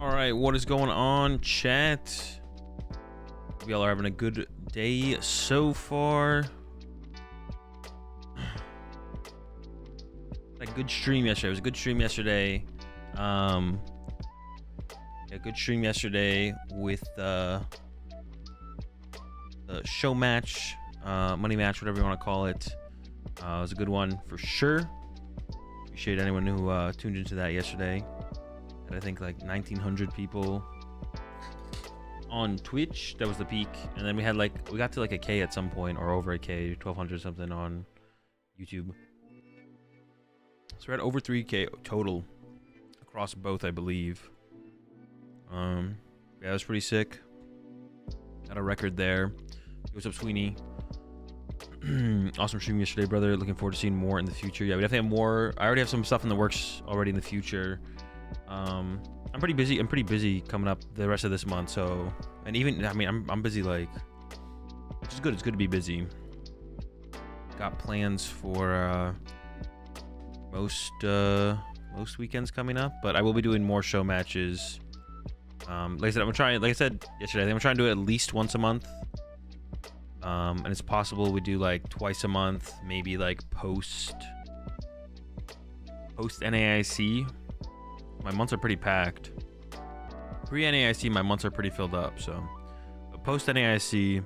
All right, what is going on, chat? Hope y'all are having a good day so far. A good stream yesterday. It was a good stream yesterday. Yeah, good stream yesterday with the show match, money match, whatever you want to call it. It was a good one for sure. Appreciate anyone who tuned into that yesterday. Had, I think, like 1,900 people on Twitch. That was the peak, and then we got to like a K at some point, or over a K, 1,200 something on YouTube. So we're at over 3K total across both, I believe. Yeah, it was pretty sick. Got a record there. What's up, Sweeney? Awesome stream yesterday, brother. Looking forward to seeing more in the future. Yeah, we definitely have more. I already have some stuff in the works already in the future. I'm pretty busy. I'm pretty busy coming up the rest of this month. So, and even, I mean, I'm busy, like, which is good. It's good to be busy. Got plans for most weekends coming up, but I will be doing more show matches. Like I said, like I said yesterday, I think I'm trying to do it at least once a month. And it's possible we do like twice a month, maybe like post NAIC. My months are pretty packed. Pre NAIC, my months are pretty filled up. So, but post NAIC,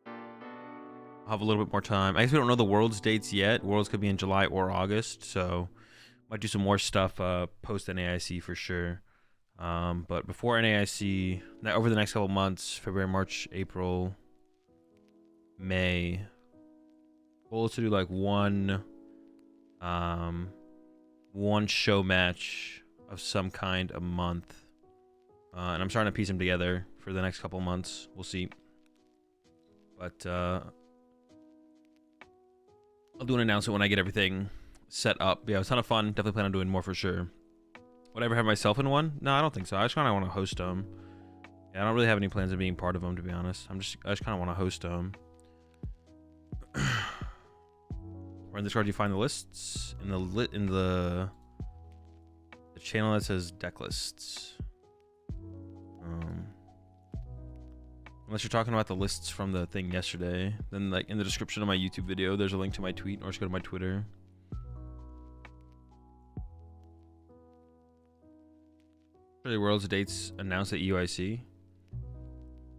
I'll have a little bit more time. I guess we don't know the Worlds dates yet. Worlds could be in July or August, so might do some more stuff post NAIC for sure. But before NAIC, over the next couple months, February, March, April, May, goal is to do like one show match of some kind a month, and I'm starting to piece them together for the next couple months. We'll see, but I'll do an announcement when I get everything set up. Yeah, it was a ton of fun. Definitely plan on doing more for sure. Would I ever have myself in one? No, I don't think so. I just kind of want to host them. Yeah, I don't really have any plans of being part of them, to be honest. I just kind of want to host them. Where in Discord you find the lists in the channel that says deck lists. Unless you're talking about the lists from the thing yesterday, then like in the description of my YouTube video, there's a link to my tweet, or just go to my Twitter. The World's dates announced at UIC.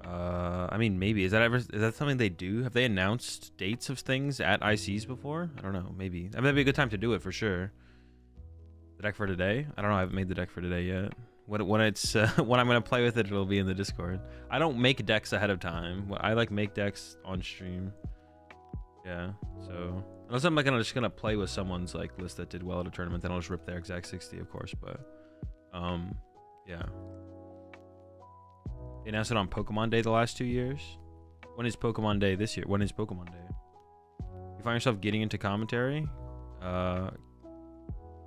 I mean, maybe is that something they do? Have they announced dates of things at ICs before? I don't know. Maybe. I mean, that'd be a good time to do it for sure. The deck for today? I don't know. I haven't made the deck for today yet. When I'm gonna play with it, it'll be in the Discord. I don't make decks ahead of time. I like make decks on stream. Yeah. So unless I'm like just gonna play with someone's like list that did well at a tournament, then I'll just rip their exact 60, of course. But yeah. They announced it on Pokemon Day the last 2 years. When is Pokemon Day this year? When is Pokemon Day? You find yourself getting into commentary?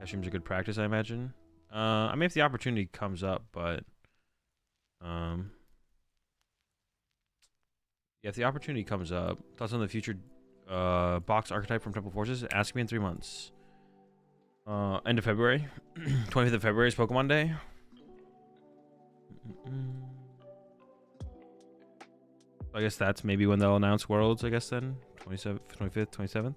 Streams are good practice, I imagine. I mean, if the opportunity comes up, but yeah, if the opportunity comes up, thoughts on the future box archetype from Temple Forces? Ask me in 3 months. End of February. 25th of February is Pokemon Day. I guess that's maybe when they'll announce Worlds, I guess then. 25th, 27th?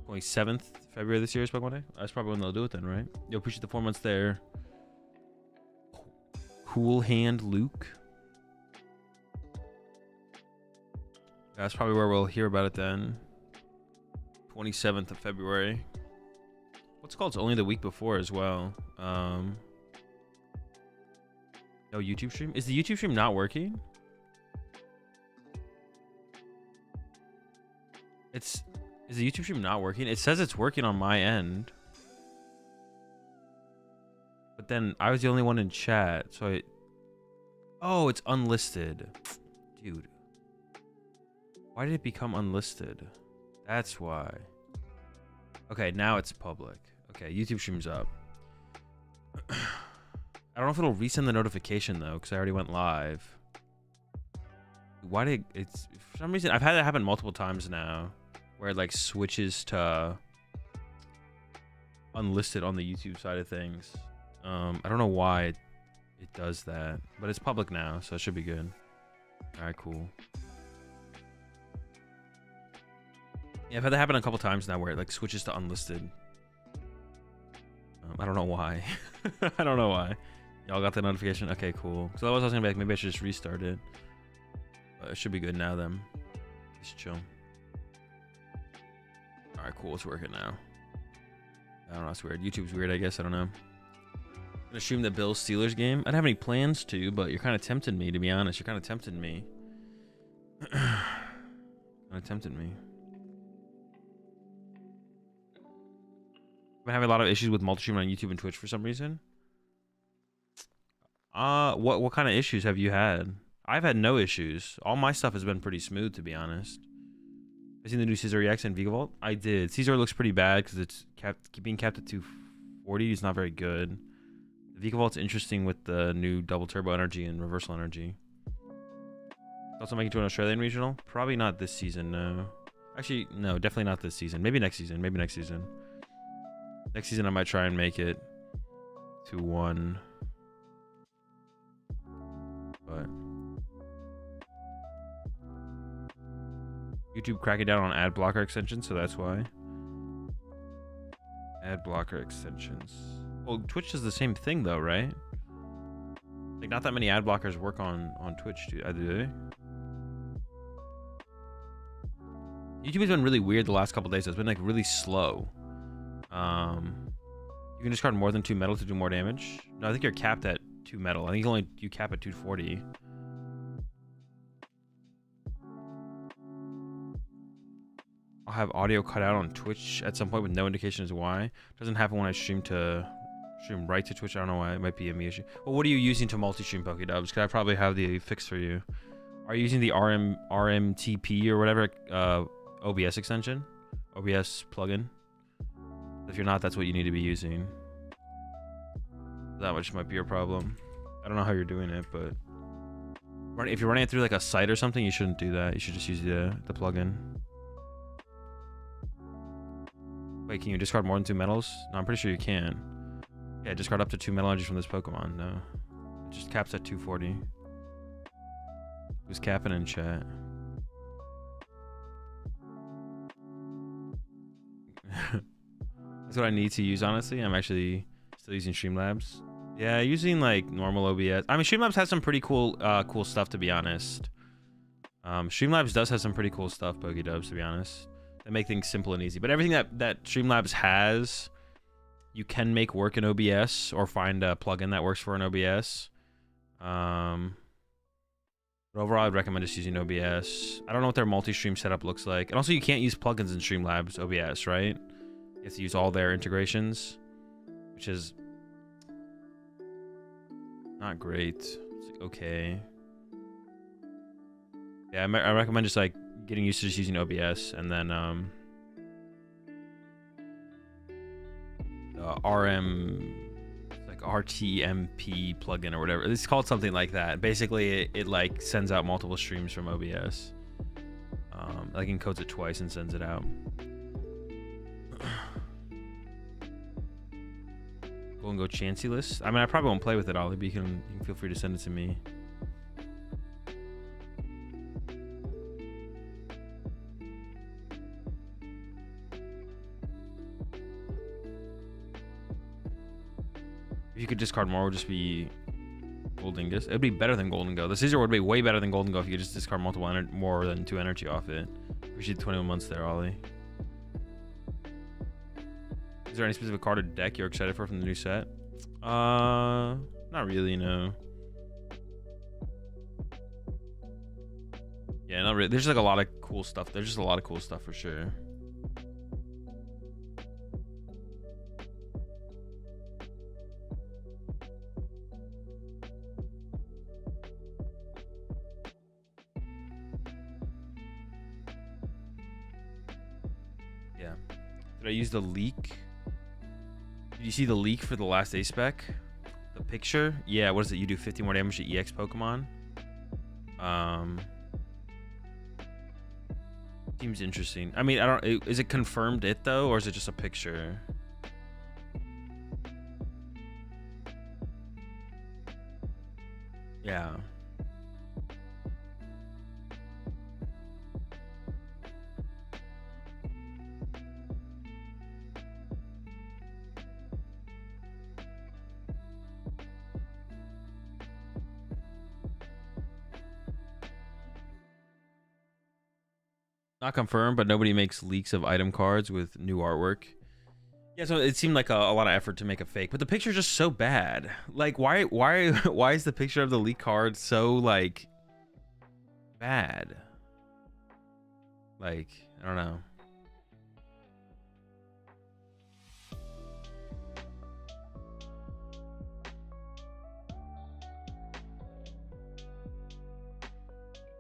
27th February this year is Pokemon Day? That's probably when they'll do it then, right? Yo, appreciate the 4 months there. Cool Hand Luke. That's probably where we'll hear about it then. 27th of February. What's called? It's only the week before as well. No YouTube stream? Is the YouTube stream not working? Is the YouTube stream not working? It says it's working on my end. But then I was the only one in chat, so oh, it's unlisted. Dude. Why did it become unlisted? That's why. Okay, now it's public. Okay, YouTube stream's up. I don't know if it'll resend the notification though, because I already went live. Why did it's for some reason I've had it happen multiple times now, where it like switches to unlisted on the YouTube side of things. I don't know why it does that, but it's public now, so it should be good. All right, cool. Yeah, I've had that happen a couple times now where it like switches to unlisted. I don't know why. I don't know why. Y'all got the notification? Okay, cool. So otherwise I was gonna be like, maybe I should just restart it. But it should be good now then. Just chill. All right, cool. It's working now. I don't know. It's weird. YouTube's weird, I guess. I don't know. I'm gonna stream the Bills Steelers game. I don't have any plans to, but you're kind of tempting me, to be honest. You're kind of tempting me. Kind of tempted me. I've been having a lot of issues with multi-streaming on YouTube and Twitch for some reason. What kind of issues have you had? I've had no issues. All my stuff has been pretty smooth, to be honest. I seen the new Caesar EX and Vigavolt. I did. Caesar looks pretty bad because it's being capped at 240. It's not very good. The Vigavolt's interesting with the new double turbo energy and reversal energy. Also making to an Australian regional. Probably not this season. No. Actually, no. Definitely not this season. Maybe next season. Maybe next season. Next season I might try and make it to 1. But YouTube cracking down on ad blocker extensions, so that's why. Ad blocker extensions. Well, Twitch does the same thing though, right? Like not that many ad blockers work on Twitch, do they? YouTube has been really weird the last couple days. It's been like really slow. You can discard more than 2 metal to do more damage. No, I think you're capped at 2 metal. I think you cap at 240. I'll have audio cut out on Twitch at some point with no indication as why. Doesn't happen when I stream right to Twitch. I don't know why. It might be a me issue. Well, what are you using to multi-stream Pokédubs? Because I probably have the fix for you. Are you using the RMTP or whatever OBS extension? OBS plugin? If you're not, that's what you need to be using. That much might be your problem. I don't know how you're doing it, but if you're running it through like a site or something, you shouldn't do that. You should just use the plugin. Wait, can you discard more than 2 metals? No, I'm pretty sure you can. Yeah, discard up to 2 metal energies from this Pokemon. No, it just caps at 240. Who's capping in chat? That's what I need to use, honestly. I'm actually still using Streamlabs. Yeah, using like normal OBS. I mean, Streamlabs has some pretty cool stuff, to be honest. Streamlabs does have some pretty cool stuff, Pokédubs, to be honest. That make things simple and easy. But everything that Streamlabs has, you can make work in OBS or find a plugin that works for an OBS. But overall, I'd recommend just using OBS. I don't know what their multi-stream setup looks like. And also, you can't use plugins in Streamlabs OBS, right? You have to use all their integrations, which is not great. It's like, okay. Yeah, I recommend just like getting used to just using OBS, and then like RTMP plugin or whatever. It's called something like that. Basically, it like sends out multiple streams from OBS. Like encodes it twice and sends it out. Gholdengo Chansey list. I mean, I probably won't play with it, Ollie, but you can feel free to send it to me. If you could discard more, it would just be Gholdengus. It would be better than Gholdengo. The Caesar would be way better than Gholdengo if you could just discard more than 2 energy off it. Appreciate the 21 months there, Ollie. Is there any specific card or deck you're excited for from the new set? Not really, no. Yeah, not really. There's like a lot of cool stuff. There's just a lot of cool stuff for sure. Yeah. Did I use the leak? Did you see the leak for the last A spec? The picture? Yeah, what is it? You do 50 more damage to EX Pokemon. Seems interesting. I mean, I don't. Is it confirmed it though, or is it just a picture? Yeah. Not confirmed, but nobody makes leaks of item cards with new artwork. Yeah, so it seemed like a lot of effort to make a fake, but the picture's just so bad. Like, why is the picture of the leak card so, like, bad? Like, I don't know.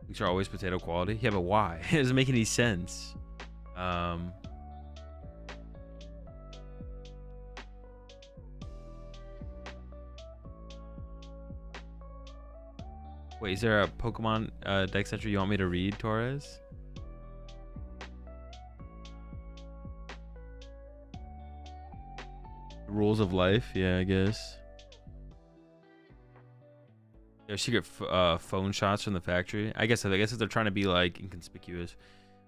Leaks are always potato quality. Yeah, but why? It doesn't make any sense. Wait, is there a Pokemon deck center you want me to read, Torres? Rules of life, yeah, I guess. There's secret phone shots from the factory. I guess if they're trying to be like inconspicuous.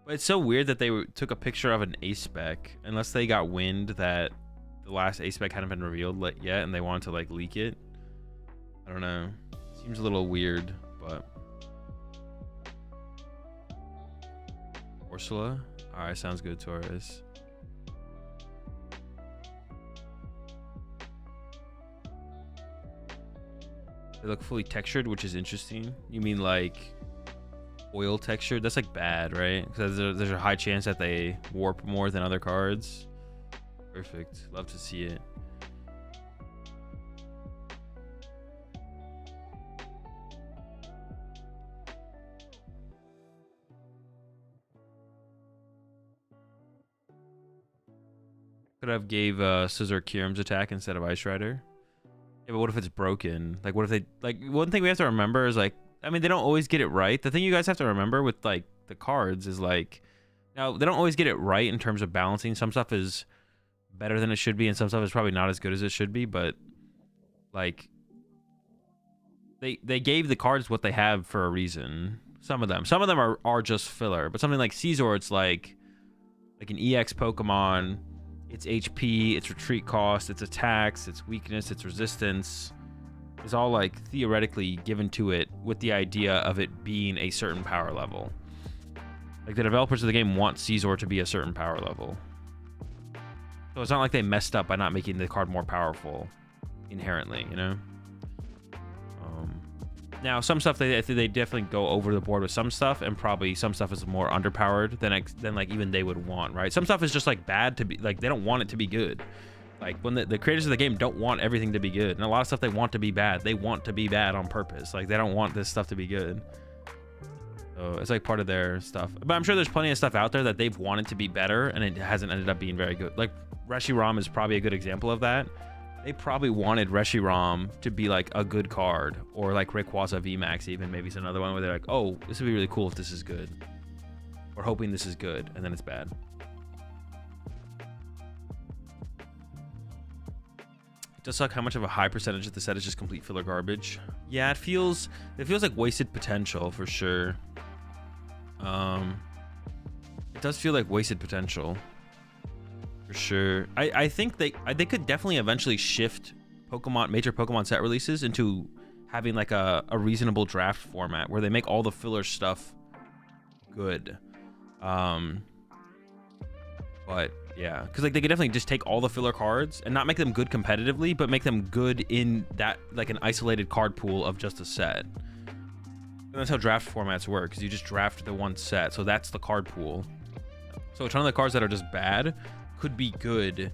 But it's so weird that they took a picture of an ace spec, unless they got wind that the last ace spec hadn't been revealed yet, and they wanted to like leak it. I don't know. Seems a little weird, but Ursula. All right, sounds good, Torres. They look fully textured, which is interesting. You mean like oil textured? That's like bad, right? Because there's a high chance that they warp more than other cards. Perfect. Love to see it. Could have gave Scissor Kirim's attack instead of Ice Rider. Yeah, but what if it's broken? Like, what if they, like, one thing we have to remember is, like, I mean, they don't always get it right. The thing you guys have to remember with, like, the cards is, like, now, they don't always get it right in terms of balancing. Some stuff is better than it should be, and some stuff is probably not as good as it should be, but, like, they gave the cards what they have for a reason. Some of them. Some of them are just filler, but something like Caesar, it's like an EX Pokemon. Its HP, its retreat cost, its attacks, its weakness, its resistance is all like theoretically given to it with the idea of it being a certain power level. Like the developers of the game want Caesar to be a certain power level. So it's not like they messed up by not making the card more powerful inherently, you know? Now, some stuff they definitely go over the board with some stuff, and probably some stuff is more underpowered than like even they would want, right? Some stuff is just like bad to be, like they don't want it to be good. Like when the creators of the game don't want everything to be good, and a lot of stuff they want to be bad. They want to be bad on purpose. Like they don't want this stuff to be good. So it's like part of their stuff. But I'm sure there's plenty of stuff out there that they've wanted to be better, and it hasn't ended up being very good. Like Reshiram is probably a good example of that. They probably wanted Reshiram to be like a good card, or like Rayquaza VMAX even, maybe it's another one where they're like, oh, this would be really cool if this is good. We're hoping this is good, and then it's bad. It does suck how much of a high percentage of the set is just complete filler garbage. Yeah, it feels like wasted potential for sure. It does feel like wasted potential. For sure. I think they could definitely eventually shift major Pokemon set releases into having like a reasonable draft format where they make all the filler stuff good. But yeah, because like they could definitely just take all the filler cards and not make them good competitively, but make them good in that like an isolated card pool of just a set. And that's how draft formats work, because you just draft the one set, so that's the card pool. So a ton of the cards that are just bad could be good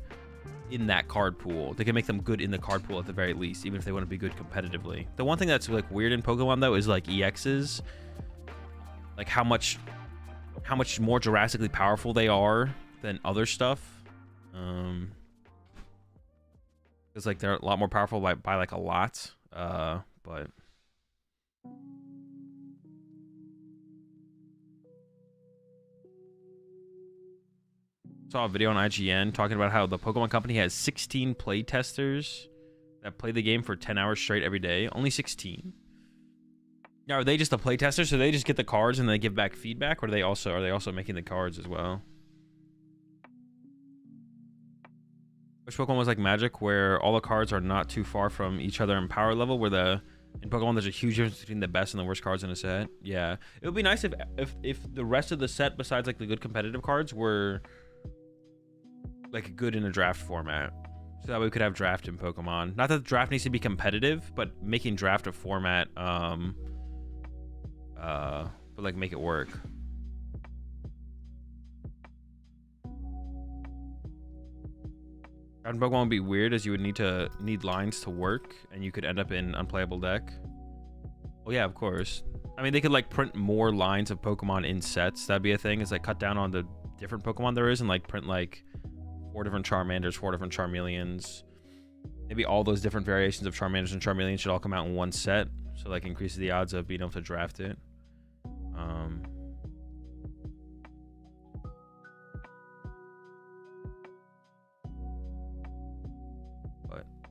in that card pool. They can make them good in the card pool at the very least, even if they want to be good competitively. The one thing that's like weird in Pokemon though is like EXs, like how much more drastically powerful they are than other stuff. It's like they're a lot more powerful by like a lot. But saw a video on IGN talking about how the Pokemon Company has 16 play testers that play the game for 10 hours straight every day. Only 16. Now, are they just the playtester? So they just get the cards and they give back feedback, or are they also making the cards as well? Which Pokemon was like Magic, where all the cards are not too far from each other in power level, where in Pokemon there's a huge difference between the best and the worst cards in a set. Yeah, it would be nice if the rest of the set, besides like the good competitive cards, were like good in a draft format, so that way we could have draft in Pokemon. Not that draft needs to be competitive, but making draft a format, but like make it work. In Pokemon would be weird, as you would need lines to work, and you could end up in unplayable deck. Well, yeah, of course. I mean, they could like print more lines of Pokemon in sets. That'd be a thing. Is like cut down on the different Pokemon there is, and like print like 4 different Charmanders, 4 different Charmeleons. Maybe all those different variations of Charmanders and Charmeleons should all come out in one set, so like increases the odds of being able to draft it.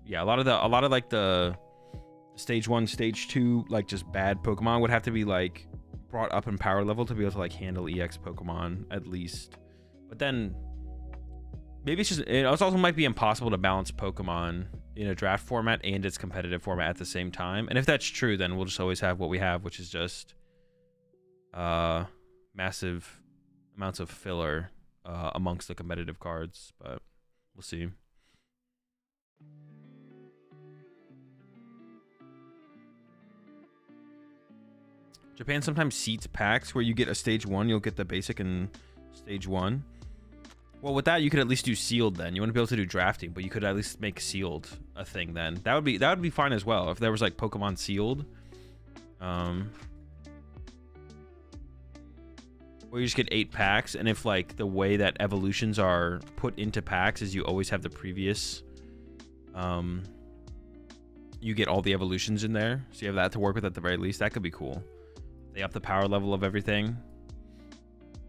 Yeah, a lot of like the stage 1, stage 2, like just bad Pokemon would have to be like brought up in power level to be able to like handle EX Pokemon at least. But then maybe it also might be impossible to balance Pokemon in a draft format and its competitive format at the same time. And if that's true, then we'll just always have what we have, which is just massive amounts of filler amongst the competitive cards. But we'll see. Japan sometimes seats packs where you get a stage 1, you'll get the basic in stage 1. Well, with that, you could at least do sealed then. You wouldn't be able to do drafting, but you could at least make sealed a thing then. That would be fine as well if there was like Pokemon sealed. Where you just get 8 packs, and if like the way that evolutions are put into packs is you always have the previous you get all the evolutions in there, so you have that to work with at the very least. That could be cool. They up the power level of everything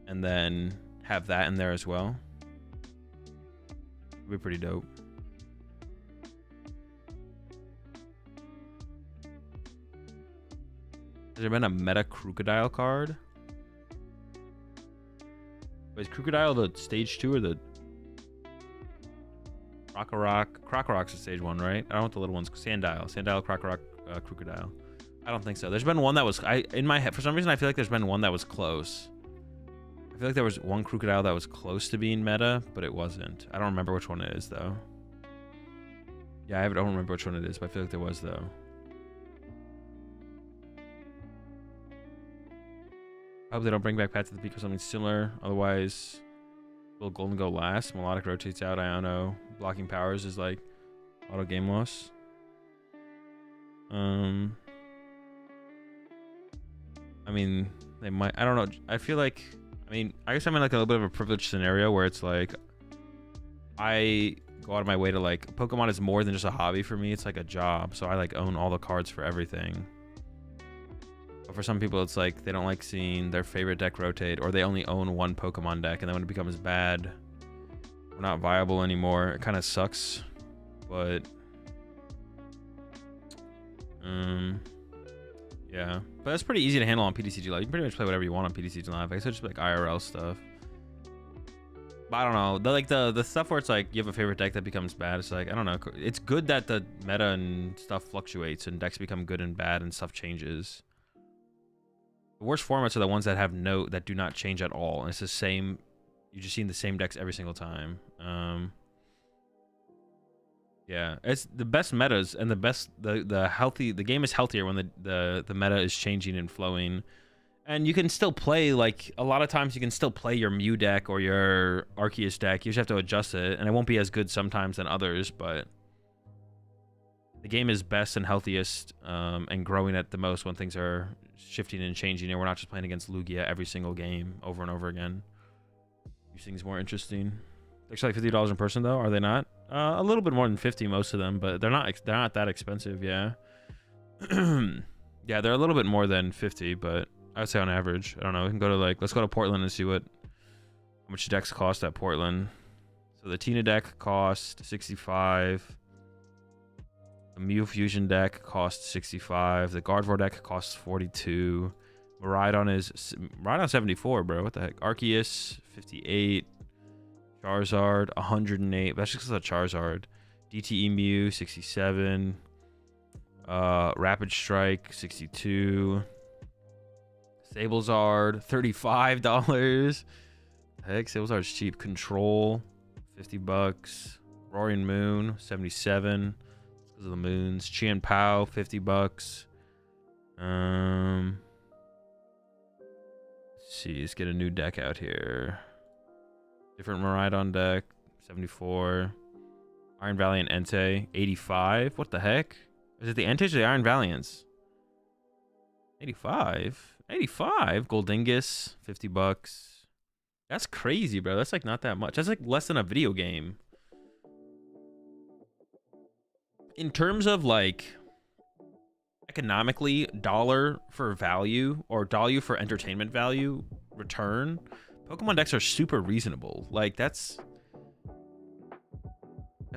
and then have that in there as well. It'd be pretty dope. Has there been a meta Crocodile card? Wait, is Crocodile the stage 2 or the Crocorock's the stage 1, right? I don't want the little ones. Sandile, Crocorock, Crocodile. I don't think so. There's been one that was in my head for some reason. I feel like there's been one that was close. I feel like there was one Crocodile that was close to being meta, but it wasn't. I don't remember which one it is though. Yeah, I don't remember which one it is, but I feel like there was though. I hope they don't bring back Path to the Peak or something similar. Otherwise, will Gholdengo last? Melodic rotates out. Iono blocking powers is like auto game loss. I mean, they might. I don't know. I feel like. I mean, I guess I'm in like a little bit of a privileged scenario where it's like I go out of my way to like Pokemon is more than just a hobby for me. It's like a job, so I like own all the cards for everything. But for some people, it's like they don't like seeing their favorite deck rotate, or they only own one Pokemon deck, and then when it becomes bad or not viable anymore, it kind of sucks. But yeah, but that's pretty easy to handle on PTCG Live. You can pretty much play whatever you want on PTCG Live. I guess it's just like IRL stuff. But I don't know. The stuff where it's like you have a favorite deck that becomes bad. It's like I don't know. It's good that the meta and stuff fluctuates and decks become good and bad and stuff changes. The worst formats are the ones that have that do not change at all, and it's the same. You're just seeing the same decks every single time. Yeah, it's the best metas and the best the game is healthier when the meta is changing and flowing, and you can still play like a lot of times you can still play your Mew deck or your Arceus deck. You just have to adjust it, and it won't be as good sometimes than others, but the game is best and healthiest and growing at the most when things are shifting and changing, and we're not just playing against Lugia every single game over and over again. These things more interesting. They're actually like $50 in person though, are they not? A little bit more than 50, most of them, but they're not that expensive. Yeah. Yeah, they're a little bit more than 50, but I would say on average. I don't know. We can go to like, let's go to Portland and see how much decks cost at Portland. So the Tina deck cost 65. The Mew Fusion deck costs 65. The Gardevoir deck costs 42. Miraidon is Miraidon 74, bro. What the heck? Arceus 58. Charizard 108. That's just because of Charizard. DTE Mew 67. Rapid Strike 62. Sablezard $35. Heck, Sablezard's cheap. Control $50. Roaring Moon 77 because of the moons. Chien Pao $50. Let's see, let's get a new deck out here. Different Miraidon deck 74. Iron Valiant Entei 85. What the heck? Is it the Entei or the Iron Valiants? 85. Gholdengus $50. That's crazy, bro. That's like not that much. That's like less than a video game. In terms of like economically, dollar for value or dollar for entertainment value return, Pokemon decks are super reasonable. Like that's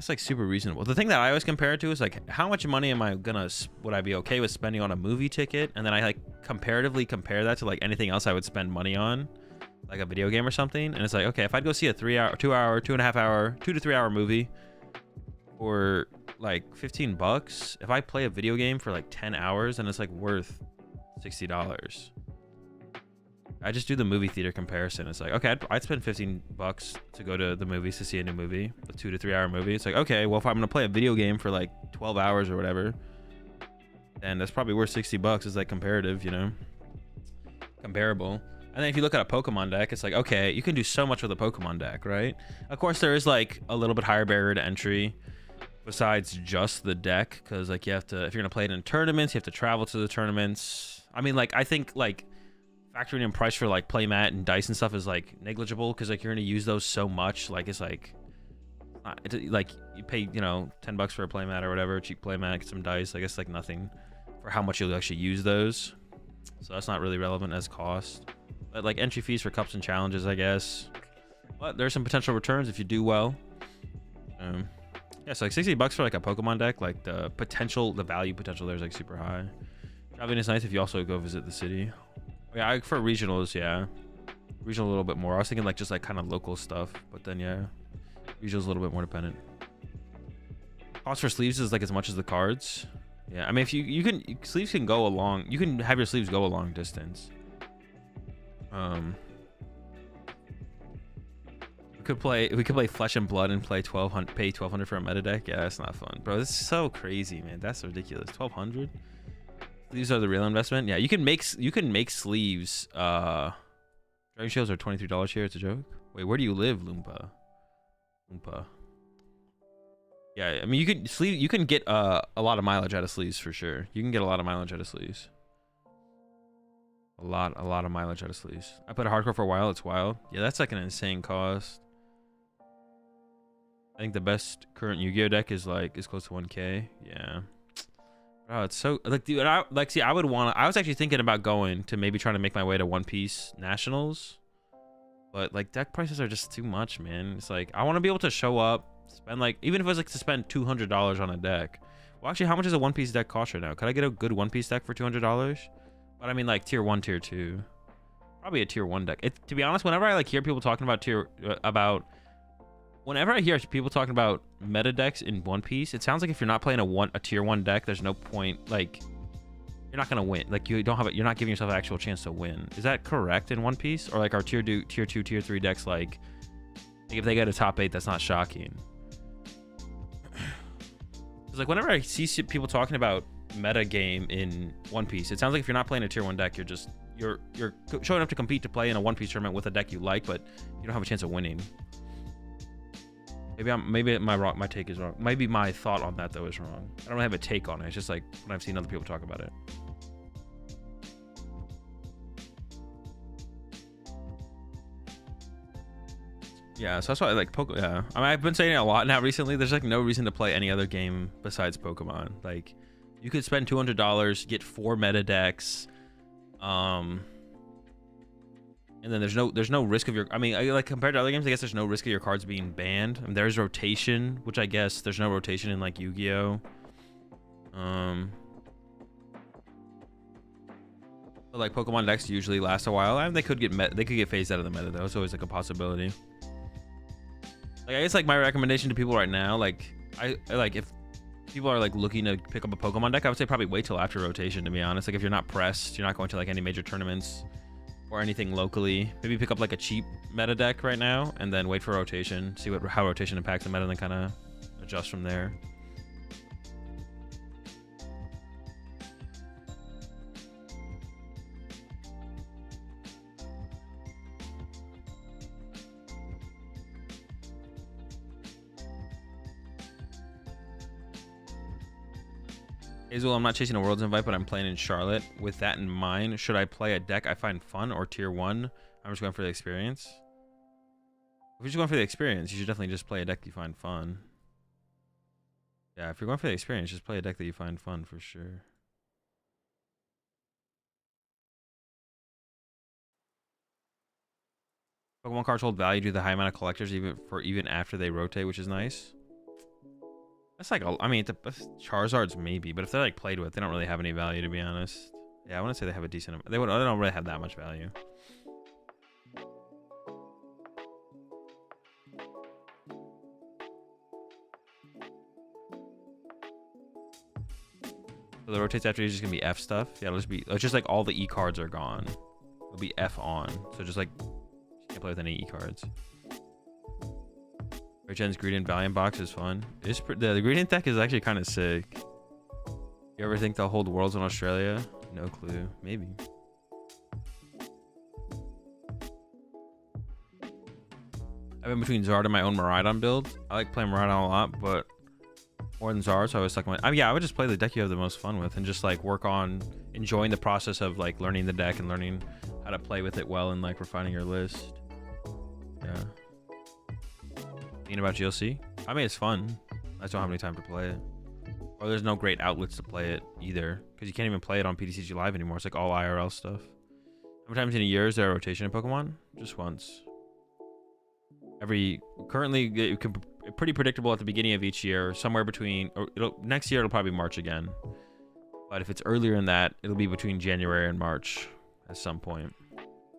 like super reasonable. The thing that I always compare it to is like, how much money would I be okay with spending on a movie ticket? And then I like comparatively compare that to like anything else I would spend money on, like a video game or something. And it's like, okay, if I'd go see a 2 to 3 hour movie for like $15, if I play a video game for like 10 hours, then it's like worth $60. I just do the movie theater comparison. It's like, okay, I'd spend $15 to go to the movies to see a new movie, a 2 to 3 hour movie. It's like, okay, well, if I'm gonna play a video game for like 12 hours or whatever, then that's probably worth $60. It's like comparative, you know, comparable. And then if you look at a Pokemon deck, it's like, okay, you can do so much with a Pokemon deck, right? Of course, there is like a little bit higher barrier to entry besides just the deck, because like you have to, if you're gonna play it in tournaments, you have to travel to the tournaments. I mean, like I think like factoring in price for like playmat and dice and stuff is like negligible, because like you're gonna use those so much. Like it's like you pay, you know, $10 for a playmat or whatever, cheap playmat, get some dice. I guess like nothing for how much you'll actually use those, so that's not really relevant as cost. But like entry fees for cups and challenges, I guess, but there's some potential returns if you do well. Yeah, so like $60 for like a Pokemon deck, like the value potential there is like super high. Traveling is nice if you also go visit the city. Yeah, for regionals, yeah, regional a little bit more. I was thinking like just like kind of local stuff, but then yeah, regional's a little bit more dependent. Cost for sleeves is like as much as the cards. Yeah, I mean if sleeves can go along, you can have your sleeves go a long distance. We could play Flesh and Blood and pay $1,200 for a meta deck. Yeah, that's not fun, bro. This is so crazy, man. That's ridiculous. $1,200. These are the real investment. Yeah, you can make sleeves. Dragon Shields are $23 here. It's a joke. Wait, where do you live, Loompa? Yeah, I mean you can get a lot of mileage out of sleeves for sure. You can get a lot of mileage out of sleeves. A lot of mileage out of sleeves. I played a hardcore for a while. It's wild. Yeah, that's like an insane cost. I think the best current Yu-Gi-Oh deck is close to 1K. Yeah. Oh, it's so like, dude. I was actually thinking about going to maybe trying to make my way to One Piece Nationals, but like deck prices are just too much, man. It's like I want to be able to show up, spend like, even if it was like to spend $200 on a deck. Well, actually, how much does a One Piece deck cost right now? Could I get a good One Piece deck for $200? But I mean like tier 1, tier 2, probably a tier 1 deck. To be honest, whenever I like hear people talking about whenever I hear people talking about meta decks in One Piece, it sounds like if you're not playing a tier 1 deck, there's no point. Like you're not gonna win. Like you're not giving yourself an actual chance to win. Is that correct in One Piece? Or like our tier 2, tier 3 decks, like if they get a top 8, that's not shocking. It's like whenever I see people talking about meta game in One Piece, it sounds like if you're not playing a tier 1 deck, you're showing up to compete to play in a One Piece tournament with a deck you like, but you don't have a chance of winning. Maybe my take is wrong. Maybe my thought on that though is wrong. I don't have a take on it. It's just like when I've seen other people talk about it. Yeah, so that's why I like Pokemon. Yeah, I mean I've been saying it a lot now recently. There's like no reason to play any other game besides Pokemon. Like you could spend $200, get 4 meta decks, and then there's no risk of your, I mean, like compared to other games, I guess there's no risk of your cards being banned. I mean, there's rotation, which I guess there's no rotation in like Yu-Gi-Oh. But like Pokemon decks usually last a while, and they could get phased out of the meta though. It's always like a possibility. Like I guess like my recommendation to people right now, like I like if people are like looking to pick up a Pokemon deck, I would say probably wait till after rotation, to be honest. Like if you're not pressed, you're not going to like any major tournaments or anything locally, maybe pick up like a cheap meta deck right now and then wait for rotation, see how rotation impacts the meta, and then kind of adjust from there. Azul, I'm not chasing a Worlds invite, but I'm playing in Charlotte. With that in mind, should I play a deck I find fun or tier 1? I'm just going for the experience. If you're just going for the experience, you should definitely just play a deck you find fun. Yeah, if you're going for the experience, just play a deck that you find fun for sure. Pokemon cards hold value due to the high amount of collectors even after they rotate, which is nice. That's like, I mean, Charizards maybe, but if they're like played with, they don't really have any value, to be honest. Yeah, I want to say they have a decent. They don't really have that much value. So the rotates after is just gonna be F stuff. Yeah, it's just like all the E cards are gone. It'll be F on. So just like you can't play with any E cards. Gen's Gradient Valiant box is fun. The Gradient deck is actually kind of sick. You ever think they'll hold Worlds in Australia? No clue. Maybe. I've been between Zard and my own Miraidon build. I like playing Miraidon a lot, but more than Zard, so I was stuck on yeah, I would just play the deck you have the most fun with and just like work on enjoying the process of like learning the deck and learning how to play with it well and like refining your list. Yeah. About GLC? I mean, it's fun. I just don't have any time to play it. Or there's no great outlets to play it either, because you can't even play it on PTCG Live anymore. It's like all IRL stuff. How many times in a year is there a rotation in Pokemon? Just once. Currently, it could be pretty predictable at the beginning of each year, somewhere between, next year it'll probably be March again. But if it's earlier than that, it'll be between January and March at some point.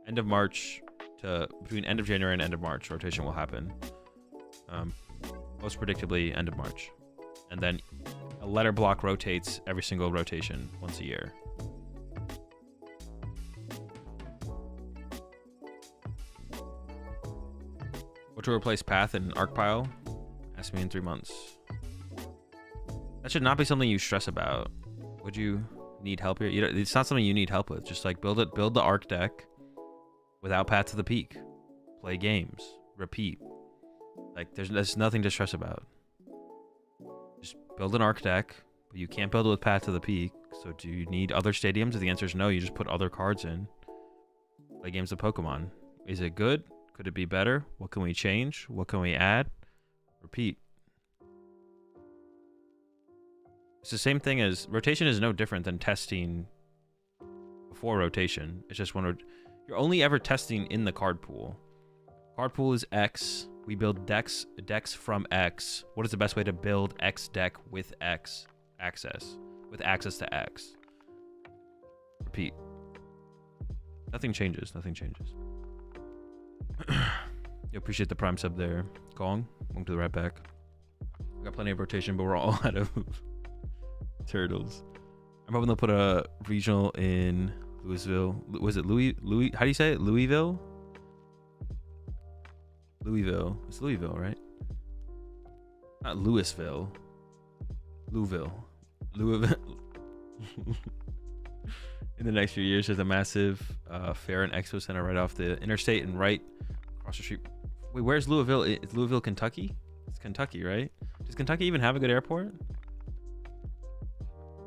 End of March to between end of January and end of March, rotation will happen. Most predictably end of March, and then a letter block rotates every single rotation once a year. What to replace Path and Arc Pile? Ask me in 3 months. That should not be something you stress about. Would you need help here? It's not something you need help with. Just like build the Arc deck without Path to the Peak. Play games. Repeat. Like there's nothing to stress about. Just build an Arc deck, but you can't build it with Path to the Peak. So do you need other stadiums? If the answer is no, you just put other cards in. Play games of Pokemon. Is it good? Could it be better? What can we change? What can we add? Repeat. It's the same thing as rotation is no different than testing before rotation. It's just when you're only ever testing in the card pool. Card pool is X. We build decks from X. What is the best way to build X deck with X access? With access to X. Repeat. Nothing changes. Nothing changes. You appreciate the prime sub there. Gong. Welcome to the right back. We got plenty of rotation, but we're all out of turtles. I'm hoping they'll put a regional in Louisville. Was it Louis? How do you say it? Louisville? Louisville. It's Louisville, right? Not Louisville. Louisville. In the next few years, there's a massive fair and expo center right off the interstate and right across the street. Wait, where's Louisville? It's Louisville, Kentucky? It's Kentucky, right? Does Kentucky even have a good airport?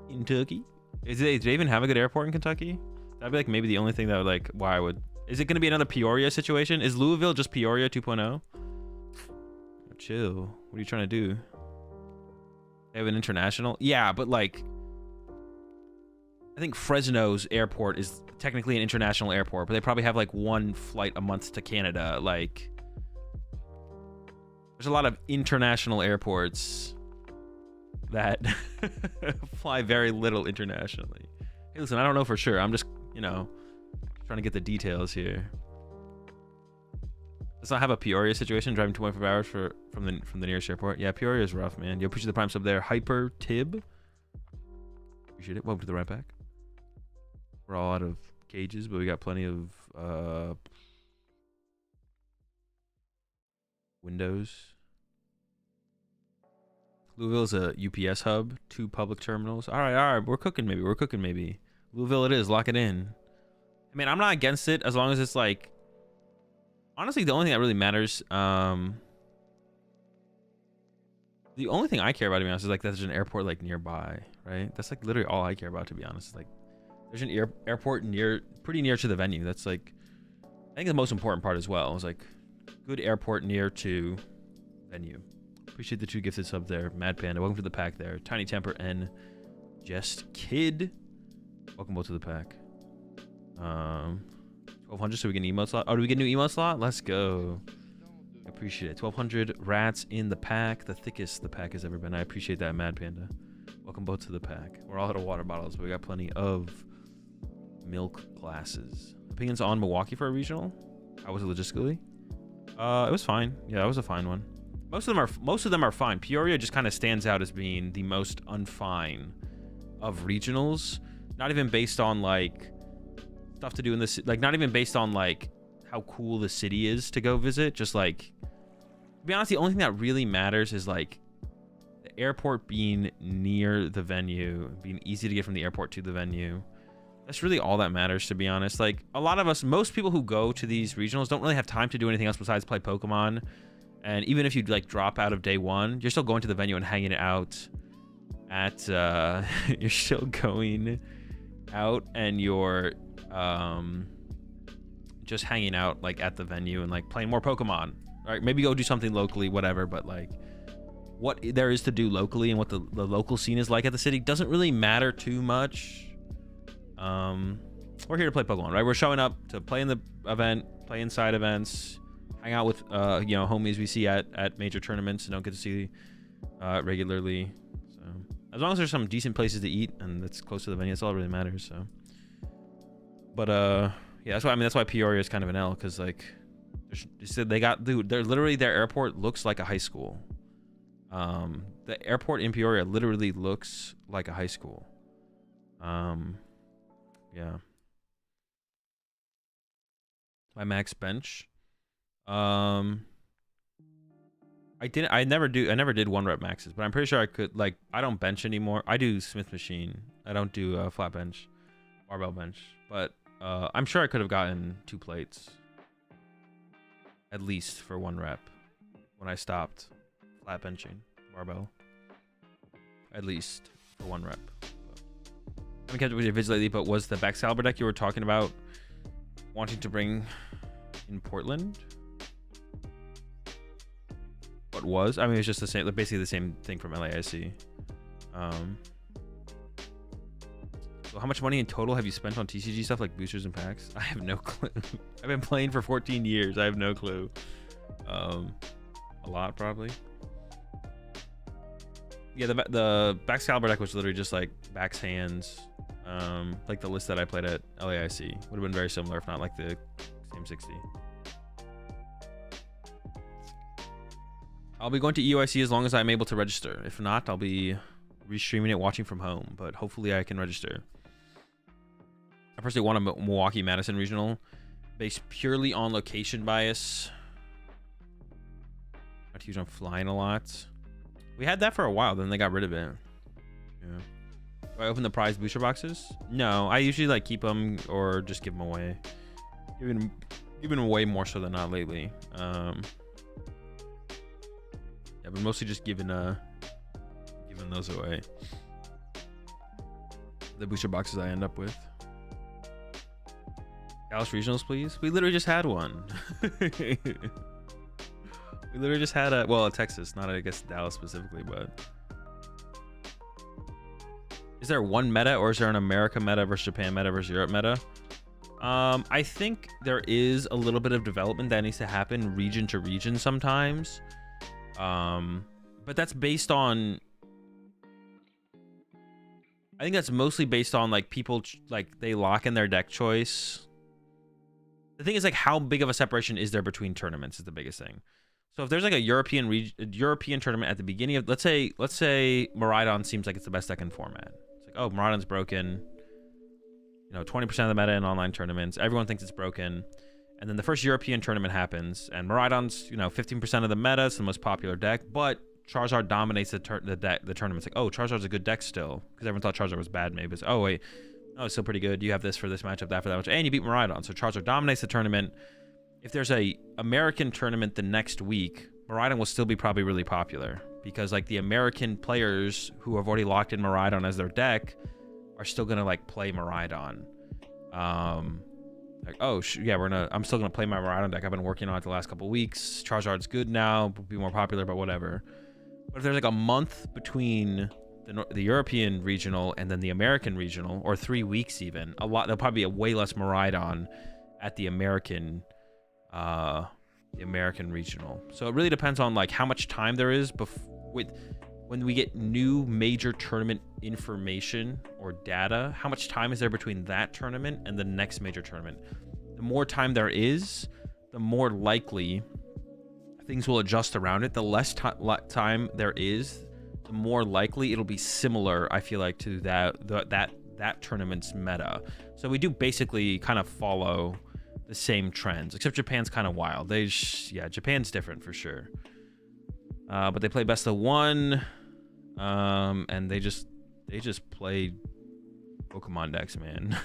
Kentucky? Do they even have a good airport in Kentucky? That'd be like maybe the only thing that would like why I would. Is it going to be another Peoria situation? Is Louisville just Peoria 2.0? Chill. What are you trying to do? They have an international? Yeah, but like I think Fresno's airport is technically an international airport, but they probably have like one flight a month to Canada. Like there's a lot of international airports that Fly very little internationally. Hey, listen, I don't know for sure. I'm just, you know, trying to get the details here. Does not have a Peoria situation driving 25 hours from the nearest airport. Yeah, Peoria is rough, man. Yo, appreciate the prime sub there. Hyper Tib. Appreciate it. Welcome to the right pack. We're all out of cages, but we got plenty of windows. Louisville is a UPS hub, 2 public terminals. All right, we're cooking maybe. Louisville it is, lock it in. I mean, I'm not against it as long as it's like, honestly, the only thing that really matters, the only thing I care about, to be honest, is like that there's an airport like nearby, right? That's like literally all I care about, to be honest. Like there's an airport pretty near to the venue. That's like, I think the most important part as well is like good airport near to venue. Appreciate the 2 gifted subs there. Mad Panda, welcome to the pack there. Tiny Temper and Just Kid, welcome both to the pack. 1200 so we get an emote slot. Oh, do we get a new emote slot? Let's go. I appreciate it. 1200 rats in the pack, the thickest the pack has ever been. I appreciate that, Mad Panda. Welcome both to the pack. We're all out of water bottles, but we got plenty of milk glasses. Opinions on Milwaukee for a regional? How was it logistically? It was fine. Yeah, it was a fine one. Most of them are fine. Peoria just kind of stands out as being the most unfine of regionals. Not even based on like stuff to do in this, like not even based on like how cool the city is to go visit. Just like, to be honest, the only thing that really matters is like the airport being near the venue, being easy to get from the airport to the venue. That's really all that matters, to be honest. Like a lot of us, most people who go to these regionals don't really have time to do anything else besides play Pokemon. And even if you like drop out of day 1, you're still going to the venue and hanging out at you're still going out and you're just hanging out like at the venue and like playing more Pokemon. Right? Maybe go do something locally, whatever, but like what there is to do locally and what the local scene is like at the city doesn't really matter too much. We're here to play Pokemon, right? We're showing up to play in the event, play inside events, hang out with you know, homies we see at major tournaments and don't get to see regularly. So as long as there's some decent places to eat and it's close to the venue, that's all that really matters. So, but yeah, that's why, I mean, that's why Peoria is kind of an L, because like they said they got, dude, they're literally, their airport looks like a high school. The airport in Peoria literally looks like a high school. Yeah. My max bench. I never did 1 rep maxes, but I'm pretty sure I could, like, I don't bench anymore. I do Smith machine. I don't do flat bench, barbell bench, but I'm sure I could have gotten 2 plates at least for 1 rep when I stopped flat benching barbell, at least for 1 rep. I haven't kept up with your vids lately, but was the Baxcalibur deck you were talking about wanting to bring in Portland? What was? I mean, it's just the same, basically the same thing from LAIC. So how much money in total have you spent on TCG stuff like boosters and packs? I have no clue. I've been playing for 14 years. I have no clue. A lot, probably. Yeah, the Baxcalibur deck was literally just like backs hands. Like the list that I played at LAIC would have been very similar, if not like the same 60. I'll be going to EOIC as long as I'm able to register. If not, I'll be restreaming it, watching from home, but hopefully I can register. I personally want a Milwaukee Madison regional based purely on location bias. Not huge on flying a lot. We had that for a while, then they got rid of it. Yeah. Do I open the prize booster boxes? No, I usually like keep them or just give them away. Giving them away more so than not lately. Yeah, but mostly just giving those away. The booster boxes I end up with. Dallas regionals, please. We literally just had one. We literally just had a, well, Texas, not I guess Dallas specifically, but is there one meta, or is there an America meta versus Japan meta versus Europe meta? I think there is a little bit of development that needs to happen region to region sometimes. But that's based on I think that's mostly based on like people like they lock in their deck choice. The thing is like how big of a separation is there between tournaments is the biggest thing. So if there's like a European tournament at the beginning of let's say Miraidon seems like it's the best deck in format. It's like, oh, Miraidon's broken. You know, 20% of the meta in online tournaments. Everyone thinks it's broken. And then the first European tournament happens and Miraidon's, you know, 15% of the meta, it's the most popular deck, but Charizard dominates the tournament. It's like, oh, Charizard's a good deck still, because everyone thought Charizard was bad. Maybe it's, oh wait, oh, it's still pretty good. You have this for this matchup, that for that matchup, and you beat Miraidon. So Charizard dominates the tournament. If there's a American tournament the next week, Miraidon will still be probably really popular because like the American players who have already locked in Miraidon as their deck are still gonna like play Miraidon. Like, oh yeah, I'm still gonna play my Miraidon deck. I've been working on it the last couple weeks. Charizard's good now, will be more popular, but whatever. But if there's like a month between the European regional and then the American regional, or 3 weeks even, there'll probably be a way less Miraidon at the American regional. So it really depends on like how much time there is when we get new major tournament information or data. How much time is there between that tournament and the next major tournament? The more time there is, the more likely things will adjust around it. The less time there is, the more likely it'll be similar, I feel like, to that tournament's meta. So we do basically kind of follow the same trends, except Japan's kind of wild. Yeah, Japan's different for sure. But they play best of one, and they just play Pokemon decks, man.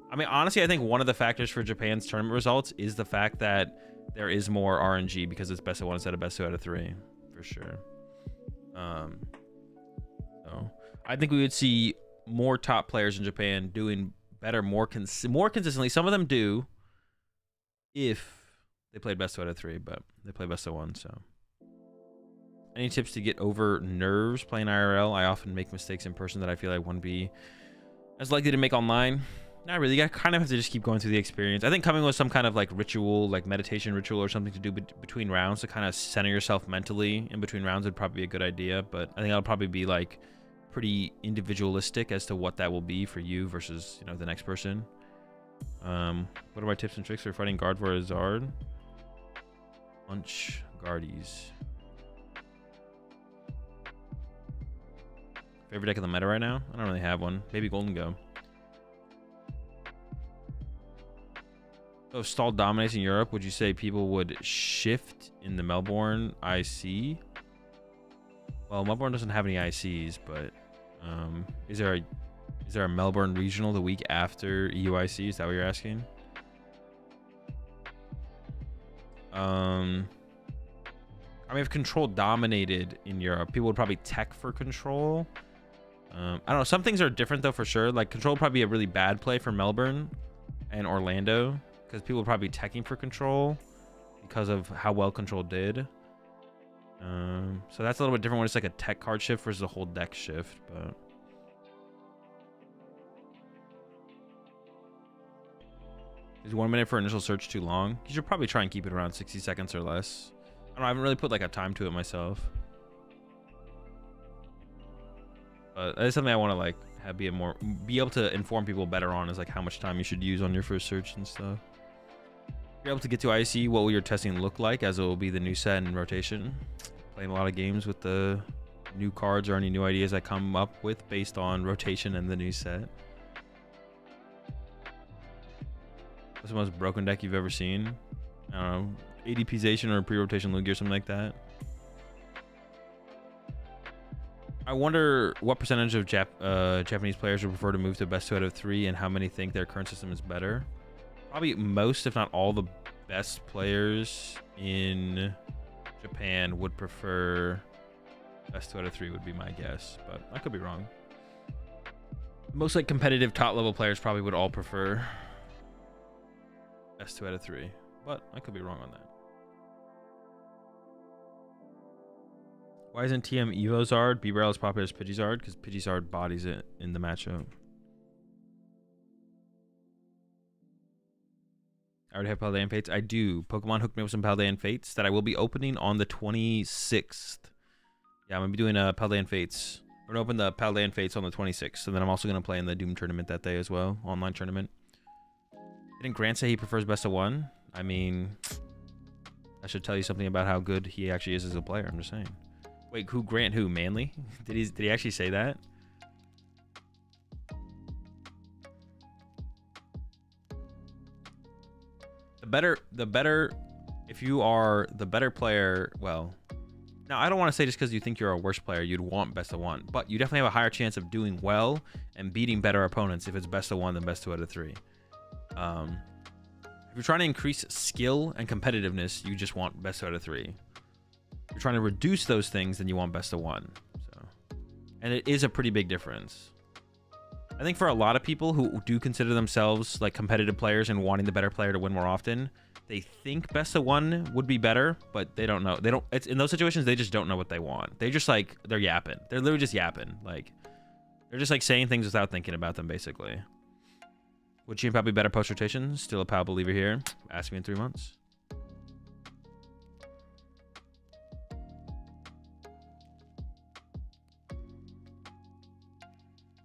I mean, honestly, I think one of the factors for Japan's tournament results is the fact that there is more RNG because it's best of one instead of best 2 out of 3, for sure. So I think we would see more top players in Japan doing better, more consistently. Some of them do, if they played best 2 out of 3, but they play best of 1. So, any tips to get over nerves playing IRL? I often make mistakes in person that I feel I wouldn't be as likely to make online. Not really. I kind of have to just keep going through the experience. I think coming with some kind of like ritual, like meditation ritual or something to do between rounds to kind of center yourself mentally in between rounds would probably be a good idea. But I think that'll probably be like pretty individualistic as to what that will be for you versus, you know, the next person. What are my tips and tricks for fighting guard for a Zard? Punch Guardies. Favorite deck of the meta right now? I don't really have one. Maybe Gholdengo. So if Stall dominates in Europe, would you say people would shift in the Melbourne IC? Well, Melbourne doesn't have any ICs, but is there a Melbourne regional the week after EUIC? Is that what you're asking? I mean, if Control dominated in Europe, people would probably tech for Control. I don't know. Some things are different though, for sure. Like Control would probably be a really bad play for Melbourne and Orlando, because people would probably be teching for Control because of how well Control did. So that's a little bit different when it's like a tech card shift versus a whole deck shift. But is 1 minute for initial search too long? You should probably try and keep it around 60 seconds or less. I don't know, I haven't really put like a time to it myself, but that's something I want to like be able to inform people better on, is like how much time you should use on your first search and stuff. If you're able to get to IC, what will your testing look like, as it will be the new set and rotation? Playing a lot of games with the new cards or any new ideas I come up with based on rotation and the new set. What's the most broken deck you've ever seen? I don't know, ADPization or pre-rotation Lugia or something like that. I wonder what percentage of Japanese players would prefer to move to best 2 out of 3, and how many think their current system is better. Probably most, if not all, the best players in Japan would prefer best 2 out of 3 would be my guess, but I could be wrong. Most like competitive top level players probably would all prefer best 2 out of 3, but I could be wrong on that. Why isn't TM Evo Zard B-Barrel as popular as Pidgeysard? Because Pidgeysard bodies it in the matchup. I already have Paldean Fates. I do. Pokemon hooked me with some Paldean Fates that I will be opening on the 26th. Yeah, I'm going to be doing Paldean Fates We're gonna open the Paldean Fates on the 26th, and then I'm also gonna play in the Doom tournament that day as well, online tournament. Didn't Grant say he prefers best of one? I mean, I should tell you something about how good he actually is as a player. I'm just saying. Wait, who Grant? Who Manly? Did he actually say that? The better, if you are the better player, well, now I don't want to say just because you think you're a worse player, you'd want best of one, but you definitely have a higher chance of doing well and beating better opponents if it's best of one than best 2 out of 3. If you're trying to increase skill and competitiveness, you just want best 2 out of 3. If you're trying to reduce those things, then you want best of one. So, and it is a pretty big difference. I think for a lot of people who do consider themselves like competitive players and wanting the better player to win more often, they think best of one would be better, but they don't know. They don't. It's in those situations they just don't know what they want. They just like they're yapping. They're literally just yapping. Like they're just like saying things without thinking about them, basically. Would Chien Pao be better post rotation? Still a Pal believer here. Ask me in 3 months.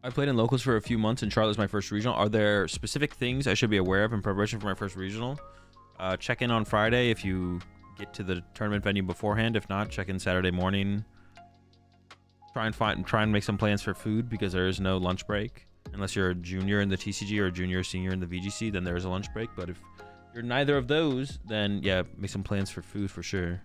I played in locals for a few months, and Charlotte's my first regional. Are there specific things I should be aware of in preparation for my first regional? Check in on Friday if you get to the tournament venue beforehand. If not, check in Saturday morning. Try and make some plans for food because there is no lunch break. Unless you're a junior in the TCG or a junior or senior in the VGC, then there is a lunch break. But if you're neither of those, then yeah, make some plans for food for sure.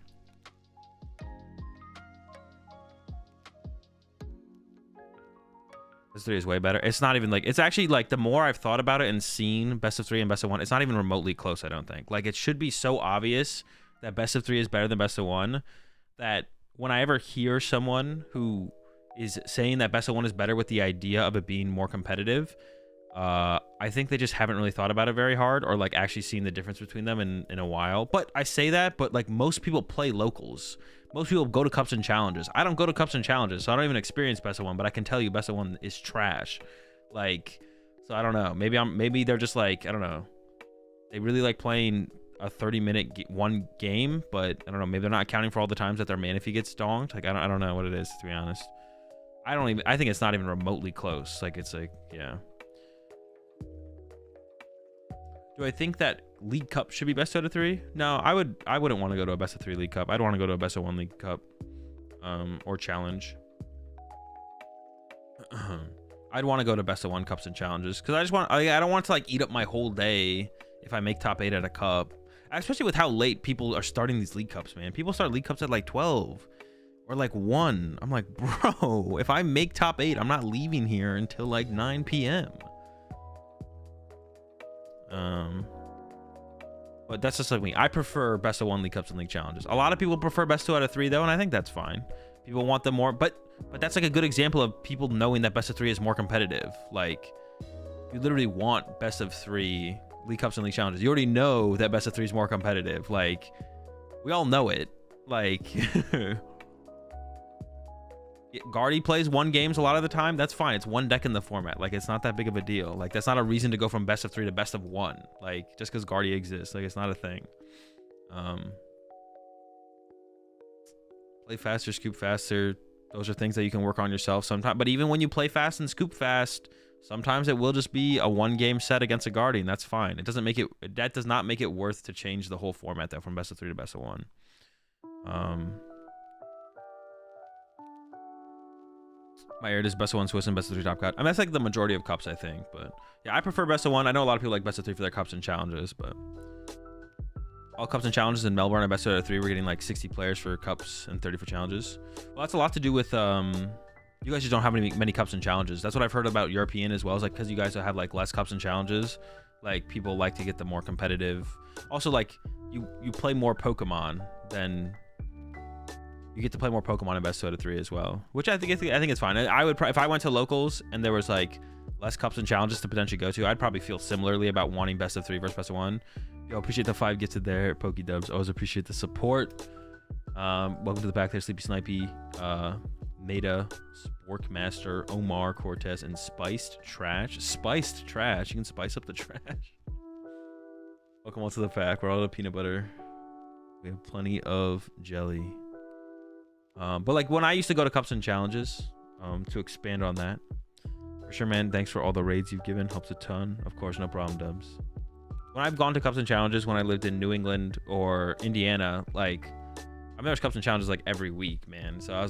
Best of 3 is way better. It's not even like, it's actually like the more I've thought about it and seen best of 3 and best of 1, it's not even remotely close, I don't think. Like it should be so obvious that best of 3 is better than best of 1 that when I ever hear someone who is saying that best of 1 is better with the idea of it being more competitive, I think they just haven't really thought about it very hard or like actually seen the difference between them in a while. But I say that, but like most people play locals. Most people go to cups and challenges. I don't go to cups and challenges, so I don't even experience best of 1, but I can tell you best of 1 is trash. Like, so I don't know. Maybe they're just like, I don't know. They really like playing a 30-minute one game, but I don't know. Maybe they're not accounting for all the times that their Manaphy gets donked. Like, I don't know what it is, to be honest. I think it's not even remotely close. Like, it's like, yeah. Do I think that League Cup should be best out of 3? No, I wouldn't want to go to a best of 3 League Cup. I'd want to go to a best of 1 League Cup, or challenge. I'd want to go to best of 1 cups and challenges because I don't want to like eat up my whole day if I make top 8 at a cup, especially with how late people are starting these League Cups, man. People start League Cups at like 12 or like 1. I'm like, bro, if I make top 8, I'm not leaving here until like 9 p.m. But that's just like me. I prefer best of 1 League Cups and League Challenges. A lot of people prefer best 2 out of 3 though, and I think that's fine. People want them more, but that's like a good example of people knowing that best of 3 is more competitive. Like, you literally want best of 3 League Cups and League Challenges. You already know that best of 3 is more competitive. Like, we all know it. Like, Guardy plays 1 games a lot of the time. That's fine. It's 1 deck in the format. Like, it's not that big of a deal. Like, that's not a reason to go from best of 3 to best of 1. Like, just because Guardy exists. Like, it's not a thing. Play faster, scoop faster. Those are things that you can work on yourself sometimes. But even when you play fast and scoop fast, sometimes it will just be a 1 game set against a Guardian. That's fine. It doesn't make it, that does not make it worth to change the whole format though, from best of 3 to best of 1. My air is best of 1 Swiss and best of 3 top cut. I mean, that's like the majority of cups, I think. But yeah, I prefer best of 1. I know a lot of people like best of 3 for their cups and challenges, but all cups and challenges in Melbourne are best of 3. We're getting like 60 players for cups and 30 for challenges. Well, that's a lot to do with you guys just don't have many cups and challenges. That's what I've heard about European as well. Is like because you guys have like less cups and challenges, like people like to get the more competitive. Also, like you play more Pokemon than you get to play more Pokemon in best 2 out of 3 as well, which I think it's fine. I would if I went to locals and there was like less cups and challenges to potentially go to, I'd probably feel similarly about wanting best of 3 versus best of 1. Yo, appreciate the 5 gifted there, Pokedubs. Always appreciate the support. Welcome to the back there, Sleepy Snipey, Meta, Sporkmaster, Omar, Cortez, and Spiced Trash. Spiced Trash. You can spice up the trash. Welcome all to the pack. We're all out of peanut butter. We have plenty of jelly. But like when I used to go to cups and challenges, to expand on that. For sure, man. Thanks for all the raids you've given. Helps a ton. Of course, no problem, Dubs. When I've gone to Cups and Challenges, when I lived in New England or Indiana, like, I mean, there's Cups and Challenges like every week, man. So I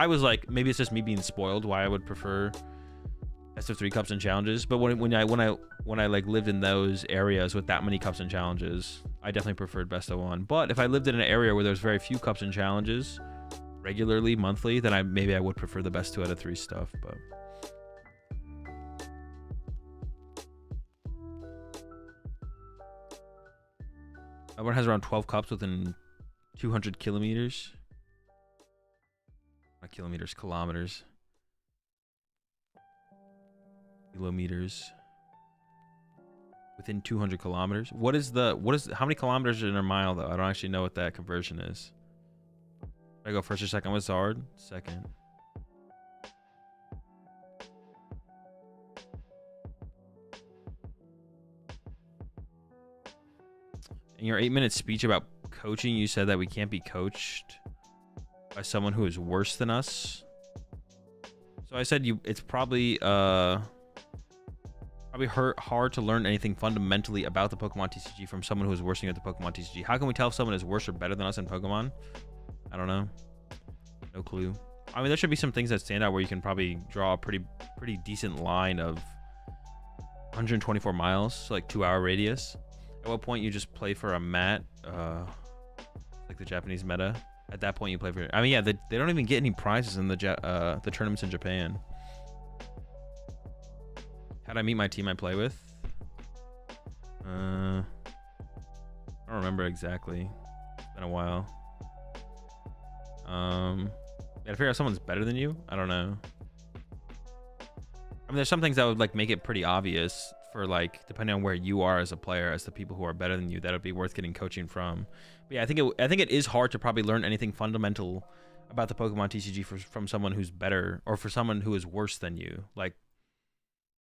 was like, maybe it's just me being spoiled why I would prefer best of 3 Cups and Challenges. But when I like lived in those areas with that many Cups and Challenges, I definitely preferred best of 1. But if I lived in an area where there's very few Cups and Challenges regularly, monthly, then maybe I would prefer the best 2 out of 3 stuff. But everyone has around 12 cups within 200 kilometers. Not kilometers, kilometers. Kilometers. Within 200 kilometers. How many kilometers are in a mile though? I don't actually know what that conversion is. Should I go first or second with Zard? Second. In your 8-minute speech about coaching, you said that we can't be coached by someone who is worse than us. So I said it's probably hard to learn anything fundamentally about the Pokemon TCG from someone who is worse than you at the Pokemon TCG. How can we tell if someone is worse or better than us in Pokemon? I don't know. No clue. I mean, there should be some things that stand out where you can probably draw a pretty decent line of 124 miles, so like 2-hour radius. At what point you just play for a mat, like the Japanese meta? At that point you play for. I mean, yeah, they don't even get any prizes in the tournaments in Japan. How'd I meet my team I play with? I don't remember exactly. It's been a while. Yeah, to figure out someone's better than you? I don't know. I mean, there's some things that would like make it pretty obvious for like, depending on where you are as a player, as the people who are better than you, that would be worth getting coaching from. But yeah, I think it is hard to probably learn anything fundamental about the Pokemon TCG from someone who's better, or for someone who is worse than you. Like,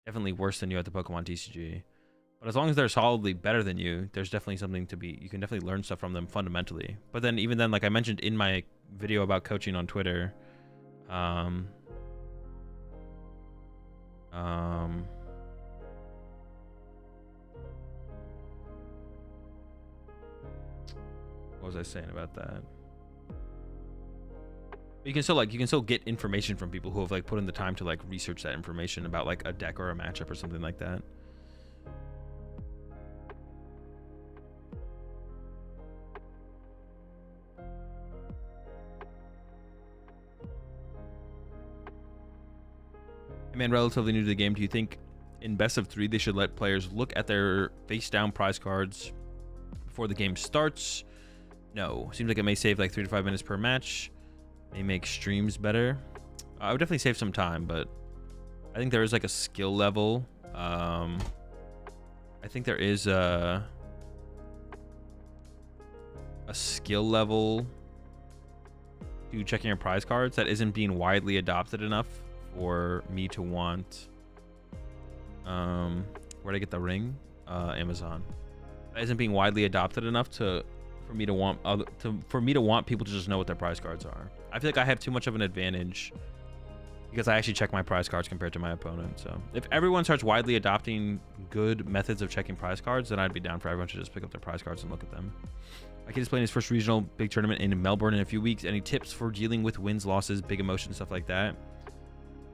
definitely worse than you at the Pokemon TCG. But as long as they're solidly better than you, there's definitely something to be. You can definitely learn stuff from them fundamentally. But then, even then, like I mentioned in my video about coaching on Twitter, what was I saying about that? You can still get information from people who have like put in the time to like research that information about like a deck or a matchup or something like that. Hey man, relatively new to the game, do you think in best of 3 they should let players look at their face down prize cards before the game starts? No. Seems like it may save like 3 to 5 minutes per match. May make streams better. I would definitely save some time, but I think there is like a skill level. I think there is a skill level to checking your prize cards that isn't being widely adopted enough for me to want. Where'd I get the ring? Amazon. That isn't being widely adopted enough for me to want people to just know what their prize cards are. I feel like I have too much of an advantage because I actually check my prize cards compared to my opponent. So if everyone starts widely adopting good methods of checking prize cards, then I'd be down for everyone to just pick up their prize cards and look at them. My kid is playing his first regional big tournament in Melbourne in a few weeks. Any tips for dealing with wins, losses, big emotions, stuff like that?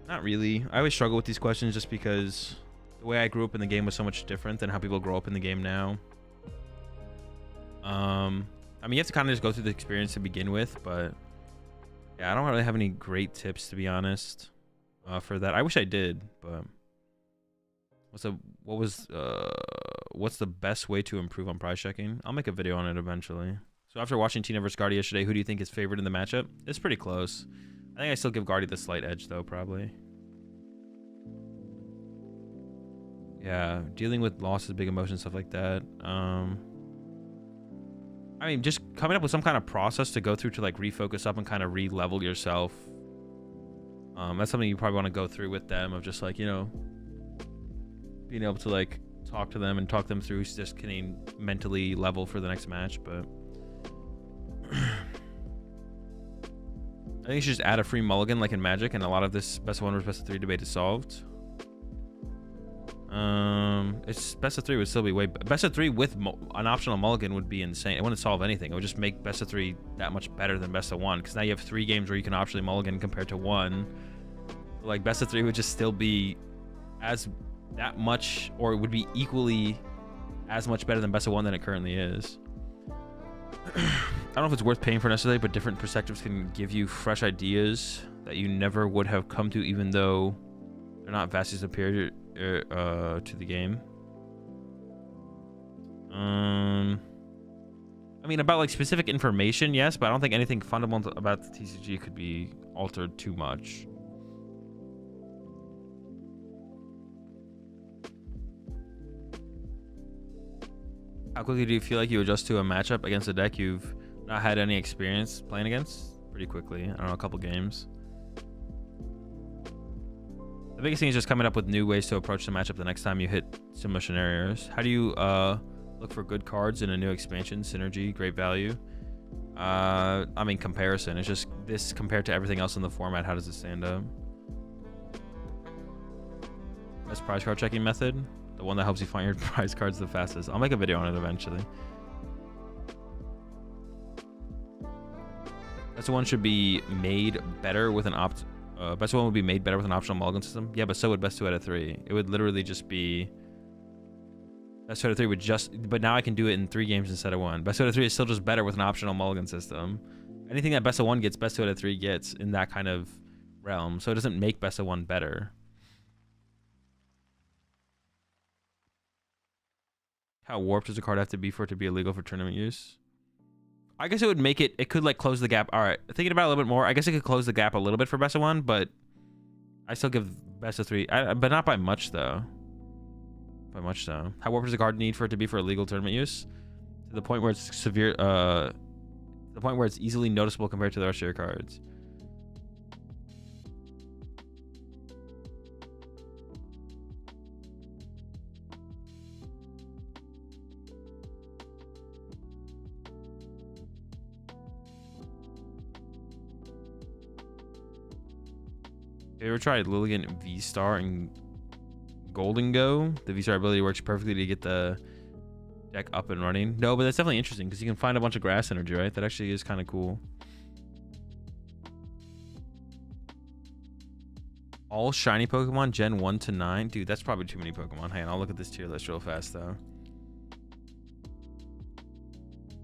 Not really. I always struggle with these questions just because the way I grew up in the game was so much different than how people grow up in the game now. I mean, you have to kind of just go through the experience to begin with, but yeah, I don't really have any great tips, to be honest, for that. I wish I did, but what's the best way to improve on prize checking? I'll make a video on it eventually. So after watching Tina vs. Guardy yesterday, who do you think is favored in the matchup? It's pretty close. I think I still give Guardy the slight edge, though, probably. Yeah, dealing with losses, big emotions, stuff like that. I mean, just coming up with some kind of process to go through to like refocus up and kind of re-level yourself. That's something you probably want to go through with them, of just like, you know, being able to like talk to them and talk them through just getting mentally level for the next match. But think you should just add a free mulligan like in Magic, and a lot of this best of 1 versus best of 3 debate is solved. It's best of 3 would still be way best of 3 with an optional mulligan would be insane. It wouldn't solve anything. It would just make best of 3 that much better than best of 1, because now you have 3 games where you can optionally mulligan compared to 1. Like best of 3 would just still be as that much, or it would be equally as much better than best of 1 than it currently is. I don't know if it's worth paying for necessarily, but different perspectives can give you fresh ideas that you never would have come to, even though they're not vastly superior to the game. I mean, about like specific information, yes, but I don't think anything fundamental about the TCG could be altered too much. How quickly do you feel like you adjust to a matchup against a deck you've not had any experience playing against? Pretty quickly. I don't know, a couple games. The biggest thing is just coming up with new ways to approach the matchup the next time you hit similar scenarios. How do you look for good cards in a new expansion? Synergy, great value. I mean, comparison. It's just this compared to everything else in the format. How does it stand up? Best prize card checking method? The one that helps you find your prize cards the fastest. I'll make a video on it eventually. Best one should be made better with an best one would be made better with an optional mulligan system. Yeah, but so would best 2 out of 3. It would literally just be best 2 out of 3 would just, but now I can do it in 3 games instead of 1. Best 2 out of 3 is still just better with an optional mulligan system. Anything that best of 1 gets, best 2 out of 3 gets in that kind of realm. So it doesn't make best of 1 better. How warped does a card have to be for it to be illegal for tournament use? I guess it would make it, it could like close the gap. All right, thinking about it a little bit more, I guess it could close the gap a little bit for best of 1, but I still give best of 3, but not by much though. By much so. How warped does a card need for it to be for illegal tournament use? To the point where it's severe, to the point where it's easily noticeable compared to the rest of your cards. Have you ever tried Lilligan V-Star and Gholdengo? The V-Star ability works perfectly to get the deck up and running. No, but that's definitely interesting because you can find a bunch of grass energy, right? That actually is kind of cool. All shiny Pokemon, Gen 1 to 9. Dude, that's probably too many Pokemon. Hang on, I'll look at this tier list real fast, though.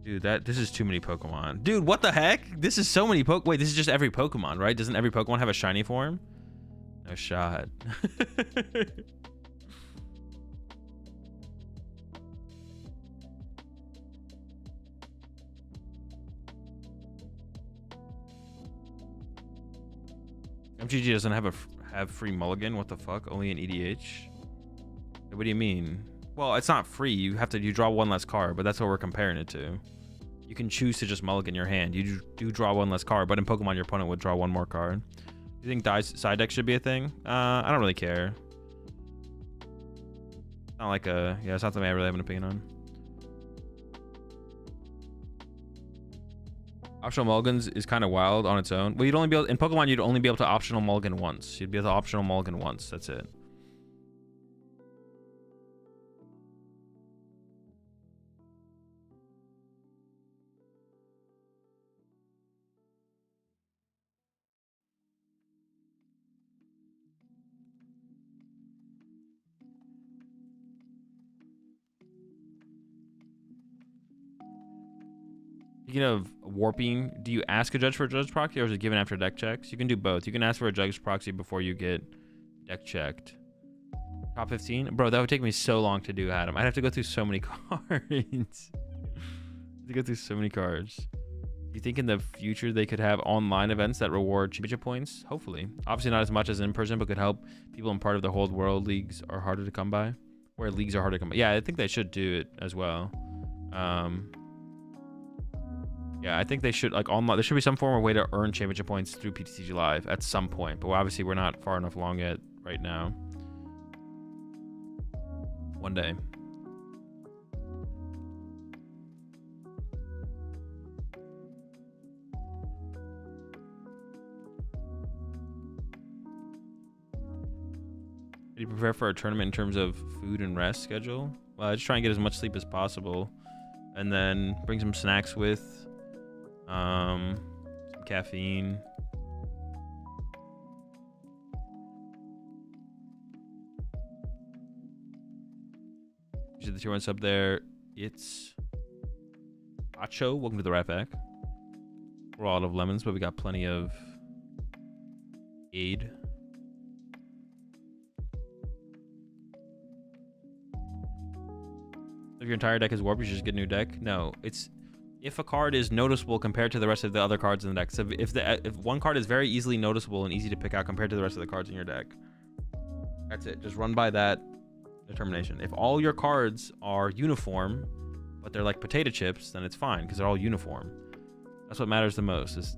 Dude, this is too many Pokemon. Dude, what the heck? This is so many Wait, this is just every Pokemon, right? Doesn't every Pokemon have a shiny form? No shot. MTG doesn't have free mulligan. What the fuck? Only in EDH? What do you mean? Well, it's not free. You draw 1 less card, but that's what we're comparing it to. You can choose to just mulligan your hand. You do draw 1 less card, but in Pokemon, your opponent would draw 1 more card. You think side deck should be a thing? I don't really care. Not like yeah, it's not something I really have an opinion on. Optional mulligans is kind of wild on its own. Well, you'd only be able, in Pokemon, you'd only be able to optional mulligan once. You'd be able to optional mulligan once. That's it. Speaking of warping, do you ask a judge for a judge proxy or is it given after deck checks? You can do both. You can ask for a judge proxy before you get deck checked. Top 15? Bro, that would take me so long to do, Adam. I'd have to go through so many cards. To go through so many cards. Do you think in the future they could have online events that reward championship points? Hopefully. Obviously not as much as in person, but could help people in part of the whole world leagues are harder to come by. Where leagues are harder to come by. Yeah, I think they should do it as well. Yeah, I think they should, like, online. There should be some form of way to earn championship points through PTCG Live at some point. But obviously, we're not far enough along yet right now. One day. do you prepare for a tournament in terms of food and rest schedule? Well, I just try and get as much sleep as possible, and then bring some snacks with, some caffeine. You see the tier 1 sub there. It's Acho. Welcome to the Rat Pack. We're all out of lemons, but we got plenty of aid. If your entire deck is warped, you should just get a new deck. No, it's if a card is noticeable compared to the rest of the other cards in the deck. So if one card is very easily noticeable and easy to pick out compared to the rest of the cards in your deck, that's it. Just run by that determination. If all your cards are uniform, but they're like potato chips, then it's fine because they're all uniform. That's what matters the most.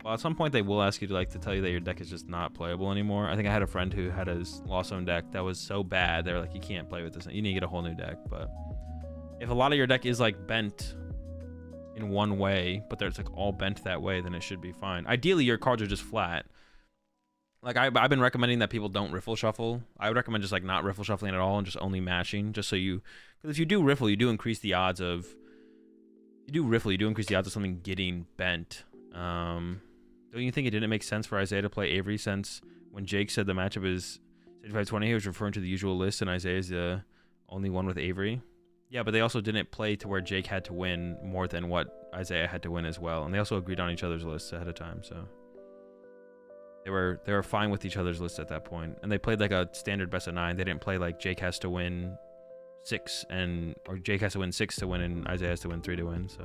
Well, at some point they will ask you to tell you that your deck is just not playable anymore. I think I had a friend who had his Lost Zone deck that was so bad. They were like, you can't play with this. You need to get a whole new deck. But if a lot of your deck is like bent in one way, but there's like all bent that way, then it should be fine. Ideally, your cards are just flat. Like I've been recommending that people don't riffle shuffle. I would recommend just like not riffle shuffling at all and just only mashing, just so you, because if you do riffle, you do increase the odds of, something getting bent. Don't you think it didn't make sense for Isaiah to play Avery, since when Jake said the matchup is 75-20, he was referring to the usual list and Isaiah's the only one with Avery? Yeah, but they also didn't play to where Jake had to win more than what Isaiah had to win as well. And they also agreed on each other's lists ahead of time, so they were fine with each other's lists at that point. And they played like a standard best of 9. They didn't play like Jake has to win 6 or Jake has to win 6 to win and Isaiah has to win 3 to win, so.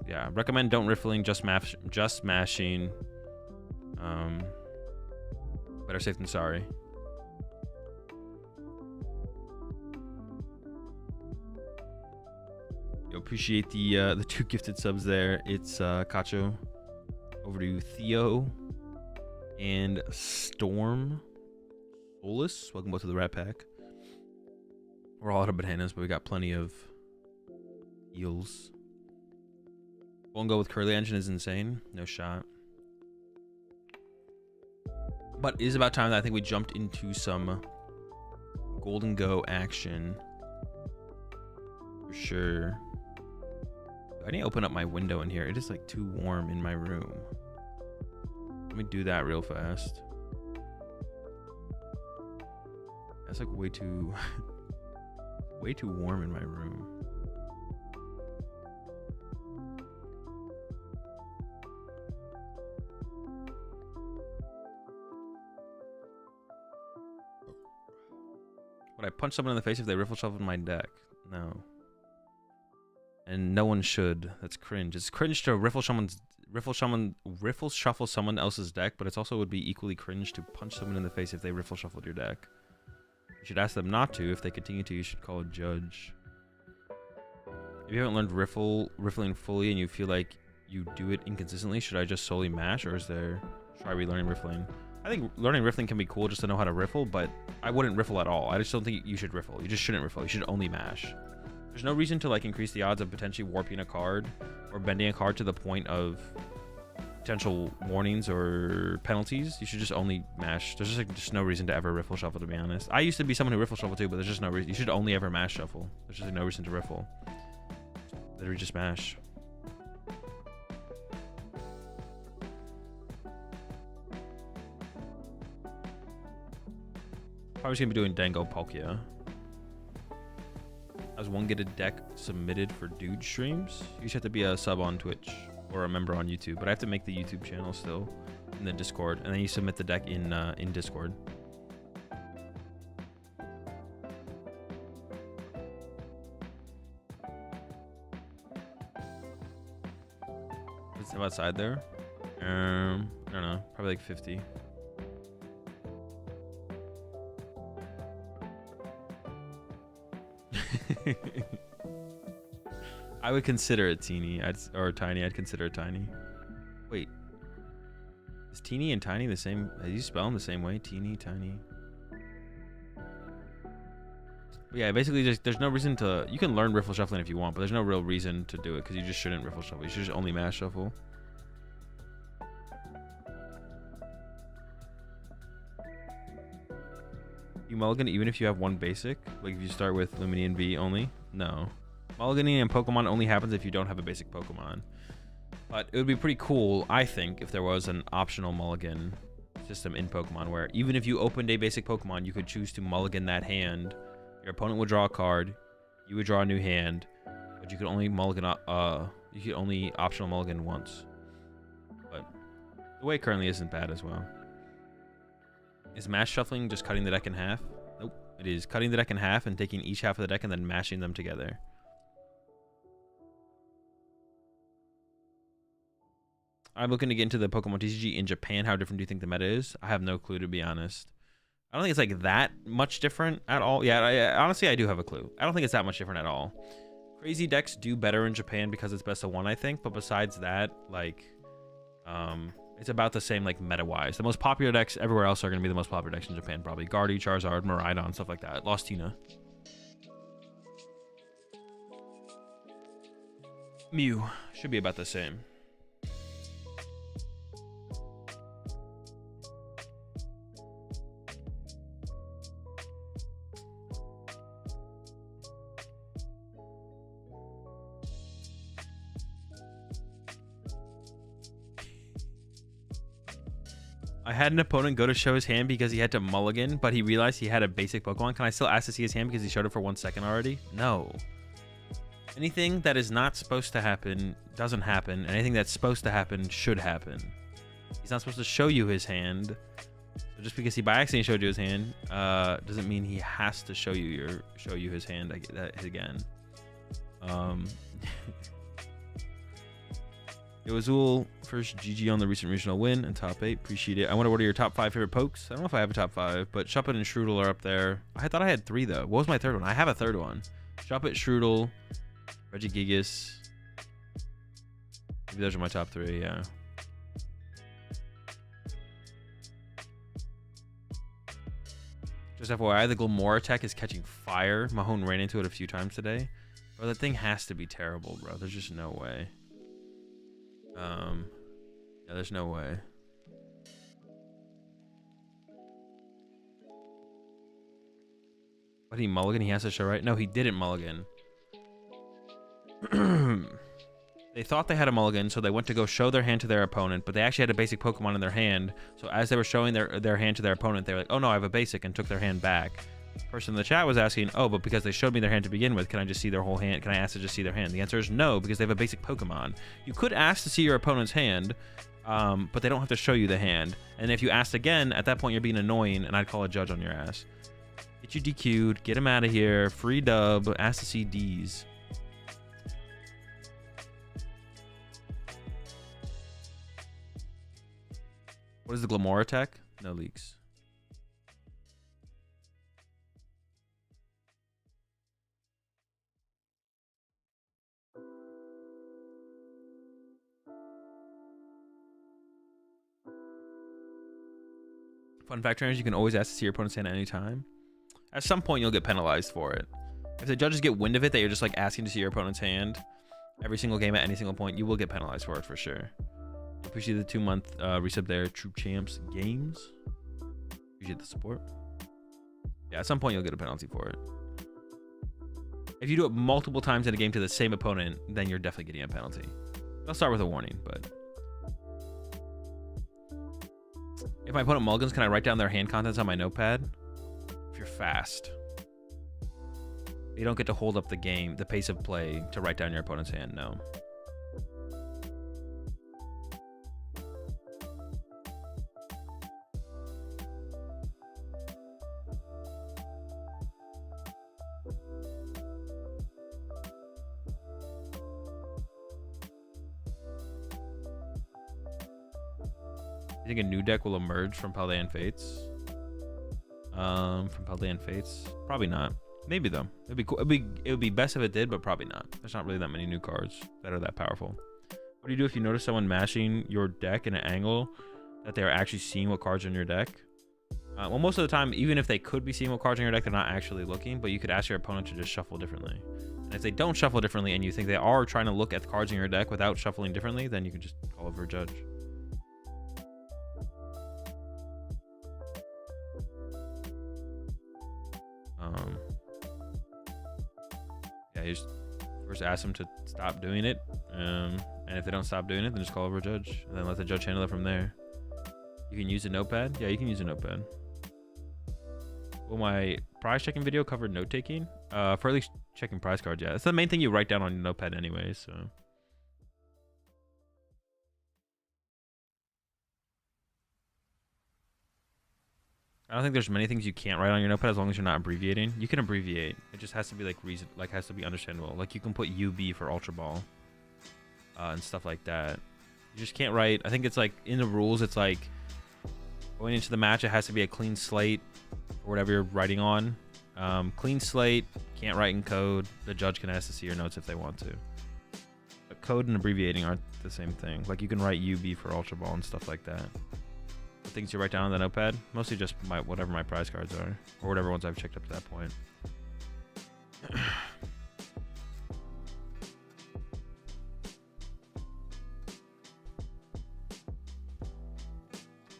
Yeah, recommend don't riffling, just mashing. Better safe than sorry. You appreciate the 2 gifted subs there. It's Cacho. Over to Theo and Storm Solus. Welcome both to the Rat Pack. We're all out of bananas, but we got plenty of eels. Gholdengo with Curly Engine is insane. No shot. But it is about time that I think we jumped into some Gholdengo action. For sure. I need to open up my window in here. It is like too warm in my room. Let me do that real fast. That's like way too way too warm in my room. Would I punch someone in the face if they riffle shuffled my deck? No. And no one should. That's cringe. It's cringe to riffle shuffle someone else's deck, but it also would be equally cringe to punch someone in the face if they riffle shuffled your deck. You should ask them not to. If they continue to, you should call a judge. If you haven't learned riffling fully and you feel like you do it inconsistently, should I just solely mash, or should I be learning riffling? I think learning riffling can be cool just to know how to riffle, but I wouldn't riffle at all. I just don't think you should riffle. You just shouldn't riffle. You should only mash. There's no reason to like increase the odds of potentially warping a card or bending a card to the point of potential warnings or penalties. You should just only mash. There's just no reason to ever riffle shuffle, to be honest. I used to be someone who riffle shuffle too, but there's just no reason. You should only ever mash shuffle. There's just no reason to riffle. Literally just mash. Probably gonna be doing Dango Palkia. Does one get a deck submitted for dude streams? You should have to be a sub on Twitch or a member on YouTube, but I have to make the YouTube channel still in the Discord, and then you submit the deck in Discord. What's outside there? I don't know, probably like 50. I would consider it teeny, or tiny. I'd consider it tiny. Wait, is teeny and tiny the same? Do you spell them the same way? Teeny, tiny. But yeah, basically just there's no reason to. You can learn riffle shuffling if you want, but there's no real reason to do it because you just shouldn't riffle shuffle. You should just only mass shuffle. You mulligan even if you have one basic? Like if you start with Luminian V only? No. Mulliganing in Pokemon only happens if you don't have a basic Pokemon. But it would be pretty cool, I think, if there was an optional mulligan system in Pokemon where even if you opened a basic Pokemon, you could choose to mulligan that hand. Your opponent would draw a card, you would draw a new hand, but you could only mulligan you could only optional mulligan once. But the way it currently isn't bad as well. Is mass shuffling just cutting the deck in half? Nope. It is cutting the deck in half and taking each half of the deck and then mashing them together. I'm looking to get into the Pokemon TCG in Japan. How different do you think the meta is? I have no clue, to be honest. I don't think it's like that much different at all. Yeah, honestly, I do have a clue. I don't think it's that much different at all. Crazy decks do better in Japan because it's best of one, I think. But besides that, like, it's about the same, like, meta-wise. The most popular decks everywhere else are going to be the most popular decks in Japan, probably. Guardy, Charizard, Miraidon, stuff like that. Lost Tina. Mew. Should be about the same. I had an opponent go to show his hand because he had to mulligan, but he realized he had a basic Pokemon. Can I still ask to see his hand because he showed it for 1 second already? No. Anything that is not supposed to happen doesn't happen. And anything that's supposed to happen should happen. He's not supposed to show you his hand. So just because he by accident showed you his hand doesn't mean he has to show you his hand again. Yo, Azul, first GG on the recent regional win and top 8. Appreciate it. I wonder what are your top 5 favorite pokes? I don't know if I have a top 5, but Shuppet and Strudel are up there. I thought I had 3 though. What was my third one? I have a third one. Shuppet, Strudel, Regigigas. Maybe those are my top 3, yeah. Just FYI, the Glamora tech is catching fire. Mahone ran into it a few times today. Bro, that thing has to be terrible, bro. There's just no way. Yeah, there's no way. What, he mulligan? He has to show, right? No, he didn't mulligan. They thought they had a mulligan, so they went to go show their hand to their opponent, but they actually had a basic Pokemon in their hand. So as they were showing their hand to their opponent, they were like, oh no, I have a basic, and took their hand back. The person in the chat was asking, oh, but because they showed me their hand to begin with, can I just see their whole hand? Can I ask to just see their hand? The answer is no, because they have a basic Pokemon. You could ask to see your opponent's hand, but they don't have to show you the hand. And if you asked again, at that point you're being annoying, and I'd call a judge on your ass. Get you DQ'd, get him out of here, free dub, ask to see D's. What is the Glamora tech? No leaks. Fun fact, trainers, you can always ask to see your opponent's hand at any time. At some point, you'll get penalized for it. If the judges get wind of it that you're just like asking to see your opponent's hand every single game at any single point, you will get penalized for it for sure. Appreciate the 2-month resub there, True Champs Games. Appreciate the support. Yeah, at some point you'll get a penalty for it. If you do it multiple times in a game to the same opponent, then you're definitely getting a penalty. I'll start with a warning, but if my opponent mulligans, can I write down their hand contents on my notepad? If you're fast. You don't get to hold up the game, the pace of play, to write down your opponent's hand, no. You think a new deck will emerge from Paldean Fates? From Paldean Fates? Probably not. Maybe though. It'd be cool. It would be best if it did, but probably not. There's not really that many new cards that are that powerful. What do you do if you notice someone mashing your deck in an angle that they are actually seeing what cards are in your deck? Well, most of the time, even if they could be seeing what cards in your deck, they're not actually looking, but you could ask your opponent to just shuffle differently. And if they don't shuffle differently and you think they are trying to look at the cards in your deck without shuffling differently, then you can just call over a judge. Yeah, you just first ask them to stop doing it. And if they don't stop doing it, then just call over a judge and then let the judge handle it from there. You can use a notepad. Yeah, you can use a notepad. Well, my prize checking video covered note taking. For at least checking prize cards. Yeah, it's the main thing you write down on your notepad anyway. So I don't think there's many things you can't write on your notepad as long as you're not abbreviating. You can abbreviate. It just has to be like has to be understandable. Like you can put UB for Ultra Ball and stuff like that. You just can't write. I think it's like in the rules. It's like going into the match, it has to be a clean slate or whatever you're writing on. Clean slate, can't write in code. The judge can ask to see your notes if they want to. But code and abbreviating aren't the same thing. Like you can write UB for Ultra Ball and stuff like that. The things you write down on the notepad, mostly just whatever my prize cards are, or whatever ones I've checked up to that point.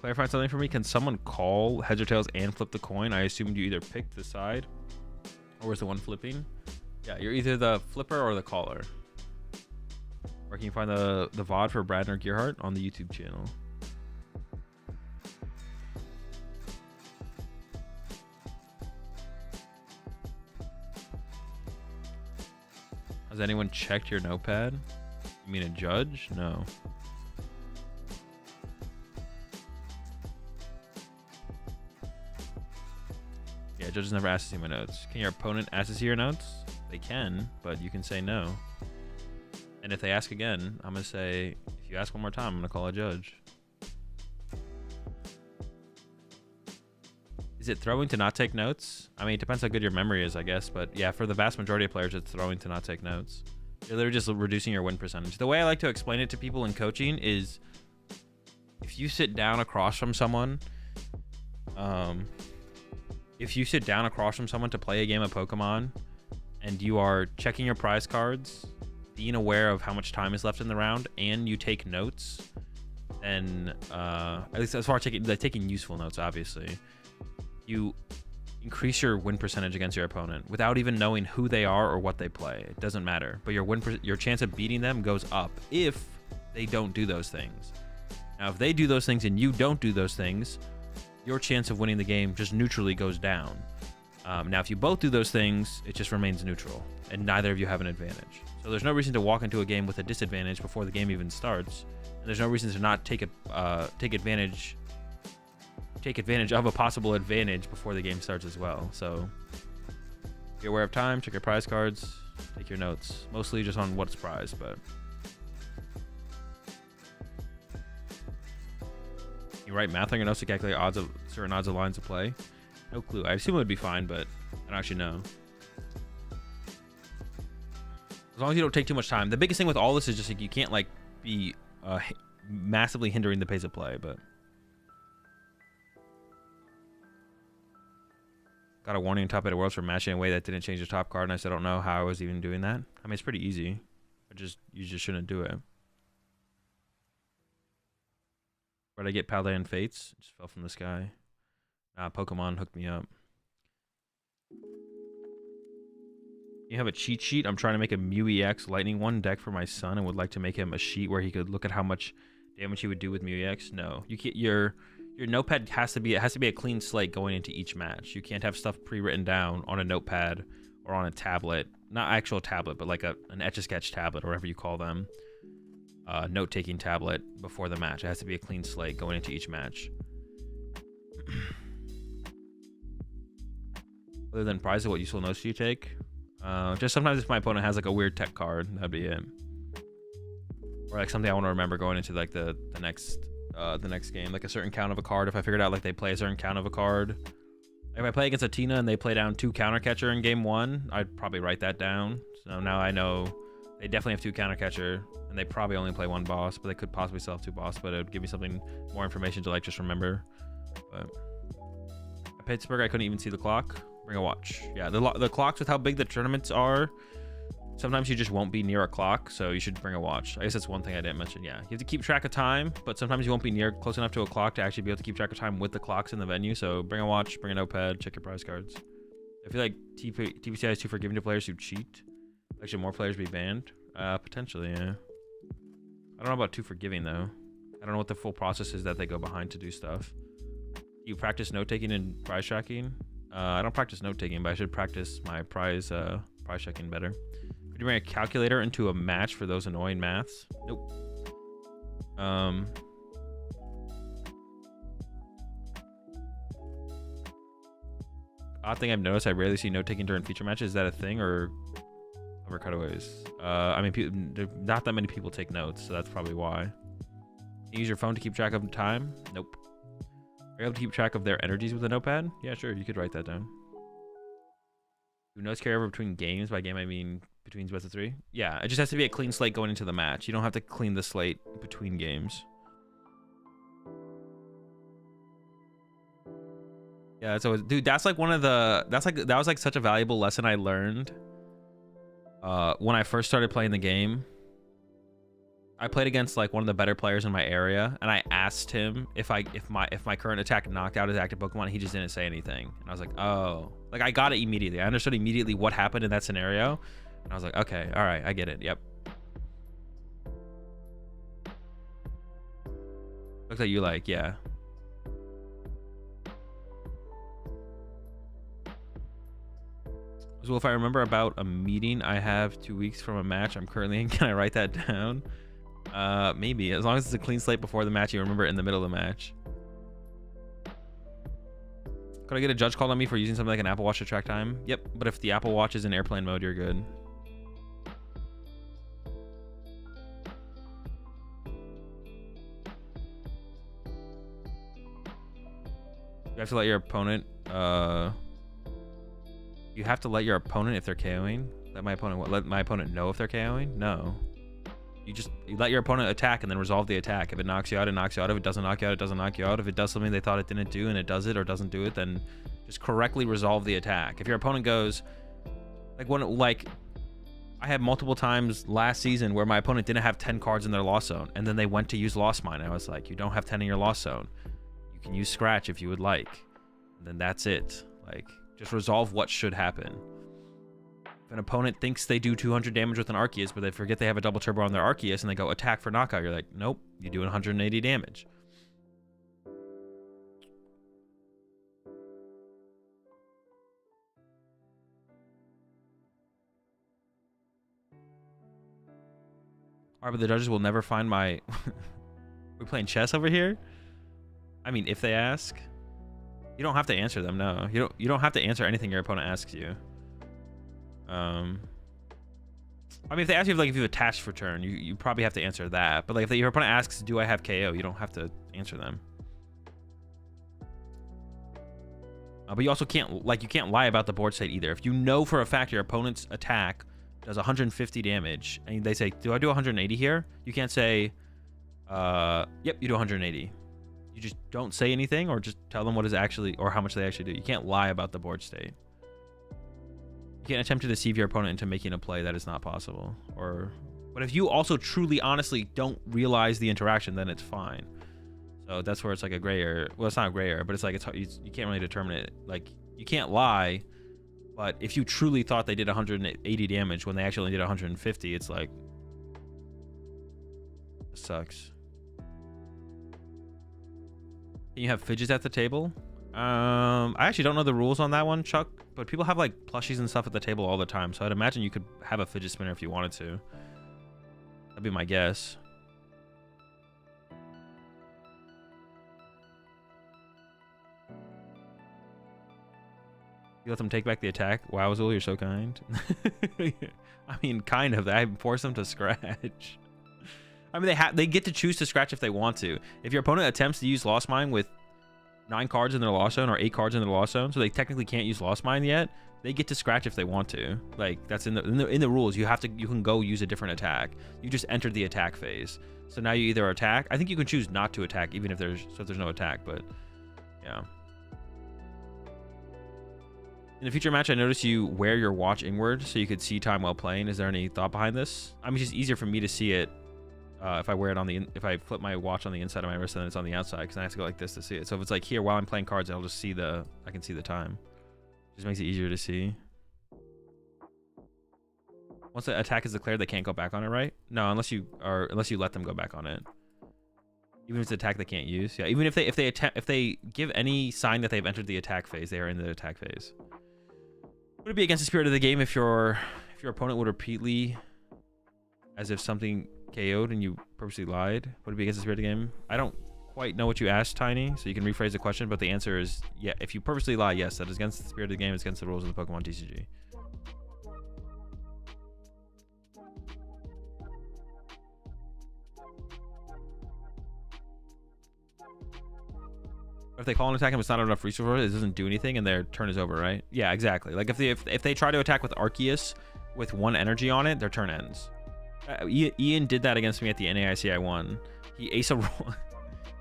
Clarify something for me. Can someone call heads or tails and flip the coin? I assumed you either picked the side or was the one flipping. Yeah, you're either the flipper or the caller. Or can you find the VOD for Bradner Gearhart on the YouTube channel? Has anyone checked your notepad? You mean a judge? No. Yeah, judges never ask to see my notes. Can your opponent ask to see your notes? They can, but you can say no. And if they ask again, I'm going to say, if you ask one more time, I'm going to call a judge. Is it throwing to not take notes? I mean, it depends how good your memory is, I guess. But yeah, for the vast majority of players, it's throwing to not take notes. You're literally just reducing your win percentage. The way I like to explain it to people in coaching is if you sit down across from someone, to play a game of Pokemon and you are checking your prize cards, being aware of how much time is left in the round, and you take notes, then at least as far as taking useful notes, obviously, you increase your win percentage against your opponent without even knowing who they are or what they play. It doesn't matter, but your chance of beating them goes up if they don't do those things. Now, if they do those things and you don't do those things, your chance of winning the game just neutrally goes down. Now, if you both do those things, it just remains neutral, and neither of you have an advantage. So there's no reason to walk into a game with a disadvantage before the game even starts, and there's no reason to not take advantage of a possible advantage before the game starts as well. So be aware of time, check your prize cards, take your notes, mostly just on what's prized, but you write math on your notes to calculate certain odds of lines of play. No clue. I assume it would be fine, but I don't actually know. As long as you don't take too much time. The biggest thing with all this is just like you can't like be massively hindering the pace of play, but got a warning on top of the worlds for matching in a way that didn't change the top card, and I still don't know how I was even doing that. I mean, it's pretty easy. You just shouldn't do it. Where'd I get Paladin Fates? It just fell from the sky. Pokemon hooked me up. You have a cheat sheet? I'm trying to make a Mew EX Lightning 1 deck for my son and would like to make him a sheet where he could look at how much damage he would do with Mew EX. No, you can't. Your notepad has to be a clean slate going into each match. You can't have stuff pre-written down on a notepad or on a tablet, not actual tablet, but like an Etch-a-Sketch tablet or whatever you call them. Note-taking tablet before the match. It has to be a clean slate going into each match. Other than prize, what useful notes do you take? Just sometimes if my opponent has like a weird tech card, that'd be it. Or like something I want to remember going into like the next game, like a certain count of a card. If I figured out like they play a certain count of a card, if I play against a Tina and they play down 2 counter catcher in game 1, I'd probably write that down. So now I know they definitely have 2 counter catcher and they probably only play 1 boss, but they could possibly still have 2 boss. But it would give me something more information to like just remember. But Pittsburgh, I couldn't even see the clock. Bring a watch. Yeah, the clocks with how big the tournaments are, sometimes you just won't be near a clock, so you should bring a watch. I guess that's one thing I didn't mention. Yeah, you have to keep track of time, but sometimes you won't be near close enough to a clock to actually be able to keep track of time with the clocks in the venue. So bring a watch, bring a notepad, check your prize cards. I feel like TPCI is too forgiving to players who cheat. Actually, more players be banned. Potentially, yeah. I don't know about too forgiving though. I don't know what the full process is that they go behind to do stuff. You practice note taking and prize tracking? I don't practice note taking, but I should practice my prize checking better. Could you bring a calculator into a match for those annoying maths? Nope. Odd thing I've noticed, I rarely see note taking during feature matches. Is that a thing or over cutaways? I mean, not that many people take notes, so that's probably why. You use your phone to keep track of time? Nope. Are you able to keep track of their energies with a notepad? Yeah, sure. You could write that down. Do notes carry over between games? By game, I mean between best of 3. Yeah, it just has to be a clean slate going into the match. You don't have to clean the slate between games. Yeah, so dude, that's like one of the that was like such a valuable lesson I learned when I first started playing the game. I played against like one of the better players in my area, and I asked him if my current attack knocked out his active Pokemon. He just didn't say anything, and I was like, oh, like I got it immediately. I understood immediately what happened in that scenario, and I was like, okay, all right, I get it. Yep. Looks like you like, yeah. So if I remember about a meeting I have 2 weeks from a match I'm currently in, can I write that down? Maybe, as long as it's a clean slate before the match, you remember it in the middle of the match. Could I get a judge called on me for using something like an Apple Watch to track time? Yep, but if the Apple Watch is in airplane mode, you're good. You have to let your opponent, you have to let your opponent, if they're KOing, let my opponent know if they're KOing? No. You let your opponent attack and then resolve the attack. If it knocks you out, it knocks you out. If it doesn't knock you out, it doesn't knock you out. If it does something they thought it didn't do and it does it or doesn't do it, then just correctly resolve the attack. If your opponent goes, like I had multiple times last season where my opponent didn't have 10 cards in their loss zone, and then they went to use Lost Mine. I was like, you don't have 10 in your loss zone. You can use Scratch if you would like. And then that's it. Like, just resolve what should happen. If an opponent thinks they do 200 damage with an Arceus, but they forget they have a double turbo on their Arceus and they go attack for knockout, you're like, nope, you do 180 damage. Alright, but the judges will never find my... We're playing chess over here? I mean, if they ask. You don't have to answer them, no. You don't have to answer anything your opponent asks you. I mean, if they ask you if you've attached for turn, you probably have to answer that. But like if your opponent asks, do I have KO? You don't have to answer them. But you also can't lie about the board state either. If you know for a fact your opponent's attack does 150 damage, and they say, do I do 180 here? You can't say, yep, you do 180. You just don't say anything, or just tell them what is actually, or how much they actually do. You can't lie about the board state. You can't attempt to deceive your opponent into making a play that is not possible. But if you also truly, honestly don't realize the interaction, then it's fine. So that's where it's like a gray area. Well, it's not a gray area, but it's like you can't really determine it. Like, you can't lie, but if you truly thought they did 180 damage when they actually only did 150, it's like, it sucks. Can you have fidgets at the table? I actually don't know the rules on that one, Chuck, but people have like plushies and stuff at the table all the time, so I'd imagine you could have a fidget spinner if you wanted to. That'd be my guess. You let them take back the attack? Wow, Azul, you're so kind. I mean, kind of. I force them to scratch. I mean, they get to choose to scratch if they want to. If your opponent attempts to use Lost Mine with 9 cards in their lost zone or 8 cards in their lost zone, so they technically can't use Lost Mine yet, they get to scratch if they want to. Like, that's in the rules. You can go use a different attack. You just entered the attack phase, so now you either attack. I think you can choose not to attack even if there's no attack, but yeah. In the future match, I noticed you wear your watch inward so you could see time while playing. Is there any thought behind this? I mean, it's just easier for me to see it if I wear it on the if I flip my watch on the inside of my wrist and then it's on the outside, because I have to go like this to see it. So if it's like here while I'm playing cards, I'll just see I can see the time. Just makes it easier to see. Once the attack is declared, they can't go back on it, right? No, unless you let them go back on it. Even if it's an attack they can't use. Yeah, even if they give any sign that they've entered the attack phase, they are in the attack phase. Would it be against the spirit of the game if your opponent would repeatedly, as if something KO'd and you purposely lied? Would it be against the spirit of the game? I don't quite know what you asked, Tiny, so you can rephrase the question, but the answer is yeah. If you purposely lie, yes, that is against the spirit of the game. It's against the rules of the PokemonTCG. If they call an attack and it's not enough resources, it doesn't do anything and their turn is over, right? Yeah, exactly. Like if they try to attack with Arceus with 1 energy on it, their turn ends. Ian did that against me at the NAIC I won. He ace a roll.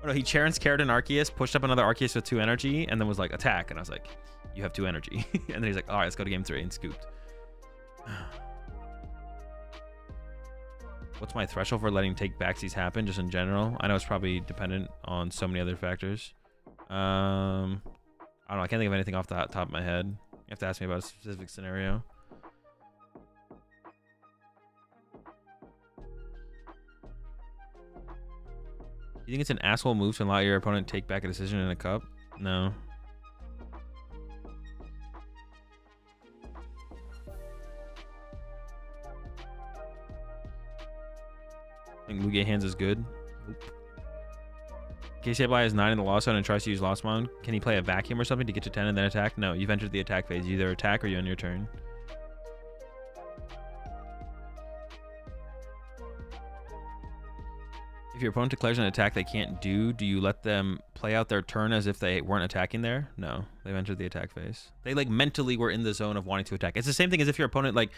Oh no, he Charon's carried an Arceus, pushed up another Arceus with 2 energy, and then was like, attack. And I was like, you have 2 energy. And then he's like, all right, let's go to game 3, and scooped. What's my threshold for letting take backsies happen, just in general? I know it's probably dependent on so many other factors. I don't know. I can't think of anything off the top of my head. You have to ask me about a specific scenario. You think it's an asshole move to allow your opponent to take back a decision in a cup? No. I think Lugia hands is good. Nope. KCFI has 9 in the Lost Zone and tries to use Lost Mon. Can he play a vacuum or something to get to 10 and then attack? No, you've entered the attack phase. You either attack or you end your turn. If your opponent declares an attack they can't do you let them play out their turn as if they weren't attacking there? No, they've entered the attack phase. They like mentally were in the zone of wanting to attack. It's the same thing as if your opponent like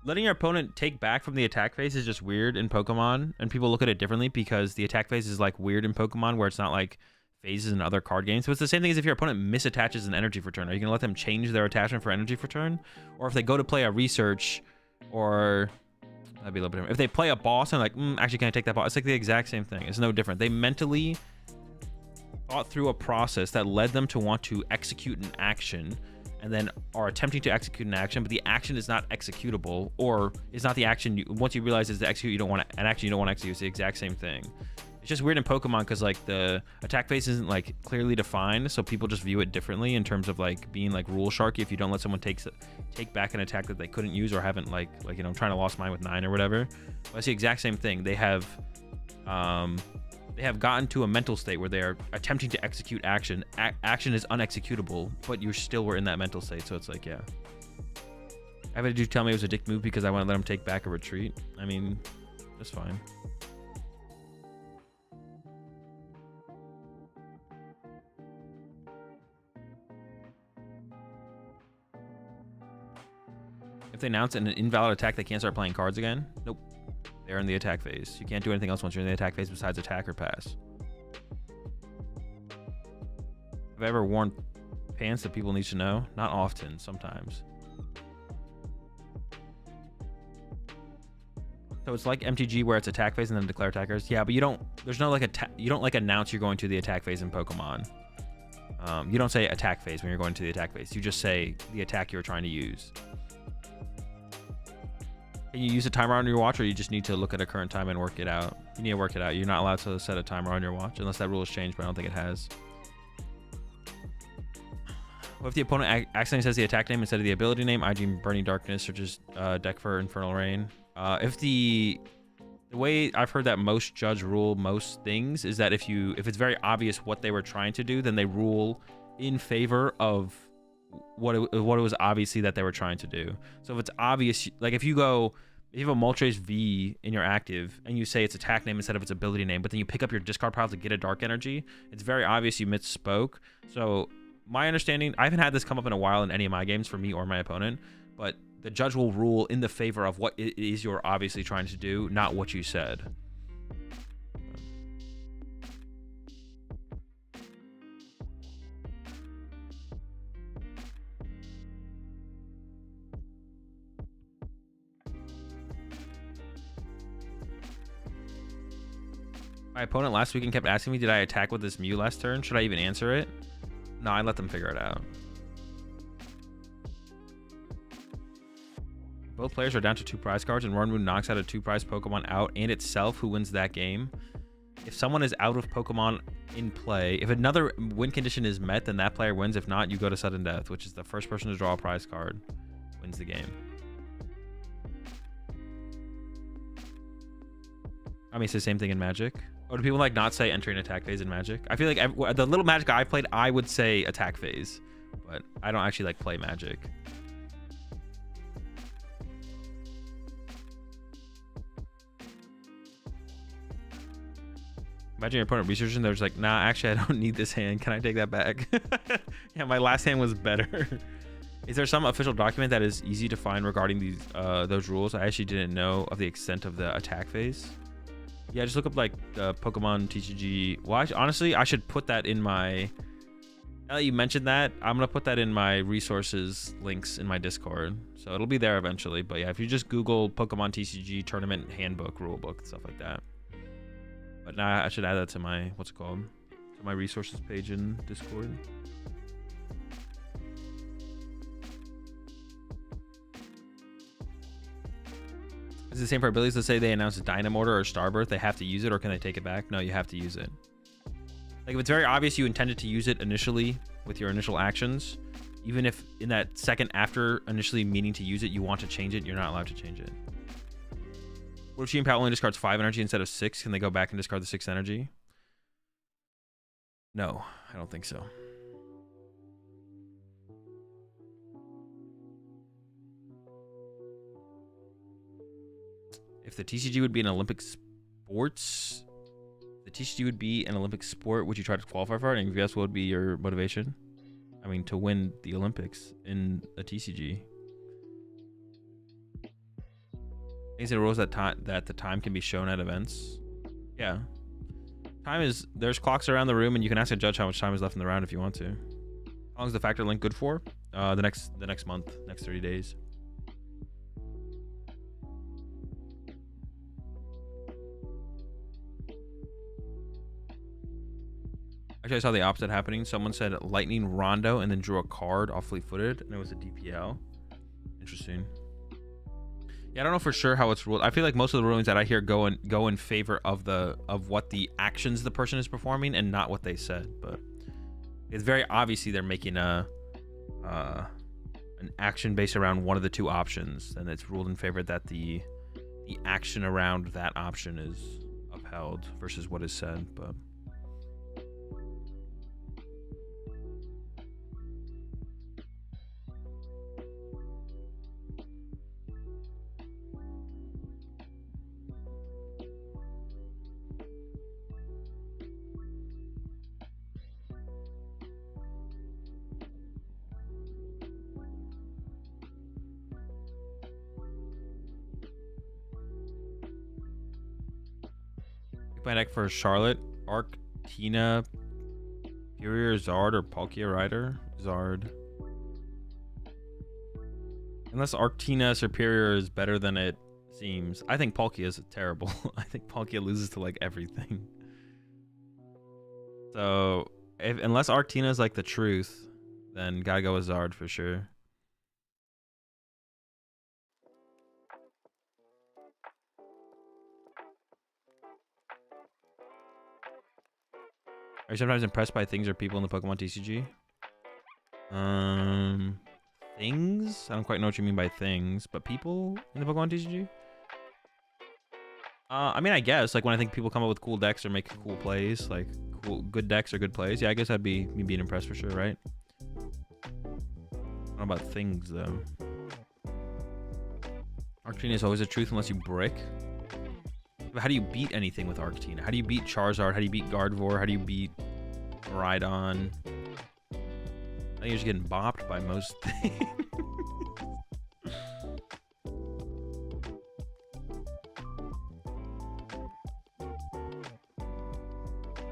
letting your opponent take back from the attack phase is just weird in Pokemon, and people look at it differently because the attack phase is like weird in Pokemon where it's not like phases in other card games. So it's the same thing as if your opponent misattaches an energy for turn. Are you gonna let them change their attachment for energy for turn? Or if they go to play a research, or that'd be a little bit different. If they play a boss and like, actually can I take that boss? It's like the exact same thing. It's no different. They mentally thought through a process that led them to want to execute an action, and then are attempting to execute an action, but the action is not executable, or is not the action. Once you realize it's the execute, you don't want to, an action you don't want to execute. It's the exact same thing. It's just weird in Pokemon because like the attack phase isn't like clearly defined, so people just view it differently in terms of like being like rule sharky if you don't let someone take back an attack that they couldn't use or haven't like you know, trying to lost mine with 9 or whatever. But it's the exact same thing. They have gotten to a mental state where they are attempting to execute action. Action is unexecutable, but you still were in that mental state. So it's like, yeah. I had to tell me it was a dick move because I want to let him take back a retreat. I mean, that's fine. If they announce an invalid attack, they can't start playing cards again? Nope. They're in the attack phase. You can't do anything else once you're in the attack phase besides attack or pass. Have I ever worn pants that people need to know? Not often, sometimes. So it's like MTG where it's attack phase and then declare attackers. Yeah, but you don't, there's no like you don't like announce you're going to the attack phase in Pokemon. You don't say attack phase when you're going to the attack phase. You just say the attack you're trying to use. Can you use a timer on your watch, or you just need to look at a current time and work it out? You need to work it out. You're not allowed to set a timer on your watch unless that rule has changed, but I don't think it has. What if the opponent accidentally says the attack name instead of the ability name? IG Burning Darkness, or just deck for Infernal Rain. If the way I've heard that most judge rule most things is that if it's very obvious what they were trying to do, then they rule in favor of what it was obviously that they were trying to do. So if it's obvious, like if you have a Moltres V in your active and you say its attack name instead of its ability name, but then you pick up your discard pile to get a dark energy, it's very obvious you misspoke. So my understanding, I haven't had this come up in a while in any of my games for me or my opponent, but the judge will rule in the favor of what it is you're obviously trying to do, not what you said. My opponent last weekend kept asking me, did I attack with this Mew last turn? Should I even answer it? No, I let them figure it out. Both players are down to 2 prize cards, and Runmoon knocks out a 2 prize Pokemon out and itself. Who wins that game? If someone is out of Pokemon in play, if another win condition is met, then that player wins. If not, you go to sudden death, which is the first person to draw a prize card wins the game. I mean, it's the same thing in Magic. Oh, do people like not say entering attack phase in Magic? I feel like the little Magic I played, I would say attack phase, but I don't actually like play Magic. Imagine your opponent researching, they're just like, nah, actually, I don't need this hand. Can I take that back? Yeah, my last hand was better. Is there some official document that is easy to find regarding these those rules? I actually didn't know of the extent of the attack phase. Yeah, just look up like PokemonTCG. Well, honestly, I should put that in my... Now that you mentioned that, I'm going to put that in my resources links in my Discord. So it'll be there eventually. But yeah, if you just Google PokemonTCG Tournament Handbook, Rulebook, stuff like that. But now I should add that to my, what's it called? To my resources page in Discord. Is it the same for abilities? Let's say they announce a Dynamortar or Starbirth, they have to use it, or can they take it back? No, you have to use it. Like if it's very obvious you intended to use it initially with your initial actions, even if in that second after initially meaning to use it, you want to change it, you're not allowed to change it. What if Chi and Pal only discards 5 energy instead of 6? Can they go back and discard the 6 energy? No, I don't think so. If the TCG would be an Olympic sports, the TCG would be an Olympic sport, would you try to qualify for it? And if yes, what would be your motivation? I mean, to win the Olympics in a TCG. Is it rules that the time can be shown at events? Yeah. Time is, there's clocks around the room, and you can ask a judge how much time is left in the round if you want to. How long is the factor link good for? The next month, next 30 days. Actually, I saw the opposite happening. Someone said Lightning Rondo and then drew a card off fleet-footed, and it was a DPL. Interesting. Yeah, I don't know for sure how it's ruled. I feel like most of the rulings that I hear go in favor of what the actions the person is performing and not what they said. But it's very obviously they're making an action based around one of the two options, and it's ruled in favor that the action around that option is upheld versus what is said. But my deck for Charlotte, Arctina, Superior, Zard, or Palkia Rider. Zard. Unless Arctina Superior is better than it seems. I think Palkia is terrible. I think Palkia loses to like everything. So unless Arctina is like the truth, then gotta go with Zard for sure. Are you sometimes impressed by things or people in the Pokemon TCG? Things? I don't quite know what you mean by things, but people in the Pokemon TCG? I mean, I guess, like, when I think people come up with cool decks or make cool plays, like, good decks or good plays, yeah, I guess that'd be me being impressed for sure, right? I don't know about things, though. Arctina is always the truth unless you brick. But how do you beat anything with Arctina? How do you beat Charizard? How do you beat Gardevoir? How do you beat Rhydon? I think you're just getting bopped by most things.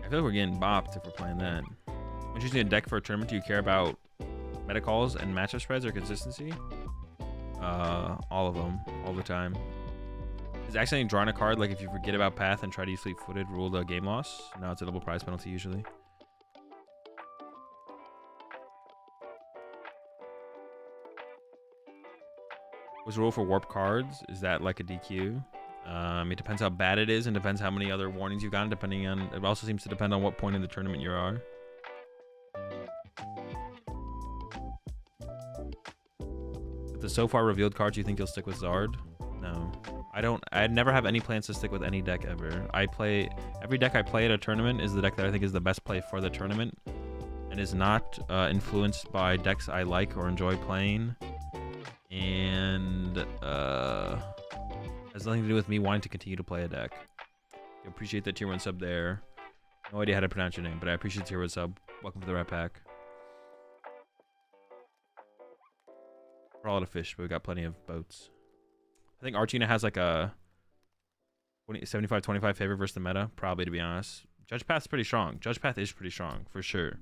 I feel like we're getting bopped if we're playing that. When choosing a deck for a tournament, do you care about meta calls and matchup spreads or consistency? All of them, all the time. Is accidentally drawing a card, like if you forget about path and try to use fleet-footed, rule the game loss? No, it's a double prize penalty usually. What's the rule for warp cards? Is that like a DQ? It depends how bad it is and depends how many other warnings you've gotten, depending on... It also seems to depend on what point in the tournament you are. With the so far revealed cards, you think you'll stick with Zard? No. I never have any plans to stick with any deck ever. Every deck I play at a tournament is the deck that I think is the best play for the tournament and is not influenced by decks I like or enjoy playing. And has nothing to do with me wanting to continue to play a deck. I appreciate that tier 1 sub there. No idea how to pronounce your name, but I appreciate the tier 1 sub. Welcome to the Rat Pack. We're all out of fish, but we got plenty of boats. I think Archina has like a 75-25 favor versus the meta, probably, to be honest. Judge Path's pretty strong. Judge Path is pretty strong, for sure.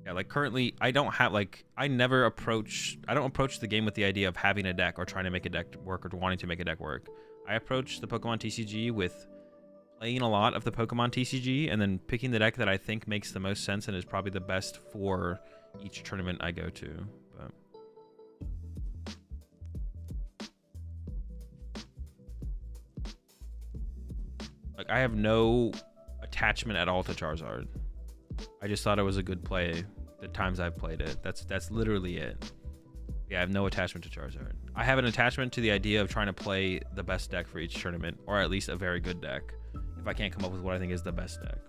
Yeah, like currently, I don't approach the game with the idea of having a deck or trying to make a deck work or wanting to make a deck work. I approach the Pokemon TCG with playing a lot of the Pokemon TCG and then picking the deck that I think makes the most sense and is probably the best for each tournament I go to. But like, I have no attachment at all to Charizard. I just thought it was a good play the times I've played it. That's literally it. Yeah, I have no attachment to Charizard. I have an attachment to the idea of trying to play the best deck for each tournament, or at least a very good deck, if I can't come up with what I think is the best deck.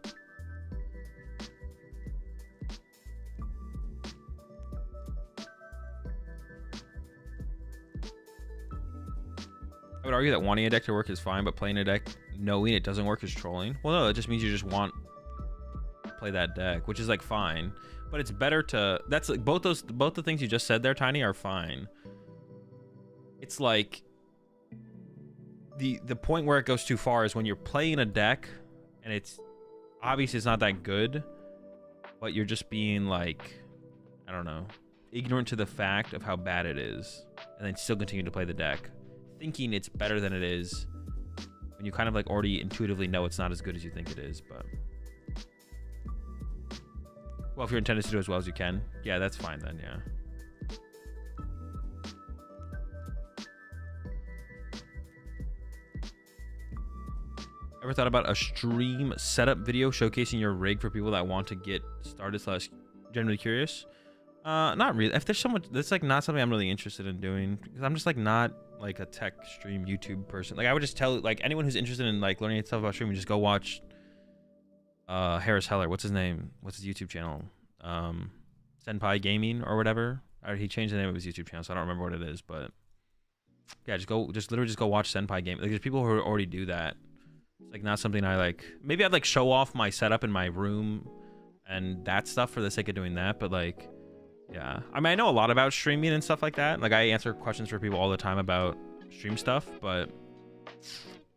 I would argue that wanting a deck to work is fine, but playing a deck knowing it doesn't work is trolling. Well, no, it just means you just want to play that deck, which is like fine. But it's better to... That's like both the things you just said there, Tiny, are fine. It's like the point where it goes too far is when you're playing a deck and it's obviously it's not that good, but you're just being like, I don't know, ignorant to the fact of how bad it is, and then still continue to play the deck, thinking it's better than it is, when you kind of like already intuitively know it's not as good as you think it is. But well, if you're intended to do as well as you can, yeah, that's fine then. Yeah. Ever thought about a stream setup video showcasing your rig for people that want to get started / generally curious? Not really. If there's someone, that's like not something I'm really interested in doing, because I'm just like not like a tech stream YouTube person. Like I would just tell like anyone who's interested in like learning stuff about streaming, just go watch Harris Heller. What's his name? What's his YouTube channel? Senpai Gaming or whatever. He changed the name of his YouTube channel, so I don't remember what it is, but yeah, just literally go watch Senpai Game. Like there's people who already do that. It's like not something I like. Maybe I'd like show off my setup in my room and that stuff for the sake of doing that, but like, yeah. I mean, I know a lot about streaming and stuff like that. Like I answer questions for people all the time about stream stuff, but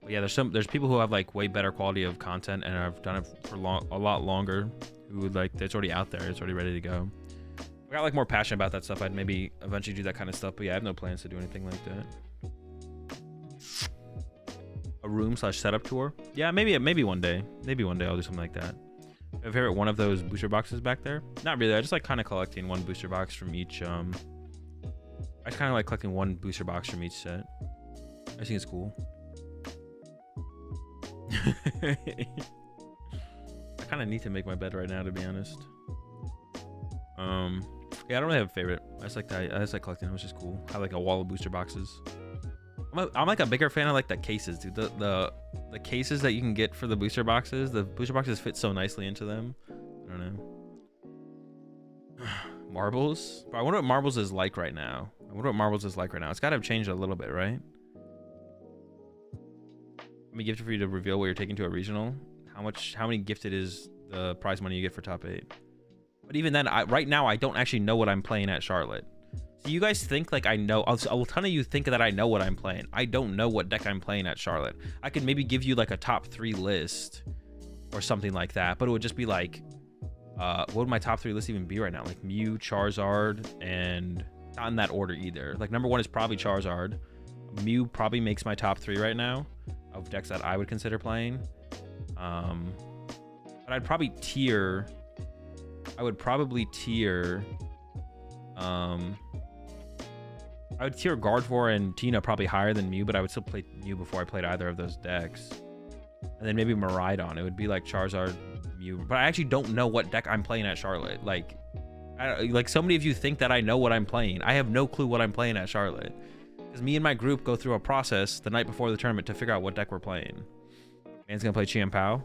yeah, there's people who have like way better quality of content and have done it for a lot longer, who like it's already out there, it's already ready to go. If I got like more passionate about that stuff, I'd maybe eventually do that kind of stuff, but yeah, I have no plans to do anything like that. A room / setup tour? Yeah, maybe one day. Maybe one day I'll do something like that. Have you ever one of those booster boxes back there? Not really. I just like kind of collecting one booster box from each. I just kind of like collecting one booster box from each set. I think it's cool. I kind of need to make my bed right now, to be honest. Yeah, I don't really have a favorite. I just like collecting them. It's just cool. I have like a wall of booster boxes. I'm like a bigger fan of like the cases, dude. The cases that you can get for the booster boxes. The booster boxes fit so nicely into them. I don't know. Marbles? Bro, I wonder what Marbles is like right now. It's got to have changed a little bit, right? Let me gift it for you to reveal what you're taking to a regional. How many gifted is the prize money you get for top 8? But even then, right now I don't actually know what I'm playing at Charlotte. So you guys think like I know? A ton of you think that I know what I'm playing. I don't know what deck I'm playing at Charlotte. I could maybe give you like a top 3 list or something like that, but it would just be like, what would my top 3 list even be right now? Like Mew, Charizard, and not in that order either. Like number 1 is probably Charizard, Mew probably makes my top 3 right now of decks that I would consider playing. But I'd probably tier. I would probably tier. I would tier Gardevoir and Tina probably higher than Mew, but I would still play Mew before I played either of those decks. And then maybe Miraidon. It would be like Charizard, Mew. But I actually don't know what deck I'm playing at Charlotte. Like so many of you think that I know what I'm playing. I have no clue what I'm playing at Charlotte. Because me and my group go through a process the night before the tournament to figure out what deck we're playing. Man's gonna play Chiampao.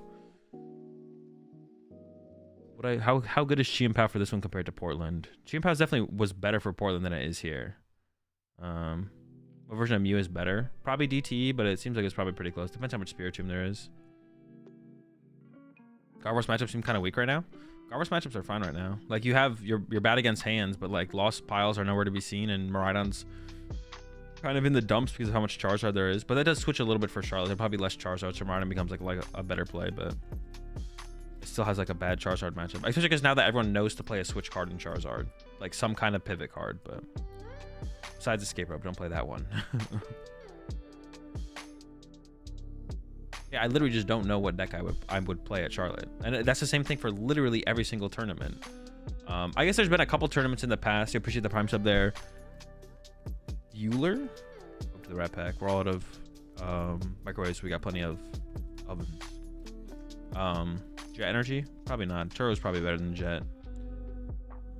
How good is Chiampao for this one compared to Portland? Chiampao definitely was better for Portland than it is here. What version of Mew is better? Probably DTE, but it seems like it's probably pretty close. Depends how much Spiritomb there is. Gardevoir's matchups seem kind of weak right now. Gardevoir's matchups are fine right now. Like, you have you're bad against hands, but like lost piles are nowhere to be seen, and Miraidon's kind of in the dumps because of how much Charizard there is. But that does switch a little bit for Charlotte. There'll probably less Charizard, so Miraidon becomes like a better play, but it still has like a bad Charizard matchup. Especially because now that everyone knows to play a switch card in Charizard, like some kind of pivot card. But besides Escape Rope, don't play that one. Yeah, I literally just don't know what deck I would play at Charlotte, and that's the same thing for literally every single tournament. I guess there's been a couple tournaments in the past. I appreciate the Prime sub there. Euler, up to the Rat Pack. We're all out of microwaves. So we got plenty of ovens. Jet Energy, probably not. Turo's probably better than Jet.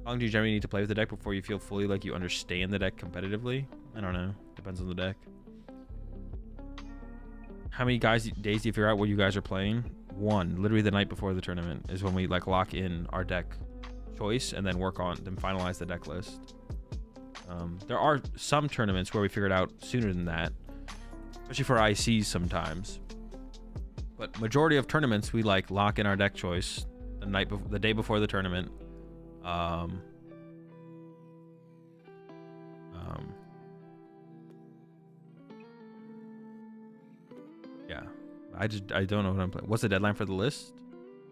How long do you generally need to play with the deck before you feel fully like you understand the deck competitively? I don't know. Depends on the deck. How many days do you figure out what you guys are playing? One, literally the night before the tournament is when we like lock in our deck choice and then finalize the deck list. There are some tournaments where we figure it out sooner than that, especially for ICs sometimes. But majority of tournaments we like lock in our deck choice the day before the tournament. Yeah, I don't know what I'm playing. What's the deadline for the list?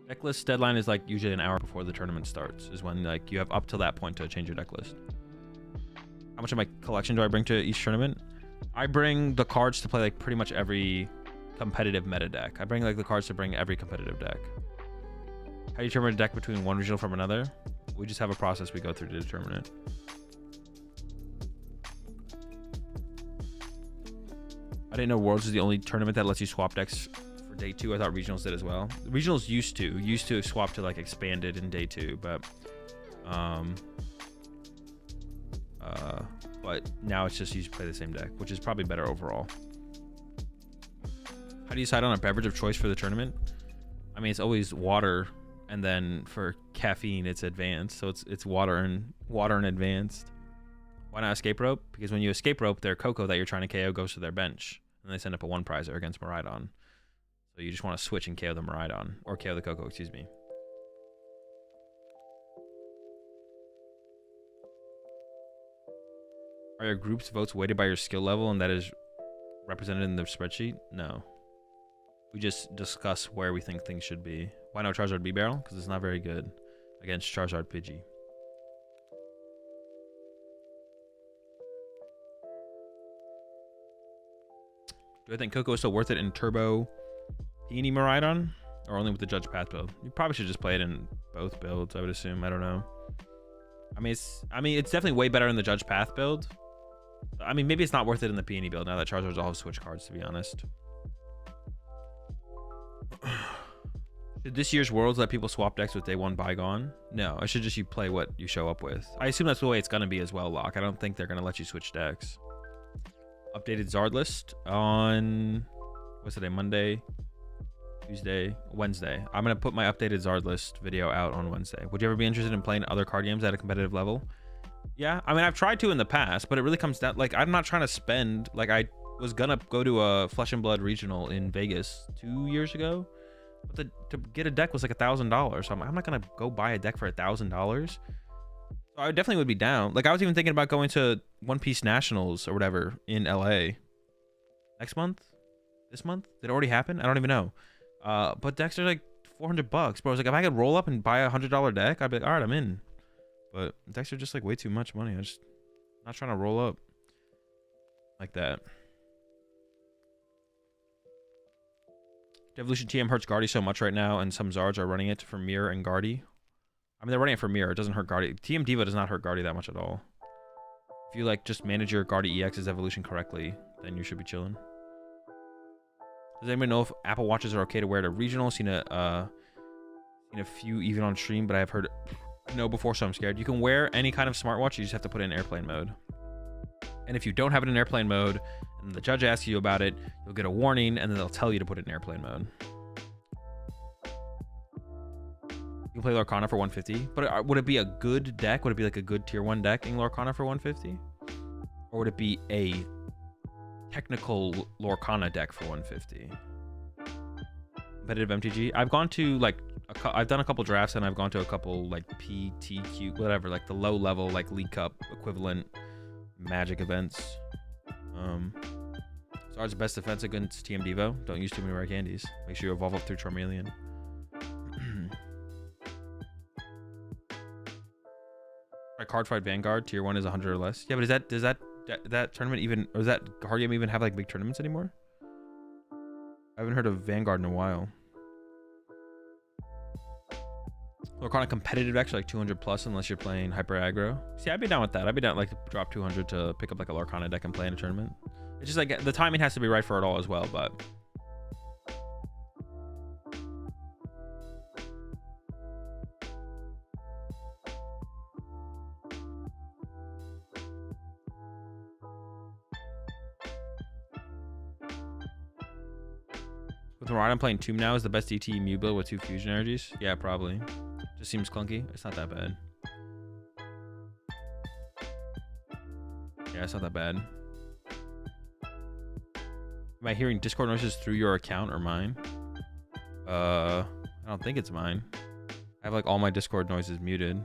Deck list deadline is like usually an hour before the tournament starts, is when like you have up till that point to change your deck list. How much of my collection do I bring to each tournament? I bring the cards to play like pretty much every competitive meta deck. I bring like the cards to bring every competitive deck. How do you determine a deck between one regional from another? We just have a process we go through to determine it. I didn't know Worlds is the only tournament that lets you swap decks for day 2. I thought regionals did as well. Regionals used to swap to like expanded in day 2, but now it's just you play the same deck, which is probably better overall. How do you decide on a beverage of choice for the tournament? I mean, it's always water, and then for caffeine, it's advanced. So it's water and advanced. Why not Escape Rope? Because when you Escape Rope, their Coco that you're trying to KO goes to their bench, and they send up a 1-prizer against Miraidon. So you just want to switch and KO the Miraidon, or KO the Coco, excuse me. Are your group's votes weighted by your skill level, and that is represented in the spreadsheet? No. We just discuss where we think things should be. Why no Charizard B-Barrel? Because it's not very good against Charizard Pidgey. Do I think Coco is still worth it in Turbo Peony Miraidon? Or only with the Judge Path build? You probably should just play it in both builds, I would assume. I don't know. I mean, it's definitely way better in the Judge Path build. I mean, maybe it's not worth it in the Peony build now that Charizards all have switch cards, to be honest. Did this year's Worlds let people swap decks with day 1 bygone? No, I should just you play what you show up with. I assume that's the way it's going to be as well, Locke. I don't think they're going to let you switch decks. Updated Zard list on, what's today, Monday, Tuesday, Wednesday. I'm going to put my updated Zard list video out on Wednesday. Would you ever be interested in playing other card games at a competitive level? Yeah, I mean, I've tried to in the past, but it really comes down, like, I'm not trying to spend, like, I was gonna go to a Flesh and Blood regional in Vegas 2 years ago, but to get a deck was like $1,000, so I'm not gonna go buy a deck for $1,000. So I definitely would be down. Like, I was even thinking about going to One Piece Nationals or whatever in LA next month, this month. Did it already happen? I don't even know. But decks are like $400, bro. I was like, if I could roll up and buy a $100 deck, I'd be like, all right, I'm in. But decks are just like way too much money. I'm just not trying to roll up like that. Devolution TM hurts Guardy so much right now, and some Zards are running it for Mirror and Guardy. I mean, they're running it for Mirror. It doesn't hurt Guardy. TM Diva does not hurt Guardy that much at all. If you like just manage your Guardy EX's evolution correctly, then you should be chilling. Does anybody know if Apple Watches are okay to wear to regional? Seen a few even on stream, but I've heard no before, so I'm scared. You can wear any kind of smartwatch. You just have to put it in airplane mode. And if you don't have it in airplane mode, and the judge asks you about it, you'll get a warning, and then they'll tell you to put it in airplane mode. You can play Lorcana for 150, but would it be a good deck? Would it be like a good tier 1 deck in Lorcana for 150? Or would it be a technical Lorcana deck for 150? Competitive MTG? I've gone to like, I've done a couple drafts, and I've gone to a couple like PTQ, whatever, like the low level, like League Cup equivalent Magic events. Zard's best defense against TM Devo. Don't use too many rare candies. Make sure you evolve up through Charmeleon. Card fight Vanguard tier 1 is 100 or less. Yeah, but does that tournament even, or does that card game even have like big tournaments anymore? I haven't heard of Vanguard in a while. Lorcana competitive actually like 200 plus unless you're playing hyper aggro. See, I'd be down with that. I'd be down like to drop 200 to pick up like a Lorcana deck and play in a tournament. It's just like the timing has to be right for it all as well, but with Mirage, I'm playing Tomb now. Is the best DT Mew build with 2 fusion energies? Yeah, probably. Just seems clunky. It's not that bad. Yeah, it's not that bad. Am I hearing Discord noises through your account or mine? I don't think it's mine. I have like all my Discord noises muted.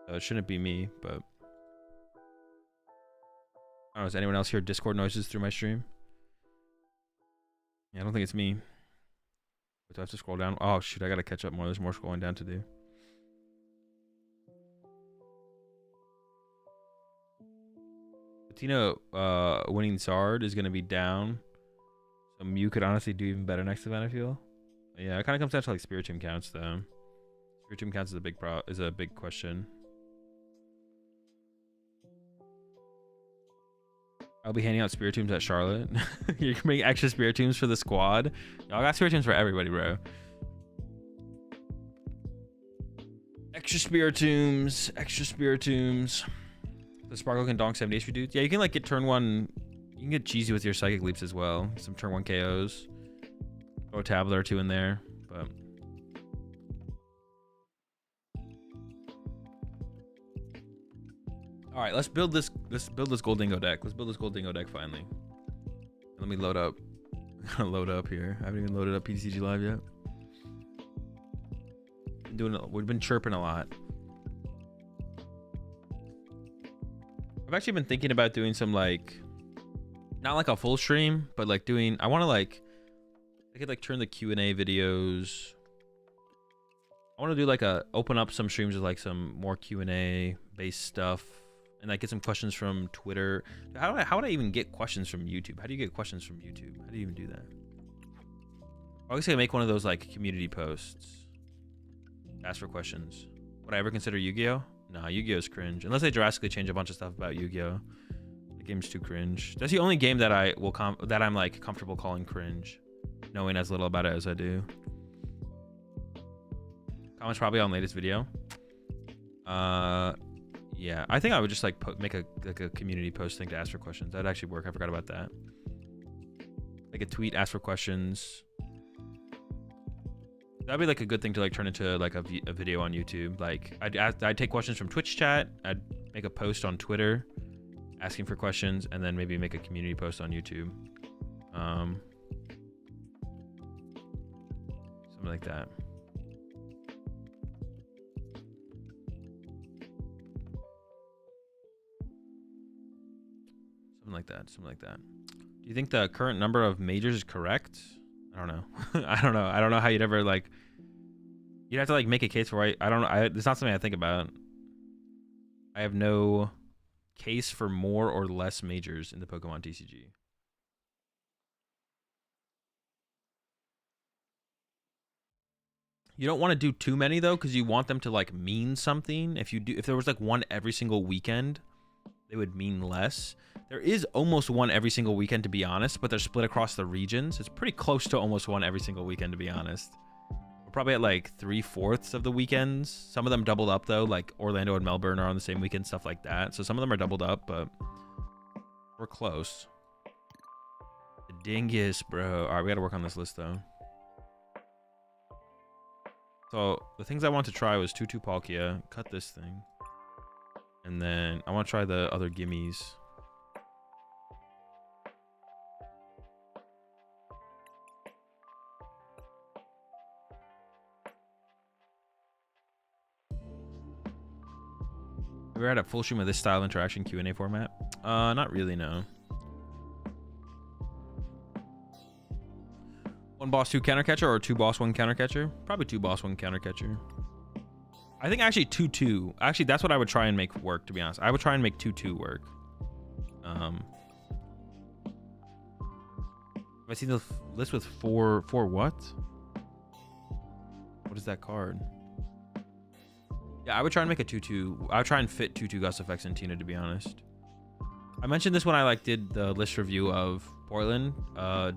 So it shouldn't be me, but I don't know, does anyone else hear Discord noises through my stream? Yeah, I don't think it's me. Do I have to scroll down? Oh shoot, I gotta catch up more. There's more scrolling down to do. Tina winning Zard is gonna be down. So Mew could honestly do even better next event, I feel. Yeah, it kinda comes down to like Spiritomb counts though. Spiritomb counts is a big question. I'll be handing out Spiritombs at Charlotte. You can make extra Spiritombs for the squad. Y'all got Spiritombs for everybody, bro. Extra Spiritombs, extra Spiritombs. The Sparkle can donk 70 HP dudes. Yeah, you can like get turn 1. You can get cheesy with your Psychic Leaps as well. Some turn 1 KOs. Throw a tablet or 2 in there, but all right, let's build this Gholdengo deck. Let's build this Gholdengo deck finally. Let me load up. I'm gonna load up here. I haven't even loaded up PTCG Live yet. We've been chirping a lot. I've actually been thinking about doing some like, not like a full stream, but like doing, I want to like, I could like turn the Q&A videos. I want to do like open up some streams with like some more Q&A based stuff. And like get some questions from Twitter. How would I even get questions from YouTube? How do you get questions from YouTube? How do you even do that? I guess I make one of those like community posts. Ask for questions. Would I ever consider Yu-Gi-Oh? Nah, Yu-Gi-Oh is cringe. Unless they drastically change a bunch of stuff about Yu-Gi-Oh. The game's too cringe. That's the only game that I'm like comfortable calling cringe, knowing as little about it as I do. Comments probably on latest video. Yeah, I think I would just like make a community post thing to ask for questions. That'd actually work. I forgot about that. Like a tweet, ask for questions. That'd be like a good thing to like turn into like a video on YouTube. Like I'd take questions from Twitch chat. I'd make a post on Twitter asking for questions, and then maybe make a community post on YouTube. Something like that. Something like that. Do you think the current number of majors is correct? I don't know. I don't know how you'd ever like, you'd have to like make a case for I don't know. It's not something I think about. I have no case for more or less majors in the Pokemon TCG. You don't want to do too many though, because you want them to like mean something. If there was like one every single weekend, they would mean less. There is almost one every single weekend, to be honest, but they're split across the regions. It's pretty close to almost one every single weekend, to be honest. We're probably at like 3/4 of the weekends. Some of them doubled up though, like Orlando and Melbourne are on the same weekend, stuff like that. So some of them are doubled up, but we're close. The dingus, bro. All right, we got to work on this list though. So the things I want to try was 2/2 Palkia, cut this thing, and then I want to try the other gimmies. We're at a full stream of this style interaction Q&A format. Not really, no. One boss, two counter catcher, or two boss, one counter catcher? Probably two boss, one counter catcher. I think actually 2/2. Actually, that's what I would try and make work, to be honest. I would try and make 2/2 work. I see the list with four what? What is that card? Yeah, I would try and make a 2/2. I would try and fit 2/2 Gust Effects in Tina, to be honest. I mentioned this when I like did the list review of Portland.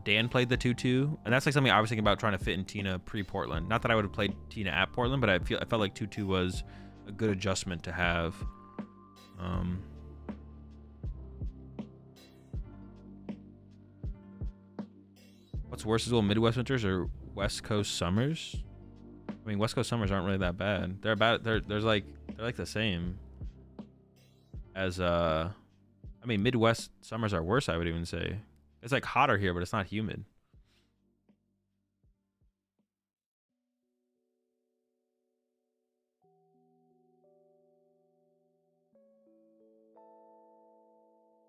Dan played the 2/2, and that's like something I was thinking about trying to fit in Tina pre-Portland. Not that I would have played Tina at Portland, but I felt like 2/2 was a good adjustment to have. What's worse as well, Midwest winters or West Coast summers? I mean, West Coast summers aren't really that bad. They're like the same as I mean, Midwest summers are worse, I would even say. It's like hotter here, but it's not humid.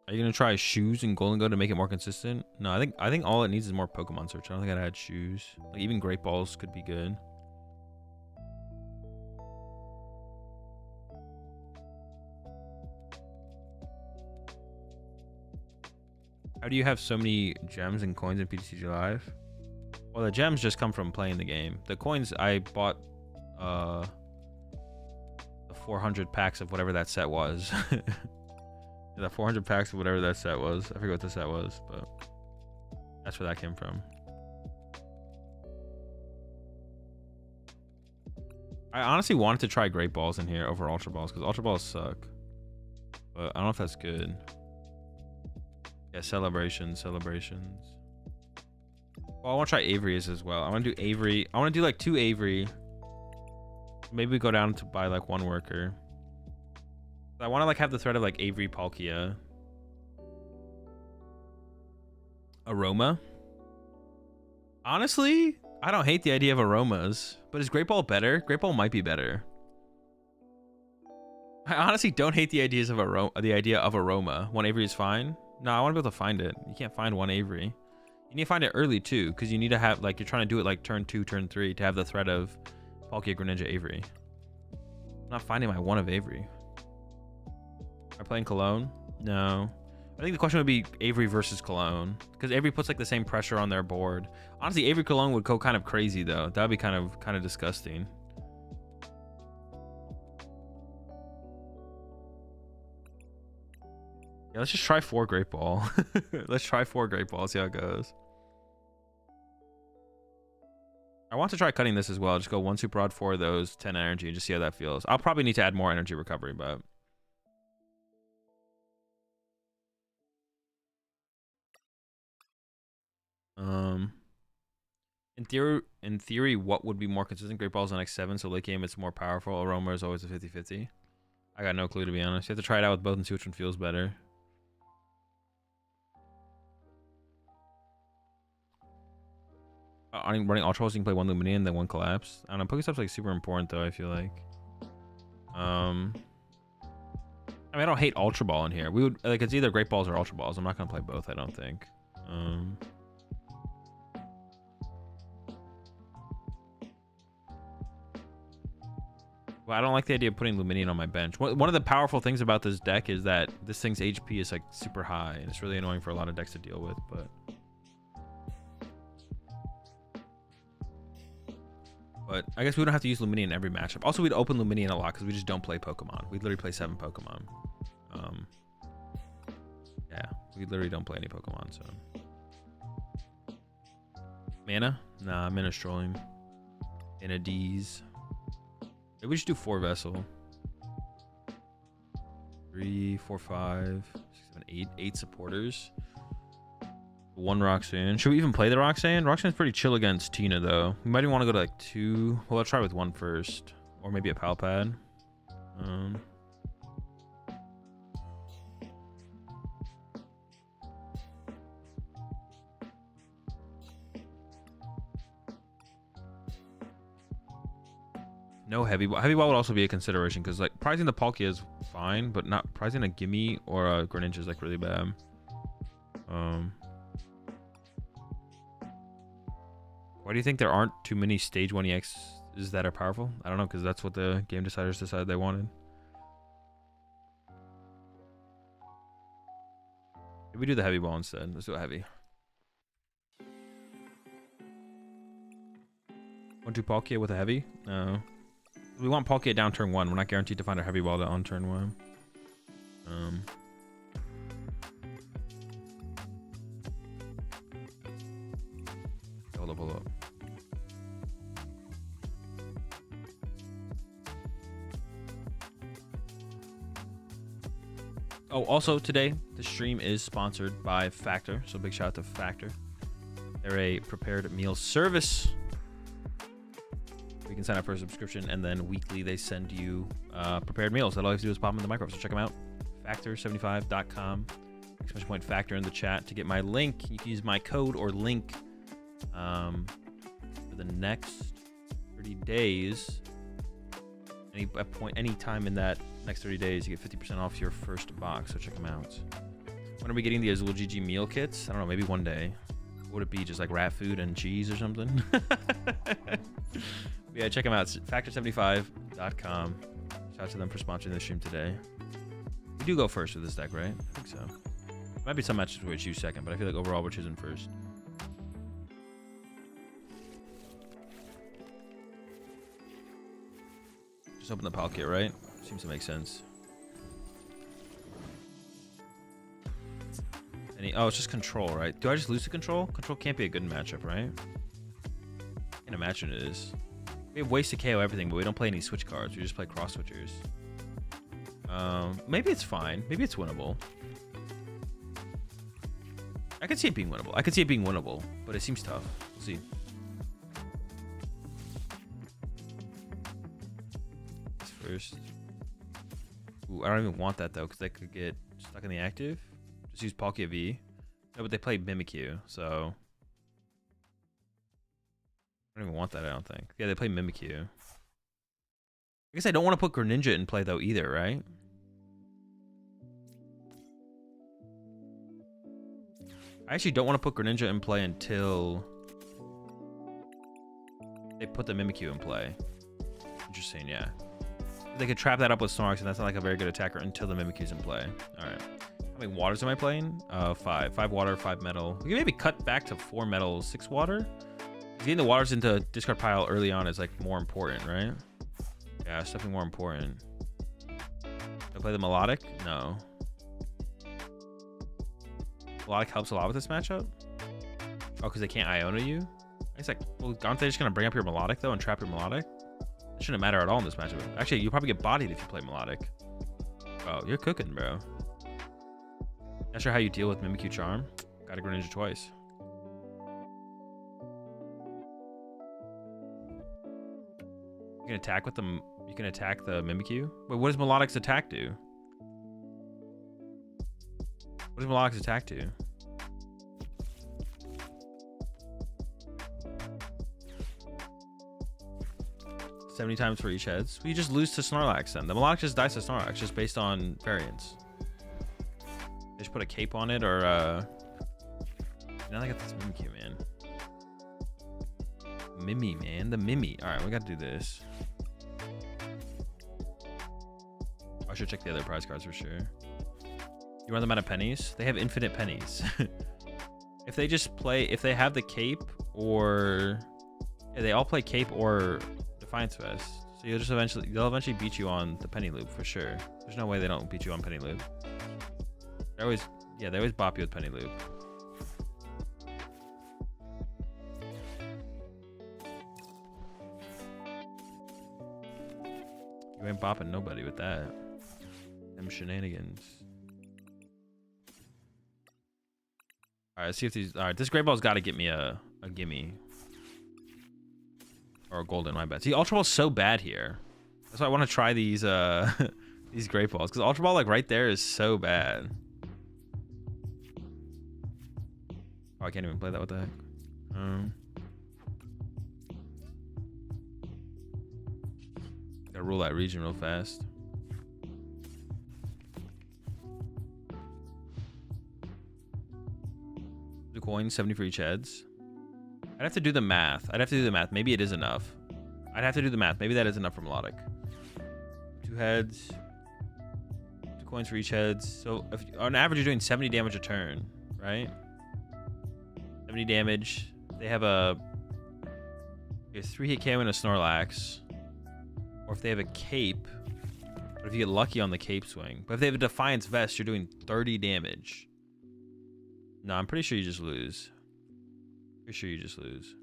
Are you gonna try shoes and Gholdengo to make it more consistent? No, I think all it needs is more Pokemon search. I don't think I'd add shoes. Like even Great Balls could be good. How do you have so many gems and coins in PTCG Live? Well, the gems just come from playing the game. The coins, I bought the 400 packs of whatever that set was. The 400 packs of whatever that set was. I forget what the set was, but that's where that came from. I honestly wanted to try Great Balls in here over Ultra Balls, because Ultra Balls suck. But I don't know if that's good. Yeah, celebrations. Well, I want to try Avery's as well. I want to do Avery. I want to do like 2 Avery. Maybe we go down to buy like 1 worker. I want to like have the thread of like Avery Palkia. Aroma. Honestly, I don't hate the idea of aromas, but is Great Ball better? Great Ball might be better. I honestly don't hate the ideas of the idea of aroma. 1 Avery is fine. No, I want to be able to find it. You can't find 1 Avery. You need to find it early too, because you need to have like you're trying to do it like turn 2, turn 3 to have the thread of Palkia, Greninja, Avery. I'm not finding my 1 of Avery. Am I playing Cologne? No. I think the question would be Avery versus Cologne, because Avery puts like the same pressure on their board. Honestly, Avery Cologne would go kind of crazy though. That would be kind of disgusting. Yeah, let's just try 4 Great Ball. Let's try 4 Great Ball, see how it goes. I want to try cutting this as well. Just go 1 Super Rod, 4 of those, 10 energy, and just see how that feels. I'll probably need to add more energy recovery, but in theory, what would be more consistent? Great Balls on X7, so late game it's more powerful. Aroma is always a 50-50. I got no clue, to be honest. You have to try it out with both and see which one feels better. Running Ultra Balls, you can play 1 Lumineon, then 1 Collapse. I don't know, Pokestop's like super important though, I feel like. I mean, I don't hate Ultra Ball in here. We would like, it's either Great Balls or Ultra Balls. I'm not gonna play both, I don't think. Well, I don't like the idea of putting Lumineon on my bench. One of the powerful things about this deck is that this thing's HP is like super high, and it's really annoying for a lot of decks to deal with, but But I guess we don't have to use Lumineon in every matchup. Also, we'd open Lumineon a lot because we just don't play Pokemon. We literally play 7 Pokemon. Yeah, we literally don't play any Pokemon, so. Mana? Nah, Mana's trolling. Mana D's. Maybe we should do 4 Vessel. 3, 4, 5, 6, 7, 8. 8 supporters. 1 Roxanne. Should we even play the Roxanne? Roxanne's pretty chill against Tina, though. We might even want to go to like 2. Well, I'll try with 1 first. Or maybe a Palpad. No heavy ball. Heavy ball would also be a consideration because like prizing the Palkia is fine, but not prizing a Gimme or a Greninja is like really bad. Why do you think there aren't too many stage 1 EXs that are powerful? I don't know, because that's what the game deciders decided they wanted. Maybe we do the heavy ball instead. Let's do a heavy. 1-2 Palkia with a heavy? No. We want Palkia down turn 1. We're not guaranteed to find a heavy ball on turn 1. Hold up. Oh, also today, the stream is sponsored by Factor. So big shout out to Factor. They're a prepared meal service. You can sign up for a subscription, and then weekly they send you prepared meals. That all you have to do is pop them in the microwave. So check them out. Factor75.com. Exclamation point Factor in the chat to get my link. You can use my code or link for the next 30 days. Any time in that next 30 days, you get 50% off your first box. So check them out. When are we getting the AzulGG meal kits? I don't know. Maybe one day. What would it be? Just like rat food and cheese or something? Yeah, check them out. Factor75.com. Shout out to them for sponsoring the stream today. We do go first with this deck, right? I think so. Might be some matches where we choose second, but I feel like overall we're choosing first. Just open the Palkia, right? Seems to make sense. Oh, it's just control, right? Do I just lose to control? Control can't be a good matchup, right? I can't imagine it is. We have ways to KO everything, but we don't play any switch cards. We just play cross switchers. Maybe it's fine. Maybe it's winnable. I could see it being winnable. But it seems tough. We'll see. This first. Ooh, I don't even want that though, because I could get stuck in the active. Just use Palkia V. No, but they play Mimikyu, so I don't even want that, I don't think. Yeah, they play Mimikyu. I guess I don't want to put Greninja in play though either, right? I actually don't want to put Greninja in play until they put the Mimikyu in play. Interesting, yeah. They could trap that up with Snorlax, and that's not like a very good attacker until the Mimikyu's in play. Alright. How many waters am I playing? 5. 5 water, 5 metal. We can maybe cut back to 4 metal, 6 water. Getting the waters into discard pile early on is like more important, right? Yeah, it's definitely more important. Do I play the Melodic? No. Melodic helps a lot with this matchup? Oh, because they can't Iona you? It's like, well, aren't they just going to bring up your Melodic though and trap your Melodic? That shouldn't matter at all in this matchup. Actually, you'll probably get bodied if you play Melodic. Oh, you're cooking, bro. Not sure how you deal with Mimikyu Charm. Got a Greninja twice. You can attack with them. You can attack the Mimikyu. Wait, what does Melodic's attack do? What does Melodic's attack do? $70 times for each heads. Well, you just lose to Snorlax then. The Melodic just dies to Snorlax just based on variance. They just put a cape on it or now I got this Mimikyu, man. Mimi, man. The Mimi. Alright, we gotta do this. I should check the other prize cards for sure. You run them out of pennies? They have infinite pennies. If they just play, if they have the cape or... Yeah, they all play cape or Defiance Vest. So they'll eventually beat you on the Penny Loop for sure. There's no way they don't beat you on Penny Loop. They always bop you with Penny Loop. You ain't bopping nobody with that. Them shenanigans. Alright, let's see if these... Alright, this Great Ball's got to get me a gimme. Or a golden, my bad. See, Ultra Ball's so bad here. That's why I want to try these these Great Balls. Because Ultra Ball, like, right there is so bad. Oh, I can't even play that. What the heck? Gotta rule that region real fast. 2 coins, 70 for each heads. I'd have to do the math. Maybe it is enough. I'd have to do the math. Maybe that is enough for melodic. 2 heads. 2 coins for each heads. So if on average you're doing 70 damage a turn, right? 70 damage. They have a 3-hit KO and a Snorlax. Or if they have a cape. Or if you get lucky on the cape swing. But if they have a Defiance Vest, you're doing 30 damage. No, I'm pretty sure you just lose. Pretty sure you just lose.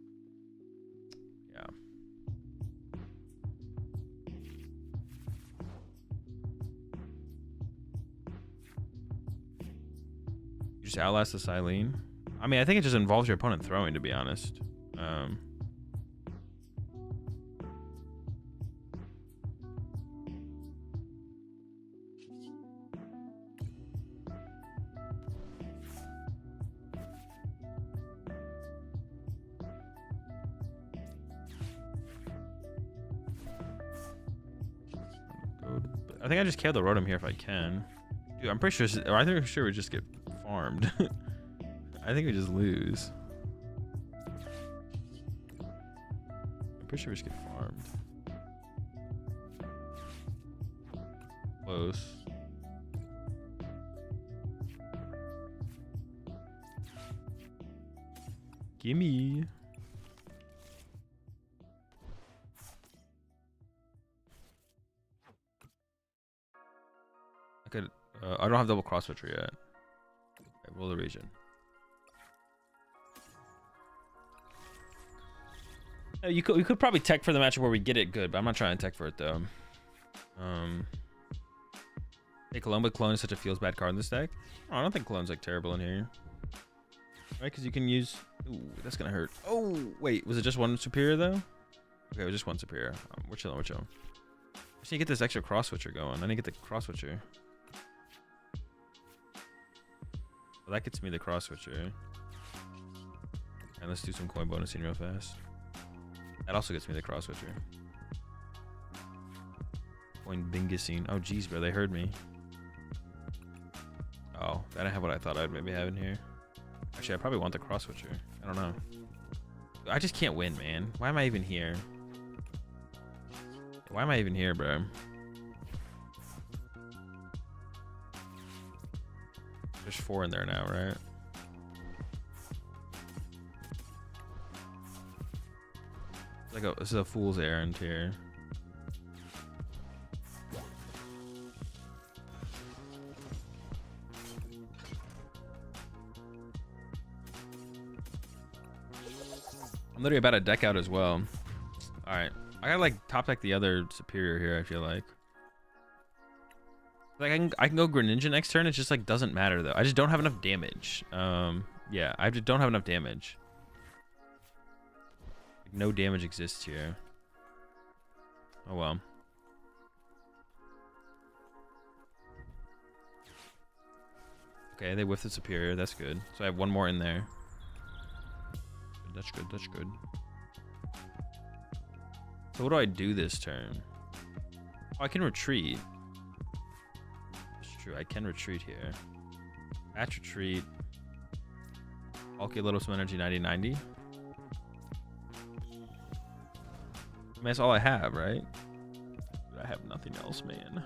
Yeah. You just outlast the Silene. I mean, I think it just involves your opponent throwing, to be honest. I think I just KO the Rotom here if I can. Dude, I'm pretty sure, or I think I'm sure we just get farmed. I think we just lose. I'm pretty sure we just get farmed. Close. Gimme. I don't have double cross switcher yet. Okay, roll the region. You could probably tech for the matchup where we get it good, but I'm not trying to tech for it though. Hey, Cologne, but Clone is such a feels bad card in this deck. Oh, I don't think Colone's like terrible in here. Right, because you can use. Ooh, that's gonna hurt. Oh, wait, was it just 1 superior though? Okay, it was just 1 superior. We're chilling. We're chilling. I just need to get this extra cross switcher going. I need to get the cross switcher. Well, that gets me the cross switcher. And let's do some coin bonusing real fast. That also gets me the cross switcher. Coin bingusing. Oh, geez, bro, they heard me. Oh, I don't have what I thought I'd maybe have in here. Actually, I probably want the cross switcher. I don't know. I just can't win, man. Why am I even here? Why am I even here, bro? There's 4 in there now, right? It's like this is a fool's errand here. I'm literally about to deck out as well. All right, I gotta like top deck the other superior here. I feel like. Like I can go Greninja next turn. It just like doesn't matter though. I just don't have enough damage. Yeah, I just don't have enough damage. Like, no damage exists here. Oh well. Okay, they whiffed the superior. That's good. So I have 1 more in there. That's good. That's good. So what do I do this turn? Oh, I can retreat. True, I can retreat here. Batch retreat. Bulky little some energy 90-90. I mean, that's all I have, right? I have nothing else, man.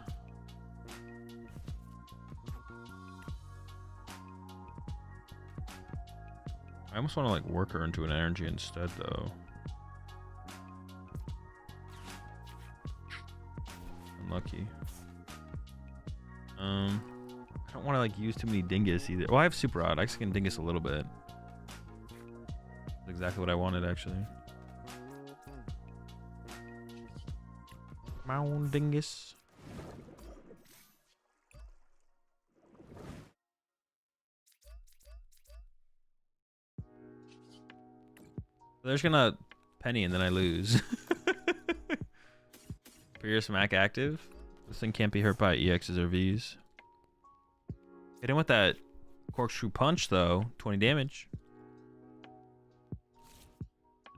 I almost want to like work her into an energy instead, though. lucky. I don't want to like use too many dingus either. Well, I have super odd. I guess I can dingus a little bit. That's exactly what I wanted actually. Mound dingus. They're just gonna penny and then I lose. Furious Mac active. This thing can't be hurt by EXs or Vs. Hit him with that corkscrew punch though. 20 damage.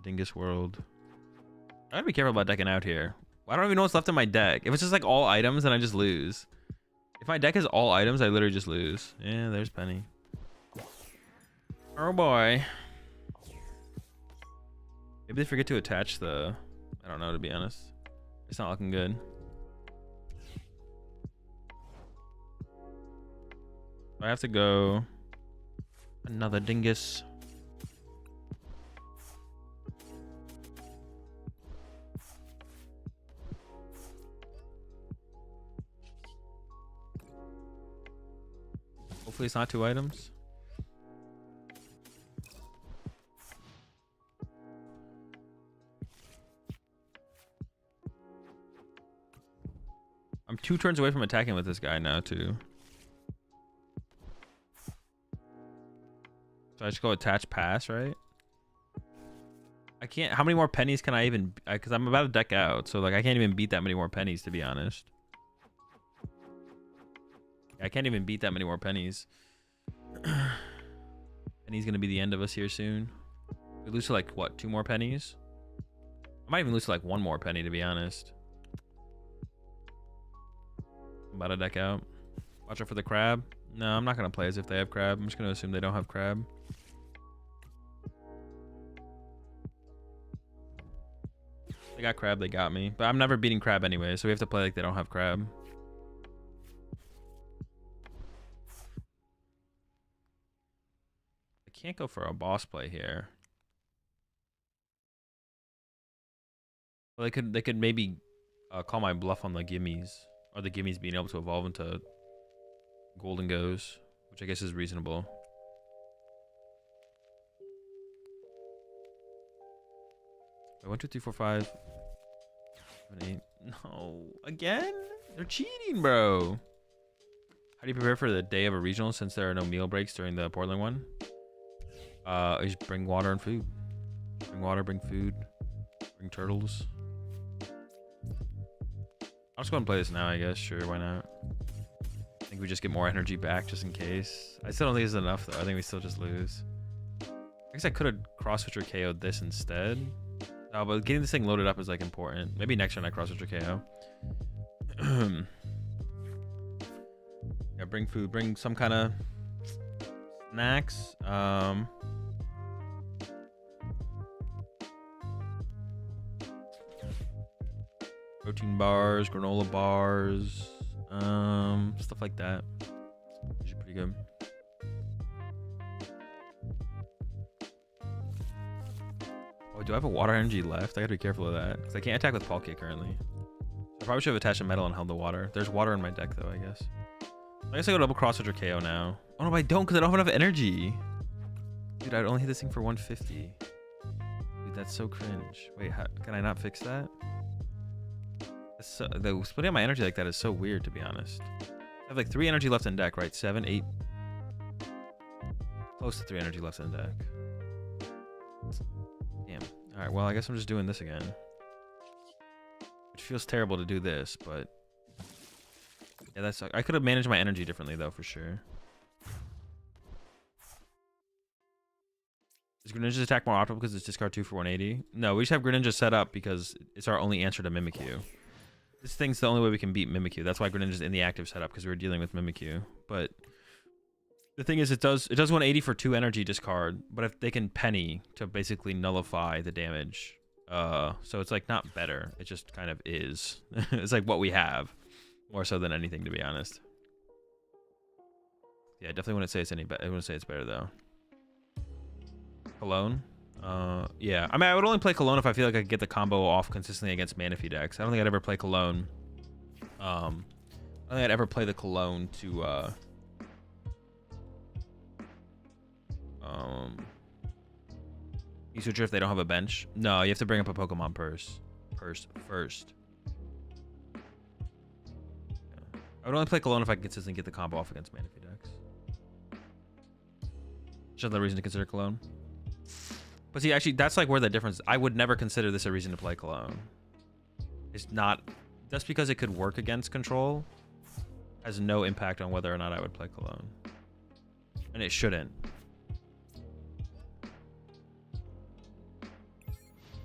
Dingus World. I gotta be careful about decking out here. I don't even know what's left in my deck. If it's just like all items, then I just lose. If my deck is all items, I literally just lose. Yeah, there's Penny. Oh boy. Maybe they forget to attach the... I don't know, to be honest. It's not looking good. I have to go... Another dingus. Hopefully it's not 2 items. I'm 2 turns away from attacking with this guy now too. So I just go attach pass, right? I can't. How many more pennies can I even? Because I'm about to deck out, so like I can't even beat that many more pennies, to be honest. I can't even beat that many more pennies. Penny's gonna be the end of us here soon. We lose to like what? 2 more pennies? I might even lose to like 1 more penny, to be honest. I'm about to deck out. Watch out for the crab. No, I'm not gonna play as if they have crab. I'm just gonna assume they don't have crab. They got crab, they got me. But I'm never beating crab anyway, so we have to play like they don't have crab. I can't go for a boss play here. Well, they could maybe call my bluff on the gimmies, or the gimmies being able to evolve into Gholdengos, which I guess is reasonable. Wait, 1, 2, 3, 4, 5, 7, 8. No, again? They're cheating, bro. How do you prepare for the day of a regional since there are no meal breaks during the Portland one? You just bring water and food. Bring water, bring food, bring turtles. I'll just go and play this now, I guess. Sure, why not? I think we just get more energy back just in case. I still don't think it's enough, though. I think we still just lose. I guess I could have cross-switcher KO'd this instead. Oh, but getting this thing loaded up is, like, important. Maybe next turn I cross-switcher KO. Yeah, bring food. Bring some kind of snacks. Protein bars, granola bars, stuff like that. Usually pretty good. Oh, do I have a water energy left? I gotta be careful of that because I can't attack with Palkia currently. I probably should have attached a metal and held the water. There's water in my deck though, I guess. I guess I go double cross-switcher KO now. Oh no, but I don't because I don't have enough energy. Dude, I'd only hit this thing for 150. Dude, that's so cringe. Wait, can I not fix that? So, the splitting out my energy like that is so weird, to be honest. I have like 3 energy left in deck, right? 7, 8. Close to 3 energy left in deck. Damn. All right, well, I guess I'm just doing this again. Which feels terrible to do this, but... yeah, that's... I could have managed my energy differently, though, for sure. Is Greninja's attack more optimal because it's discard 2 for 180? No, we just have Greninja set up because it's our only answer to Mimikyu. This thing's the only way we can beat Mimikyu. That's why Greninja's in the active setup, because we were dealing with Mimikyu. But the thing is, it does 180 for 2 energy discard, but if they can penny to basically nullify the damage. So it's like not better. It just kind of is. It's like what we have, more so than anything, to be honest. Yeah, I definitely wouldn't say it's any better. I wouldn't say it's better though. Cologne. Yeah, I mean, I would only play Cologne if I feel like I could get the combo off consistently against Manaphy decks. I don't think I'd ever play Cologne I don't think I'd ever play the Cologne to you switcher if they don't have a bench. No, you have to bring up a Pokemon first. I would only play Cologne if I could consistently get the combo off against Manaphy decks. Just another reason to consider Cologne. But see, actually, that's like where the difference. I would never consider this a reason to play Cologne. It's not just because it could work against control has no impact on whether or not I would play Cologne, and it shouldn't.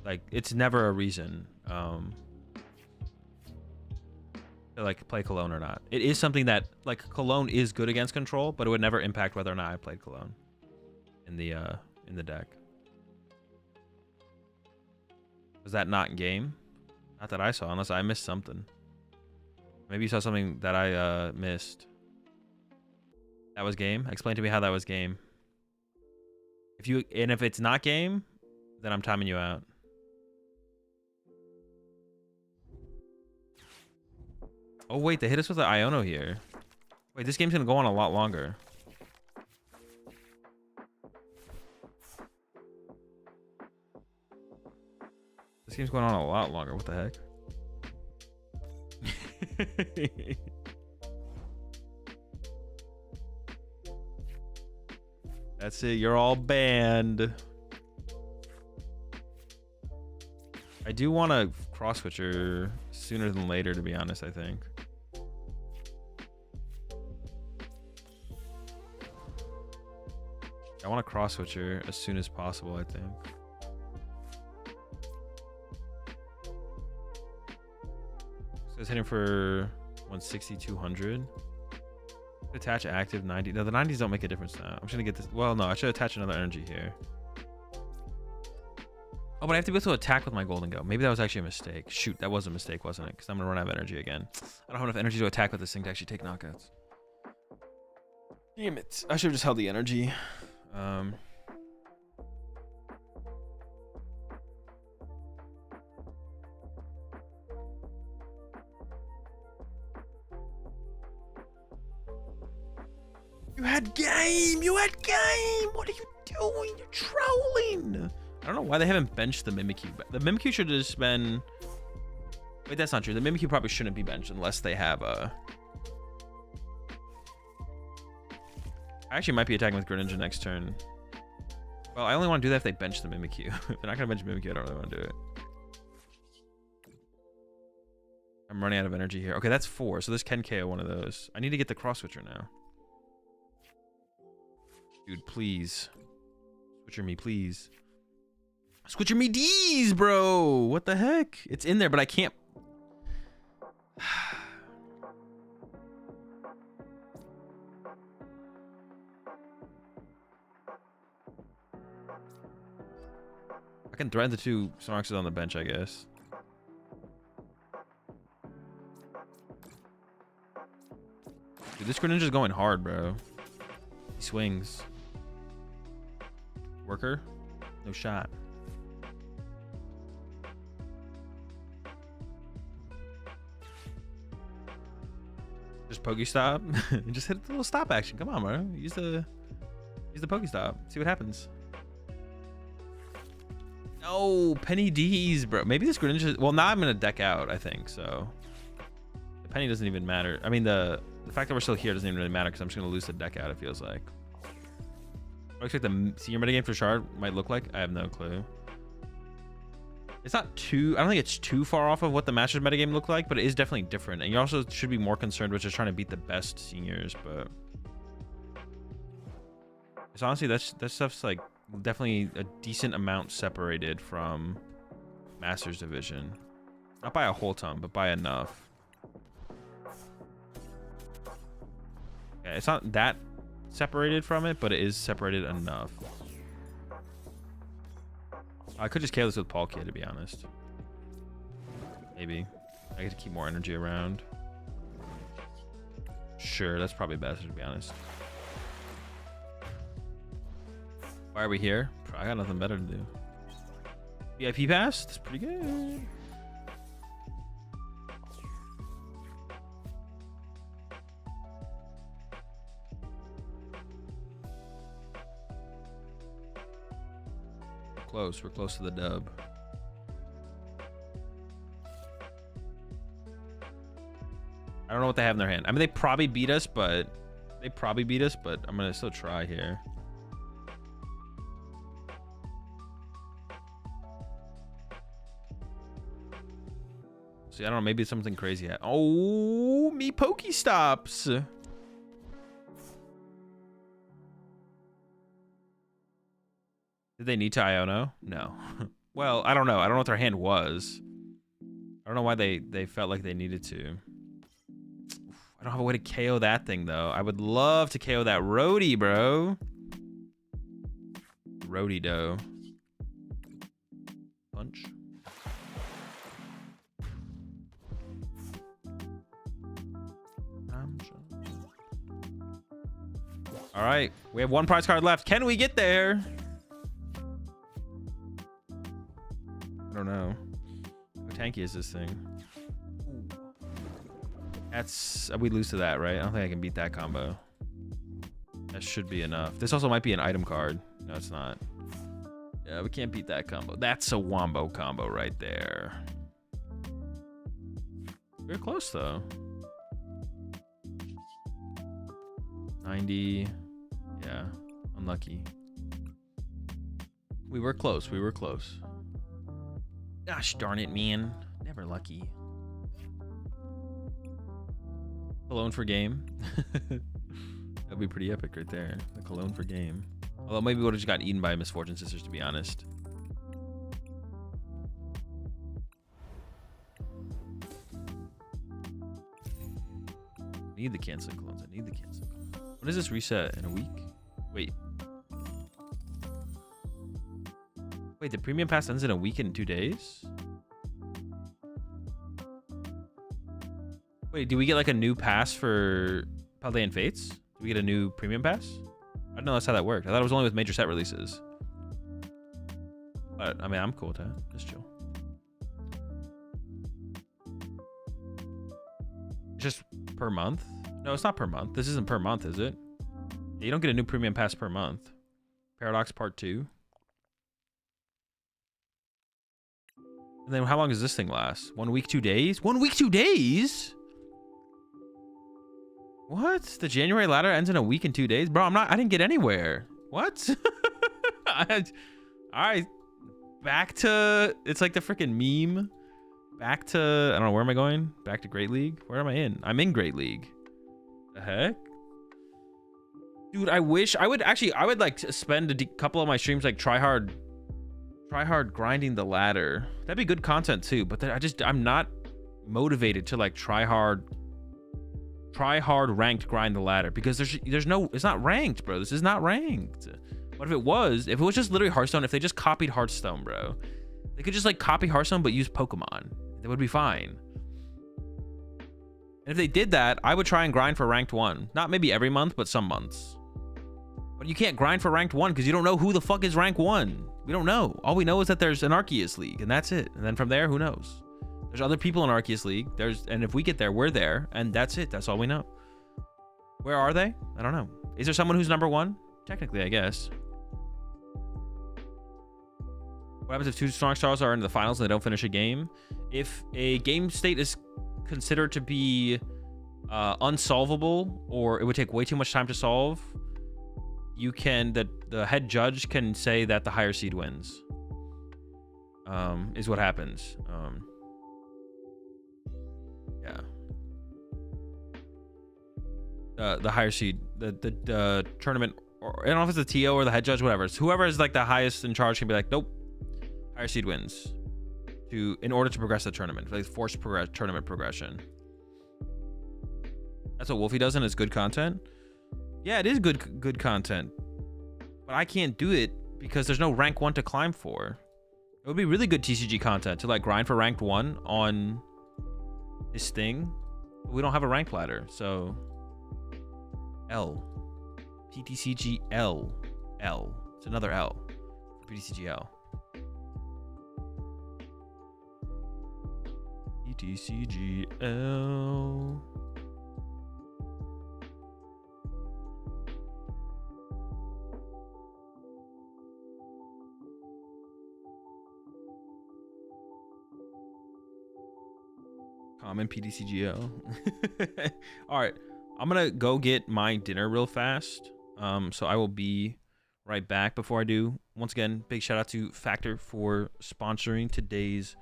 Like, it's never a reason to like play Cologne or not. It is something that like Cologne is good against control, but it would never impact whether or not I played Cologne in the deck. Was that not in game? Not that I saw, unless I missed something. Maybe you saw something that I missed. That was game? Explain to me how that was game. If it's not game, then I'm timing you out. Oh wait, they hit us with the Iono here. Wait, this game's gonna go on a lot longer. This game's going on a lot longer. What the heck? That's it. You're all banned. I do want to cross switcher sooner than later, to be honest, I think. I want to cross switcher as soon as possible, I think. So it's hitting for 160, 200. Attach active 90. No, the 90s don't make a difference now. I'm just gonna get this. Well, no, I should attach another energy here. Oh, but I have to be able to attack with my Gholdengo. Maybe that was actually a mistake. Shoot, that was a mistake, wasn't it? Because I'm gonna run out of energy again. I don't have enough energy to attack with this thing to actually take knockouts. Damn it. I should have just held the energy. You had game! You had game! What are you doing? You're trolling! I don't know why they haven't benched the Mimikyu. The Mimikyu should have just been... Wait, that's not true. The Mimikyu probably shouldn't be benched unless they have a... I actually might be attacking with Greninja next turn. Well, I only want to do that if they bench the Mimikyu. If they're not going to bench Mimikyu, I don't really want to do it. I'm running out of energy here. Okay, that's 4. So this can KO one of those. I need to get the cross switcher now. Dude, please. Switcher me, please. Switcher me D's, bro. What the heck? It's in there, but I can't. I can threaten the 2 Snorlaxes on the bench, I guess. Dude, this Greninja's going hard, bro. He swings. Worker? No shot. Just Pokestop? Just hit the little stop action. Come on, bro. Use the Pokestop. See what happens. No, Penny D's, bro. Maybe this Greninja... Well, now I'm going to deck out, I think, so... The Penny doesn't even matter. I mean, the fact that we're still here doesn't even really matter because I'm just going to lose the deck out, it feels like. What do I expect the senior metagame for Shard might look like? I have no clue. It's not too... I don't think it's too far off of what the Masters metagame looked like, but it is definitely different. And you also should be more concerned with just trying to beat the best seniors, but... It's honestly, that stuff's like definitely a decent amount separated from Masters Division. Not by a whole ton, but by enough. Yeah, it's not that separated from it, but it is separated enough. I could just KO this with Palkia, to be honest. Maybe. I get to keep more energy around. Sure, that's probably best, to be honest. Why are we here? I got nothing better to do. VIP pass? That's pretty good. close. We're close to the dub. I don't know what they have in their hand. I mean, they probably beat us, but I'm gonna still try here. See, I don't know. Maybe it's something crazy. Oh, me Pokestops. Did they need to Iono? No. Well, I don't know. I don't know what their hand was. I don't know why they felt like they needed to. I don't have a way to KO that thing, though. I would love to KO that Roadie, bro. Roadie dough. Punch. All right, we have one prize card left. Can we get there? I don't know. How tanky is this thing? That's we lose to that, right? I don't think I can beat that combo. That should be enough. This also might be an item card. No, it's not. Yeah, we can't beat that combo. That's a wombo combo right there. We're close though. 90. Yeah, unlucky. We were close. We were close. Gosh darn it, man. Never lucky. Cologne for game. That'd be pretty epic right there. The cologne for game. Although maybe we would have just got eaten by Misfortune Sisters, to be honest. I need the canceling clones. I need the canceling clones. When does this reset? In a week? Wait. Wait, the premium pass ends in a week and 2 days? Wait, do we get like a new pass for Paldean Fates? Do we get a new premium pass? I don't know that's how that worked. I thought it was only with major set releases. But, I mean, I'm cool with that. Just chill. Just per month? No, it's not per month. This isn't per month, is it? Yeah, you don't get a new premium pass per month. Paradox Part 2. And then how long does this thing last? 1 week, 2 days? 1 week, 2 days? What? The January ladder ends in a week and 2 days? Bro, I didn't get anywhere. What? All right. Back to, it's like the freaking meme. Back to, I don't know, where am I going? Back to Great League? Where am I in? I'm in Great League. The heck? Dude, I wish, I would like spend a couple of my streams like try hard grinding the ladder. That'd be good content too, but I'm not motivated to like try hard ranked grind the ladder because there's no, it's not ranked, bro. This is not ranked. What if it was just literally Hearthstone, if they just copied Hearthstone, bro, they could just like copy Hearthstone but use Pokemon. That would be fine. And if they did that, I would try and grind for ranked 1. Not maybe every month, but some months. But you can't grind for ranked 1 because you don't know who the fuck is rank 1. We don't know. All we know is that there's an Arceus League, and that's it. And then from there, who knows? There's other people in Arceus League. And if we get there, we're there, and that's it. That's all we know. Where are they? I don't know. Is there someone who's number 1? Technically, I guess. What happens if 2 strong stars are in the finals and they don't finish a game? If a game state is considered to be unsolvable, or it would take way too much time to solve, the head judge can say that the higher seed wins. Is what happens. Yeah. The higher seed, the tournament, or I don't know if it's the TO or the head judge, whatever. It's whoever is like the highest in charge can be like, nope, higher seed wins. In order to progress the tournament, like forced tournament progression. That's what Wolfie does, and it's good content. Yeah, it is good content, but I can't do it because there's no rank 1 to climb for. It would be really good TCG content to like grind for ranked 1 on this thing, but we don't have a rank ladder, so L. PTCG L. It's another L for PTCG L. PTCG L. Common PDCGO. All right, I'm gonna go get my dinner real fast. So I will be right back. Before I do, once again, big shout out to Factor for sponsoring today's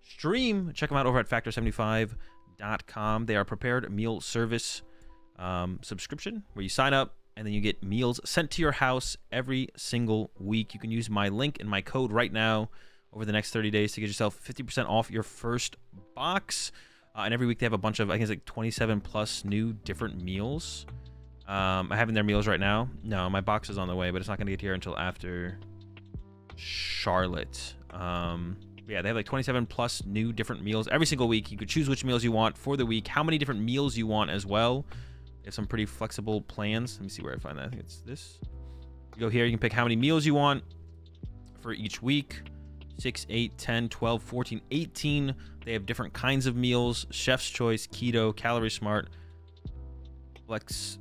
stream. Check them out over at factor75.com. They are a prepared meal service subscription where you sign up and then you get meals sent to your house every single week. You can use my link and my code right now over the next 30 days to get yourself 50% off your first box. And every week they have a bunch of, I think it's like 27 plus new different meals. I'm having their meals right now. No, my box is on the way, but it's not going to get here until after Charlotte. Yeah, they have like 27 plus new different meals every single week. You could choose which meals you want for the week, how many different meals you want as well. They have some pretty flexible plans. Let me see where I find that. I think it's this. You go here, you can pick how many meals you want for each week. 6, 8, 10, 12, 14, 18. They have different kinds of meals. Chef's choice, keto, calorie smart, flexi.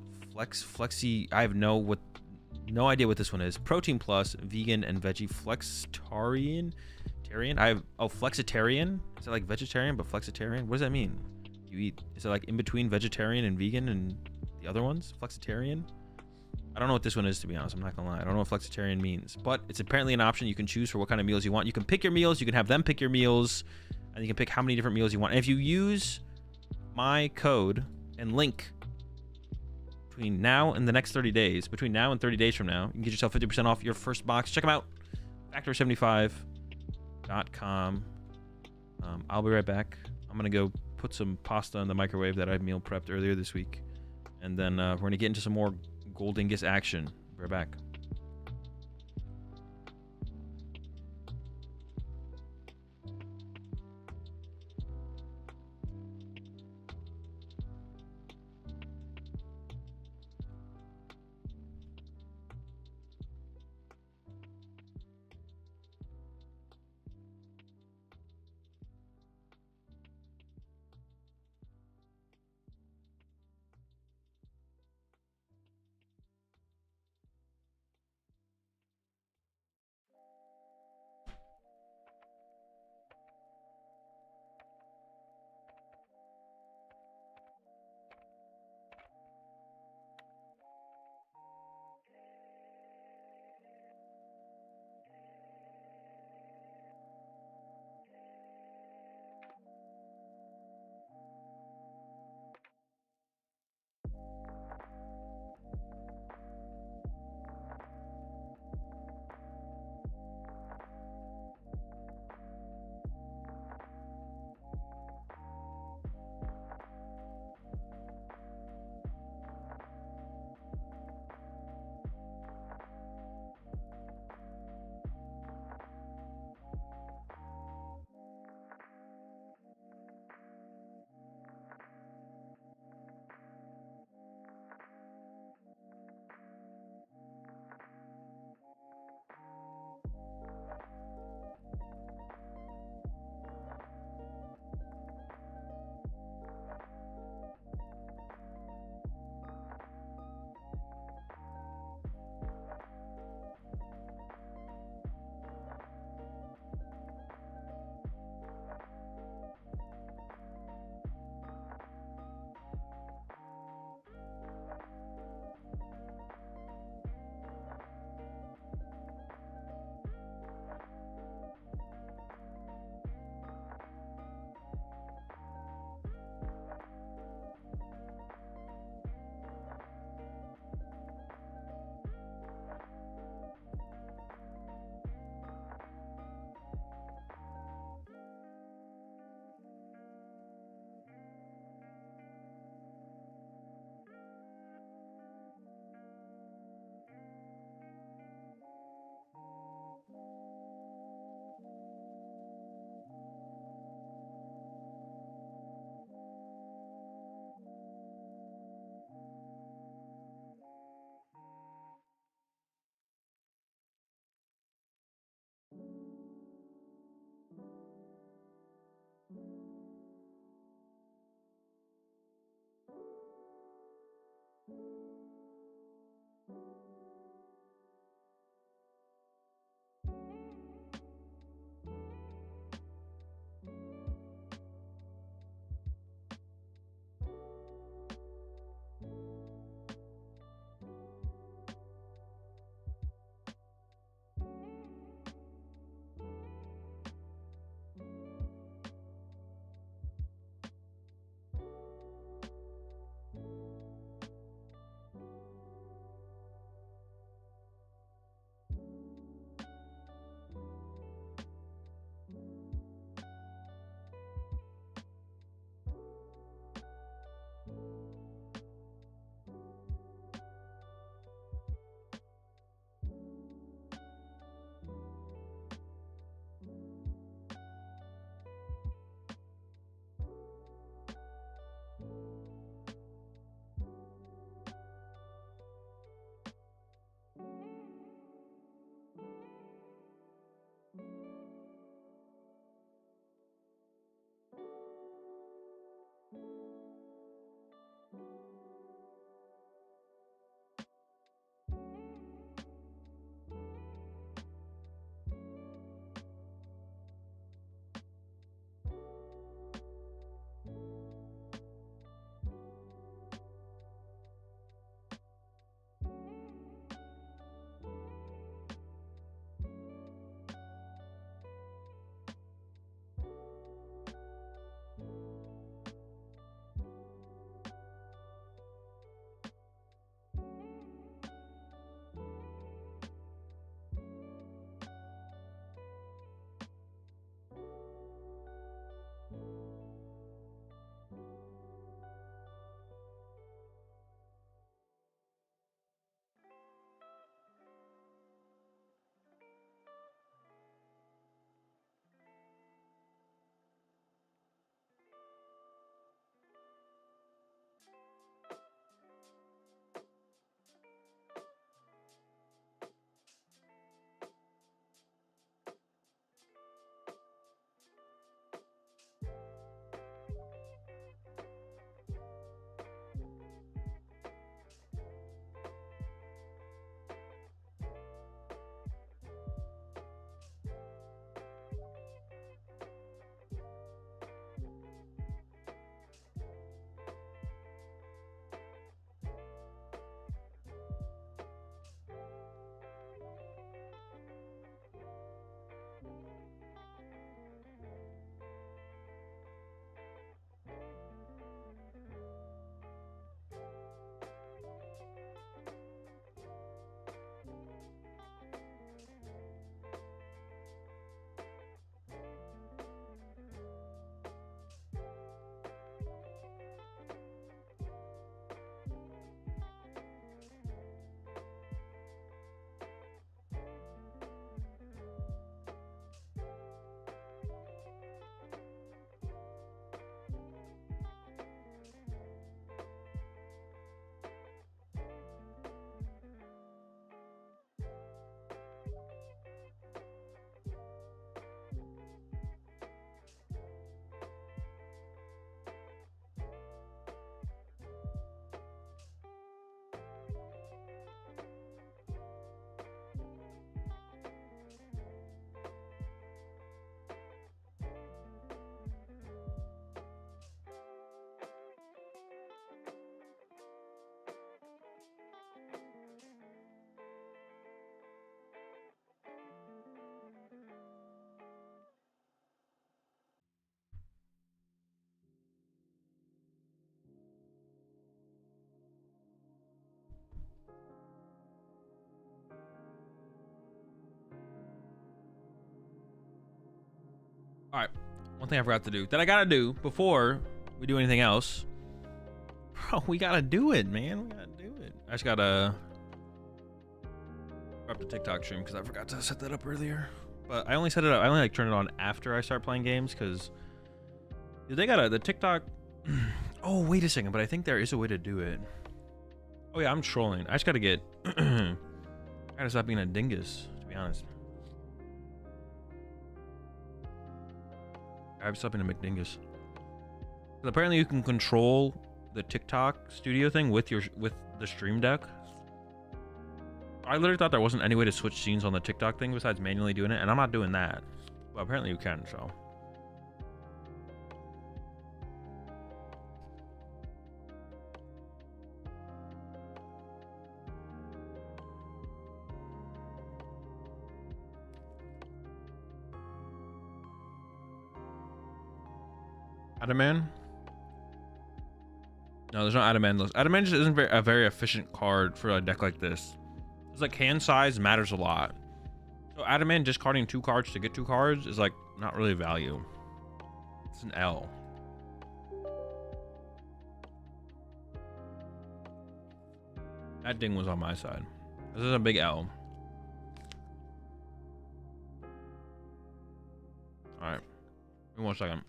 I have no idea what this one is. Protein plus, vegan and veggie, flexitarian. I have flexitarian. Is it like vegetarian but flexitarian? What does that mean? You eat, is it like in between vegetarian and vegan and the other ones? Flexitarian? I don't know what this one is, to be honest. I'm not gonna lie. I don't know what flexitarian means, but it's apparently an option you can choose for what kind of meals you want. You can pick your meals, you can have them pick your meals, and you can pick how many different meals you want. And if you use my code and link between now and the next 30 days, between now and 30 days from now, you can get yourself 50% off your first box. Check them out, factor75.com. I'll be right back. I'm gonna go put some pasta in the microwave that I meal prepped earlier this week, and then we're gonna get into some more Gholdengo action. We're back. All right, one thing I forgot to do that I gotta do before we do anything else. Bro, we gotta do it, man. We gotta do it. I just gotta up the TikTok stream because I forgot to set that up earlier. But I only set it up. I only like turn it on after I start playing games because they got the TikTok. Oh, wait a second. But I think there is a way to do it. Oh yeah, I'm trolling. I just gotta get. I gotta stop being a dingus, to be honest. I have stop being a McDingus. Apparently, you can control the TikTok studio thing with the stream deck. I literally thought there wasn't any way to switch scenes on the TikTok thing besides manually doing it, and I'm not doing that. Well, apparently you can, so. Adaman? No, there's no Adaman. Adaman just isn't a very efficient card for a deck like this. It's like hand size matters a lot. So Adaman discarding 2 cards to get 2 cards is like not really value. It's an L. That ding was on my side. This is a big L. All right. Give me 1 second.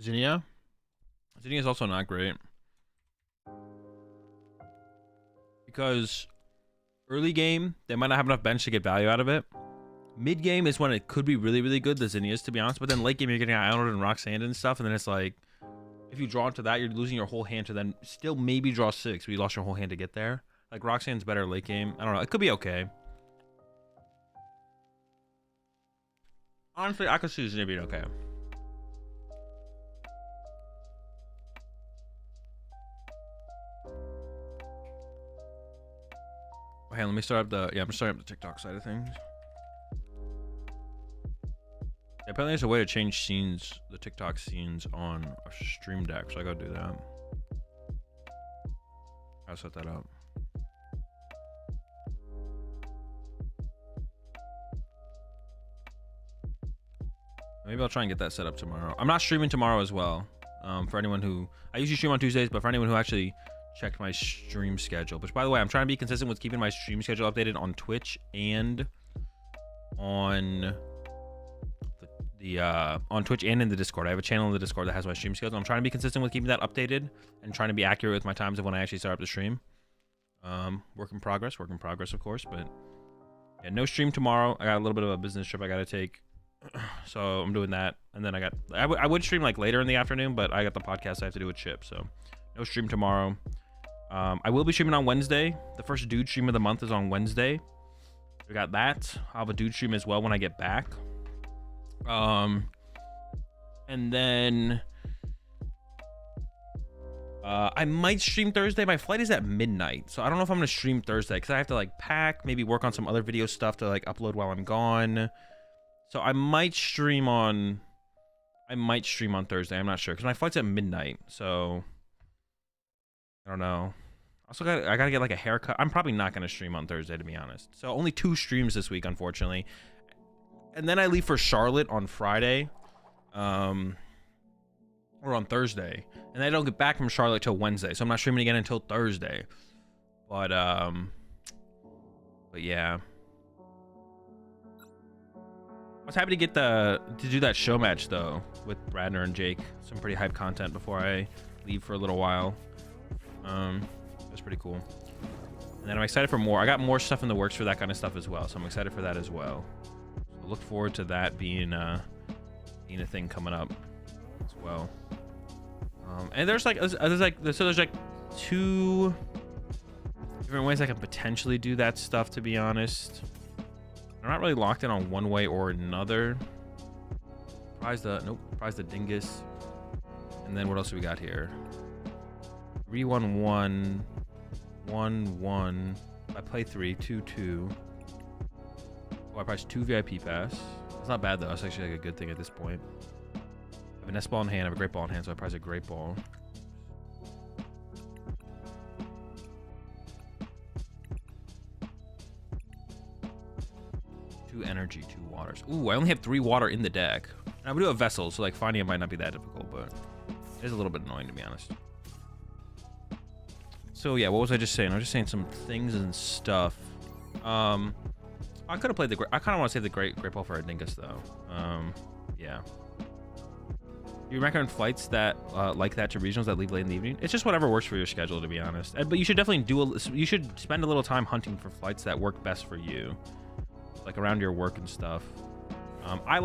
Zinnia? Zinnia is also not great. Because early game, they might not have enough bench to get value out of it. Mid game is when it could be really, really good, the Zinnias, to be honest. But then late game, you're getting Islanded and Roxanne and stuff. And then it's like, if you draw into that, you're losing your whole hand to then still maybe draw 6. But you lost your whole hand to get there. Like, Roxanne's better late game. I don't know. It could be okay. Honestly, I could see Zinnia being okay. Hey, let me start up the I'm starting up the TikTok side of things. Yeah, apparently there's a way to change scenes, the TikTok scenes on a stream deck, so I gotta do that. I'll set that up. Maybe I'll try and get that set up tomorrow. I'm not streaming tomorrow as well. For anyone who I usually stream on Tuesdays, but for anyone who actually checked my stream schedule, which by the way, I'm trying to be consistent with keeping my stream schedule updated on Twitch and on on Twitch and in the Discord. I have a channel in the Discord that has my stream schedule. I'm trying to be consistent with keeping that updated and trying to be accurate with my times of when I actually start up the stream. Work in progress, of course, but yeah, no stream tomorrow. I got a little bit of a business trip I got to take, so I'm doing that. And then I would stream like later in the afternoon, but I got the podcast I have to do with Chip, so no stream tomorrow. I will be streaming on Wednesday. The first dude stream of the month is on Wednesday. We got that. I'll have a dude stream as well when I get back. And then I might stream Thursday. My flight is at midnight, so I don't know if I'm gonna stream Thursday because I have to like pack, maybe work on some other video stuff to like upload while I'm gone. So I might stream on Thursday. I'm not sure because my flight's at midnight, so I don't know. Also, I gotta get like a haircut. I'm probably not gonna stream on Thursday, to be honest. So only 2 streams this week, unfortunately. And then I leave for Charlotte on Friday, or on Thursday, and I don't get back from Charlotte till Wednesday. So I'm not streaming again until Thursday. But yeah. I was happy to get to do that show match though with Radner and Jake. Some pretty hype content before I leave for a little while. It was pretty cool. And then I'm excited for more. I got more stuff in the works for that kind of stuff as well, so I'm excited for that as well. So look forward to that being a thing coming up as well. And there's like 2 different ways I can potentially do that stuff, to be honest. I'm not really locked in on one way or another. Prize the dingus. And then what else do we got here? 3-1-1, 1-1. I play 3, 2-2. Oh, I priced 2 VIP pass. It's not bad though. It's actually like a good thing at this point. I have an S ball in hand. I have a great ball in hand, so I prize a great ball. 2 energy, 2 waters. Ooh, I only have 3 water in the deck. Now we do have vessels, so like finding it might not be that difficult, but it is a little bit annoying to be honest. So yeah, what was I just saying? I was just saying some things and stuff. I could have played the. I kind of want to say the great ball for Dingus though. Yeah. Do you recommend flights that like that to regionals that leave late in the evening? It's just whatever works for your schedule, to be honest. But you should definitely you should spend a little time hunting for flights that work best for you, like around your work and stuff. I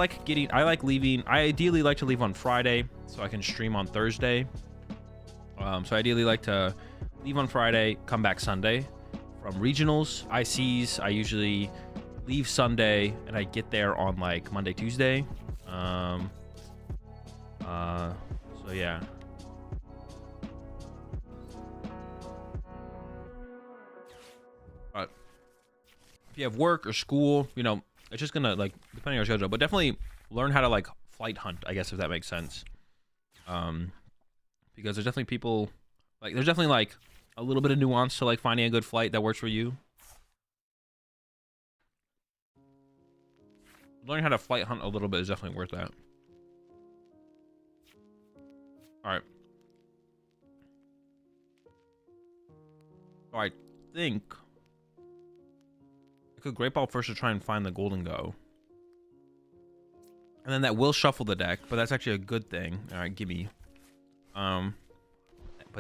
ideally like to leave on Friday so I can stream on Thursday. So I ideally like to leave on Friday, come back Sunday. From regionals, ICs, I usually leave Sunday and I get there on like Monday, Tuesday. So yeah. But if you have work or school, you know, it's just gonna like depending on your schedule, but definitely learn how to like flight hunt, I guess, if that makes sense. Because there's definitely people like there's definitely like a little bit of nuance to like finding a good flight that works for you. Learning how to flight hunt a little bit is definitely worth that. All right. So I think I could great ball first to try and find the Gholdengo. And then that will shuffle the deck, but that's actually a good thing. All right, gimme. But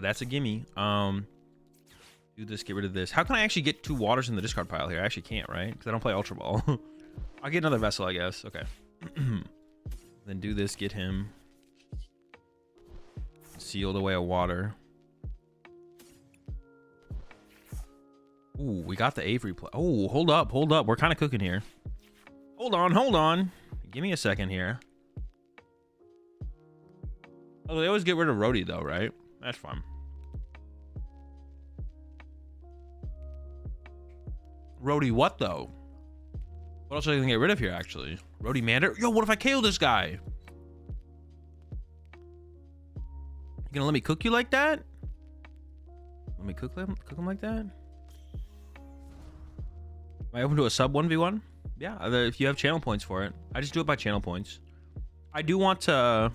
that's a gimme. Do this, get rid of this. How can I actually get 2 waters in the discard pile here? I actually can't, right? Because I don't play Ultra Ball. I'll get another vessel, I guess. Okay. Then do this, get him. Sealed away a water. Ooh, we got the Avery play. Oh, hold up. We're kind of cooking here. Hold on. Give me a second here. Oh, they always get rid of Rhodey, though, right? That's fun. Rhodey what, though? What else are they going to get rid of here, actually? Rhodey Mander? Yo, what if I KO this guy? You gonna let me cook you like that? Let me cook him like that? Am I open to a sub 1v1? Yeah, if you have channel points for it. I just do it by channel points. I do want to...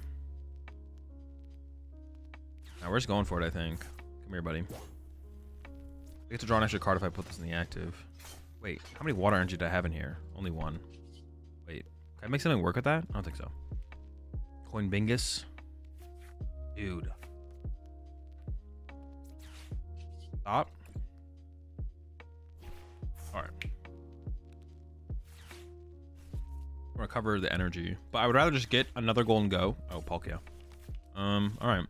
Now, we're just going for it, I think. Come here, buddy. I get to draw an extra card if I put this in the active. Wait, how many water energy do I have in here? Only 1. Wait, can I make something work with that? I don't think so. Coin Bingus. Dude. Stop. Alright. I'm gonna cover the energy. But I would rather just get another Gholdengo. Oh, Palkia. Alright.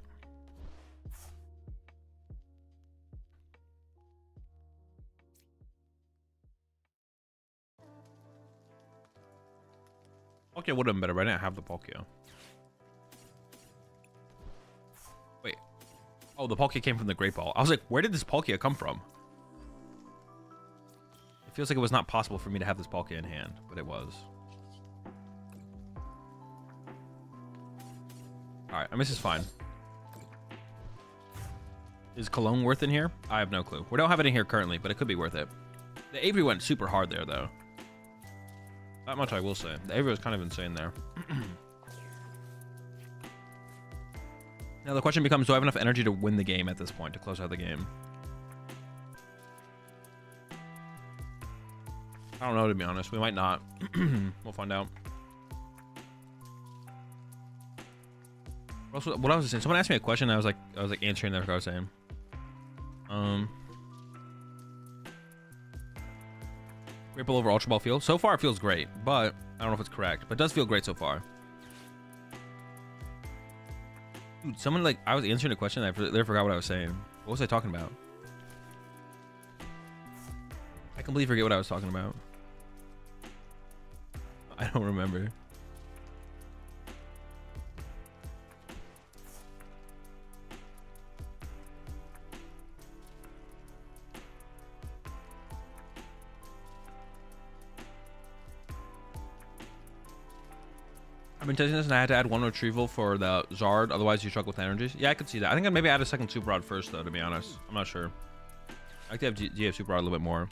Palkia would have been better, but I didn't have the Palkia. Wait. Oh, the Palkia came from the Great Ball. I was like, where did this Palkia come from? It feels like it was not possible for me to have this Palkia in hand, but it was. Alright, I mean, this is fine. Is Cologne worth in here? I have no clue. We don't have it in here currently, but it could be worth it. The Avery went super hard there, though. That much I will say. The Avery was kind of insane there. Now the question becomes, do I have enough energy to win the game at this point, to close out the game? I don't know, to be honest. We might not. We'll find out. What else was I saying? Someone asked me a question. I was like answering that. What I was saying. Great Ball over Ultra Ball feel. So far, it feels great, but I don't know if it's correct. But it does feel great so far. Dude, someone like I was answering a question. I forgot what I was saying. What was I talking about? I completely forget what I was talking about. I don't remember. I've been testing this and I had to add 1 retrieval for the Zard, otherwise you struggle with energies. Yeah, I could see that. I think I'd maybe add a second Super Rod first, though, to be honest. I'm not sure. I like to have GF Super Rod a little bit more.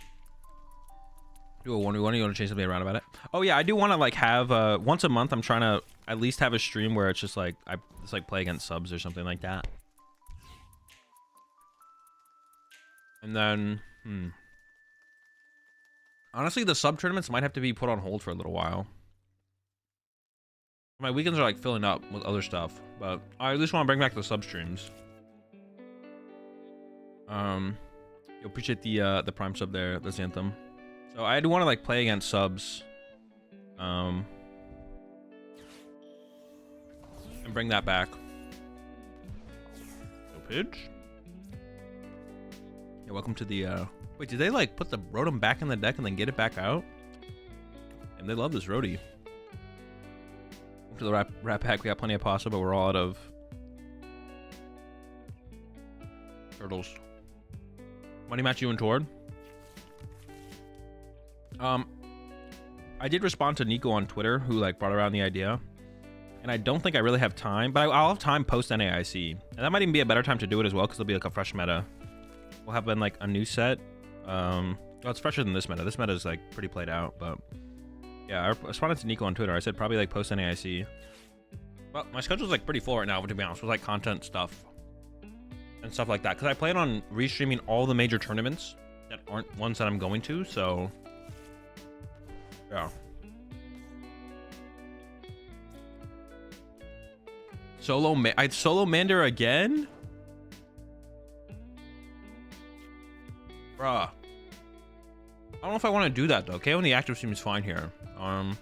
Do a 1v1. You want to change something around about it? Oh yeah, I do want to like have once a month. I'm trying to at least have a stream where it's just like I just like play against subs or something like that. And then, honestly, the sub tournaments might have to be put on hold for a little while. My weekends are like filling up with other stuff, but I at least want to bring back the sub streams. You appreciate the prime sub there, the Xanthem. So I do want to like play against subs, and bring that back. No pitch. Yeah, welcome to the. Wait, did they like put the Rotom back in the deck and then get it back out? And they love this Rhodey. To the rat pack, we got plenty of pasta, but we're all out of turtles. Money match you and Tord. I did respond to Nico on Twitter, who like brought around the idea, and I don't think I really have time, but I'll have time post NAIC, and that might even be a better time to do it as well, because it'll be like a fresh meta. We'll have been like a new set. Well, it's fresher than this meta. This meta is like pretty played out, but yeah, I responded to Nico on Twitter. I said probably like post NAIC. Well, my schedule's like pretty full right now, to be honest, with like content stuff and stuff like that, because I plan on restreaming all the major tournaments that aren't ones that I'm going to, so yeah. I'd solo Mander again? Bruh. I don't know if I want to do that though. KO in the active seems fine here. I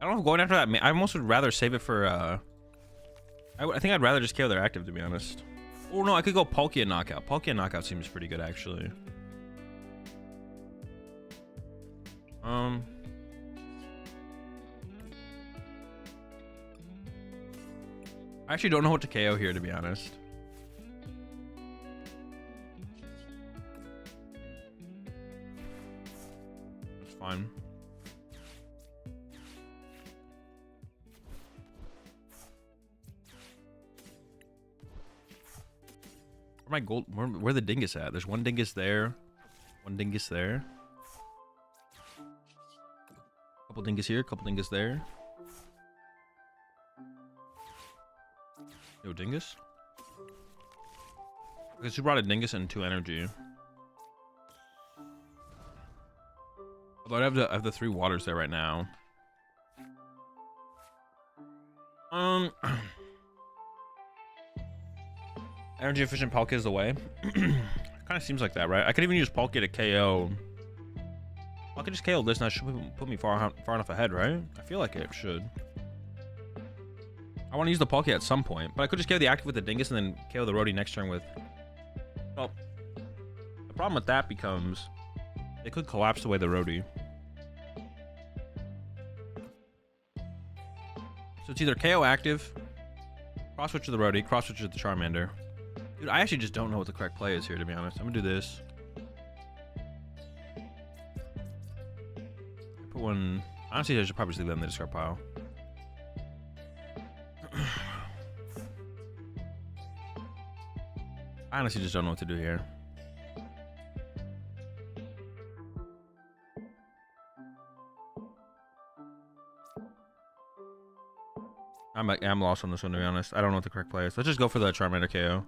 don't know if going after that. I almost would rather save it for. I think I'd rather just KO their active, to be honest. Oh no, I could go Palkia knockout. Palkia knockout seems pretty good actually. I actually don't know what to KO here, to be honest. It's fine. Where my gold? Where the dingus at? There's one dingus there, one dingus there. Couple dingus here, couple dingus there. Yo, dingus. Okay, so you brought a dingus and 2 energy. Although I have the 3 waters there right now. Energy efficient Palkia is the way. Kind of seems like that, right? I could even use Palkia to KO. I could just KO this, and that should put me far enough ahead, right? I feel like it should. I want to use the Palkia at some point, but I could just KO the active with the dingus and then KO the Rhodey next turn with. Well, the problem with that becomes they could collapse away the Rhodey. So it's either KO active, cross switch to the Rhodey, cross switch to the Charmander. Dude, I actually just don't know what the correct play is here, to be honest. I'm gonna do this. I put one. Honestly, I should probably just leave that in the discard pile. I honestly just don't know what to do here. I'm lost on this one, to be honest. I don't know what the correct play is. Let's just go for the Charmander KO.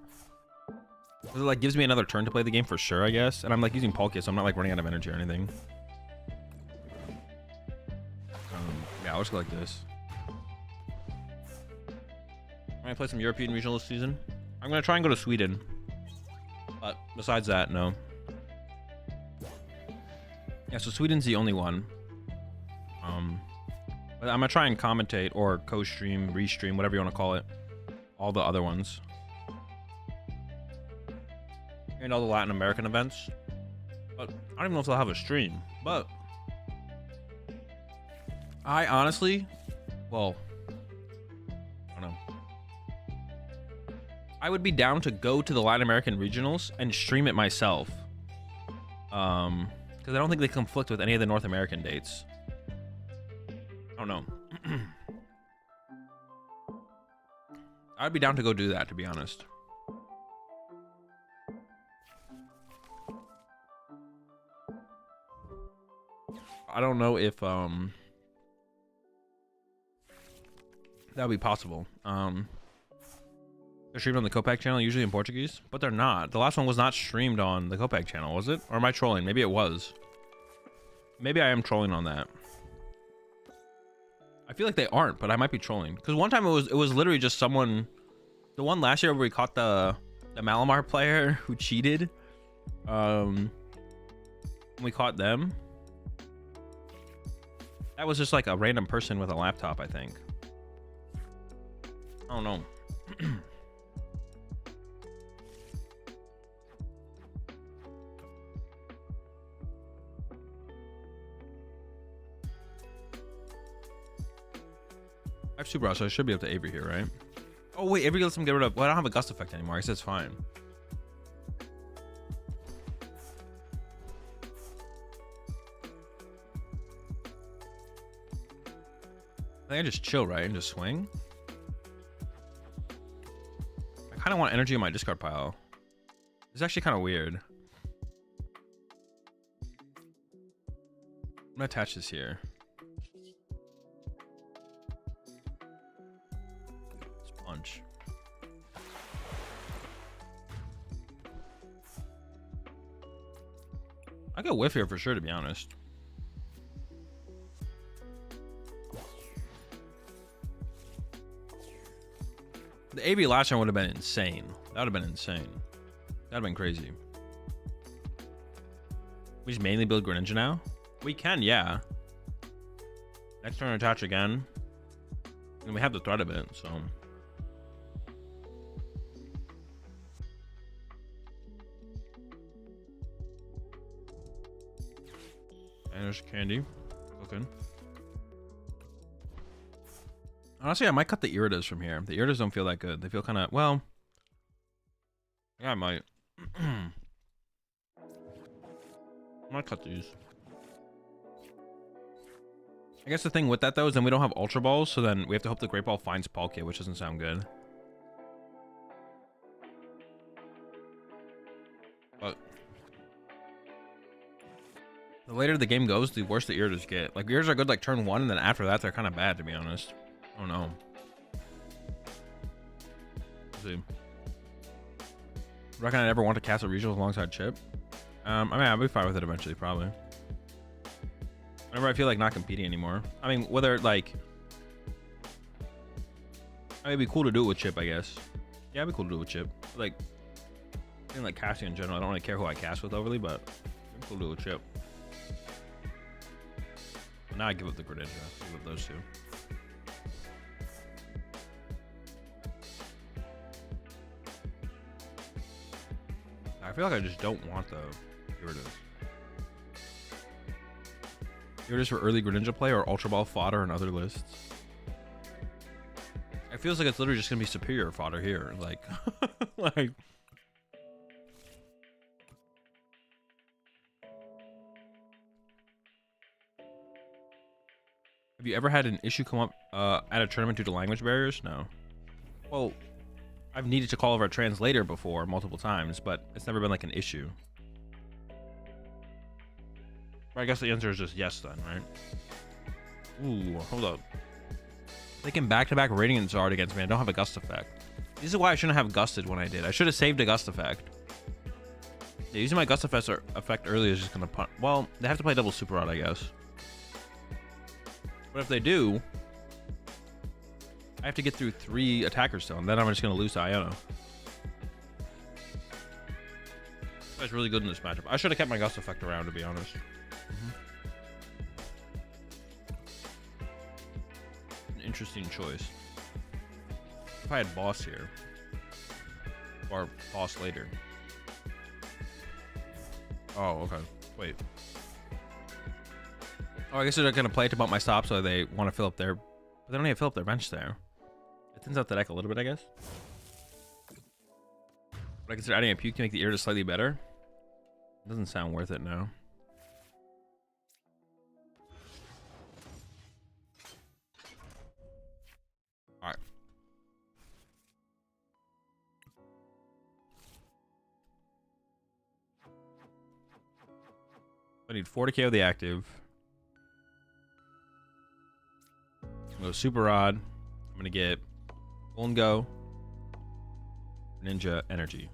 It like gives me another turn to play the game for sure, I guess. And I'm like using Palkia, so I'm not like running out of energy or anything. Yeah, I'll just go like this. I'm gonna play some European regional this season. I'm gonna try and go to Sweden. But besides that, no. Yeah, so Sweden's the only one. But I'm gonna try and commentate or co-stream, restream, whatever you want to call it, all the other ones. And all the Latin American events. But I don't even know if they'll have a stream. But I honestly, well, I don't know. I would be down to go to the Latin American regionals and stream it myself. Because I don't think they conflict with any of the North American dates. I don't know. I'd be down to go do that, to be honest. I don't know if that would be possible. They're streamed on the Copac channel, usually in Portuguese, but they're not. The last one was not streamed on the Copac channel, was it? Or am I trolling? Maybe it was. Maybe I am trolling on that. I feel like they aren't, but I might be trolling. Because one time it was literally just someone. The one last year where we caught the Malamar player who cheated. We caught them. That was just like a random person with a laptop, I think. I don't know. I have Super Rush, so I should be up to Avery here, right? Oh wait, Avery lets him get rid of. Well, I don't have a gust effect anymore. I guess it's fine. I think I just chill, right, and just swing. I kind of want energy in my discard pile. It's actually kind of weird. I'm gonna attach this here. Sponge. I could whiff here for sure, to be honest. The AV last time would have been insane. That would have been insane. That would have been crazy. We just mainly build Greninja now? We can, yeah. Next turn attach again. And we have the threat of it, so. And there's candy. Cooking. Honestly, I might cut the Iridas from here. The Iridas don't feel that good. They feel kind of, well, yeah, I might. I might cut these. I guess the thing with that, though, is then we don't have Ultra Balls, so then we have to hope the Great Ball finds Palkia, which doesn't sound good. But the later the game goes, the worse the Iridas get. Like, Iridas are good, like, turn 1, and then after that, they're kind of bad, to be honest. Oh no. Let's see. Reckon I'd ever want to cast a regional alongside Chip? I mean, I'll be fine with it eventually, probably. Whenever I feel like not competing anymore. I mean, whether like, I mean, it'd be cool to do it with Chip, I guess. Yeah, it'd be cool to do it with Chip. Like, I mean, like casting in general, I don't really care who I cast with overly, but it'd be cool to do it with Chip. But now I give up the Greninja. Give up those two. I feel like I just don't want the Iridas. Iridas for early Greninja play or Ultra Ball fodder in other lists. It feels like it's literally just gonna be superior fodder here. Like, like. Have you ever had an issue come up at a tournament due to language barriers? No. Well, I've needed to call over a translator before multiple times, but it's never been like an issue. I guess the answer is just yes then, right? Ooh, hold up. They can back-to-back Radiant Zard against me. I don't have a Gust effect. This is why I shouldn't have Gusted when I did. I should have saved a Gust effect. Yeah, using my Gust effect early is just gonna punt. Well, they have to play double Super Rod, I guess. But if they do, I have to get through 3 attackers still, and then I'm just gonna lose to Iono. That's really good in this matchup. I should have kept my Gust effect around, to be honest. An interesting choice. If I had Boss here, or Boss later. Oh, okay. Wait. Oh, I guess they're gonna play it to bump my stop, so they want to fill up their. But they don't need to fill up their bench there. It thins out the deck a little bit, I guess. But I consider adding a puke to make the Iridas slightly better. It doesn't sound worth it now. Alright. I need 4 to KO the active. Go Super Rod. I'm gonna get Gholdengo, Ninja Energy.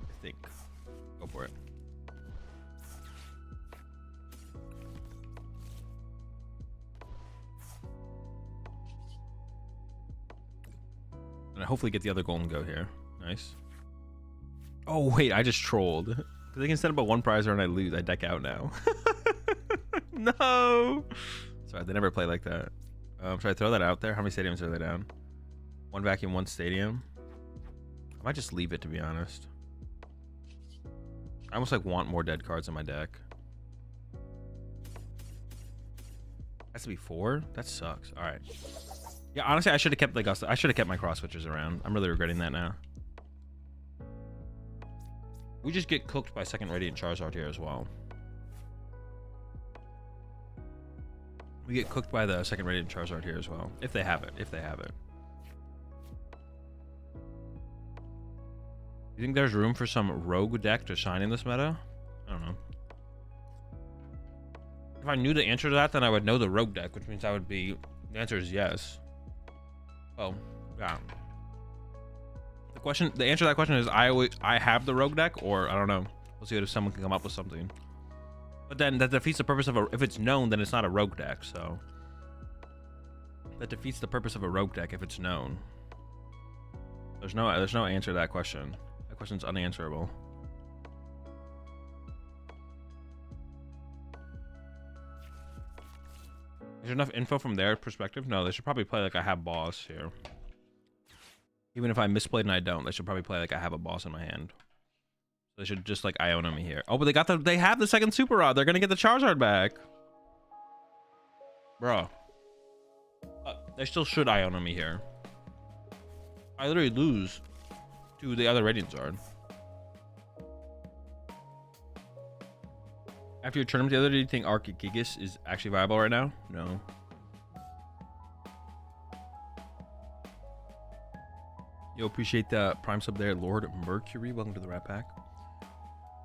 I think. Go for it. And I hopefully get the other Gholdengo here. Nice. Oh wait, I just trolled. Because they can set up a 1 prize and I lose. I deck out now. No. Sorry, they never play like that. Should I throw that out there? How many stadiums are they down? 1 vacuum, 1 stadium. I might just leave it, to be honest. I almost like want more dead cards in my deck. Has to be 4? That sucks. All right. Yeah, honestly, I should have kept like I should have kept my cross switchers around. I'm really regretting that now. We just get cooked by second Radiant Charizard here as well. We get cooked by the second Radiant Charizard here as well. If they have it. If they have it. You think there's room for some rogue deck to shine in this meta? I don't know. If I knew the answer to that, then I would know the rogue deck, which means I would be... The answer is yes. Oh, yeah. The answer to that question is I have the rogue deck, or I don't know. We'll see if someone can come up with something. But then that defeats the purpose of if it's known, then it's not a rogue deck, so that defeats the purpose of a rogue deck if it's known. There's no answer to that question. That question's unanswerable. Is there enough info from their perspective? No, they should probably play like I have boss here. Even if I misplayed and I don't, they should probably play like I have a boss in my hand. They should just like Iona me here. Oh, but they have the second Super Rod. They're gonna get the Charizard back. Bro. They still should Iona me here. I literally lose to the other Radiant Zard. After your tournament the other day, do you think AzulGG is actually viable right now? No. Yo, appreciate the prime sub there, Lord Mercury. Welcome to the Rat Pack.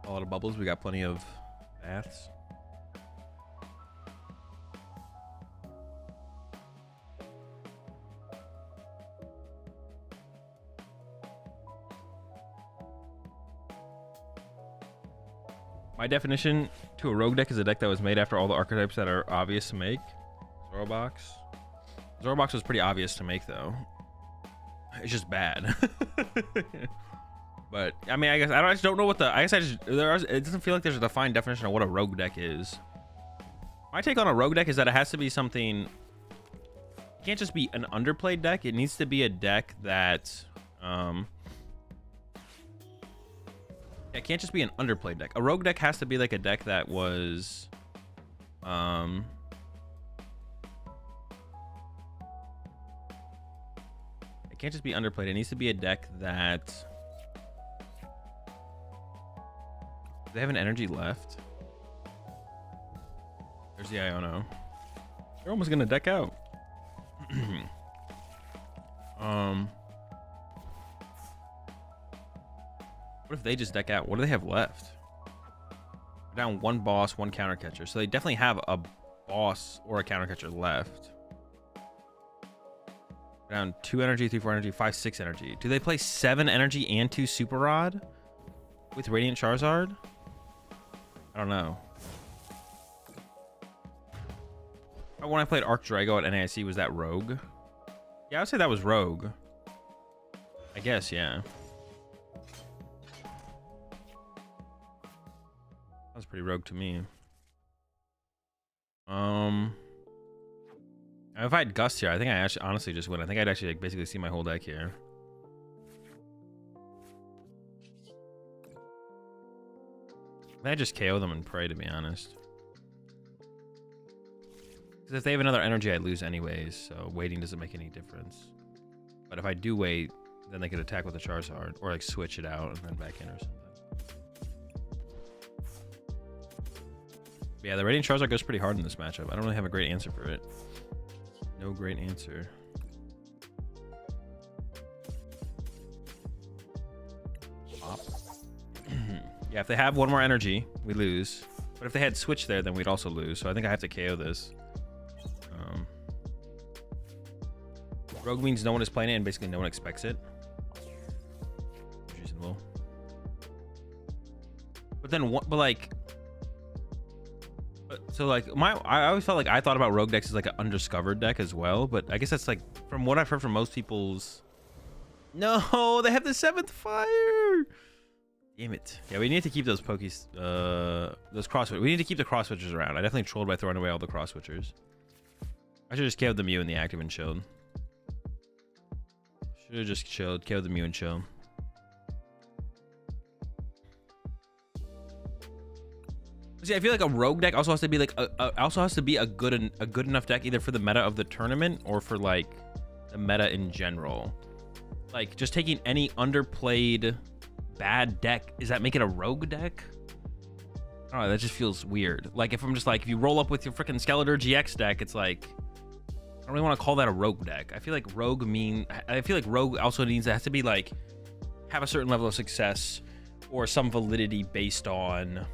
A lot of bubbles. We got plenty of baths. My definition to a rogue deck is a deck that was made after all the archetypes that are obvious to make. Zorobox. Zorobox was pretty obvious to make though. It's just bad. But I mean, I guess I just don't know what the. I guess it doesn't feel like there's a defined definition of what a rogue deck is. My take on a rogue deck is that it has to be something. It can't just be an underplayed deck. It needs to be a deck that. It can't just be an underplayed deck. A rogue deck has to be like a deck that was. It can't just be underplayed. It needs to be a deck that. Do they have an energy left? There's the Iono. They're almost gonna deck out. What if they just deck out? What do they have left? They're down 1 boss, 1 counter catcher. So they definitely have a boss or a counter catcher left. They're down 2 energy, 3, 4 energy, 5, 6 energy. Do they play 7 energy and 2 Super Rod with Radiant Charizard? I don't know. When I played Arc Drago at NAIC, was that Rogue? Yeah, I would say that was Rogue. I guess, yeah. Sounds pretty Rogue to me. If I had Gust here, I think I actually honestly just win. I think I'd actually like basically see my whole deck here. I just KO them and pray, to be honest. Because if they have another energy, I lose anyways, so waiting doesn't make any difference. But if I do wait, then they could attack with a Charizard, or like switch it out and then back in or something. But yeah, the Radiant Charizard goes pretty hard in this matchup. I don't really have a great answer for it. No great answer. Pop. Yeah, if they have one more energy, we lose. But if they had switch there, then we'd also lose. So I think I have to KO this. Rogue means no one is playing it, and basically no one expects it. Reasonable. But then what? But like, so like I always felt like I thought about rogue decks as like an undiscovered deck as well. But I guess that's like from what I've heard from most people's. No, they have the 7th fire. Damn it. Yeah, we need to keep those pokies, those cross. We need to keep the cross switchers around. I definitely trolled by throwing away all the cross switchers. I should just KO the Mew and the active and chilled. Should have just chilled, KO the Mew and chill. See, I feel like a rogue deck also has to be like a good enough deck either for the meta of the tournament or for like the meta in general. Like just taking any underplayed bad deck, does that make it a rogue deck? I don't know, that just feels weird. Like if I'm just like, if you roll up with your freaking Skeletor GX deck, it's like, I don't really want to call that a rogue deck. I feel like rogue also needs, it has to be like, have a certain level of success or some validity based on,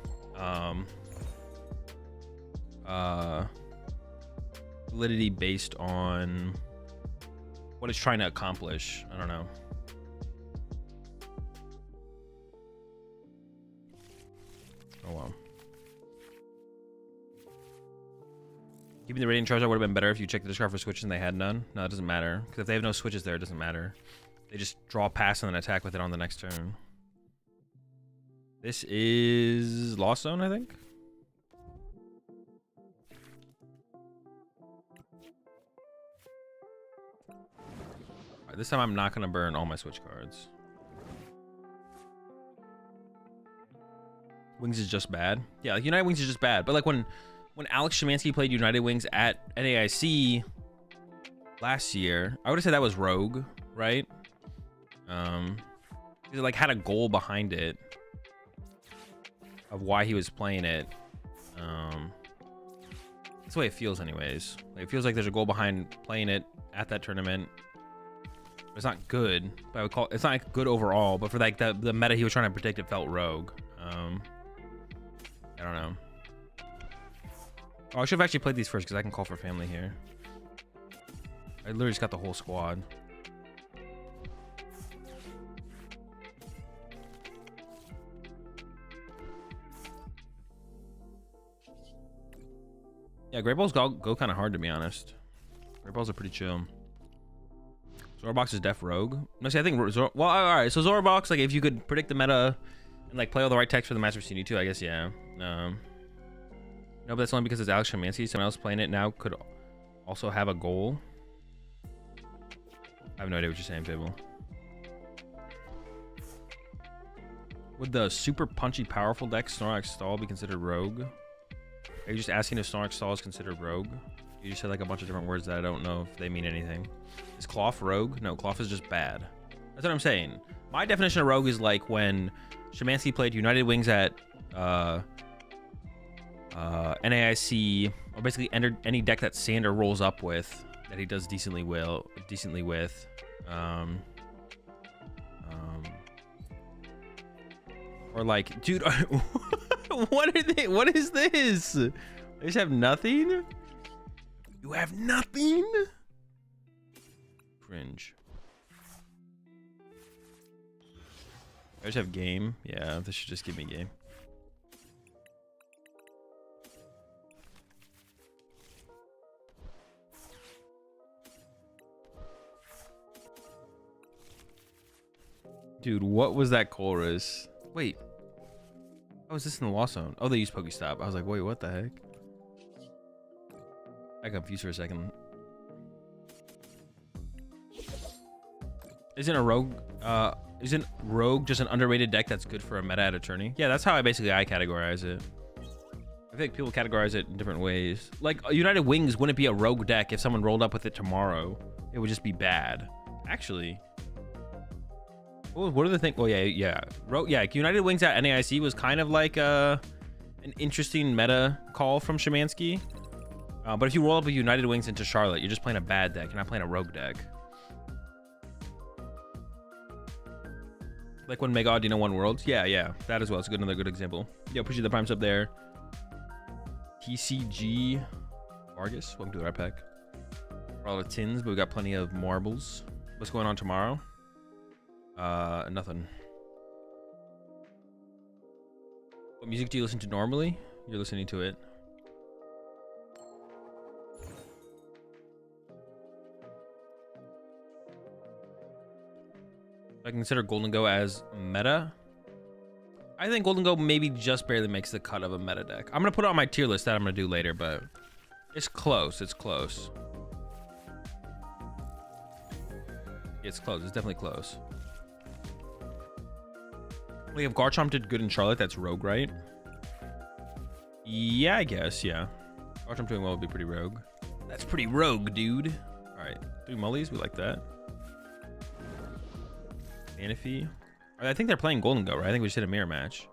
validity based on what it's trying to accomplish. I don't know. Oh well. Keeping the Radiant Charizard would have been better if you checked the discard for switches and they had none. No, it doesn't matter. Because if they have no switches there, it doesn't matter. They just draw pass and then attack with it on the next turn. This is Lost Zone, I think. Alright, this time I'm not going to burn all my switch cards. Wings is just bad. Yeah, like United Wings is just bad. But like when Alex Szymanski played United Wings at NAIC last year, I would have said that was rogue, right? It like had a goal behind it of why he was playing it. That's the way it feels anyways. Like, it feels like there's a goal behind playing it at that tournament. It's not good, but I would call it's not like good overall, but for like the meta he was trying to predict, it felt rogue. I don't know. Oh, I should have actually played these first because I can call for family here. I literally just got the whole squad. Yeah, Great Balls go kind of hard, to be honest. Great Balls are pretty chill. Zorobox is def rogue. No, see, I think well, all right. So Zorobox, like, if you could predict the meta and like play all the right techs for the Masters you need to, I guess, yeah. No, but that's only because it's Alex Szymanski. Someone else playing it now could also have a goal. I have no idea what you're saying, Pibble. Would the super punchy, powerful deck Snorlax Stall be considered rogue? Are you just asking if Snorlax Stall is considered rogue? You just said like a bunch of different words that I don't know if they mean anything. Is Cloth rogue? No, Cloth is just bad. That's what I'm saying. My definition of rogue is like when Szymanski played United Wings at NAIC, or basically entered any deck that Sander rolls up with that he does decently with. Or like, dude, what are they? What is this? They just have nothing? You have nothing? Cringe. I just have game. Yeah, this should just give me game. Dude, what was that chorus? Wait. Oh, is this in the Lost Zone? Oh, they used Pokestop. I was like, wait, what the heck? I got confused for a second. Isn't Rogue just an underrated deck that's good for a meta at a tourney? Yeah, that's how I categorize it. I think people categorize it in different ways. Like, United Wings wouldn't be a rogue deck if someone rolled up with it tomorrow. It would just be bad. Actually. What do they think? Oh, yeah. United Wings at NAIC was kind of like an interesting meta call from Szymanski. But if you roll up with United Wings into Charlotte, you're just playing a bad deck. You're not playing a rogue deck. Like when Mega Audino won Worlds. Yeah, that as well. It's another good example. Yo, appreciate the primes up there. TCG Vargas, welcome to the right pack. All the tins, but we got plenty of marbles. What's going on tomorrow? Nothing. What music do you listen to normally? You're listening to it. I consider Gholdengo as meta. I think Gholdengo maybe just barely makes the cut of a meta deck. I'm gonna put it on my tier list that I'm gonna do later, but it's close. It's close. It's close. It's definitely close. We have Garchomp did good in Charlotte. That's rogue, right? Yeah, I guess. Yeah. Garchomp doing well would be pretty rogue. That's pretty rogue, dude. All right. 3 mullies. We like that. Manaphy. I think they're playing Gholdengo, right? I think we just hit a mirror match.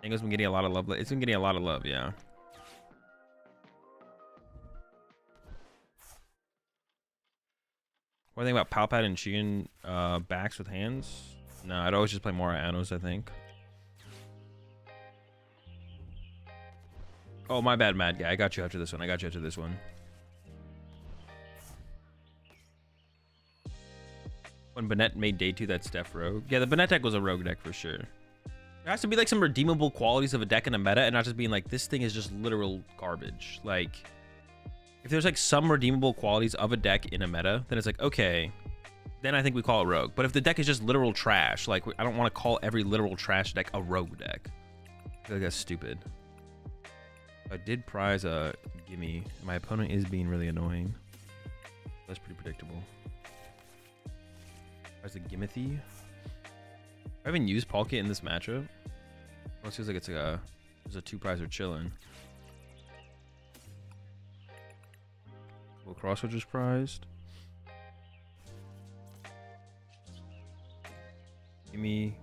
Tango's been getting a lot of love. It's been getting a lot of love, yeah. What do you think about Palpat and Sheehan backs with hands? No, I'd always just play more Anos, I think. Oh, my bad, mad guy. I got you after this one. When Bennett made day 2, that's Def Rogue. Yeah, the Bennett deck was a rogue deck for sure. There has to be like some redeemable qualities of a deck in a meta and not just being like, this thing is just literal garbage. Like, if there's like some redeemable qualities of a deck in a meta, then it's like, okay, then I think we call it rogue. But if the deck is just literal trash, like I don't want to call every literal trash deck a rogue deck. I feel like that's stupid. I did prize a gimme. My opponent is being really annoying. That's pretty predictable. There's a Gimothy. I haven't used Palkia in this matchup. Well, it feels like it's like there's a 2 prizer chilling. Couple Crosswitches prized. Gimme.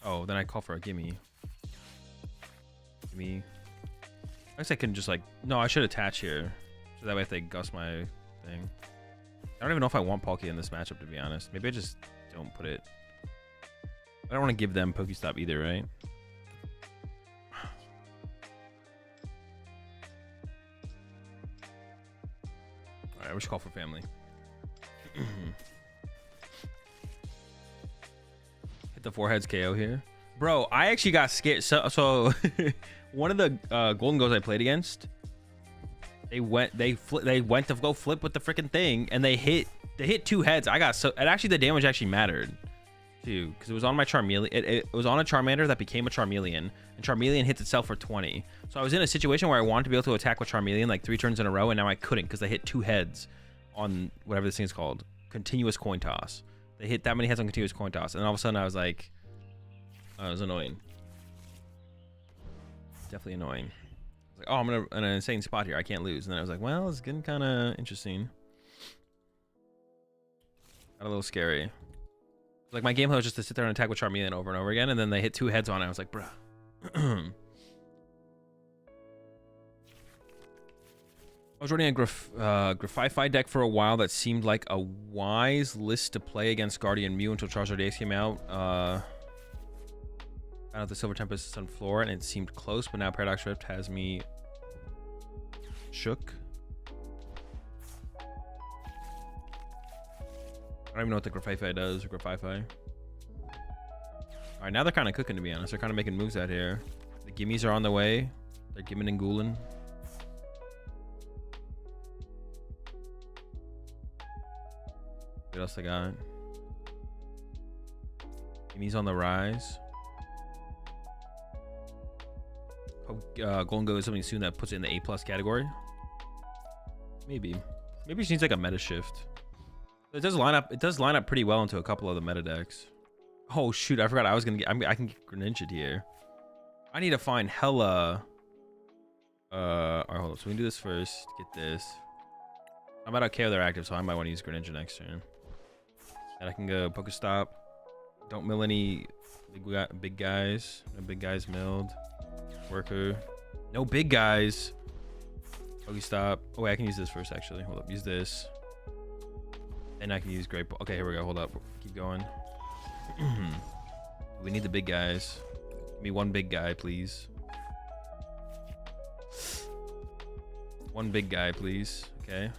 Oh, then I call for a gimme. Gimme. I guess I can just like, no, I should attach here. So that way if they gust my thing. I don't even know if I want Palkia in this matchup, to be honest. Maybe I just don't put it. I don't want to give them Pokestop either, right? Alright, we should call for family. Hit the foreheads KO here. Bro, I actually got scared. So one of the Gholdengos I played against, they went to go flip with the freaking thing, and they hit 2 heads. I got so, and actually the damage actually mattered too, because it was on my Charmeleon. It was on a Charmander that became a Charmeleon, and Charmeleon hits itself for 20. So I was in a situation where I wanted to be able to attack with Charmeleon like 3 turns in a row, and now I couldn't because they hit 2 heads on whatever this thing is called, continuous coin toss. They hit that many heads on continuous coin toss, and all of a sudden I was like, it was annoying. Definitely annoying. Like, oh, I'm in an insane spot here. I can't lose. And then I was like, well, it's getting kind of interesting. Got a little scary. Like, my game plan was just to sit there and attack with Charmeleon over and over again, and then they hit 2 heads on it. I was like, bruh. I was running a Grafify deck for a while that seemed like a wise list to play against Guardian Mew until Charizard Ace came out. Found out the Silver Tempest is on floor, and it seemed close, but now Paradox Rift has me shook. I don't even know what the Grafify does, or Grafify. Alright, now they're kind of cooking, to be honest. They're kind of making moves out here. The gimmies are on the way. They're Gimming and Ghouling. What else I got? Gimmies on the rise. Gholdengo is something soon that puts it in the A+ category. Maybe it just needs like a meta shift. It does line up pretty well into a couple of the meta decks. Oh shoot, I forgot I was gonna get, I can get Greninja here. I need to find hella alright, hold on. So we can do this first. Get this. I'm about to KO their active, so I might want to use Greninja next turn. And I can go Pokestop. Don't mill any big guys. No big guys milled. Worker. No big guys. Pokestop. Oh wait, I can use this first actually. Hold up. Use this. And I can use Great Ball. Okay, here we go. Hold up. Keep going. We need the big guys. Give me one big guy, please. One big guy, please. Okay.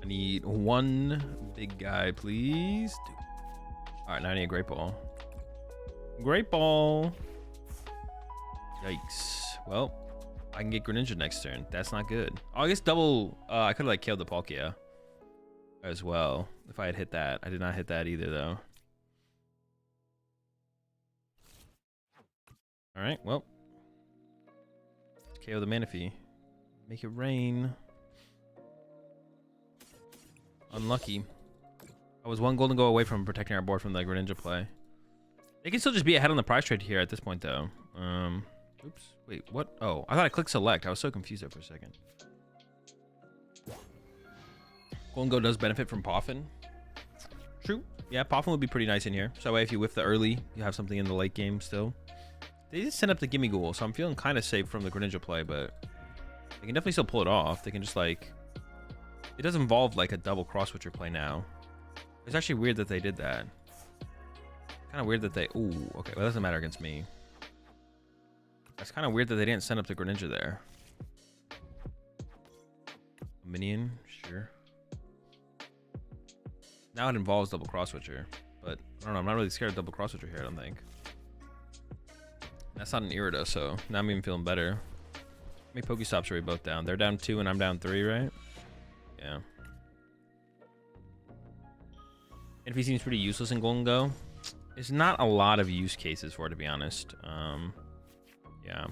I need one big guy, please. All right, now I need a great ball. Great ball. Yikes. Well, I can get Greninja next turn. That's not good. Oh, I guess double. I could have like killed the Palkia as well if I had hit that. I did not hit that either though. All right. Well, KO the Manaphy. Make it rain. Unlucky. I was one Gholdengo away from protecting our board from the Greninja play. They can still just be ahead on the prize trade here at this point though. Oops. Wait, what? Oh, I thought I clicked select. I was so confused there for a second. Gholdengo does benefit from Poffin. True. Yeah, Poffin would be pretty nice in here. So that way if you whiff the early, you have something in the late game still. They just send up the Gimme Ghoul, so I'm feeling kind of safe from the Greninja play, but they can definitely still pull it off. They can just like... It does involve like a double cross-switcher play now. It's actually weird that they did that. Kind of weird that they... Ooh, okay, well, that doesn't matter against me. That's kind of weird that they didn't send up the Greninja there. Minion, sure. Now it involves double cross-switcher, but I don't know, I'm not really scared of double cross-switcher here, I don't think. That's not an Irida, so now I'm even feeling better. How many Pokestops are we both down? They're down 2 and I'm down 3, right? Yeah. NP seems pretty useless in Gholdengo. There's not a lot of use cases for it, to be honest. Yeah.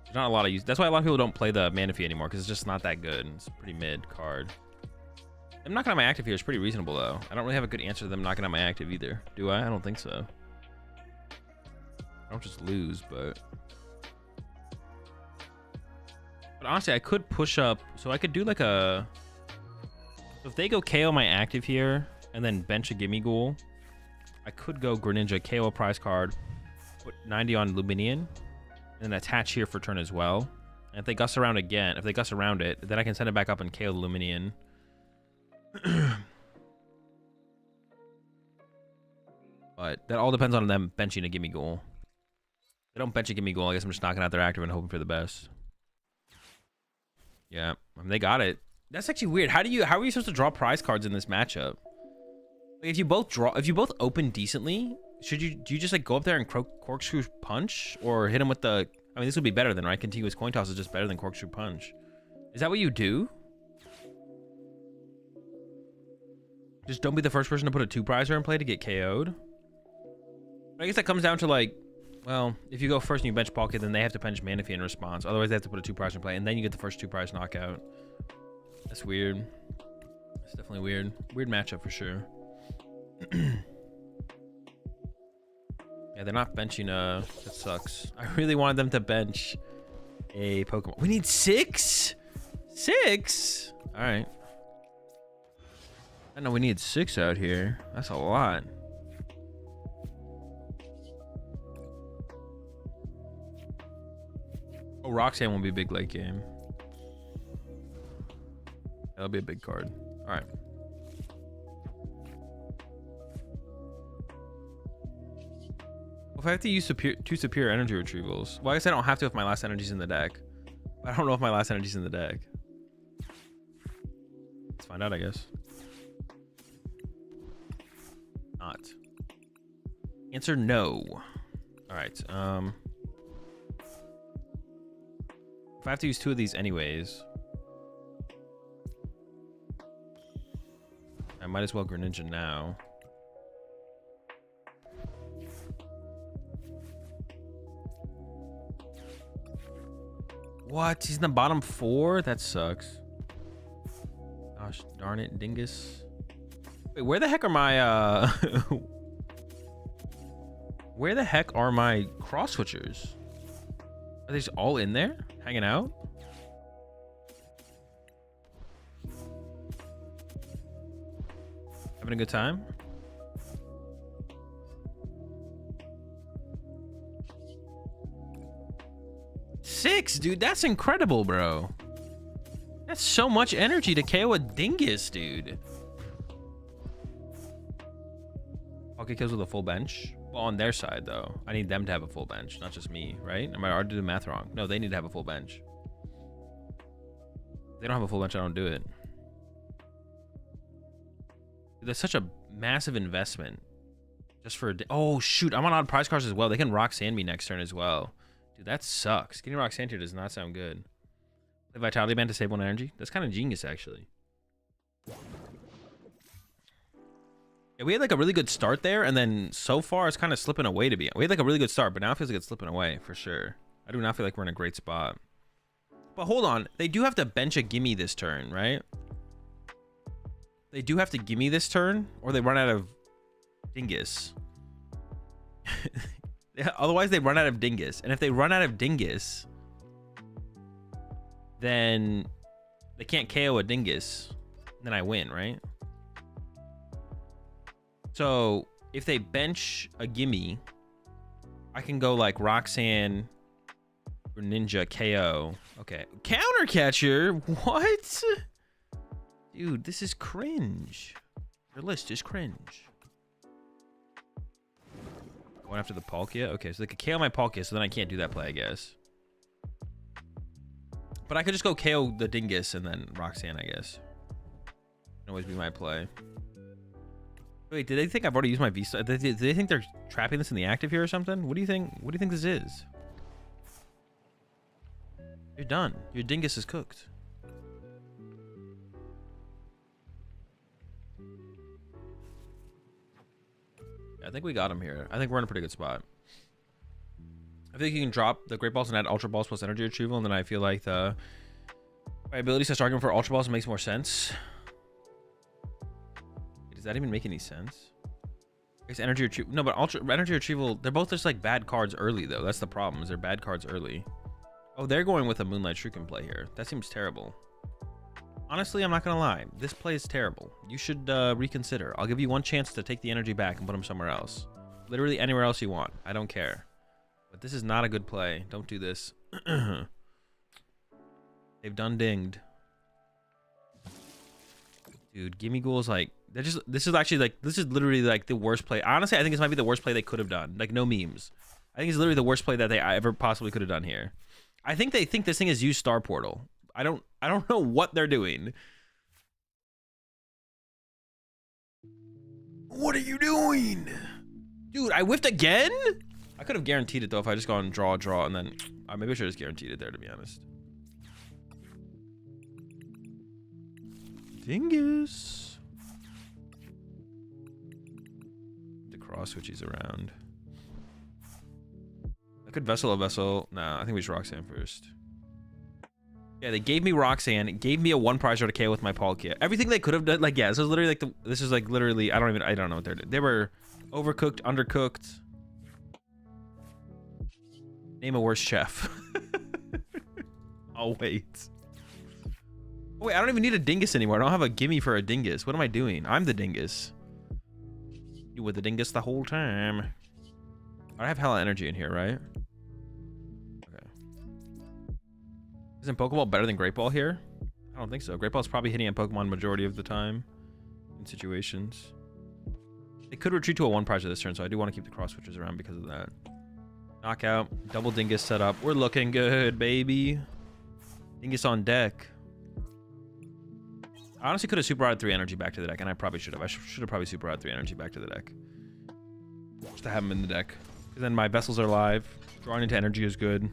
There's not a lot of use. That's why a lot of people don't play the Manaphy anymore, because it's just not that good. It's a pretty mid card. Them knocking out my active here is pretty reasonable, though. I don't really have a good answer to them knocking out my active either. Do I? I don't think so. I don't just lose, but honestly, I could push up. So I could do like a... So if they go KO my active here, and then bench a Gimme Ghoul, I could go Greninja, KO a prize card, put 90 on Luminion, and then attach here for turn as well. And if they Gust around again, if they Gust around it, then I can send it back up and KO the Luminion. But that all depends on them benching a Gimme Ghoul. If they don't bench a Gimme Ghoul, I guess I'm just knocking out their active and hoping for the best. Yeah, I mean, they got it. That's actually weird. How are you supposed to draw prize cards in this matchup? Like, if you both open decently, do you just like go up there and corkscrew punch, or hit him with the? I mean, this would be better than, right? Contiguous coin toss is just better than corkscrew punch. Is that what you do? Just don't be the first person to put a 2-prizer in play to get KO'd. But I guess that comes down to like, well, if you go first and you bench Palkia, then they have to bench Manaphy in response. Otherwise, they have to put a 2-prizer in play, and then you get the first 2-prize knockout. That's weird. It's definitely weird. Weird matchup for sure. Yeah, they're not benching that sucks. I really wanted them to bench a Pokemon. We need 6? 6? All right. I know we need 6 out here. That's a lot. Oh, Roxanne won't be a big late game. That'll be a big card. All right. Well, if I have to use 2 superior energy retrievals, well, I guess I don't have to if my last energy's in the deck. I don't know if my last energy's in the deck. Let's find out, I guess. Not. Answer no. All right. If I have to use 2 of these anyways, I might as well Greninja now. What? He's in the bottom 4? That sucks. Gosh darn it, dingus. Wait, where the heck are my where the heck are my cross switchers? Are they just all in there? Hanging out? Having a good time? 6, dude. That's incredible, bro. That's so much energy to KO a dingus, dude. Okay, kills with a full bench. Well, on their side, though. I need them to have a full bench, not just me, right? Am I already doing the math wrong? No, they need to have a full bench. If they don't have a full bench, I don't do it. Dude, that's such a massive investment. Just for... Oh, shoot. I'm on odd prize cards as well. They can Roxanne me next turn as well. Dude, that sucks. Getting Roxanne here does not sound good. The Vitality Band to save 1 energy. That's kind of genius, actually. Yeah, we had like a really good start there, and then so far it's kind of slipping away to be. We had like a really good start, but now it feels like it's slipping away for sure. I do not feel like we're in a great spot. But hold on, they do have to bench a gimme this turn, right? They do have to gimme this turn, or they run out of dingus. Otherwise, they run out of dingus, and if they run out of dingus, then they can't KO a dingus. Then I win, right? So if they bench a gimme, I can go like Roxanne or Ninja KO. Okay. Counter catcher? What? Dude, this is cringe. Your list is cringe. Going after the Palkia? Okay, so they could KO my Palkia, so then I can't do that play, I guess. But I could just go KO the dingus and then Roxanne, I guess. Can always be my play. Wait, did they think I've already used my V-Star? Do they think they're trapping this in the active here or something? What do you think? What do you think this is? You're done. Your dingus is cooked. Yeah, I think we got him here. I think we're in a pretty good spot. I think you can drop the Great Balls and add Ultra Balls plus Energy Retrieval, and then I feel like my ability to start going for Ultra Balls makes more sense. Does that even make any sense? It's Energy Retrieval. No, but Energy Retrieval, they're both just like bad cards early, though. That's the problem, is they're bad cards early. Oh, they're going with a Moonlight Shuriken play here. That seems terrible. Honestly, I'm not going to lie. This play is terrible. You should reconsider. I'll give you one chance to take the energy back and put them somewhere else. Literally anywhere else you want. I don't care. But this is not a good play. Don't do this. They've done dinged. Dude, Gimme Ghouls, like, they're just, this is literally like the worst play. Honestly, I think this might be the worst play they could have done. Like, no memes. I think it's literally the worst play that they ever possibly could have done here. I think they think this thing is used Star Portal. I don't know what they're doing. What are you doing? Dude, I whiffed again? I could have guaranteed it though if I just gone draw, and then maybe I should have just guaranteed it there, to be honest. Dingus. The cross switchies around. I could Vessel a Vessel. Nah, I think we should Roxanne first. Yeah, they gave me Roxanne, gave me a 1 prize to KO with my Palkia. Everything they could have done, like, yeah, this is literally like this is like literally, I don't know what they're doing. They were overcooked, undercooked. Name a worse chef. I'll wait. Oh, wait, I don't even need a dingus anymore. I don't have a gimme for a dingus. What am I doing? I'm the dingus. You were the dingus the whole time. I have hella energy in here, right? Okay. Isn't Pokeball better than Great Ball here? I don't think so. Great Ball's probably hitting a Pokemon majority of the time in situations. They could retreat to a 1 prize this turn, so I do want to keep the cross switches around because of that. Knockout. Double dingus set up. We're looking good, baby. Dingus on deck. I honestly could have super added 3 energy back to the deck, and I probably should have. I should have probably super added 3 energy back to the deck. Just to have them in the deck. Because then my vessels are live. Drawing into energy is good.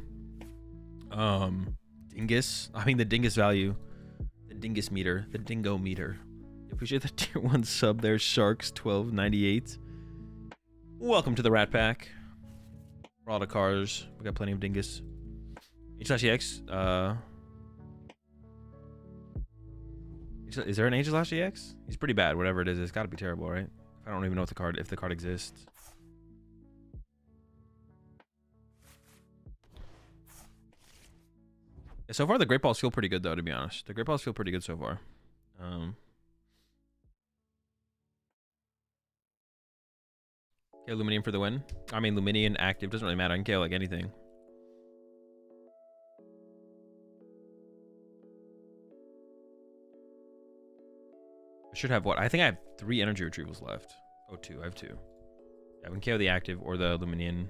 Dingus. I mean, the dingus value. The dingus meter. The dingo meter. Appreciate the tier 1 sub there, Sharks1298. Welcome to the Rat Pack. For all the cars. We got plenty of dingus. H/EX. Is there an H/EX? He's pretty bad, whatever it is. It's got to be terrible, right? I don't even know if the card exists. Yeah, so far the Great Balls feel pretty good though, to be honest. The Great Balls feel pretty good so far. Okay, Luminium for the win. I mean, Luminium active doesn't really matter. I can KO like anything. should have what? I think I have 3 energy retrievals left. Oh, 2. I have 2. I can KO the active or the Luminian.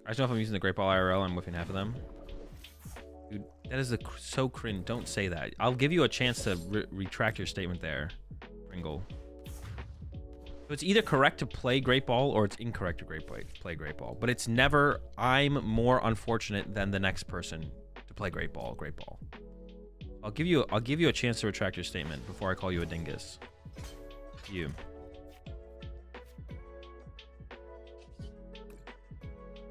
I just know if I'm using the Great Ball IRL, I'm whiffing half of them. Dude, that is so cringe. Don't say that. I'll give you a chance to retract your statement there, Pringle. So it's either correct to play Great Ball or it's incorrect to play Great Ball. But it's never, I'm more unfortunate than the next person to play Great Ball. I'll give you a chance to retract your statement before I call you a dingus. You.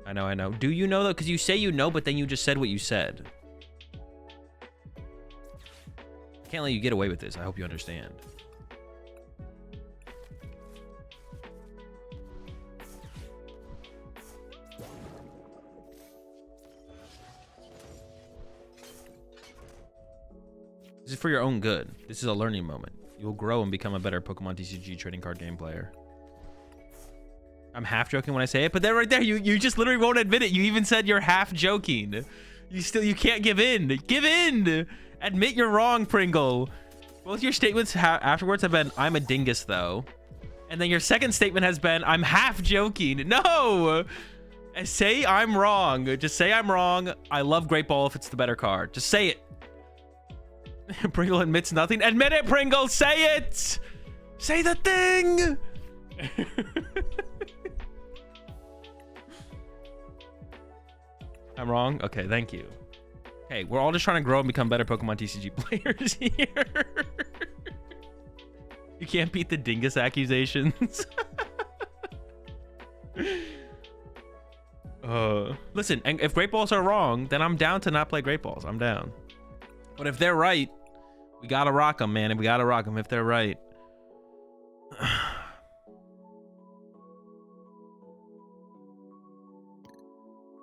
I know. Do you know though? Because you say you know, but then you just said what you said. I can't let you get away with this. I hope you understand. This is for your own good. This is a learning moment. You'll grow and become a better TCG trading card game player. I'm half joking when I say it, but then right there, you just literally won't admit it. You even said you're half joking. You can't give in. Give in. Admit you're wrong, Pringle. Both your statements afterwards have been, I'm a dingus though. And then your second statement has been, I'm half joking. No. Say I'm wrong. Just say I'm wrong. I love Great Ball if it's the better card. Just say it. Pringle admits nothing. Admit it, Pringle. Say it. Say the thing. I'm wrong? Okay, thank you. Hey, we're all just trying to grow and become better TCG players here. You can't beat the dingus accusations. Listen, and if Great Balls are wrong, then I'm down to not play Great Balls. I'm down. But if they're right, we gotta rock them, man. And we gotta rock them if they're right.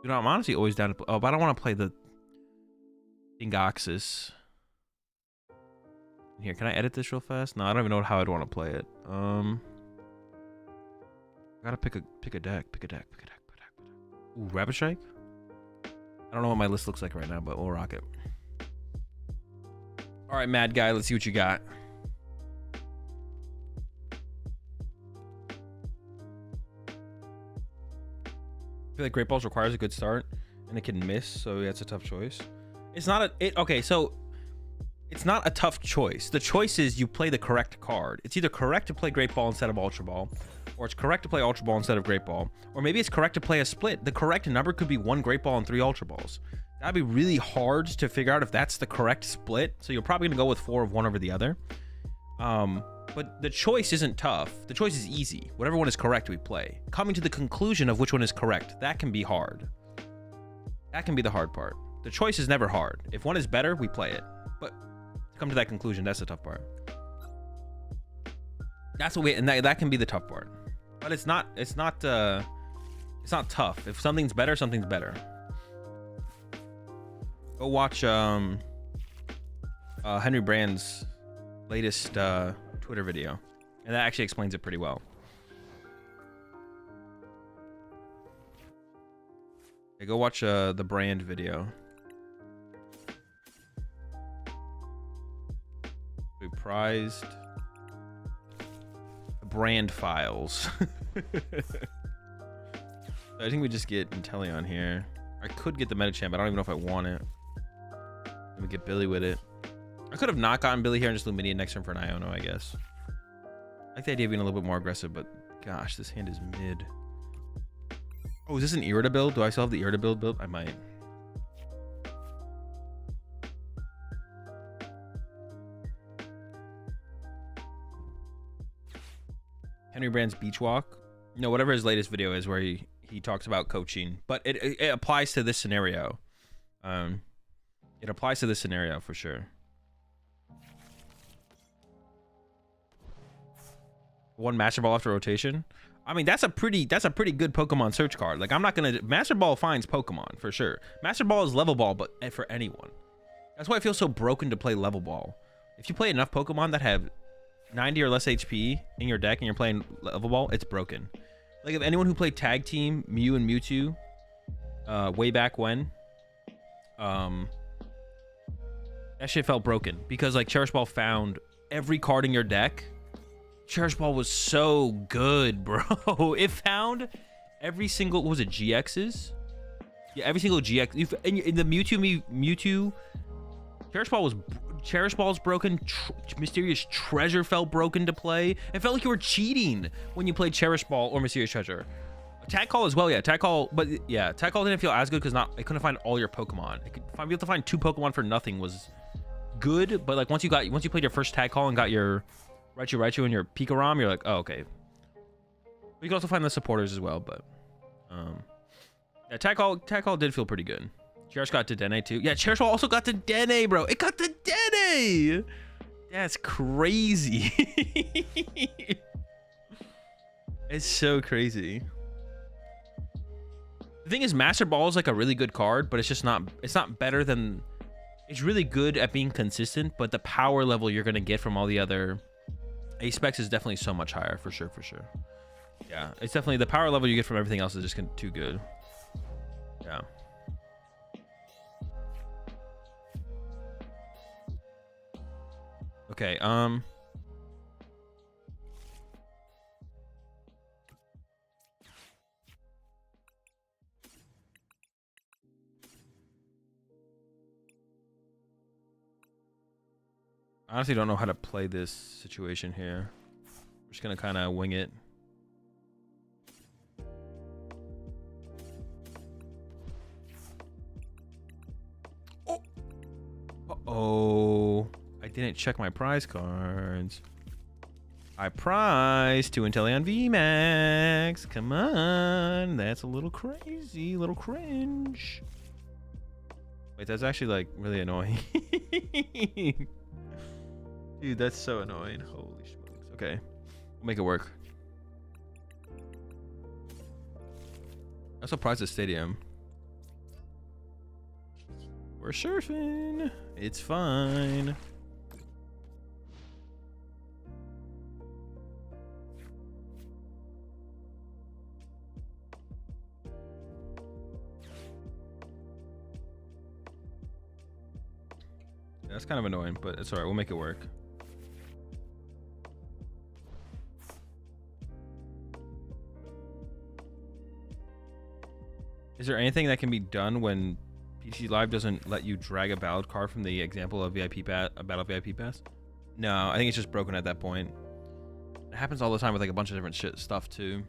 You know, I'm honestly always down to play. Oh, but I don't want to play the Dingoxis. Here, can I edit this real fast? No, I don't even know how I'd want to play it. I gotta pick a deck. Ooh, Rabbit Strike? I don't know what my list looks like right now, but we'll rock it. All right, Mad Guy, let's see what you got. I feel like Great Balls requires a good start, and it can miss, so that's a tough choice. It's not okay, so it's not a tough choice. The choice is you play the correct card. It's either correct to play Great Ball instead of Ultra Ball, or it's correct to play Ultra Ball instead of Great Ball, or maybe it's correct to play a split. The correct number could be 1 Great Ball and 3 Ultra Balls. That'd be really hard to figure out if that's the correct split, so you're probably gonna go with 4 of one over the other. But the choice isn't tough. The choice is easy. Whatever one is correct, we play. Coming to the conclusion of which one is correct, that can be hard. That can be the hard part. The choice is never hard. If one is better, we play it. But to come to that conclusion, that's the tough part. That's what and that can be the tough part. But it's not tough. If something's better, something's better. Go watch Henry Brand's latest Twitter video, and that actually explains it pretty well. Okay, go watch the Brand video. We prized the Brand files. I think we just get Inteleon here. I could get the Metachamp, but I don't even know if I want it. Let me get Billy with it. I could have not gotten Billy here and just Luminian next turn for an Iono, I guess. I like the idea of being a little bit more aggressive, but gosh, this hand is mid. Oh, is this an Irida build? Do I still have the Irida build? I might. Henry Brand's Beach Walk. No, whatever his latest video is where he talks about coaching, but it applies to this scenario. It applies to this scenario for sure. One Master Ball after rotation. I mean, that's a pretty good Pokemon search card. Like, I'm not gonna Master Ball finds Pokemon for sure. Master Ball is level ball, but for anyone. That's why I feel so broken to play level ball. If you play enough Pokemon that have 90 or less HP in your deck and you're playing level ball, it's broken. Like, if anyone who played Tag Team Mew and Mewtwo way back when, That shit felt broken because like Cherish Ball found every card in your deck. Cherish Ball was so good, bro. It found every single, what was it, GXs? Yeah, every single GX. In the Mewtwo, Cherish Ball's broken. Mysterious Treasure felt broken to play. It felt like you were cheating when you played Cherish Ball or Mysterious Treasure. Tag Call as well, yeah. Tag Call, but yeah, Tag Call didn't feel as good because it couldn't find all your Pokemon. Be able to find 2 Pokemon for nothing was good, but like once you played your first Tag Call and got your Raichu and your Pikarom, you're like, oh, okay. But you can also find the supporters as well, but yeah, Tag Call did feel pretty good. Cherish got to Dedenne too. Yeah, Cherish Ball also got to Dedenne, bro. It got to Dedenne. That's crazy. It's so crazy. The thing is, Master Ball is like a really good card, but it's not better than, it's really good at being consistent, but the power level you're gonna get from all the other Ace Specs is definitely so much higher, for sure. Yeah, it's definitely, the power level you get from everything else is just too good. Yeah. Okay, I honestly don't know how to play this situation here. I'm just gonna kind of wing it. Oh! Uh-oh. I didn't check my prize cards. I prized 2 Inteleon VMAX. Come on. That's a little crazy, a little cringe. Wait, that's actually like really annoying. Dude, that's so annoying. Holy smokes. Okay. We'll make it work. I also prized the stadium. We're surfing. It's fine. Yeah, that's kind of annoying, but it's alright. We'll make it work. Is there anything that can be done when PC Live doesn't let you drag a valid card from the example of a Battle VIP Pass? No, I think it's just broken at that point. It happens all the time with like a bunch of different stuff too.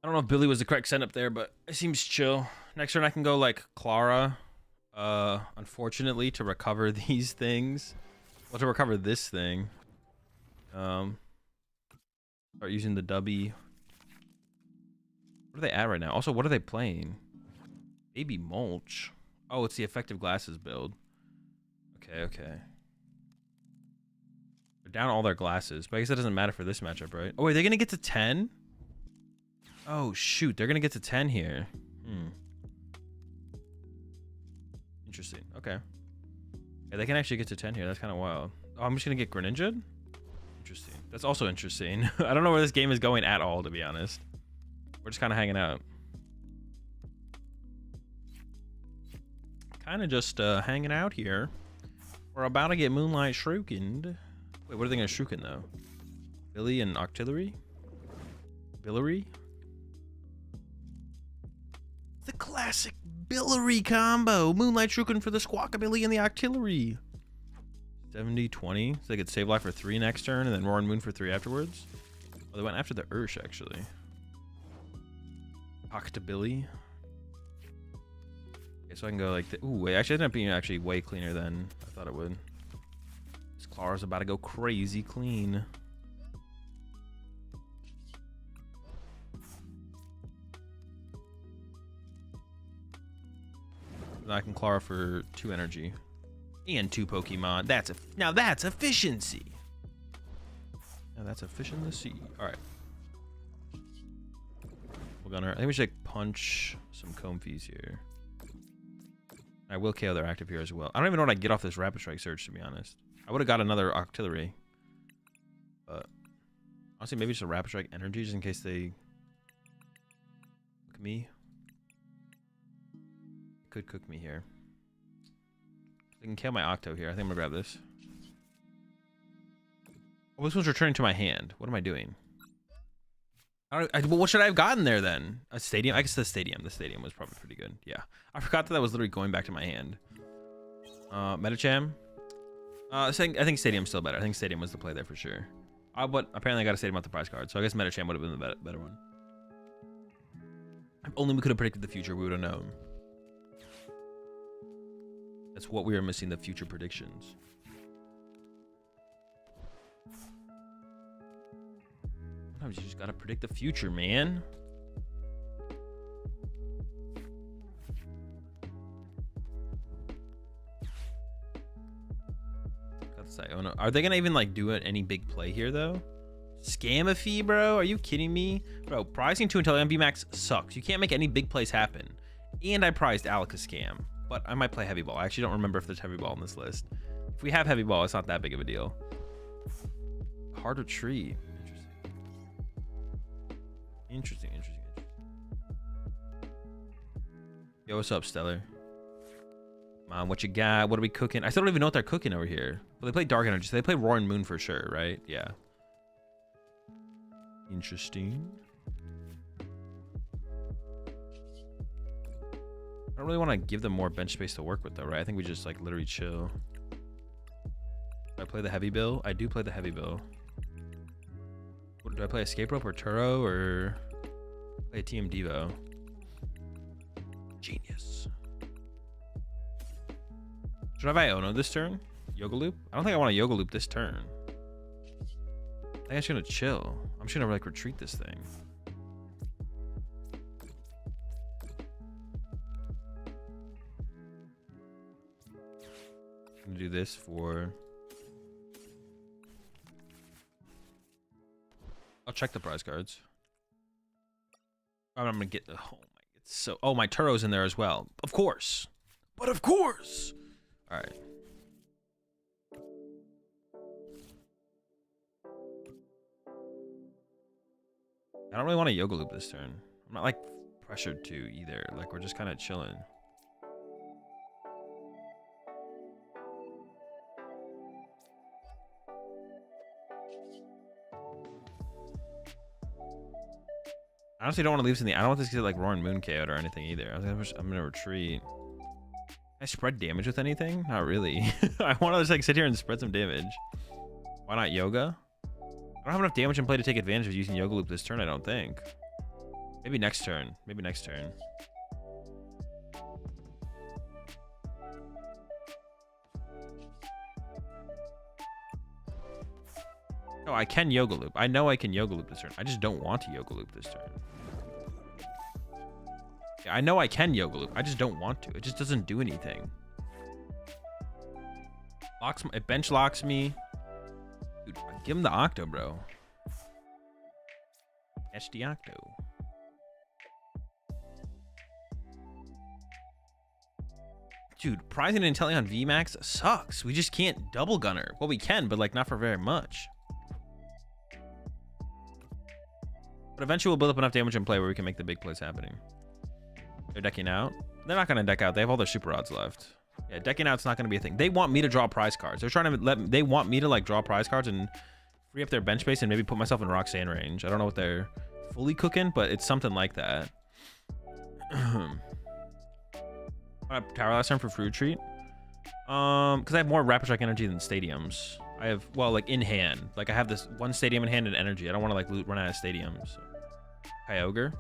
I don't know if Billy was the correct setup there, but it seems chill. Next turn I can go like Clara, unfortunately, to recover these things. Well, to recover this thing. Start using the Dubby. What are they at right now? Also, what are they playing? Baby Mulch. Oh, it's the effective glasses build. Okay. They're down all their glasses, but I guess that doesn't matter for this matchup, right? Oh, wait, they're gonna get to 10? Oh, shoot. They're going to get to 10 here. Interesting. Okay. Yeah, they can actually get to 10 here. That's kind of wild. Oh, I'm just going to get Greninja? Interesting. That's also interesting. I don't know where this game is going at all, to be honest. We're just kind of hanging out. Kind of just hanging out here. We're about to get Moonlight Shurikened. Wait, what are they going to Shuriken, though? Billy and Octillery? Billary? The classic Billary combo. Moonlight Shuriken for the Squawkabilly and the Octillery. 70-20. So they could save life for 3 next turn and then Roaring Moon for 3 afterwards. Oh, they went after the Ursh, actually. Octabilly. Okay, so I can go like the... Ooh, wait, actually, it ended up being actually way cleaner than I thought it would. This Clara's about to go crazy clean. I can Clara for 2 energy. And 2 Pokemon. Now that's efficiency. Now that's efficiency. All right. We're gonna. I think we should like, punch some Comfeys here. I will KO their active here as well. I don't even know what I get off this Rapid Strike Surge, to be honest. I would have got another Octillery. But honestly, maybe just a Rapid Strike Energy just in case they cook me. Could cook me here. I can KO my Octo here. I think I'm gonna grab this. Oh, this one's returning to my hand. What am I doing? Well, what should I have gotten there then? A stadium? I guess the stadium. The stadium was probably pretty good. Yeah. I forgot that was literally going back to my hand. Metacham. I think stadium's still better. I think stadium was the play there for sure. But apparently I got a stadium out the prize card, so I guess Metacham would have been the better one. If only we could have predicted the future, we would have known. That's what we were missing, the future predictions. Sometimes you just gotta predict the future, man. Are they gonna even like do any big play here though? Scamify, bro? Are you kidding me? Bro, pricing 2 until VMAX sucks. You can't make any big plays happen. And I prized Scam, but I might play Heavy Ball. I actually don't remember if there's Heavy Ball on this list. If we have Heavy Ball, it's not that big of a deal. Hard Retreat. Interesting. Yo, what's up, Stellar? Mom, what you got? What are we cooking? I still don't even know what they're cooking over here. Well, they play Dark Energy, so they play Roaring Moon for sure, right? Yeah. Interesting. I don't really want to give them more bench space to work with, though, right? I think we just, like, literally chill. Do I play the Heavy Bill? I do play the Heavy Bill. Do I play Escape Rope or Turo or play TM Devo? Genius. Should I have Iono this turn? Yoga Loop? I don't think I want to Yoga Loop this turn. I think I'm just gonna chill. I'm just gonna like retreat this thing. I'm gonna do this for... I'll check the prize cards. I'm gonna get... Oh my... It's so... Oh, my Turo's in there as well. Of course. But of course! Alright. I don't really want to Yoga Loop this turn. I'm not like pressured to either. Like we're just kind of chilling. I honestly don't want to leave this in the... I don't want this to get like Roaring Moon KO'd or anything either. I'm gonna retreat. Can I spread damage with anything? Not really. I want to just like sit here and spread some damage. Why not Yoga? I don't have enough damage in play to take advantage of using Yoga Loop this turn, I don't think. Maybe next turn. Maybe next turn. No, I can Yoga Loop. I know I can Yoga Loop this turn. I just don't want to Yoga Loop this turn. Yeah, I know I can Yoga Loop. I just don't want to. It just doesn't do anything. It bench locks me. Dude, give him the Octo, bro. Catch the Octo. Dude, prizing and Inteleon VMAX sucks. We just can't double gunner. Well, we can, but like not for very much. But eventually we'll build up enough damage in play where we can make the big plays happening. They're decking out. They're not going to deck out. They have all their super odds left. Yeah, decking out's not going to be a thing. They want me to draw prize cards. They're trying to they want me to like draw prize cards and free up their bench space and maybe put myself in Roxanne range. I don't know what they're fully cooking, but it's something like that. I tower last turn for Fruit Treat. Because I have more Rapid Strike energy than stadiums. I have, well, like in hand. Like I have this one stadium in hand and energy. I don't want to like run out of stadiums. Kyogre.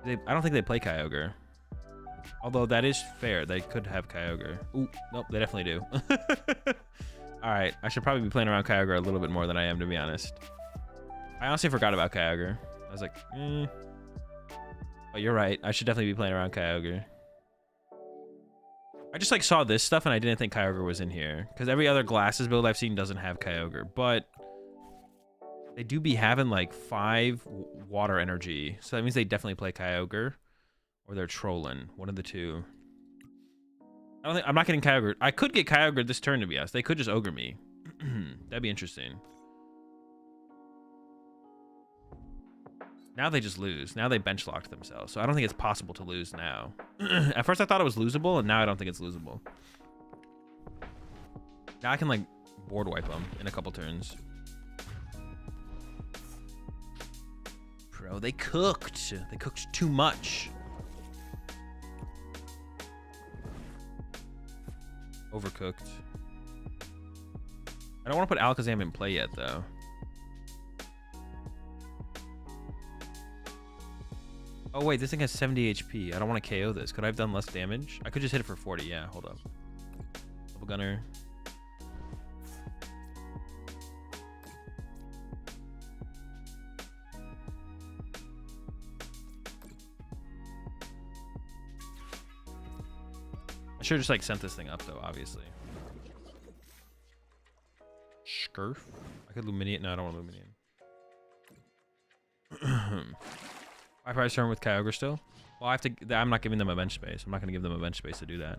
I don't think they play Kyogre. Although that is fair. They could have Kyogre. Ooh, nope, they definitely do. Alright, I should probably be playing around Kyogre a little bit more than I am, to be honest. I honestly forgot about Kyogre. I was like, Oh, you're right. I should definitely be playing around Kyogre. I just like saw this stuff and I didn't think Kyogre was in here because every other glasses build I've seen doesn't have Kyogre, but they do be having like 5 water energy, so that means they definitely play Kyogre or they're trolling. One of the two. I'm not getting Kyogre. I could get Kyogre this turn, to be honest. They could just ogre me. That'd be interesting. Now they just lose. Now they bench locked themselves. So I don't think it's possible to lose now. At first I thought it was losable, and now I don't think it's losable. Now I can like board wipe them in a couple turns. Bro, they cooked. They cooked too much. Overcooked. I don't want to put Alakazam in play yet, though. Oh, wait, this thing has 70 HP. I don't want to KO this. Could I have done less damage? I could just hit it for 40. Yeah, hold up. Double Gunner. I should have just, like, sent this thing up, though, obviously. Scurf. I could Lumineon. No, I don't want Lumineon. I probably turn with Kyogre still. Well, I have to. I'm not giving them a bench space. I'm not going to give them a bench space to do that.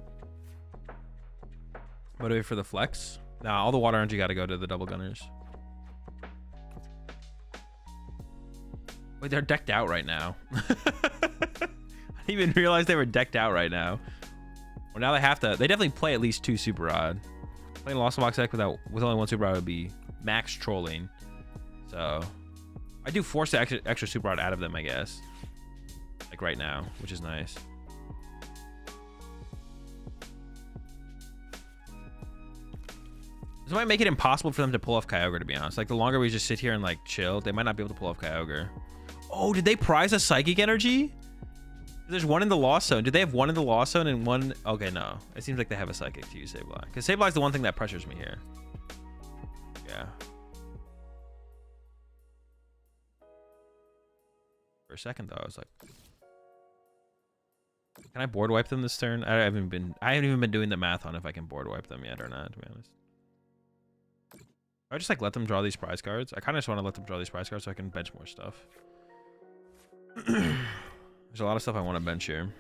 Motivate for the flex. Nah, all the water energy got to go to the double gunners. Wait, they're decked out right now. I didn't even realize they were decked out right now. Well, now they have to. They definitely play at least 2 Super Rod. Playing a Lost Box deck with only 1 Super Rod would be max trolling. So I do force the extra Super Rod out of them, I guess. Like right now, which is nice. This might make it impossible for them to pull off Kyogre, to be honest. Like, the longer we just sit here and, like, chill, they might not be able to pull off Kyogre. Oh, did they prize a Psychic Energy? There's one in the Lost Zone. Did they have one in the Lost Zone and one? Okay, no. It seems like they have a Psychic to use Sableye. Because Sableye is the one thing that pressures me here. Yeah. For a second, though, I was like, can I board wipe them this turn? I haven't even been doing the math on if I can board wipe them yet or not, to be honest. I just like let them draw these prize cards. I kind of just want to let them draw these prize cards so I can bench more stuff. There's a lot of stuff I want to bench here.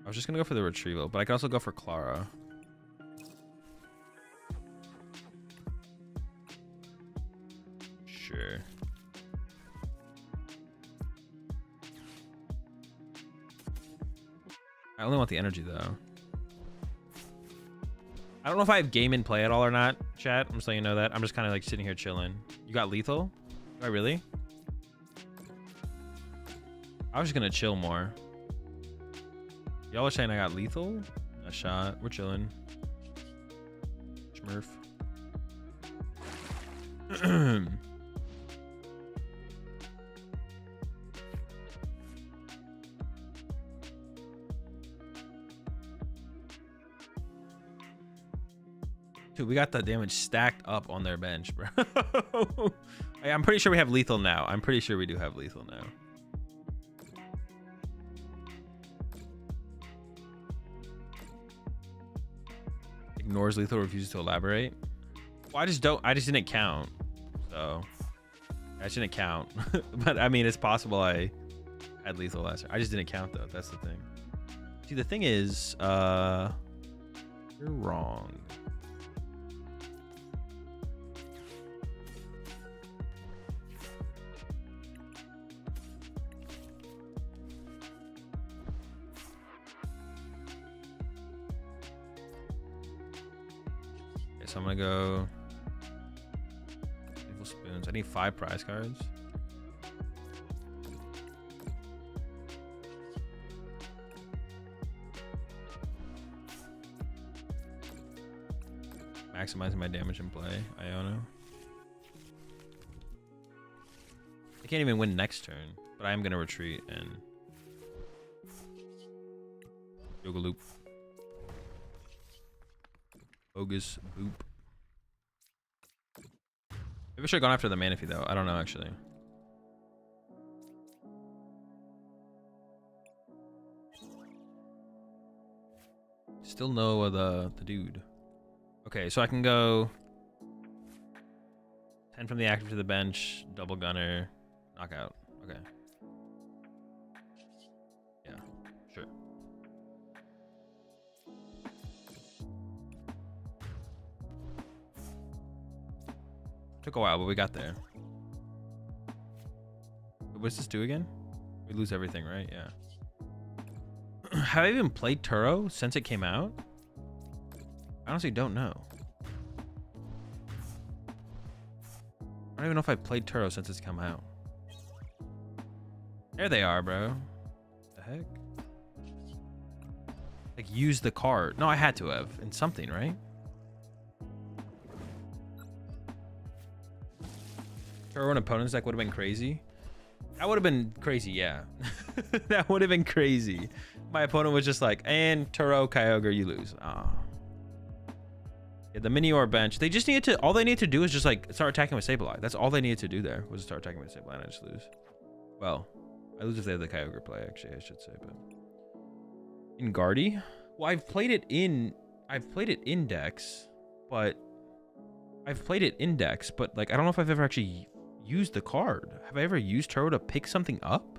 I was just gonna go for the retrieval, but I could also go for Clara. Sure. I only want the energy, though. I don't know if I have game in play at all or not, chat. I'm just letting you know that. I'm just kind of like sitting here chilling. You got lethal? Do I really? I was just going to chill more. Y'all are saying I got lethal? A shot. We're chilling. Smurf. Dude, we got the damage stacked up on their bench, bro. I'm pretty sure we have lethal now. I'm pretty sure we do have lethal now. Ignores lethal, refuses to elaborate. Well, I just didn't count. So I just didn't count. But I mean, it's possible I had lethal last year. I just didn't count, though. That's the thing. See, the thing is, you're wrong. So I'm gonna go evil spoons. I need 5 prize cards. Maximizing my damage in play. Iono. I can't even win next turn, but I am gonna retreat and Yoga Loop. Bogus Boop. Maybe I should have gone after the Manaphy though. I don't know actually. Still no the dude. Okay, so I can go 10 from the active to the bench, double gunner, knockout. Okay. Yeah, sure. Took a while, but we got there. What does this do again? We lose everything, right? Yeah. Have I even played Turo since it came out? I honestly don't know. I don't even know if I've played Turo since it's come out. There they are, bro. The heck? Like, use the card. No, I had to have. In something, right? Turo and opponent's deck would have been crazy. That would have been crazy, yeah. That would have been crazy. My opponent was just like, and Turo, Kyogre, you lose. Oh. Yeah, the mini or bench. They just needed to, all they needed to do is just like start attacking with Sableye. That's all they needed to do there, was start attacking with Sableye, and I just lose. Well, I lose if they have the Kyogre play, actually, I should say, but. In Guardy? Well, I've played it in Dex, but like, I don't know if I've ever actually used the card. Have I ever used Turo to pick something up?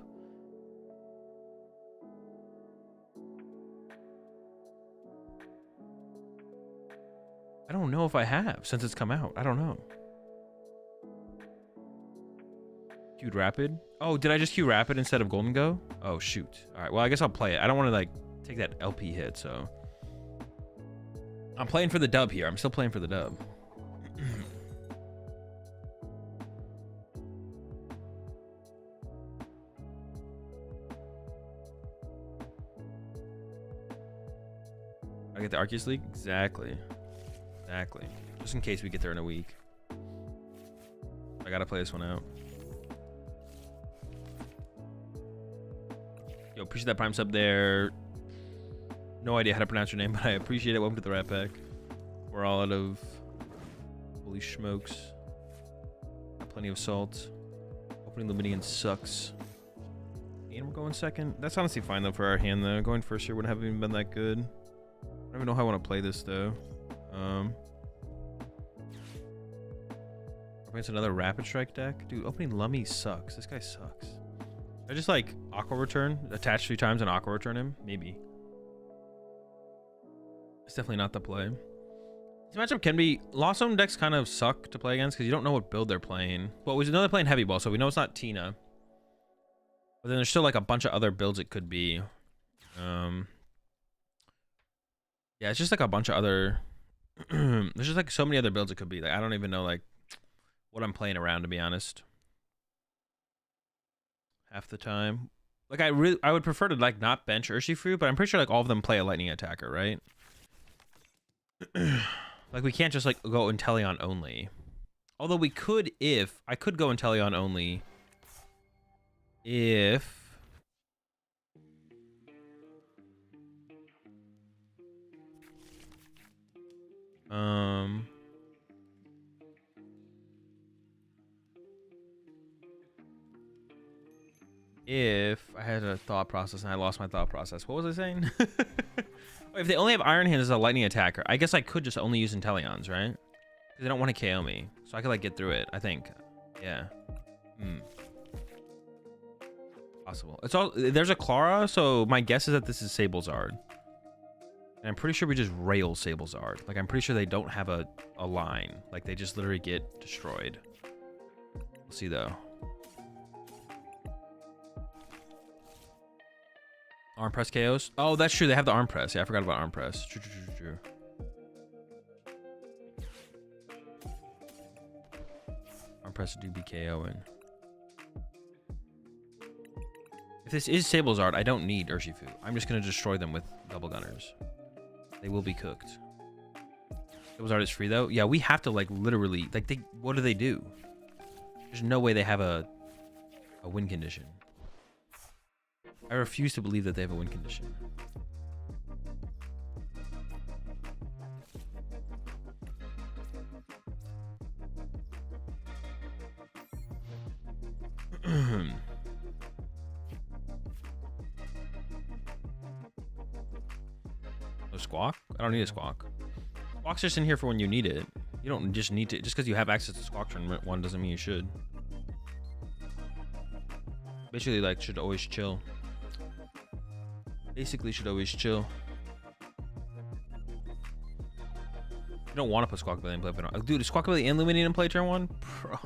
I don't know if I have since it's come out. I don't know. Queued Rapid? Oh, did I just queue Rapid instead of Gholdengo? Oh, shoot. All right, well, I guess I'll play it. I don't want to, like, take that LP hit, so. I'm playing for the dub here. I'm still playing for the dub. I get the Arceus League? Exactly. Exactly. Just in case we get there in a week. I gotta play this one out. Yo, appreciate that Prime sub there. No idea how to pronounce your name, but I appreciate it. Welcome to the Rat Pack. We're all out of... Holy smokes. Got plenty of salt. Opening Luminian sucks. And we're going second. That's honestly fine, though, for our hand, though. Going first here wouldn't have even been that good. I don't even know how I want to play this, though. It's another Rapid Strike deck. Dude, opening Lummy sucks. This guy sucks. I just, like, Aqua Return. Attach 3 times and Aqua Return him? Maybe. It's definitely not the play. This matchup can be... Lost Zone decks kind of suck to play against because you don't know what build they're playing. Well, we know they're playing Heavy Ball, so we know it's not Tina. But then there's still, like, a bunch of other builds it could be. Yeah, it's just, like, a bunch of other... There's just, like, so many other builds it could be. Like, I don't even know, like, what I'm playing around, to be honest. Half the time. Like, I would prefer to, like, not bench Urshifu, but I'm pretty sure, like, all of them play a Lightning Attacker, right? Like, we can't just, like, go Inteleon only. Although we could if... I could go Inteleon only if... If I had a thought process and I lost my thought process. What was I saying? If they only have Iron Hand as a Lightning Attacker, I guess I could just only use Inteleons, right? Because they don't want to KO me. So I could, like, get through it, I think. Yeah. Possible. It's all... There's a Clara, so my guess is that this is Sablezard. And I'm pretty sure we just rail Sablezard. Like, I'm pretty sure they don't have a line. Like, they just literally get destroyed. We'll see, though. Arm press KOs? Oh, that's true. They have the arm press. Yeah, I forgot about arm press. True. Arm press do be KOing. If this is Sablezard, I don't need Urshifu. I'm just going to destroy them with double gunners. They will be cooked. Sablezard is free, though. Yeah, we have to, like, literally... Like, what do they do? There's no way they have a win condition. I refuse to believe that they have a win condition. A squawk? I don't need a squawk. Squawk's just in here for when you need it. You don't just need to. Just because you have access to squawk turn 1 doesn't mean you should. Basically, like, should always chill. Basically, should always chill. You don't want to put Squawkabilly in play, but dude, is Squawkabilly and Luminian in play turn 1? Bro.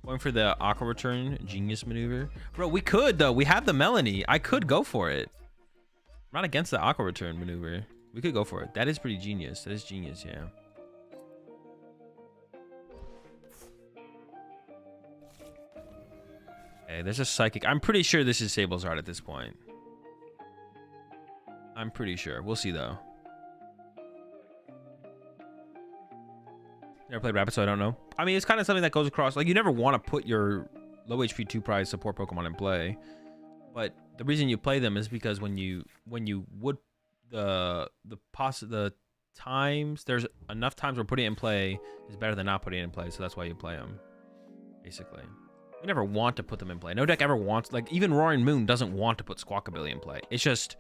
Going for the Aqua Return Genius maneuver. Bro, we could, though. We have the Melanie. I could go for it. I'm not against the Aqua Return maneuver. We could go for it. That is pretty genius. That is genius, yeah. Okay, there's a Psychic. I'm pretty sure this is Sablezard at this point. I'm pretty sure. We'll see, though. Never played Rapid, so I don't know. I mean, it's kind of something that goes across. Like, you never want to put your low HP 2 prize support Pokemon in play. But the reason you play them is because when you would the times, there's enough times where putting it in play is better than not putting it in play. So that's why you play them, basically. You never want to put them in play. No deck ever wants, like, even Roaring Moon doesn't want to put Squawkabilly in play. It's just,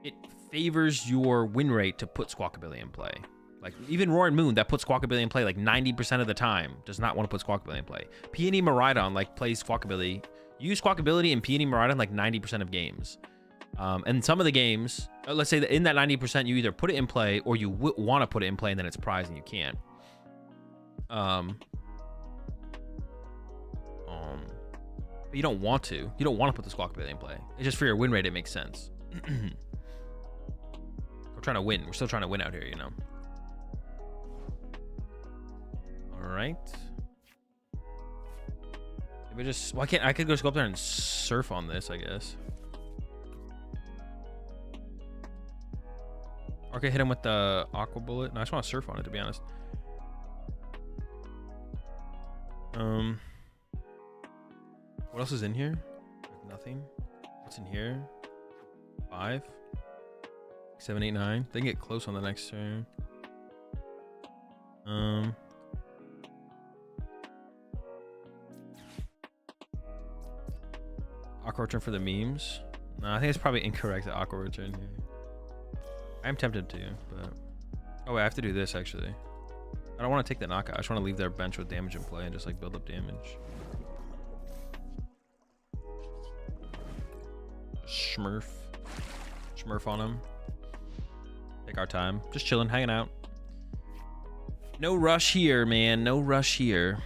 it favors your win rate to put Squawkabilly in play. Like, even Roaring Moon that puts Squawkabilly in play like 90% of the time does not want to put Squawkabilly in play. Peony Miraidon, like, plays Squawkabilly. You use Squawkabilly and Peony Miraidon like 90% of games. And some of the games, let's say that in that 90%, you either put it in play or you want to put it in play and then it's prize and you can't. But you don't want to. You don't want to put the Squawkabilly in play. It's just for your win rate, it makes sense. We're trying to win. We're still trying to win out here, you know. All right. Maybe just, well, I could go up there and surf on this, I guess. Or I could hit him with the Aqua Bullet. No, I just want to surf on it, to be honest. What else is in here? Nothing. What's in here? 5, 7, 8, 9. They can get close on the next turn. Aqua Return for the memes. No, I think it's probably incorrect, the Aqua Return here. I'm tempted to, but... Oh, wait, I have to do this, actually. I don't want to take the knockout. I just want to leave their bench with damage in play and just, like, build up damage. Smurf on him. Take our time. Just chilling, hanging out. No rush here, man. No rush here.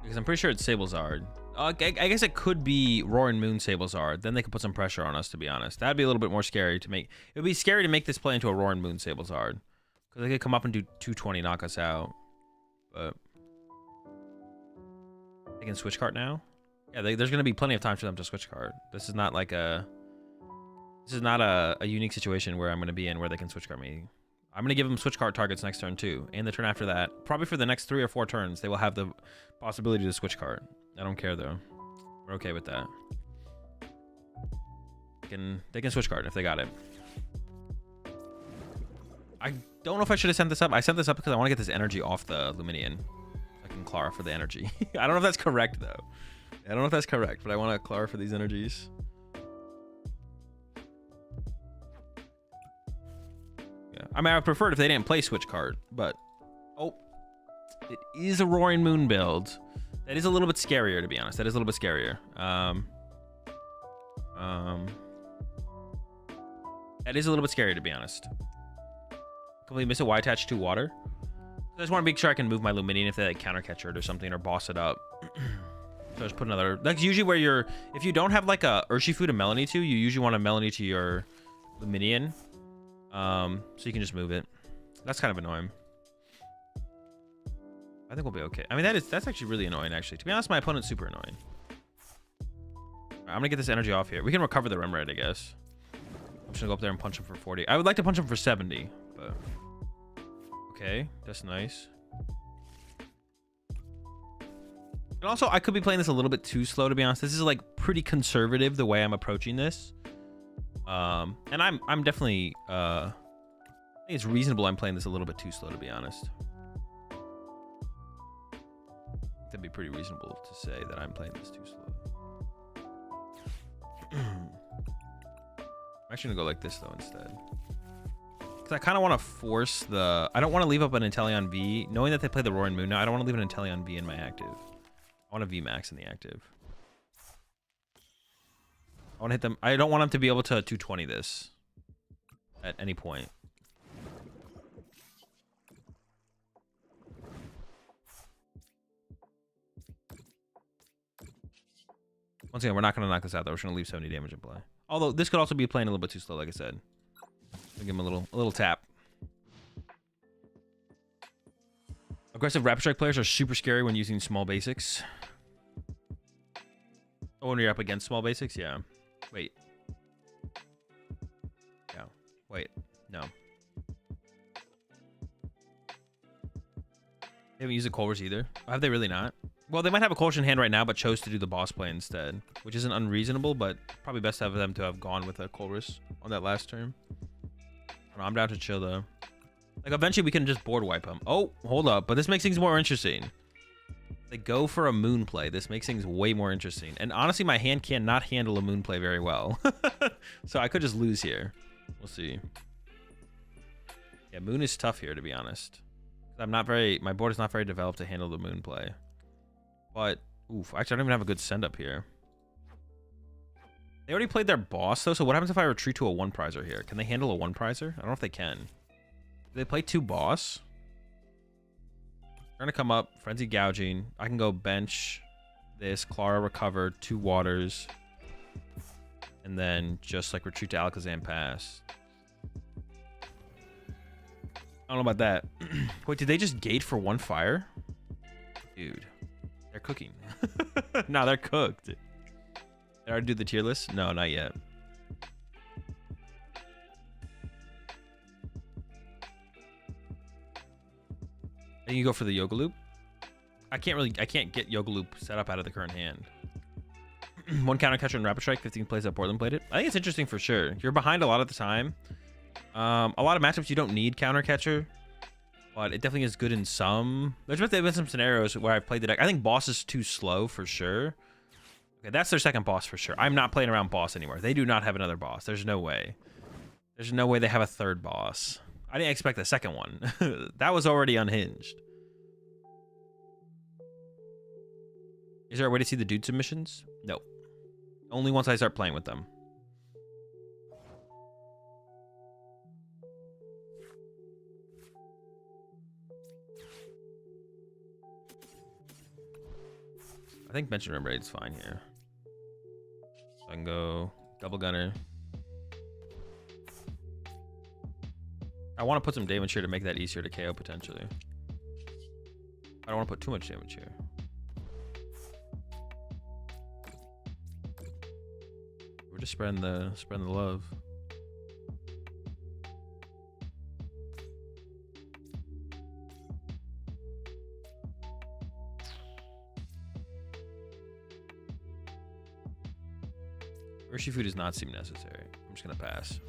Because I'm pretty sure it's Sablezard. I guess it could be Roaring Moon Sablezard. Then they could put some pressure on us, to be honest. That'd be a little bit more scary to make. It would be scary to make this play into a Roaring Moon Sablezard. Because they could come up and do 220, knock us out. But they can switch card now? Yeah, there's going to be plenty of time for them to switch card. This is not like a... This is not a unique situation where I'm going to be in where they can switch card me. I'm going to give them switch card targets next turn too. And the turn after that. Probably for the next 3 or 4 turns, they will have the possibility to switch card. I don't care though. We're okay with that. They can switch card if they got it. I don't know if I should have sent this up. I sent this up because I want to get this energy off the Luminian. I can Clara for the energy. I don't know if that's correct though. I don't know if that's correct, but I want to Clara for these energies. Yeah. I mean, I would prefer it if they didn't play switch card, but oh, it is a Roaring Moon build. That is a little bit scarier, to be honest. That is a little bit scarier. That is a little bit scary, to be honest. Completely miss a Y-attach to water. I just want to make sure I can move my Luminian if they like counter catch it or something, or boss it up. So just put another. That's usually where you're. If you don't have like a Urshifu to Melanie to, you usually want a Melanie to your Luminian. So you can just move it. That's kind of annoying. I think we'll be okay. I mean, that's actually really annoying, actually. To be honest, my opponent's super annoying. Right, I'm gonna get this energy off here. We can recover the Remoraid, I guess. I'm just gonna go up there and punch him for 40. I would like to punch him for 70, but okay, that's nice. And also, I could be playing this a little bit too slow, to be honest. This is like pretty conservative the way I'm approaching this. And I'm definitely I think it's reasonable I'm playing this a little bit too slow, to be honest. The That'd be pretty reasonable to say that I'm playing this too slow. I'm actually gonna go like this though instead. Because I kind of want to force the... I don't want to leave up an Inteleon V. Knowing that they play the Roaring Moon now, I don't want to leave an Inteleon V in my active. I want a V max in the active. I want to hit them. I don't want them to be able to 220 this at any point. Once again, we're not going to knock this out, though. We're just going to leave 70 damage in play. Although, this could also be playing a little bit too slow, like I said. I'll give him a little tap. Aggressive Rapid Strike players are super scary when using small basics. Oh, when you're up against small basics? Yeah. Wait. Yeah. Wait. No. They haven't used a Colress either. Have they really not? Well, they might have a Colress in hand right now, but chose to do the boss play instead, which isn't unreasonable, but probably best to have them to have gone with a Colress on that last turn. I'm down to chill, though. Like, eventually we can just board wipe them. Oh, hold up. But this makes things more interesting. They go for a moon play. This makes things way more interesting. And honestly, my hand cannot handle a moon play very well. So I could just lose here. We'll see. Yeah, moon is tough here, to be honest. My board is not very developed to handle the moon play. But, oof, actually, I don't even have a good send up here. They already played their boss, though, so what happens if I retreat to a one-prizer here? Can they handle a one-prizer? I don't know if they can. Do they play two boss? They're going to come up, Frenzy Gouging. I can go bench this, Clara Recover, 2 waters, and then just, like, retreat to Alakazam Pass. I don't know about that. Wait, did they just gate for 1 fire? Dude. They're cooking. No, they're cooked. Did I already do the tier list? No, not yet. I think you go for the Yoga Loop. I can't get Yoga Loop set up out of the current hand. 1 counter catcher and Rapid Strike, 15 plays that Portland played it. I think it's interesting for sure. You're behind a lot of the time. A lot of matchups you don't need counter catcher, but it definitely is good in some. There's been some scenarios where I've played the deck. I think boss is too slow for sure. Okay, that's their second boss for sure. I'm not playing around boss anymore. They do not have another boss. There's no way. There's no way they have a third boss. I didn't expect the second one. That was already unhinged. Is there a way to see the dude submissions? No. Only once I start playing with them. I think bench and rim raid's fine here. So I can go double gunner. I want to put some damage here to make that easier to KO potentially. I don't want to put too much damage here. We're just spreading the love. Urshifu does not seem necessary. I'm just gonna pass.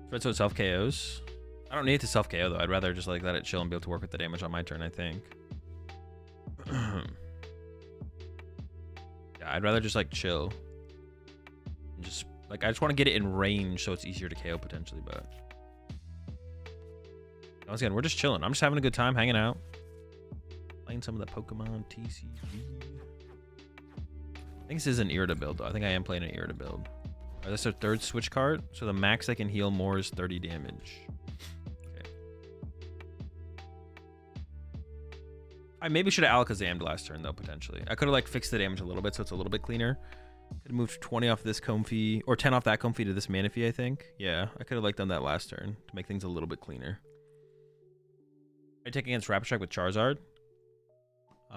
Spread so it self KOs. I don't need it to self KO though. I'd rather just like let it chill and be able to work with the damage on my turn, I think. Yeah, I'd rather just like chill. And just like I just want to get it in range so it's easier to KO potentially, but once again, we're just chilling. I'm just having a good time hanging out. Playing some of the PokemonTCG. I think this is an Irida build though. I think I am playing an Irida build. Alright, that's their third switch card. So the max I can heal more is 30 damage. Okay. I maybe should have Alakazam'd last turn though, potentially. I could have like fixed the damage a little bit so it's a little bit cleaner. Could have moved 20 off this Comfey, or 10 off that Comfey to this Manaphy, I think. Yeah, I could have like done that last turn to make things a little bit cleaner. I take against Rapid Strike with Charizard.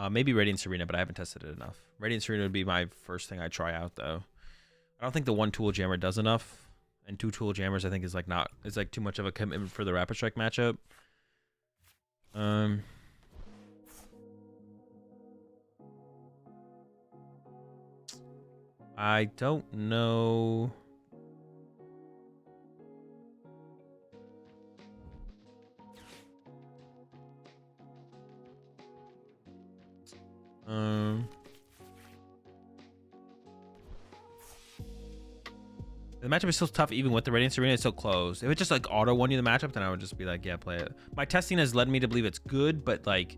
Maybe Radiant Serena, but I haven't tested it enough. Radiant Serena would be my first thing I try out, though. I don't think the 1 Tool Jammer does enough, and 2 Tool Jammers I think is like not. It's like too much of a commitment for the Rapid Strike matchup. I don't know. The matchup is still tough even with the Radiant Arena. It's so close. If it just like auto won you the matchup, then I would just be like, yeah, play it. My testing has led me to believe it's good, but like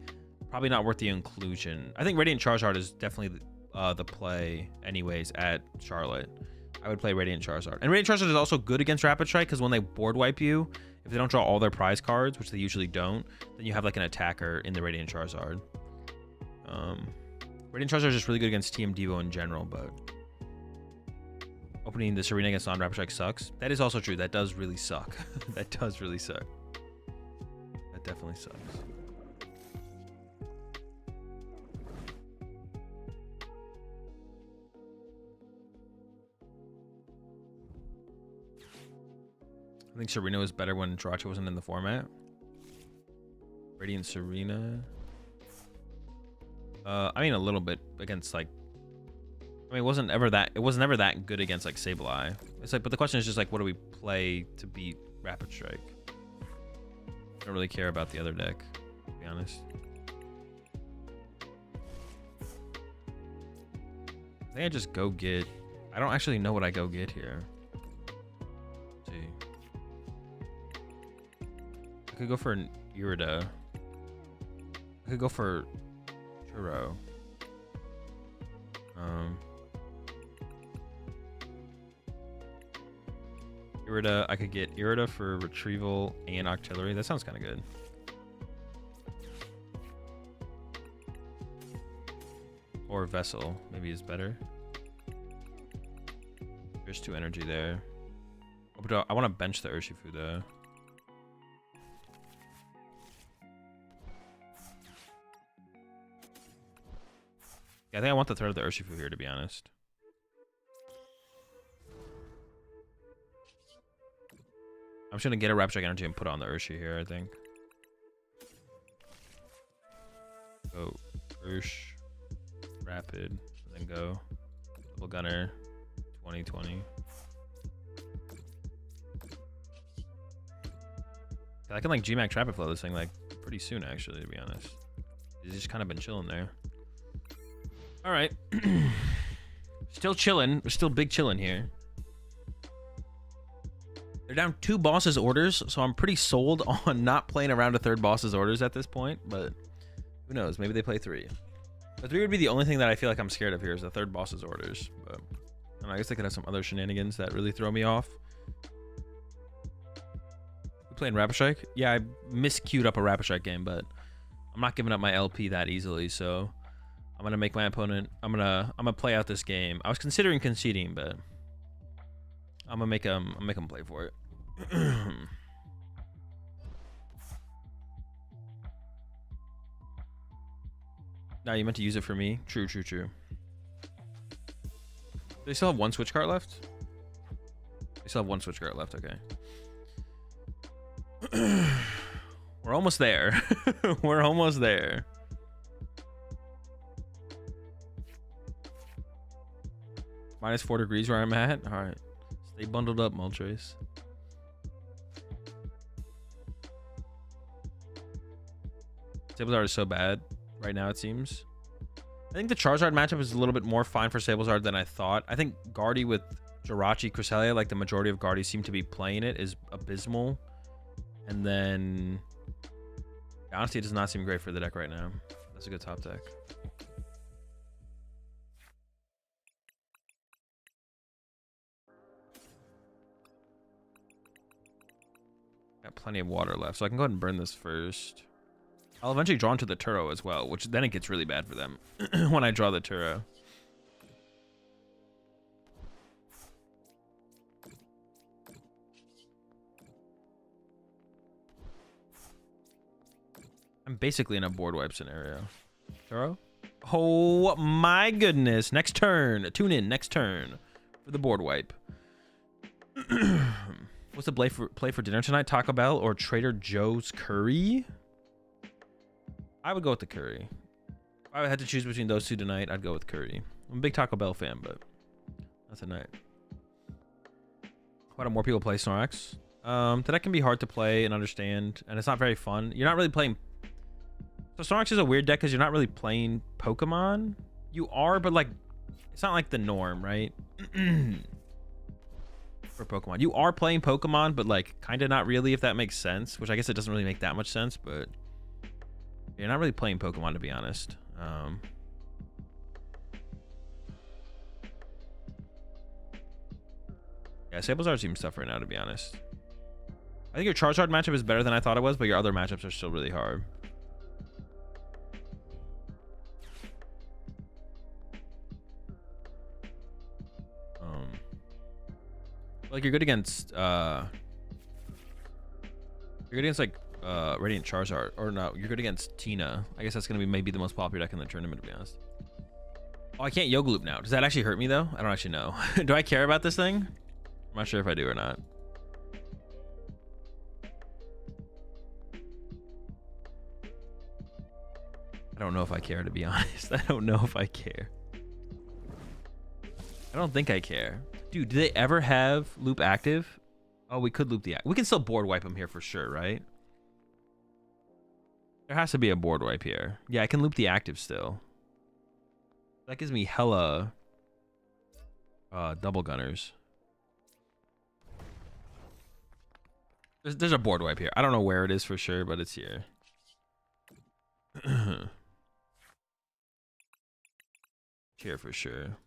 probably not worth the inclusion. I think Radiant Charizard is definitely the play anyways at Charlotte. I would play Radiant Charizard. And Radiant Charizard is also good against Rapid Strike because when they board wipe you, if they don't draw all their prize cards, which they usually don't, then you have like an attacker in the Radiant Charizard. Radiant Charizard is just really good against TM Devo in general, but opening this arena against non-Rapid Strike sucks. That is also true. That does really suck. That does really suck. That definitely sucks. I think Serena was better when Jirachi wasn't in the format. Radiant Serena. I mean a little bit against like. I mean, it was never that good against like Sableye. It's like, but the question is just like, what do we play to beat Rapid Strike? I don't really care about the other deck, to be honest. I think I just go get. I don't actually know what I go get here. Let's see. I could go for an Irida. I could go for Churro. Irida, I could get Irida for Retrieval and Octillery. That sounds kind of good. Or Vessel, maybe is better. There's 2 energy there. Oh, but I want to bench the Urshifu though. Yeah, I think I want to throw the Urshifu here, to be honest. I'm just gonna get a Rapid Strike energy and put on the Urshi here, I think. Go Ursh, Rapid, then go Double Gunner, 2020. I can like G-Max Rapid Flow this thing like pretty soon, actually, to be honest. He's just kind of been chilling there. All right, still chilling. We're still big chilling here. They're down 2 bosses orders, so I'm pretty sold on not playing around a 3rd boss's orders at this point, but who knows? Maybe they play 3. But 3 would be the only thing that I feel like I'm scared of here is the 3rd boss's orders. But I don't know, I guess they could have some other shenanigans that really throw me off. We playing Rapid Strike? Yeah, I miscued up a Rapid Strike game, but I'm not giving up my LP that easily, so I'm gonna make my opponent. I'm gonna play out this game. I was considering conceding, but I'm gonna make him play for it. Now you meant to use it for me. True. They still have 1 switch card left. They still have 1 switch card left. Okay. We're almost there. We're almost there. -4 degrees where I'm at. All right. Stay bundled up, Moltres. Sablezard is so bad right now, it seems. I think the Charizard matchup is a little bit more fine for Sablezard than I thought. I think Guardy with Jirachi, Cresselia, like the majority of Guardies seem to be playing it, is abysmal. And then, honestly, it does not seem great for the deck right now. That's a good top deck. Got plenty of water left, so I can go ahead and burn this first. I'll eventually draw into the Turo as well, which then it gets really bad for them when I draw the Turo. I'm basically in a board wipe scenario. Turo? Oh my goodness. Next turn. Tune in next turn for the board wipe. What's the play for dinner tonight? Taco Bell or Trader Joe's curry? I would go with the curry. If I had to choose between those 2 tonight, I'd go with curry. I'm a big Taco Bell fan, but not tonight. Why don't more people play Snorlax? That can be hard to play and understand, and it's not very fun. You're not really playing So Snorlax is a weird deck because you're not really playing Pokemon. You are, but like, it's not like the norm, right? For Pokemon, you are playing Pokemon, but like, kind of not really, if that makes sense. Which I guess it doesn't really make that much sense, but you're not really playing Pokemon, to be honest. Yeah, Sablezard seems tough right now, to be honest. I think your Charizard matchup is better than I thought it was, but your other matchups are still really hard. Like you're good against like Radiant Charizard, or no, you're good against Tina. I guess that's gonna be maybe the most popular deck in the tournament, to be honest. Oh, I can't Yoga Loop now. Does that actually hurt me though? I don't actually know. Do I care about this thing? I'm not sure if I do or not. I don't know if I care, to be honest. I don't know if I care. I don't think I care. Dude, do they ever have loop active? Oh, we could loop the act. We can still board wipe them here for sure, right? There has to be a board wipe here. Yeah, I can loop the active still. That gives me hella double gunners. There's a board wipe here. I don't know where it is for sure, but it's here. Here for sure.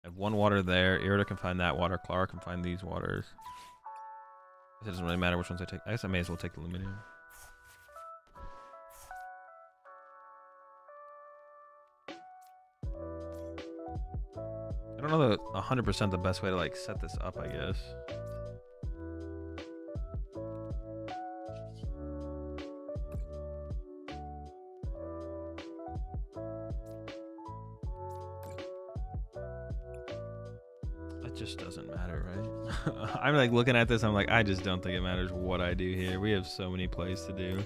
I have one water there. Irida can find that water. Clara can find these waters. It doesn't really matter which ones I take. I guess I may as well take the Lumineon. I don't know 100% the best way to like set this up, I guess. Just doesn't matter, right? I'm like looking at this, I'm like, I just don't think it matters what I do here. We have so many plays to do.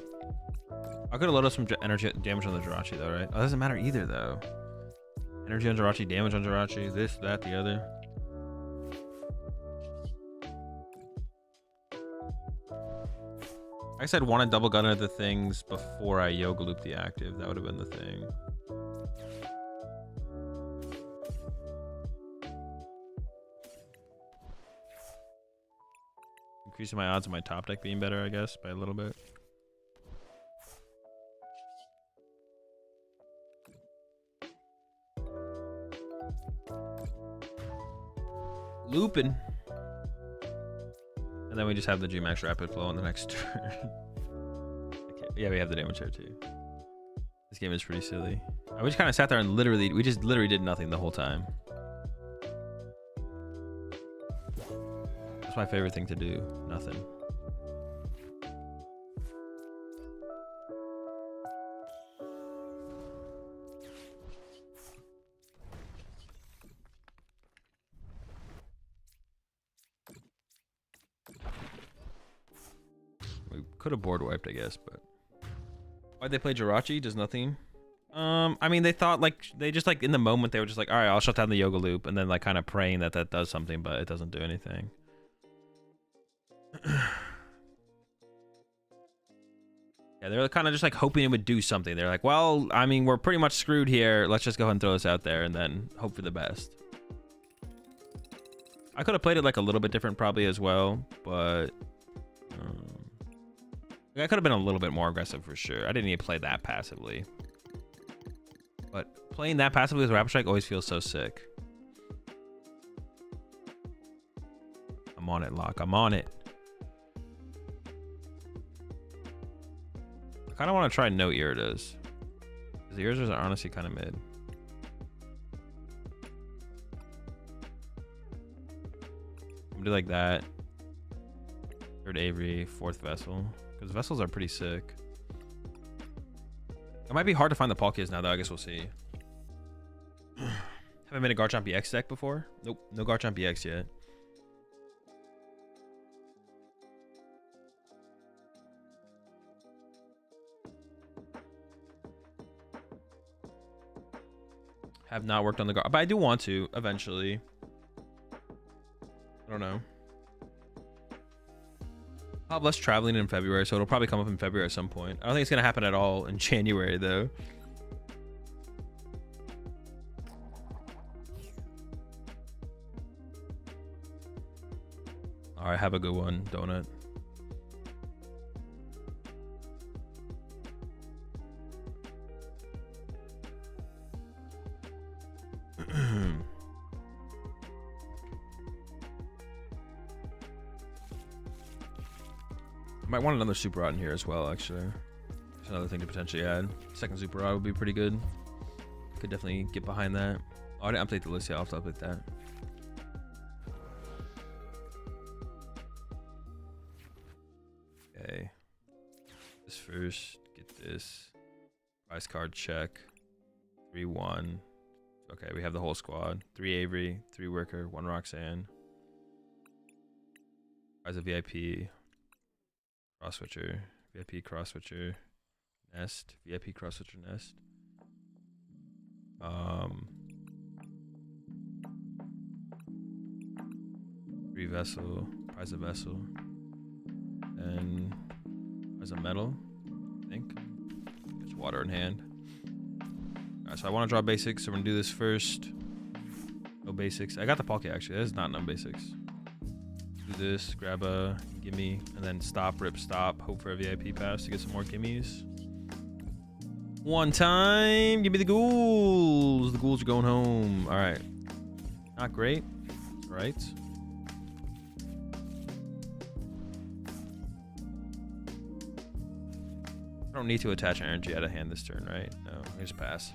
I could have loaded some energy damage on the Jirachi though, right? Oh, it doesn't matter either though. Energy on Jirachi, damage on Jirachi, this, that, the other. I said want to double gunner the things before I Yoga Loop the active. That would have been the thing. Increasing my odds of my top deck being better, I guess, by a little bit. Looping. And then we just have the G-Max Rapid Flow on the next turn. Yeah, we have the damage here too. This game is pretty silly. We just kind of sat there and we just literally did nothing the whole time. That's my favorite thing to do. Nothing. We could have board wiped, I guess, but why'd they play Jirachi? Does nothing. I mean, they thought like they just like in the moment they were just like, all right, I'll shut down the Yoga Loop, and then like kind of praying that that does something, but it doesn't do anything. Yeah, they're kind of just like hoping it would do something. They're like, well, I mean, we're pretty much screwed here. Let's just go ahead and throw this out there and then hope for the best. I could have played it like a little bit different probably as well, but I could have been a little bit more aggressive for sure. I didn't even play that passively. But playing that passively with Rapid Strike always feels so sick. I'm on it, Locke. I'm on it. I kind of want to try no Iridas. Because the Iridas are honestly kind of mid. I'm gonna do like that. Third Avery, fourth Vessel. Because Vessels are pretty sick. It might be hard to find the Palkias now, though. I guess we'll see. Haven't made a Garchomp EX deck before? Nope, no Garchomp EX yet. Have not worked on the Gar, but I do want to eventually. I don't know. I'll have less traveling in February, so it'll probably come up in February at some point. I don't think it's gonna happen at all in January though. All right, have a good one, Donut. Might want another super rod in here as well, actually. That's another thing to potentially add. Second super rod would be pretty good. Could definitely get behind that. Oh, I didn't update the list yet. I'll have to update that. Okay. This first. Get this. Price card check. 3-1. Okay, we have the whole squad. 3 Avery, 3 Worker, 1 Roxanne. Prize a VIP. Cross switcher, VIP cross switcher, nest, VIP cross switcher nest. Free vessel, prize a vessel, and prize a medal, I think. Gets water in hand. Alright, so I want to draw basics, so we're gonna do this first. No basics. I got the Poke actually, that is not no basics. Do this, grab a gimme, and then stop, rip, stop, hope for a VIP pass to get some more gimmies. One time, give me the ghouls. The ghouls are going home. All right, not great. All right. I don't need to attach energy out of hand this turn, right? No, I just pass.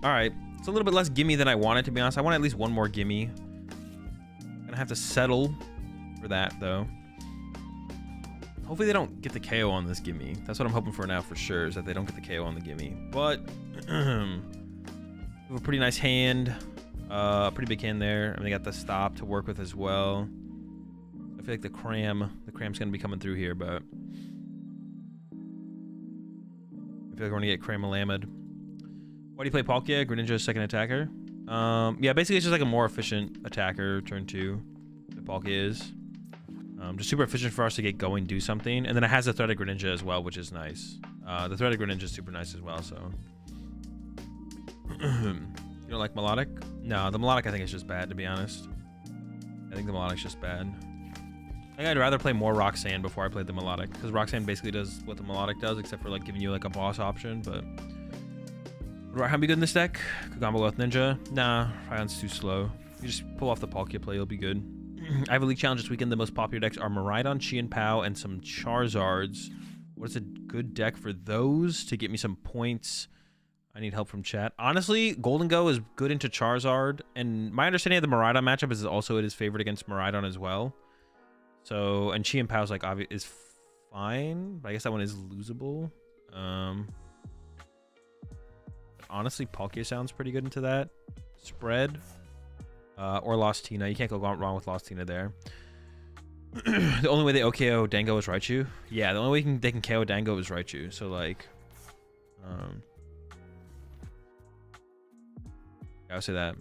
All right, it's a little bit less gimme than I wanted, to be honest. I want at least one more gimme. Gonna have to settle for that though. Hopefully they don't get the KO on this gimme. That's what I'm hoping for now for sure, is that they don't get the KO on the gimme. But we have a pretty nice hand, pretty big hand there. I mean, they got the stop to work with as well. I feel like the cram's gonna be coming through here, but I feel like we're gonna get Cram Alamed. Why do you play Palkia? Greninja's second attacker. Yeah, basically it's just like a more efficient attacker turn 2. The Palkia is just super efficient for us to get going, do something, and then it has a Threaded Greninja as well, which is nice. The Threaded Greninja is super nice as well. So you don't like Melodic? No, the Melodic I think is just bad, to be honest. I think the Melodic's just bad. I think I'd rather play more Roxanne before I played the Melodic, because Roxanne basically does what the Melodic does, except for like giving you like a boss option. But would Raihan be good in this deck? Could combo with Ninja? Nah, Raihan's too slow. You just pull off the Palkia play, you'll be good. I have a league challenge this weekend. The most popular decks are Miraidon, Chien-Pao, and some Charizards. What is a good deck for those to get me some points? I need help from chat. Honestly, Gholdengo is good into Charizard, and my understanding of the Miraidon matchup is also it is favored against Miraidon as well. So, and Chien-Pao is like is fine, but I guess that one is losable. Honestly, Palkia sounds pretty good into that spread. Or Lost Tina. You can't go wrong with Lost Tina there. The only way they OKO Dango is Raichu. Yeah, the only way they can KO Dango is Raichu. So like, I would say that.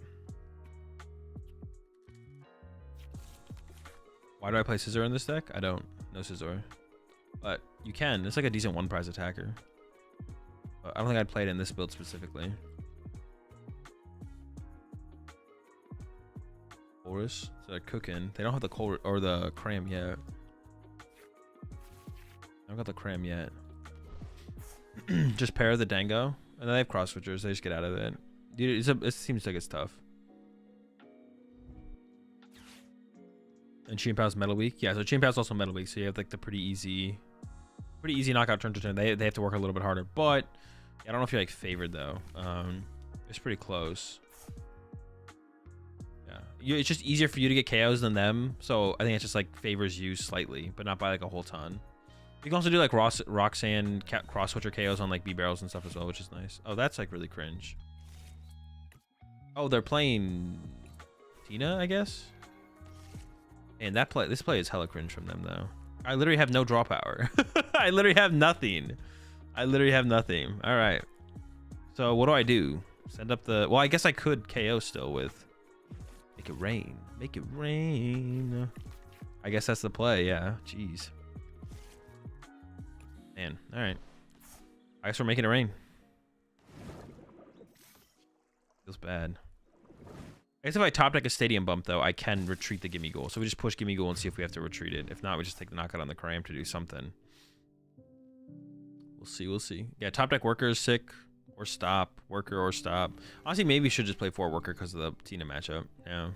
Why do I play Scizor in this deck? I don't know Scizor, but you can. It's like a decent 1-prize attacker. But I don't think I'd play it in this build specifically. So they're cooking. They don't have the cold or the cram yet. I don't got the cram yet. Just pair the Dango, and then they have cross switchers. They just get out of it. Dude, it seems like it's tough. And Chien-Pao's Metal Weak. Yeah, so Chien-Pao's also Metal Weak, so you have like the pretty easy knockout turn to turn. They have to work a little bit harder, but yeah, I don't know if you're like favored though. It's pretty close. It's just easier for you to get KOs than them, so I think it just like favors you slightly, but not by like a whole ton. You can also do like Roxanne cross switcher KOs on like B-barrels and stuff as well, which is nice. Oh, that's like really cringe. Oh, they're playing Tina, I guess. And this play is hella cringe from them though. I literally have no draw power. I literally have nothing. All right. So what do I do? Send up the. Well, I guess I could KO still with. Make it rain. Make it rain. I guess that's the play, yeah. Jeez. Man, all right. I guess we're making it rain. Feels bad. I guess if I top deck a stadium bump, though, I can retreat the Gimme Ghoul. So we just push Gimme Ghoul and see if we have to retreat it. If not, we just take the knockout on the Cram to do something. We'll see, we'll see. Yeah, top deck Worker is sick. Or stop. Worker or stop. Honestly, maybe we should just play 4 Worker because of the Tina matchup. Yeah.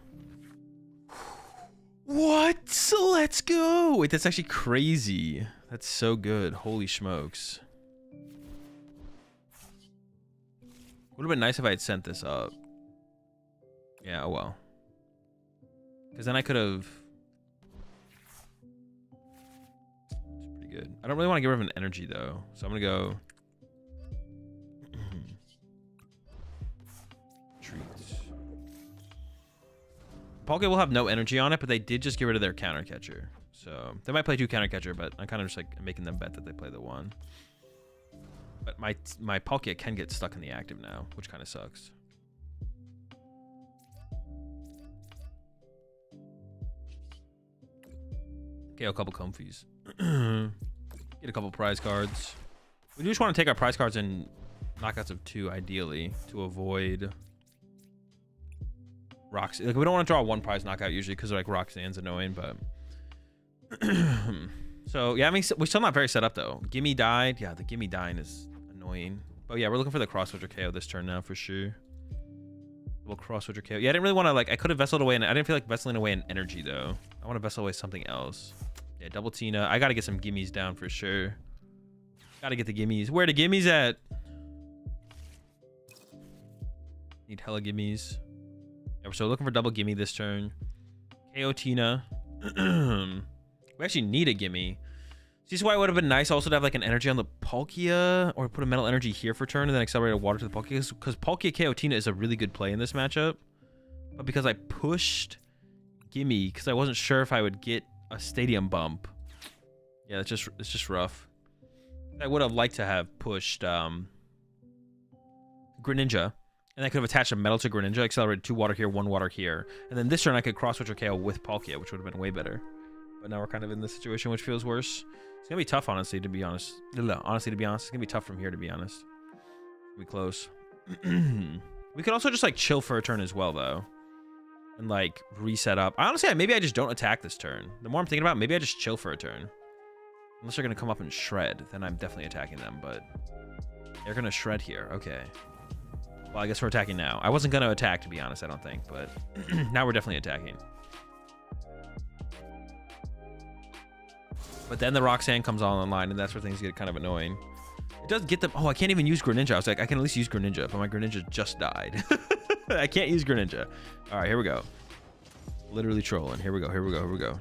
What? So let's go. Wait, that's actually crazy. That's so good. Holy smokes. Would have been nice if I had sent this up. Yeah, oh well. Because then I could have... It's pretty good. I don't really want to get rid of an energy, though. So I'm going to go... Treats. Palkia will have no energy on it, but they did just get rid of their counter catcher. So they might play 2 counter catcher, but I'm kind of just like making them bet that they play the 1. But my Palkia can get stuck in the active now, which kind of sucks. Okay, a couple comfies. Get a couple prize cards. We just want to take our prize cards in knockouts of 2, ideally, to avoid rocks. Like, we don't want to draw 1 prize knockout usually because like Roxanne's annoying, but so yeah, I mean we're still not very set up though. Gimme died. Yeah, the Gimme dying is annoying. But yeah, we're looking for the cross switcher KO this turn now for sure. Little cross switcher KO. Yeah, I didn't really want to like. I could have vesseled away, and I didn't feel like vesseling away an energy though. I want to vessel away something else. Yeah, double Tina. I got to get some gimmies down for sure. Got to get the gimmies. Where the gimmies at? Need hella gimmies. Yeah, so we're looking for double gimme this turn. KO Tina. We actually need a gimme. See, why it would have been nice also to have like an energy on the Palkia, or put a metal energy here for turn and then accelerate a water to the Palkia, because Palkia KO Tina is a really good play in this matchup. But because I pushed gimme because I wasn't sure if I would get a stadium bump. Yeah, it's just rough. I would have liked to have pushed Greninja, and I could have attached a metal to Greninja, accelerated 2 water here, 1 water here, and then this turn I could cross switch or KO with Palkia, which would have been way better. But now we're kind of in this situation, which feels worse. It's gonna be tough, honestly, to be honest. Honestly, to be honest, it's gonna be tough from here, to be honest. It's gonna be close. We could also just like chill for a turn as well, though, and like reset up. Honestly, maybe I just don't attack this turn. The more I'm thinking about it, maybe I just chill for a turn. Unless they're gonna come up and shred, then I'm definitely attacking them. But they're gonna shred here. Okay. Well, I guess we're attacking now. I wasn't gonna attack, to be honest. I don't think, but now we're definitely attacking. But then the Roxanne comes all online, and that's where things get kind of annoying. It does get them. Oh, I can't even use Greninja. I was like, I can at least use Greninja, but my Greninja just died. I can't use Greninja. All right, here we go. Literally trolling. Here we go. Here we go. Here we go.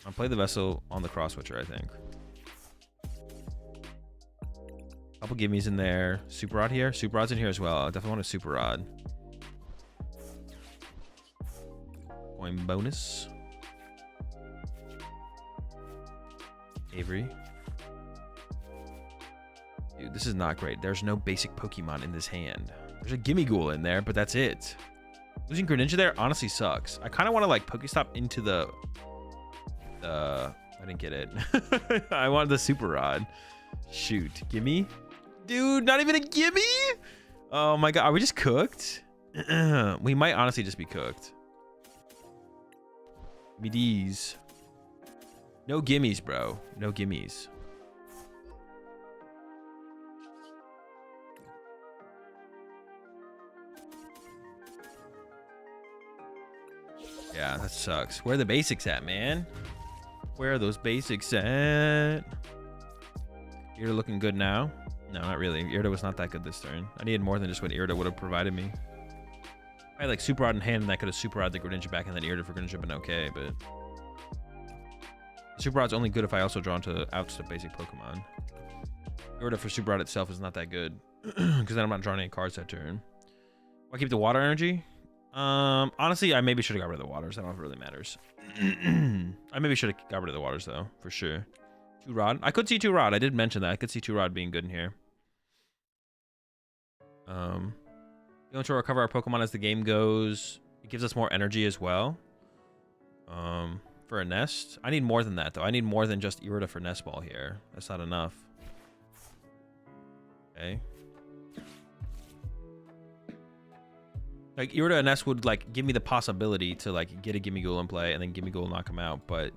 I'll play the Vessel on the cross switcher, I think. Couple gimmies in there. Super Rod here. Super Rod's in here as well. I definitely want a Super Rod. Coin bonus. Avery. Dude, this is not great. There's no basic Pokemon in this hand. There's a Gimme Ghoul in there, but that's it. Losing Greninja there honestly sucks. I kind of want to like Pokestop into the... I didn't get it. I wanted the Super Rod. Shoot. Gimme? Dude, not even a gimme? Oh my god. Are we just cooked? We might honestly just be cooked. Gimme these. No gimmies, bro. No gimmies. Yeah, that sucks. Where are the basics at, man? Where are those basics at? Irida looking good now? No, not really. Irida was not that good this turn. I needed more than just what Irida would have provided me. I had like Super Rod in hand, and I could have Super Rod the Greninja back, and then Irida for Greninja been okay, but... Super Rod's only good if I also draw into outs to basic Pokemon. Irida for Super Rod itself is not that good, because then I'm not drawing any cards that turn. Why keep the water energy? Honestly, I maybe should have got rid of the waters. I don't know if it really matters. I maybe should have got rid of the waters, though, for sure. 2 Rod. I could see 2 Rod. I did mention that. I could see 2 Rod being good in here. We want to recover our Pokemon as the game goes. It gives us more energy as well. For a nest. I need more than that, though. I need more than just Irida for nest ball here. That's not enough. Okay. Like, Irida and nest would, like, give me the possibility to, like, get a Gimme Ghoul in play and then Gimme Ghoul knock him out, but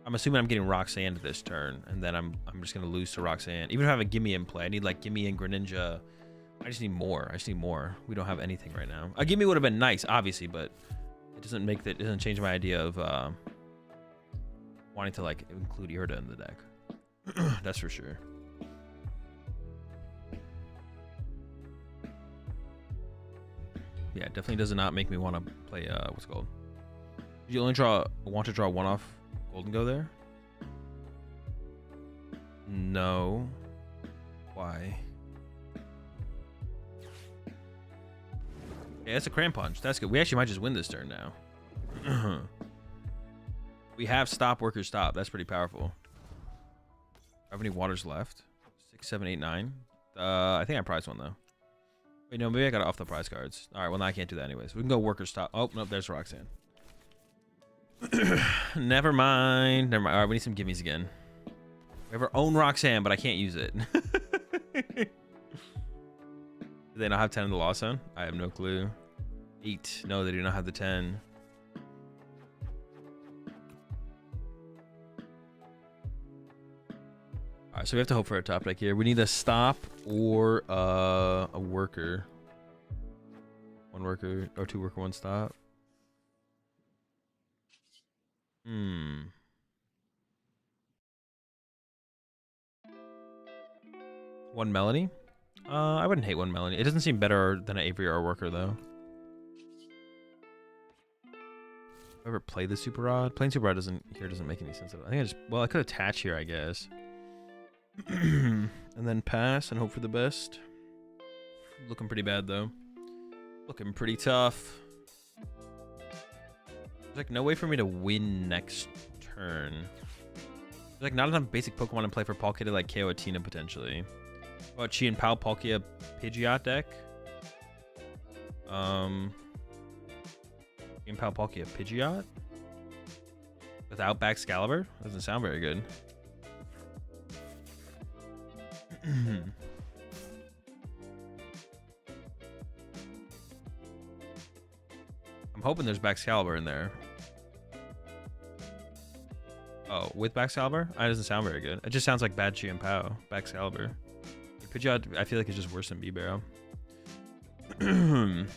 I'm assuming I'm getting Roxanne this turn, and then I'm just gonna lose to Roxanne. Even if I have a Gimme in play, I need, like, Gimme and Greninja. I just need more. I just need more. We don't have anything right now. A Gimme would have been nice, obviously, but it doesn't make that. It doesn't change my idea of wanting to, like, include Irida in the deck. That's for sure. Yeah, it definitely does not make me want to play what's it called? You only want to draw one off Gholdengo there? No. Why? Yeah, that's a Cram Punch. That's good. We actually might just win this turn now. We have Stop, Worker, Stop. That's pretty powerful. How many waters left? 6, 7, 8, 9. I think I prized one, though. Wait, no, maybe I got it off the prize cards. All right, well, now I can't do that anyways. We can go Worker, Stop. Oh, nope, there's Roxanne. Never mind. Never mind. All right, we need some gimmies again. We have our own Roxanne, but I can't use it. Do they not have 10 in the Lost Zone? I have no clue. 8. No, they do not have the 10. All right, so we have to hope for a top deck here. We need a Stop or a Worker. 1 Worker or 2 Worker, 1 Stop. 1 Melanie? I wouldn't hate 1 Melanie. It doesn't seem better than an Avery or a Worker, though. Ever play the Super Rod? Playing Super Rod doesn't make any sense at all. I think I just, well, I could attach here, I guess. And then pass and hope for the best. Looking pretty bad, though. Looking pretty tough. There's like no way for me to win next turn. There's like not enough basic Pokemon in play for Palkia to like KO a Tina potentially. What about Chi and Pal, Palkia, Pidgeot deck? Chi and Pal, Palkia, Pidgeot? Without Baxcalibur? Doesn't sound very good. I'm hoping there's Baxcalibur in there. Oh, with Baxcalibur? That doesn't sound very good. It just sounds like bad Chi and Pao. Baxcalibur. Pidgeot, I feel like it's just worse than B-Barrel. Am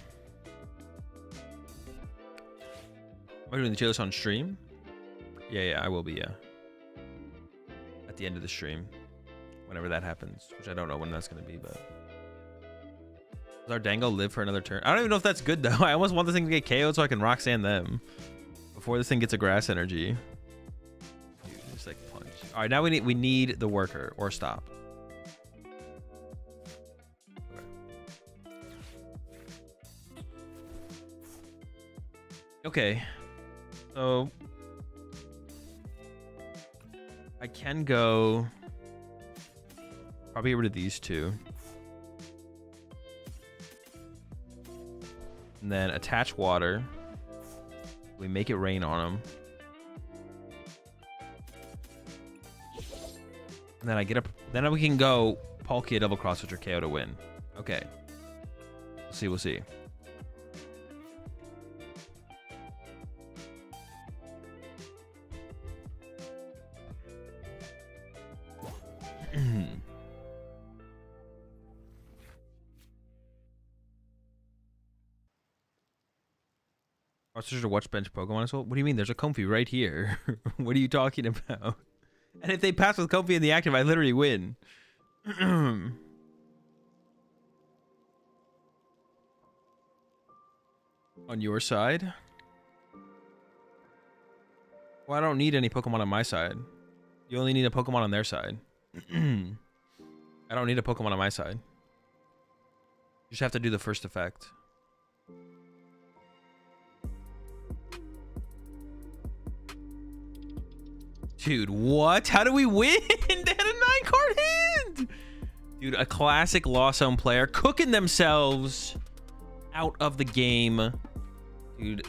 I doing the tier list on stream? Yeah, I will be, yeah. At the end of the stream. Whenever that happens. Which I don't know when that's going to be, but... Does our Dango live for another turn? I don't even know if that's good, though. I almost want this thing to get KO'd so I can Roxanne them. Before this thing gets a grass energy. Dude, just like punch. Alright, now we need the Worker. Or Stop. Okay. So... I can go... Probably get rid of these two. And then attach water. We make it rain on them. And then I get up. Then we can go Palkia Double Cross, which are KO to win. Okay. We'll see. To watch bench Pokemon as well? What do you mean? There's a Comfey right here. What are you talking about? And if they pass with Comfey in the active, I literally win. On your side? Well, I don't need any Pokemon on my side. You only need a Pokemon on their side. I don't need a Pokemon on my side. You just have to do the first effect. Dude, what? How do we win? They had a 9-card hand! Dude, a classic Lost Zone player cooking themselves out of the game. Dude,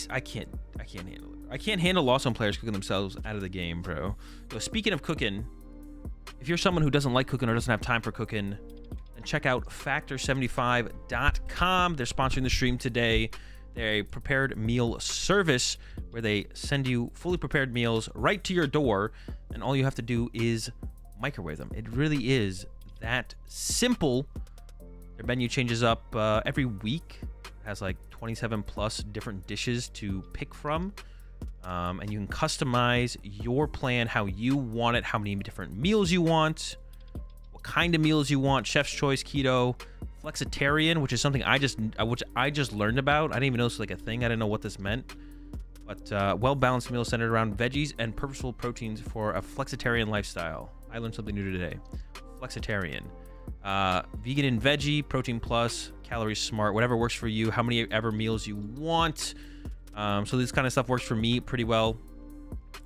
I can't handle it. I can't handle loss on players cooking themselves out of the game, bro. So speaking of cooking, if you're someone who doesn't like cooking or doesn't have time for cooking, then check out Factor75.com. They're sponsoring the stream today. They're a prepared meal service where they send you fully prepared meals right to your door, and all you have to do is microwave them. It really is that simple. Their menu changes up every week. It has like 27 plus different dishes to pick from. And you can customize your plan how you want it, how many different meals you want, what kind of meals you want, chef's choice, keto, flexitarian, which is something I just learned about. I didn't even know this was like a thing. I didn't know what this meant. But well-balanced meal centered around veggies and purposeful proteins for a flexitarian lifestyle. I learned something new today. Flexitarian. Vegan and veggie, protein plus, calorie smart, whatever works for you, how many ever meals you want. So this kind of stuff works for me pretty well.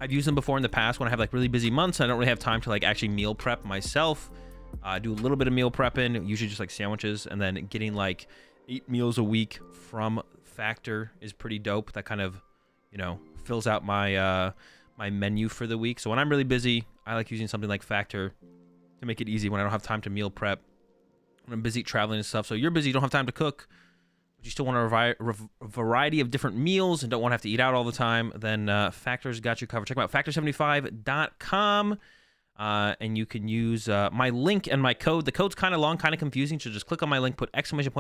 I've used them before in the past when I have like really busy months. I don't really have time to like actually meal prep myself. I do a little bit of meal prepping, usually just like sandwiches, and then getting like 8 meals a week from Factor is pretty dope. That kind of, you know, fills out my my menu for the week. So when I'm really busy, I like using something like Factor to make it easy when I don't have time to meal prep, when I'm busy traveling and stuff. So you're busy, you don't have time to cook, but you still want a variety of different meals and don't want to have to eat out all the time, then Factor's got you covered. Check them out, Factor75.com. And you can use my link and my code. The code's kind of long, kind of confusing, so just click on my link, put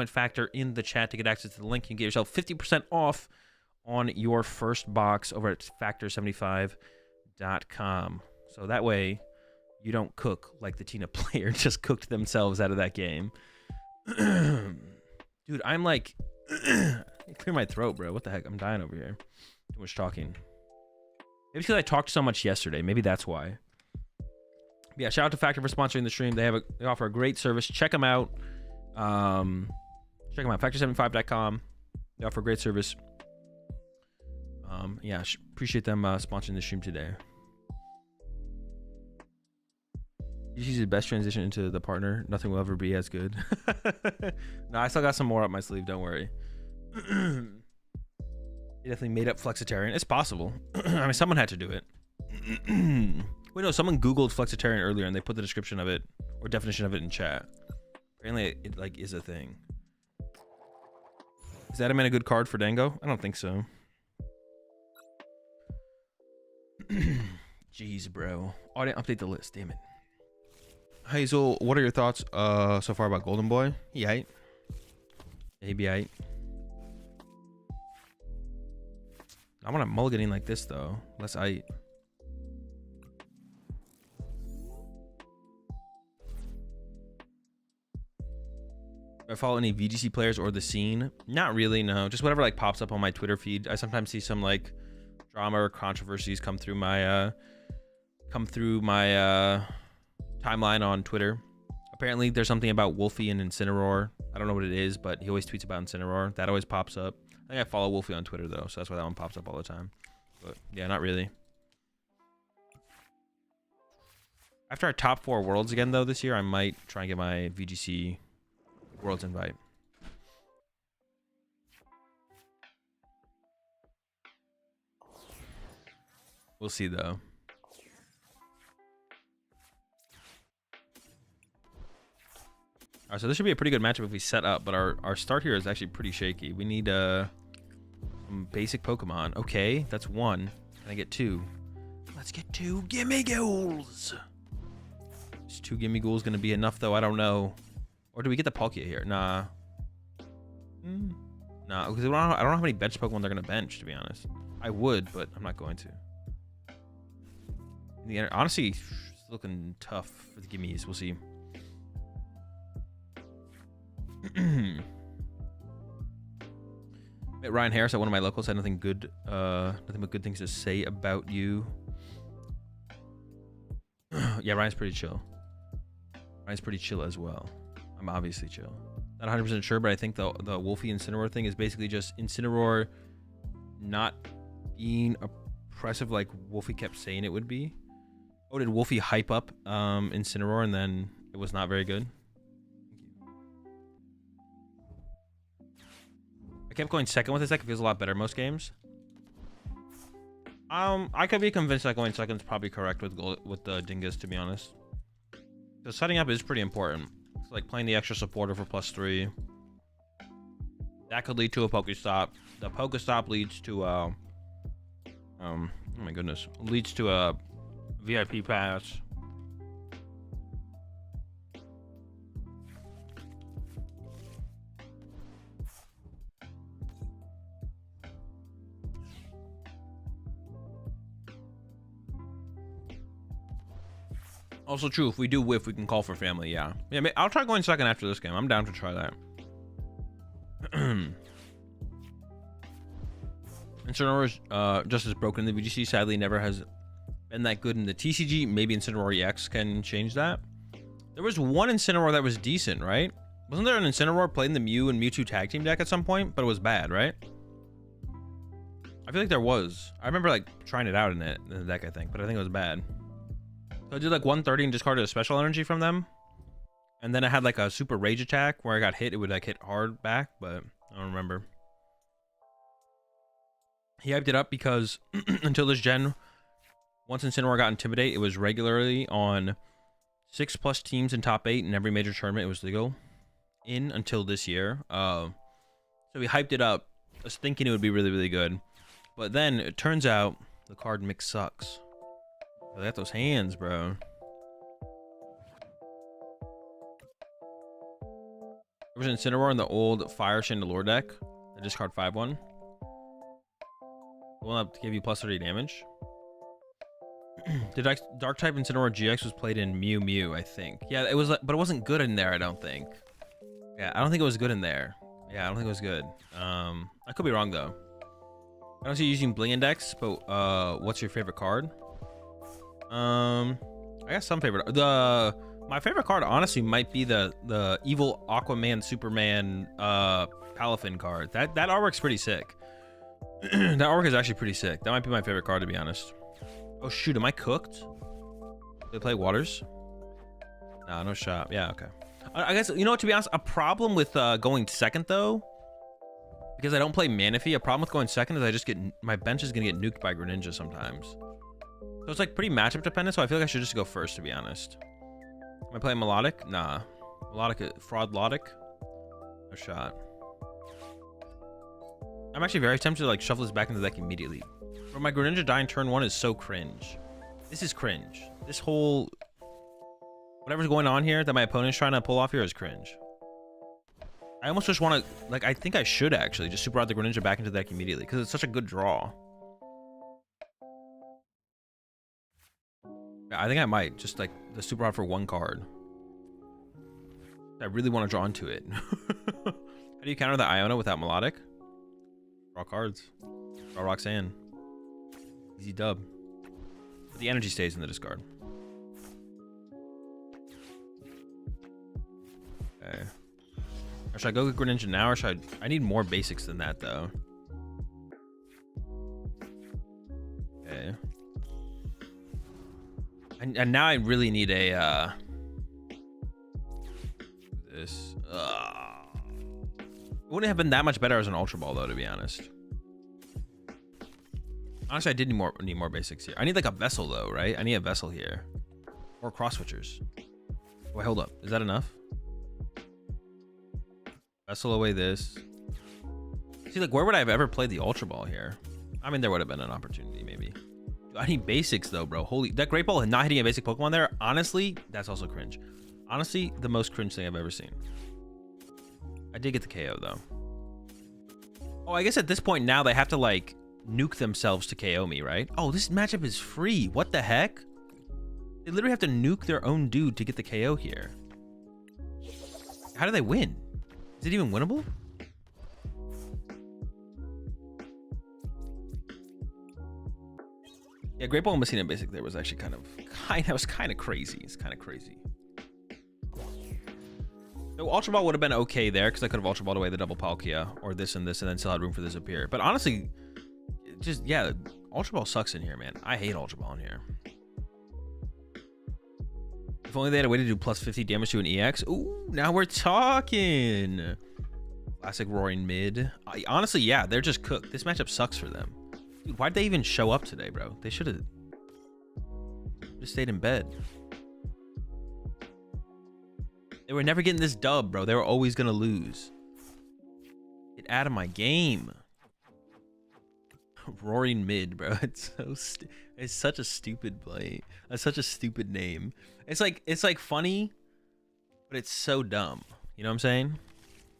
!Factor in the chat to get access to the link. You can get yourself 50% off on your first box over at Factor75.com. So that way you don't cook like the Tina player just cooked themselves out of that game. Dude, I'm like, clear my throat, bro. What the heck? I'm dying over here. Too much talking. Maybe because I talked so much yesterday. Maybe that's why. Yeah, shout out to Factor for sponsoring the stream. They offer a great service. Check them out. Check them out. Factor75.com. They offer a great service. Yeah, appreciate them sponsoring the stream today. This is the best transition into the partner. Nothing will ever be as good. No, I still got some more up my sleeve. Don't worry. You definitely made up flexitarian. It's possible. I mean, someone had to do it. Wait, no, someone Googled flexitarian earlier and they put the description of it or definition of it in chat. Apparently, it like is a thing. Is that a good card for Dango? I don't think so. Jeez, bro. Oh, I didn't update the list. Damn it. Hey, Zul, what are your thoughts so far about Golden Boy? He aight. He be aight. I want a mulliganing like this, though. Less aight. Do I follow any VGC players or the scene? Not really, no. Just whatever like pops up on my Twitter feed. I sometimes see some like drama or controversies come through my timeline on Twitter. Apparently there's something about Wolfie and Incineroar. I don't know what it is, but he always tweets about Incineroar. That always pops up. I think I follow Wolfie on Twitter though, so that's why that one pops up all the time. But yeah, not really. After our top 4 worlds again though this year, I might try and get my VGC Worlds invite. We'll see though. Alright, so this should be a pretty good matchup if we set up, but our start here is actually pretty shaky. We need some basic Pokemon. Okay, that's 1. Can I get 2? Let's get 2 Gimme Ghouls. Is 2 Gimme Ghouls gonna be enough though? I don't know. Or do we get the Palkia here? Nah. Nah, because I don't know how many bench Pokemon they're going to bench, to be honest. I would, but I'm not going to. Honestly, it's looking tough for the gimmies. We'll see. Ryan Harris at one of my locals had nothing but good things to say about you. Yeah, Ryan's pretty chill. Ryan's pretty chill as well. I'm obviously chill. Not 100% sure, but I think the Wolfie Incineroar thing is basically just Incineroar not being oppressive like Wolfie kept saying it would be. Oh, did Wolfie hype up Incineroar and then it was not very good? I kept going second with this deck. It feels a lot better most games. I could be convinced that going second is probably correct with the Dingus, to be honest. The setting up is pretty important. It's like playing the extra supporter for +3. That could lead to a Pokestop. The Pokestop leads to oh my goodness, leads to a VIP pass. Also true, if we do whiff, we can call for family, yeah. Yeah, I'll try going second after this game. I'm down to try that. Incineroar's just as broken in the VGC, sadly never has been that good in the TCG. Maybe Incineroar EX can change that. There was one Incineroar that was decent, right? Wasn't there an Incineroar played in the Mew and Mewtwo tag team deck at some point? But it was bad, right? I feel like there was. I remember like trying it out in the deck, I think, but I think it was bad. So I did like 130 and discarded a special energy from them. And then I had like a super rage attack where I got hit. It would like hit hard back, but I don't remember. He hyped it up because until this gen, once Incineroar got Intimidate, it was regularly on 6+ teams in top 8 in every major tournament it was legal in until this year. So he hyped it up. I was thinking it would be really, really good. But then it turns out the card mix sucks. They got those hands, bro. There was an Incineroar in the old Fire Chandelure deck. I discard 5/1. The one that gave you +30 damage. Did Dark type Incineroar GX was played in Mew, I think. Yeah, it was, but it wasn't good in there, I don't think. Yeah, I don't think it was good in there. Yeah, I don't think it was good. I could be wrong though. I don't see you using Bling Index, but what's your favorite card? I got some favorite. My favorite card honestly might be the evil Aquaman Superman Palafin card. That artwork's pretty sick. That artwork is actually pretty sick. That might be my favorite card, to be honest. Oh shoot, am I cooked? Do they play Waters? Nah, no shot. Yeah, okay. I guess, you know what, to be honest, a problem with going second though, because I don't play Manaphy, a problem with going second is I just get, my bench is gonna get nuked by Greninja sometimes. So it's like pretty matchup dependent, so I feel like I should just go first, to be honest. Am I playing Melodic? Nah. Melodic, Fraud Lodic? No shot. I'm actually very tempted to like shuffle this back into the deck immediately. But my Greninja dying turn 1 is so cringe. This is cringe. This whole... whatever's going on here that my opponent's trying to pull off here is cringe. I almost just want to... like, I think I should actually just super out the Greninja back into the deck immediately because it's such a good draw. Yeah, I think I might just like the super out for 1 card. I really want to draw into it. How do you counter the Iona without Melodic? Draw cards. Draw Roxanne. Easy dub. But the energy stays in the discard. Okay. Or should I go with Greninja now, or should I need more basics than that though. Okay. And now I really need a this. It wouldn't have been that much better as an Ultra Ball though, to be honest. Honestly, I did need more basics here. I need like a Vessel though, right? I need a Vessel here. Or cross switchers. Wait, hold up. Is that enough? Vessel away this. See, like, where would I have ever played the Ultra Ball here? I mean, there would have been an opportunity, maybe. I need basics though, bro. Holy, that Great Ball and not hitting a basic Pokemon there, honestly, that's also cringe. Honestly, the most cringe thing I've ever seen. I did get the KO though. Oh, I guess at this point now they have to like nuke themselves to KO me, right? Oh, this matchup is free. What the heck? They literally have to nuke their own dude to get the KO here. How do they win? Is it even winnable? Yeah, Great Ball and Messina Basic there was actually kind of crazy. It's kind of crazy. So Ultra Ball would have been okay there because I could have Ultra Balled away the double Palkia or this and this and then still had room for this up here. But honestly, just, yeah, Ultra Ball sucks in here, man. I hate Ultra Ball in here. If only they had a way to do plus 50 damage to an EX. Ooh, now we're talking. Classic Roaring Mid. Honestly, yeah, they're just cooked. This matchup sucks for them. Dude, why'd they even show up today, bro? They should have just stayed in bed. They were never getting this dub, bro. They were always gonna lose. Get out of my game. Roaring mid, bro. It's so it's such a stupid play. It's such a stupid name. It's like funny, but it's so dumb. You know what I'm saying?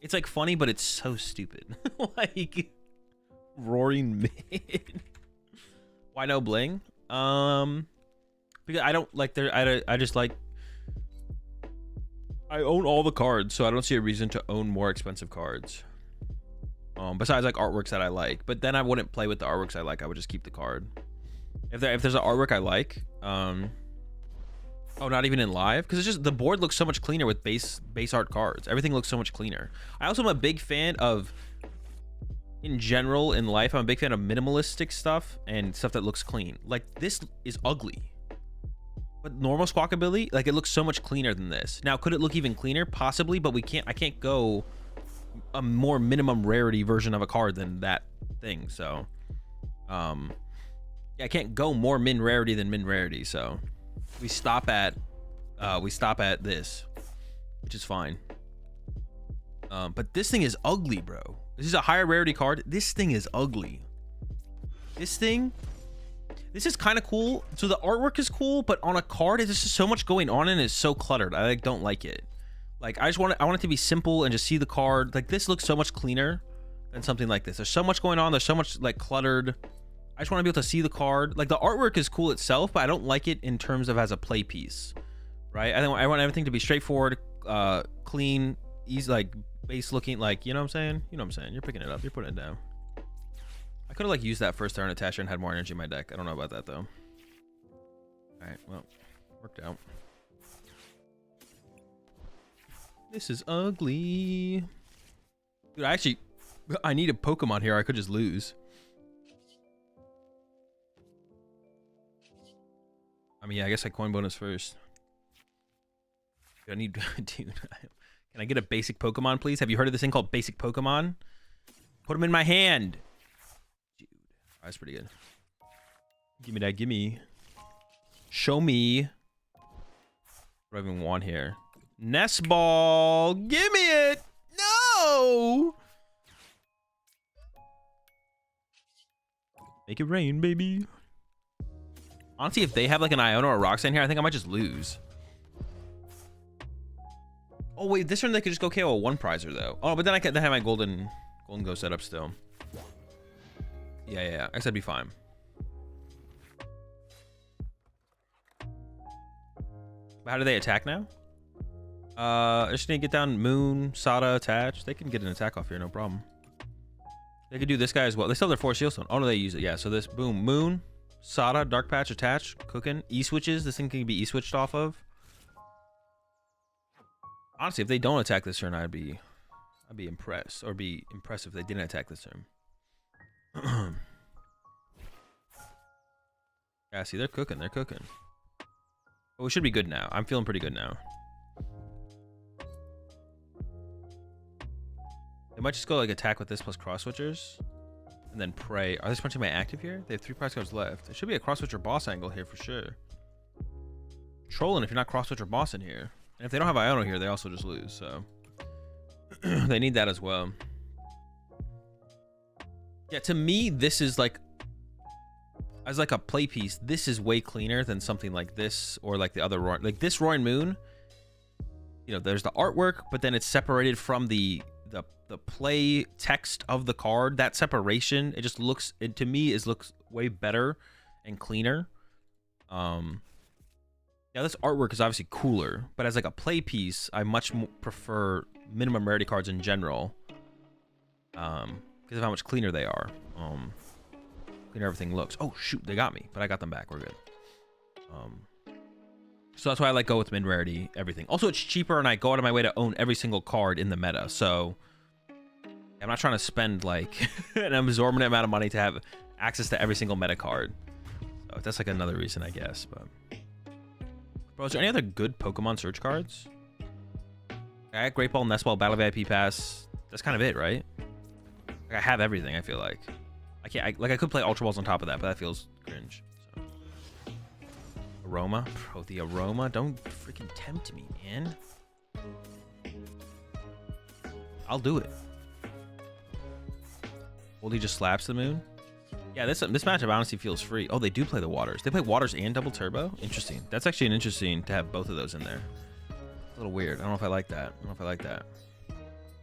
It's like funny, but it's so stupid. Like roaring mid. Why no bling? Because I don't like I just like, I own all the cards, so I don't see a reason to own more expensive cards. Besides like artworks that I like, but then I wouldn't play with the artworks I like. I would just keep the card. If there's an artwork I like, oh, not even in live, because it's just the board looks so much cleaner with base art cards. Everything looks so much cleaner. I also am a big fan of, in general in life, I'm a big fan of minimalistic stuff and stuff that looks clean. Like this is ugly, but normal squawkability, like it looks so much cleaner than this. Now, could it look even cleaner? Possibly, but I can't go a more minimum rarity version of a card than that thing. So yeah, I can't go more min rarity than min rarity, so we stop at this, which is fine. But this thing is ugly, bro. This is a higher rarity card. This thing is ugly. This is kind of cool. So the artwork is cool, but on a card there's just so much going on and it's so cluttered. I like don't like it. Like I want it to be simple and just see the card. Like this looks so much cleaner than something like this. There's so much going on. There's so much like cluttered. I just want to be able to see the card. Like the artwork is cool itself, but I don't like it in terms of as a play piece, right? I want everything to be straightforward, clean, easy, like base looking. Like, you know what I'm saying? You know what I'm saying? You're picking it up. You're putting it down. I could have like used that first turn attachment and had more energy in my deck. I don't know about that though. All right, well, worked out. This is ugly. Dude, I need a Pokemon here. I could just lose. I mean, yeah, I guess I coin bonus first. Dude, I need, dude, can I get a basic Pokemon, please? Have you heard of this thing called basic Pokemon? Put them in my hand. Dude, that's pretty good. Give me that, give me. Show me. What do I even want here? Nest ball, give me it. No. Make it rain, baby. Honestly, if they have like an Iona or a Roxanne here, I think I might just lose. Oh wait, this turn they could just go KO a one prizer though. Oh, but then I could have my Gholdengo set up still. Yeah. I guess I'd be fine. But how do they attack now? I just need to get down Moon, Sada, attach. They can get an attack off here, no problem. They could do this guy as well. They still have their 4 shield stone. Oh no, they use it. Yeah, so this boom, Moon, Sada, Dark Patch, attach, cooking. E-switches. This thing can be E-switched off of. Honestly, if they don't attack this turn, I'd be impressed, or be impressed if they didn't attack this turn. Yeah, see, they're cooking. They're cooking. But we should be good now. I'm feeling pretty good now. They might just go like attack with this plus cross switchers and then pray. Are they punching my active here? They have 3 prize cards left. There should be a cross switcher boss angle here for sure. Trolling if you're not cross switcher boss in here. And if they don't have Iono here, they also just lose. So they need that as well. Yeah, to me, this is like, as like a play piece, this is way cleaner than something like this or like the other like this Roaring Moon. You know, there's the artwork, but then it's separated from the play text of the card. That separation, it just looks, it to me looks way better and cleaner. Yeah, this artwork is obviously cooler, but as like a play piece, I much prefer minimum rarity cards in general, because of how much cleaner they are. Cleaner everything looks. Oh shoot, they got me, but I got them back. We're good. So that's why I like go with min rarity everything. Also, it's cheaper, and I go out of my way to own every single card in the meta. So I'm not trying to spend like an exorbitant amount of money to have access to every single meta card. So that's like another reason, I guess. But bro, is there any other good Pokemon search cards? I got Great Ball, Nest Ball, Battle VIP Pass. That's kind of it, right? Like, I have everything, I feel like. I can't. Like I could play Ultra Balls on top of that, but that feels cringe. So. Aroma, bro. The aroma. Don't freaking tempt me, man. I'll do it. Goldie just slaps the moon. Yeah, this matchup honestly feels free. Oh, they do play the waters. They play waters and double turbo. Interesting. That's actually an interesting to have both of those in there. It's a little weird. I don't know if I like that. I don't know if I like that.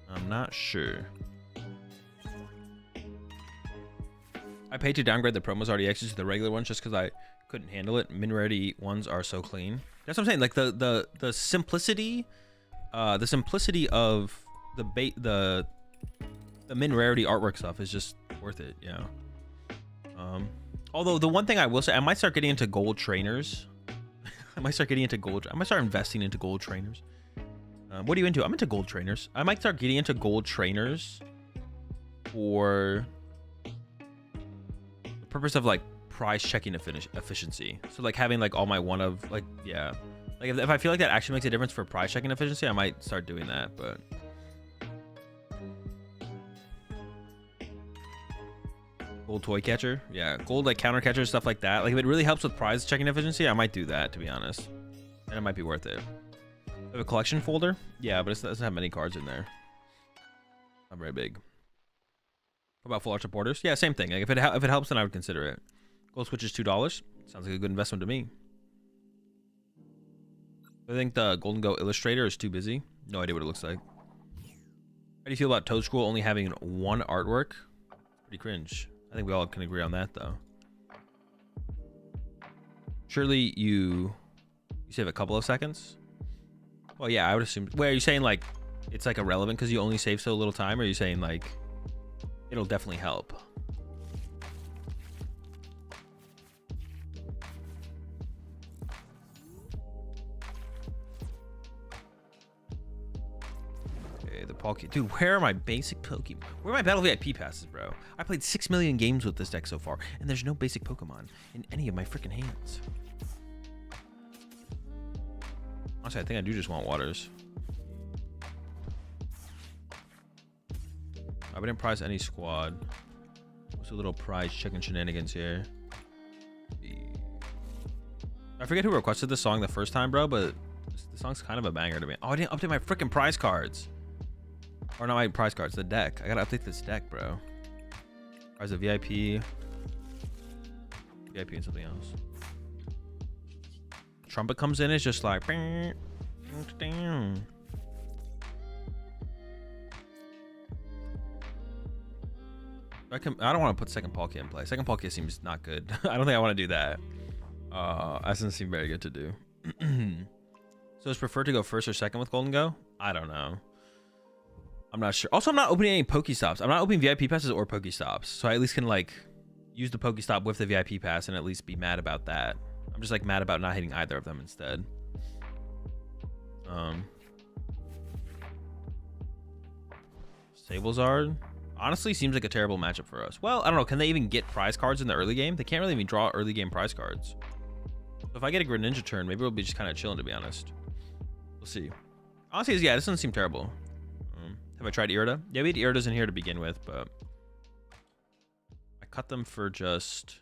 I'm not sure. I paid to downgrade the promos RDXs to the regular ones just because I couldn't handle it. Min rarity ones are so clean. That's what I'm saying. Like the simplicity of the min rarity artwork stuff is just worth it. Yeah. Although the one thing I will say, I might start getting into gold trainers. I might start investing into gold trainers. What are you into? I'm into gold trainers. I might start getting into gold trainers for the purpose of like prize checking efficiency. So like having like all my one of like, yeah. Like if I feel like that actually makes a difference for prize checking efficiency, I might start doing that, but. Gold toy catcher, yeah, gold like counter catcher, stuff like that. Like if it really helps with prize checking efficiency, I might do that, to be honest, and it might be worth it. I have a collection folder, yeah, but it doesn't have many cards in there. Not very big. What about full art supporters? Yeah, same thing. Like if it helps, then I would consider it. Gold switch is $2. Sounds like a good investment to me. I think the Gholdengo illustrator is too busy. No idea what it looks like. How do you feel about Toad School only having one artwork? Pretty cringe. I think we all can agree on that, though. Surely you save a couple of seconds? Well, yeah, I would assume. Wait, are you saying like it's like irrelevant because you only save so little time, or are you saying like it'll definitely help? Dude, where are my basic Pokemon? Where are my Battle VIP passes, bro? I played 6 million games with this deck so far, and there's no basic Pokemon in any of my freaking hands. Honestly, I think I do just want waters. I didn't prize any squad. What's a little prize chicken shenanigans here? I forget who requested this song the first time, bro, but the song's kind of a banger to me. Oh, I didn't update my freaking prize cards. Or not my prize cards, the deck. I gotta update this deck, bro. Prize a VIP. VIP and something else. Trumpet comes in, it's just like. I don't want to put second Palkia in play. Second Palkia seems not good. I don't think I want to do that. That doesn't seem very good to do. So it's preferred to go first or second with Gholdengo? I don't know. I'm not sure. Also, I'm not opening any Pokestops. I'm not opening VIP passes or Pokestops. So I at least can like use the Pokestop with the VIP pass and at least be mad about that. I'm just like mad about not hitting either of them instead. Sablezard honestly seems like a terrible matchup for us. Well, I don't know. Can they even get prize cards in the early game? They can't really even draw early game prize cards. So if I get a Greninja turn, maybe we'll be just kind of chilling, to be honest. We'll see. Honestly, yeah, this doesn't seem terrible. Have I tried Irida? Yeah, we had Iridas in here to begin with, but I cut them for just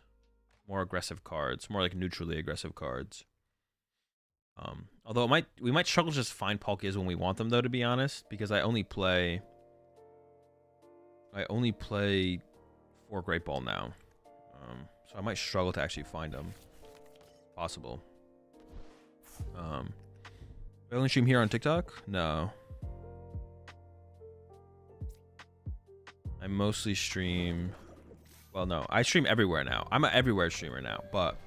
more aggressive cards, more like neutrally aggressive cards. Although we might struggle to just find Palkias when we want them, though, to be honest, because I only play 4 Great Ball now, so I might struggle to actually find them. Possible. I only stream here on TikTok? No. I mostly stream. Well, no, I stream everywhere now. I'm an everywhere streamer now, but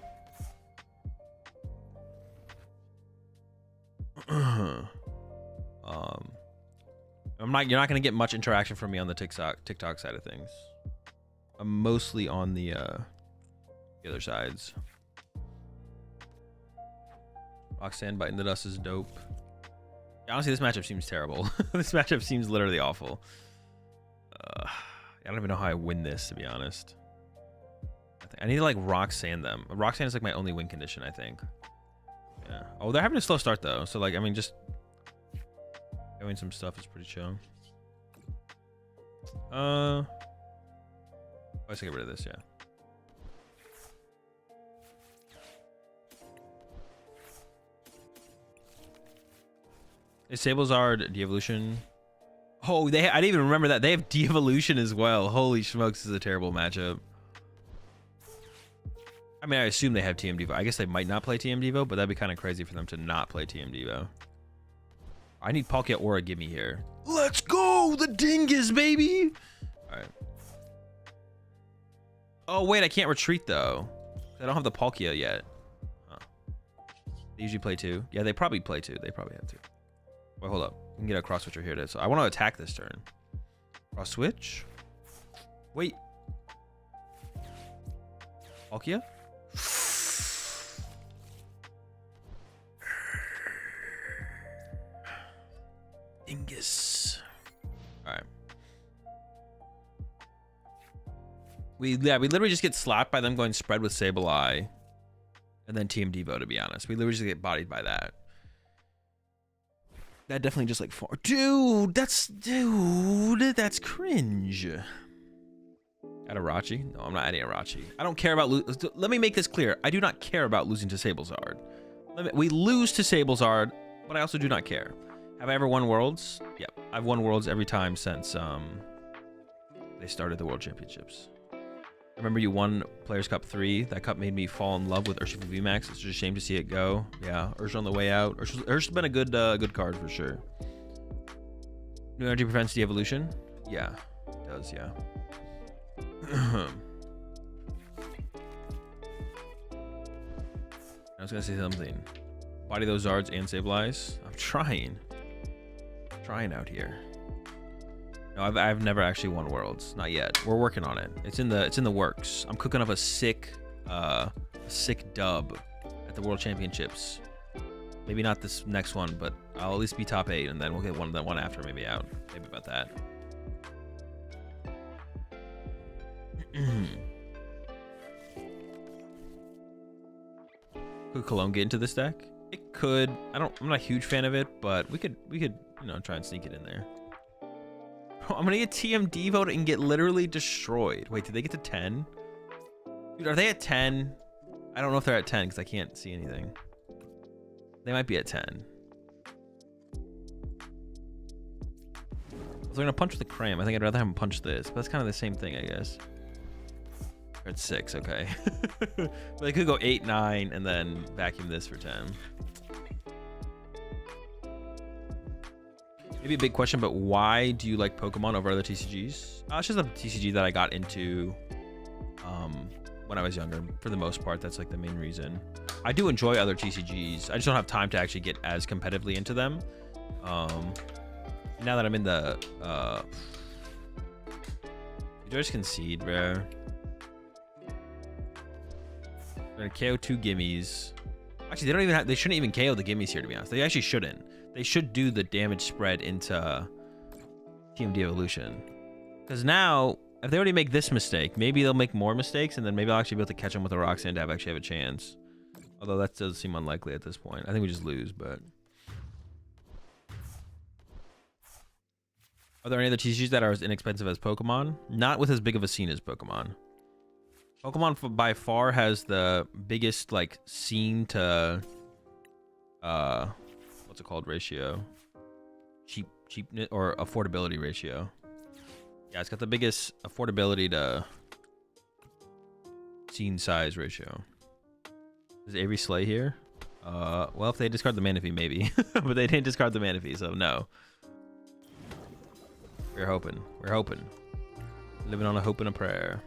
you're not gonna get much interaction from me on the TikTok side of things. I'm mostly on the other sides. Roxanne biting the dust is dope. Yeah, honestly, this matchup seems terrible. This matchup seems literally awful. I don't even know how I win this, to be honest. I need to like Roxanne them. Roxanne is like my only win condition, I think. Yeah. Oh, they're having a slow start though, so like I mean, just doing some stuff is pretty chill. Let's get rid of this, yeah. Is Sablezard de-evolution? Oh, I didn't even remember that. They have de-evolution as well. Holy smokes, this is a terrible matchup. I mean, I assume they have TM Devo. I guess they might not play TM Devo, but that'd be kind of crazy for them to not play TM Devo. I need Palkia or a gimme here. Let's go! The dingus, baby! Alright. Oh, wait, I can't retreat, though. I don't have the Palkia yet. Huh. They usually play 2. Yeah, they probably play 2. They probably have 2. Wait, hold up. We can get a cross switcher here. So I want to attack this turn. Cross switch. Wait. Palkia? Dingus. Alright. We literally just get slapped by them going spread with Sableye. And then TM Devo, to be honest. We literally just get bodied by that. That definitely just like dude, that's cringe. Add Arachi? No, I'm not adding Arachi. I don't care about let me make this clear. I do not care about losing to Sablezard. We lose to Sablezard, but I also do not care. Have I ever won Worlds? Yep. I've won Worlds every time since they started the World Championships. I remember you won Players Cup 3. That cup made me fall in love with Urshifu VMAX. It's just a shame to see it go. Yeah, Ursh on the way out. Ursh's been a good card for sure. New energy prevents de-evolution. Yeah, it does, yeah. I was gonna say something. Body those Zards and Sableyes. I'm trying out here. No, I've never actually won Worlds, not yet. We're working on it. It's in the works. I'm cooking up a sick dub at the World Championships. Maybe not this next one, but I'll at least be top 8, and then we'll get one after maybe out. Maybe about that. Could Cologne get into this deck? It could. I'm not a huge fan of it, but we could try and sneak it in there. I'm gonna get TM Devo and get literally destroyed. Wait, did they get to 10? Dude, are they at 10? I don't know if they're at 10 because I can't see anything. They might be at 10. So they're gonna punch with the cram. I think I'd rather have them punch this, but that's kind of the same thing, I guess. They're at 6, okay. But they could go 8, 9, and then vacuum this for 10. Maybe a big question, but why do you like Pokemon over other TCGs? It's just a TCG that I got into when I was younger. For the most part, that's like the main reason. I do enjoy other TCGs. I just don't have time to actually get as competitively into them. Now that I'm in the... you just concede, bro. They're gonna KO 2 gimmies. Actually, they shouldn't even KO the gimmies here, to be honest. They actually shouldn't. They should do the damage spread into Team De-Evolution. Because now, if they already make this mistake, maybe they'll make more mistakes, and then maybe I'll actually be able to catch them with a Roxanne to actually have a chance. Although that does seem unlikely at this point. I think we just lose, but... Are there any other TCGs that are as inexpensive as Pokemon? Not with as big of a scene as Pokemon. Pokemon by far has the biggest like scene to what's it called ratio? Cheapness or affordability ratio. Yeah, it's got the biggest affordability to scene size ratio. Is Avery Slay here? Well, if they discard the Manaphy, maybe. But they didn't discard the Manaphy, so no. We're hoping. We're hoping. Living on a hope and a prayer.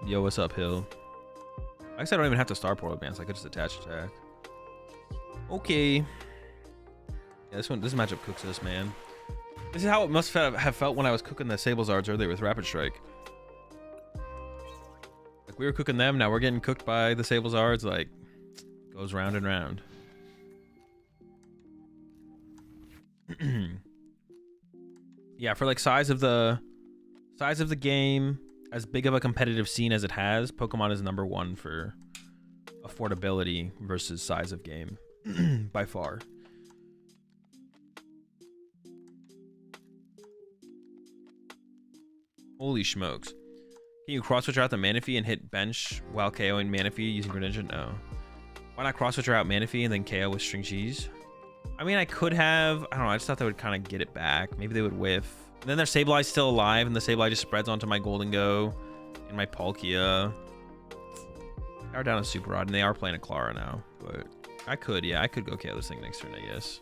Yo, what's up, Hill? I guess I don't even have to Star Portal Advance. I could just attach attack. Okay. Yeah, this matchup cooks us, man. This is how it must have felt when I was cooking the Sablezards earlier with Rapid Strike. Like, we were cooking them, now we're getting cooked by the Sablezards. Like, goes round and round. Yeah, for like size of the game, as big of a competitive scene as it has, Pokemon is #1 for affordability versus size of game by far. Holy smokes. Can you cross switcher out the Manaphy and hit bench while KOing Manaphy using Greninja? No. Why not cross switcher out Manaphy and then KO with String Cheese? I mean, I could have. I don't know. I just thought they would kind of get it back. Maybe they would whiff. And then their Sableye's still alive, and the Sableye just spreads onto my Gholdengo and my Palkia. They are down a Super Rod, and they are playing a Clara now. But I could, yeah, I could go KO this thing next turn, I guess.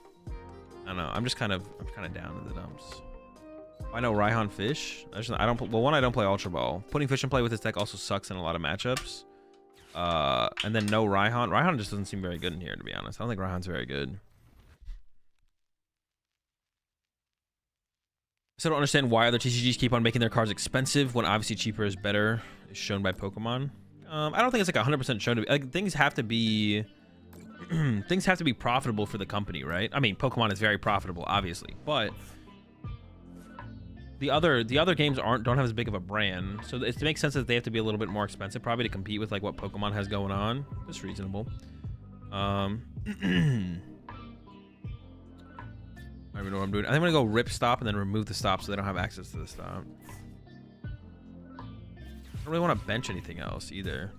I don't know. I'm kind of down in the dumps. I know Raihan Fish. I don't. Well, one, I don't play Ultra Ball. Putting Fish in play with this deck also sucks in a lot of matchups. And then no Raihan. Raihan just doesn't seem very good in here, to be honest. I don't think Raihan's very good. I still don't understand why other TCGs keep on making their cards expensive when obviously cheaper is better, is shown by Pokemon. I don't think it's like 100% shown to be. Like, things have to be things have to be profitable for the company, right? I mean, Pokemon is very profitable, obviously, but the other games don't have as big of a brand, so it makes sense that they have to be a little bit more expensive, probably to compete with like what Pokemon has going on. That's reasonable. I don't even know what I'm doing. I think I'm gonna go rip stop and then remove the stop so they don't have access to the stop. I don't really want to bench anything else either.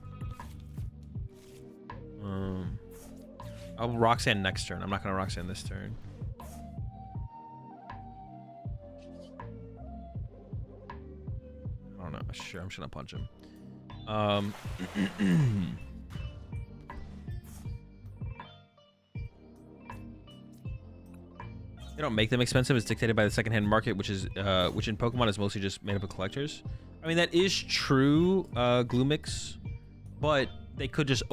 I'll Roxanne next turn. I'm not gonna Roxanne this turn. I don't know. Sure, I'm just gonna punch him. They don't make them expensive. It's dictated by the secondhand market, which in Pokemon is mostly just made up of collectors. I mean, that is true, Gloomix, but they could just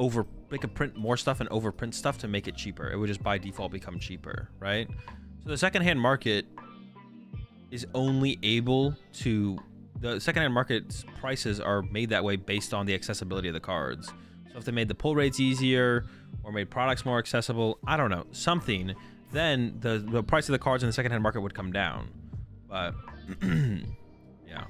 they could print more stuff and overprint stuff to make it cheaper. It would just by default become cheaper, right? So the secondhand market is only able to, the secondhand market's prices are made that way based on the accessibility of the cards. So if they made the pull rates easier or made products more accessible, I don't know, something, then the price of the cards in the secondhand market would come down. But yeah.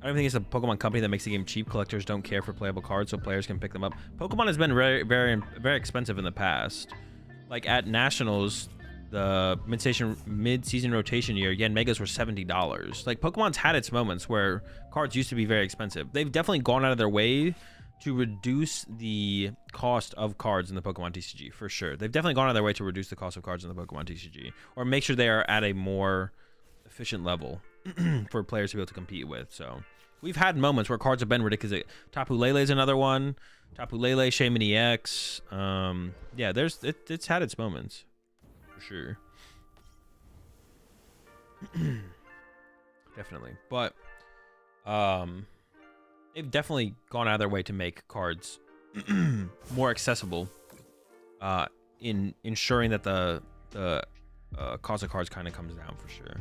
I don't think it's a Pokemon company that makes the game cheap. Collectors don't care for playable cards, so players can pick them up. Pokemon has been very, very, very expensive in the past. Like at Nationals, the mid-season rotation year, Yen Megas were $70. Like, Pokemon's had its moments where cards used to be very expensive. They've definitely gone out of their way to reduce the cost of cards in the Pokemon TCG, for sure. They've definitely gone out of their way to reduce the cost of cards in the Pokemon TCG, or make sure they are at a more efficient level for players to be able to compete with. So we've had moments where cards have been ridiculous. Tapu Lele is another one. Tapu Lele, Shaymin EX. Yeah, it's had its moments, for sure. Definitely, but they've definitely gone out of their way to make cards more accessible, in ensuring that the cost of cards kind of comes down, for sure.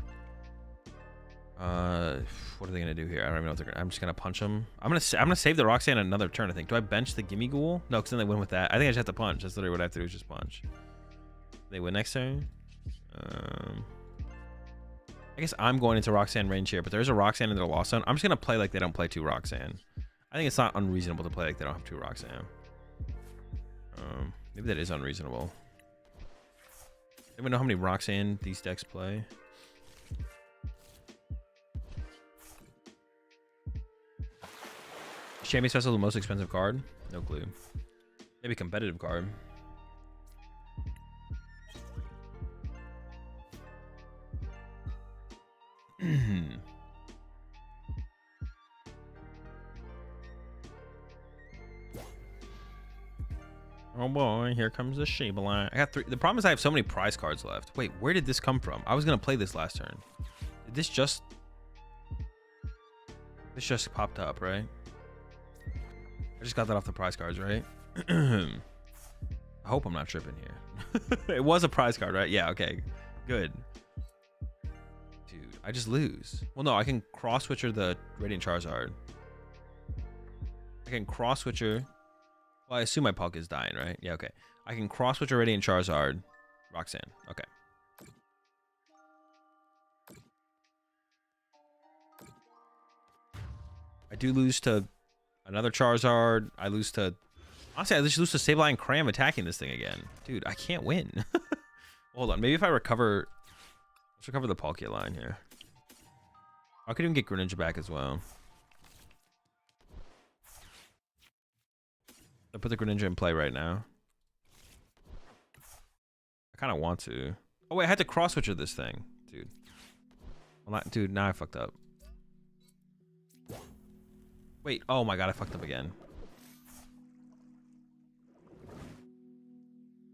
What are they gonna do here? I don't even know what they're gonna. I'm just gonna punch them. I'm gonna save the Roxanne another turn, I think. Do I bench the Gimme Ghoul? No, because then they win with that. I think I just have to punch. That's literally what I have to do, is just punch. They win next turn. I guess I'm going into Roxanne range here, but there's a Roxanne in their Lost Zone. I'm just gonna play like they don't play two Roxanne. I think it's not unreasonable to play like they don't have two Roxanne. Maybe that is unreasonable. Anyone know how many Roxanne these decks play? Champion Special, the most expensive card? No clue. Maybe competitive card. Oh boy, here comes the Sableye. I got 3. The problem is I have so many prize cards left. Wait, where did this come from? I was gonna play this last turn. Did this just popped up, right? I just got that off the prize cards, right? I hope I'm not tripping here. It was a prize card, right? Yeah, okay. Good. Dude, I just lose. Well, no, I can cross-switcher the Radiant Charizard. I can cross-switcher... Well, I assume my Palkia is dying, right? Yeah, okay. I can cross-switcher Radiant Charizard. Roxanne. Okay. I do lose to another Charizard. I lose to... Honestly, I just lose to Sableye and Cram attacking this thing again. Dude, I can't win. Hold on. Maybe if I recover... Let's recover the Palkia line here. I could even get Greninja back as well. I'll put the Greninja in play right now. I kind of want to. Oh, wait, I had to cross-switcher this thing. Dude. Well, dude, now I fucked up. Wait, oh my god, I fucked up again.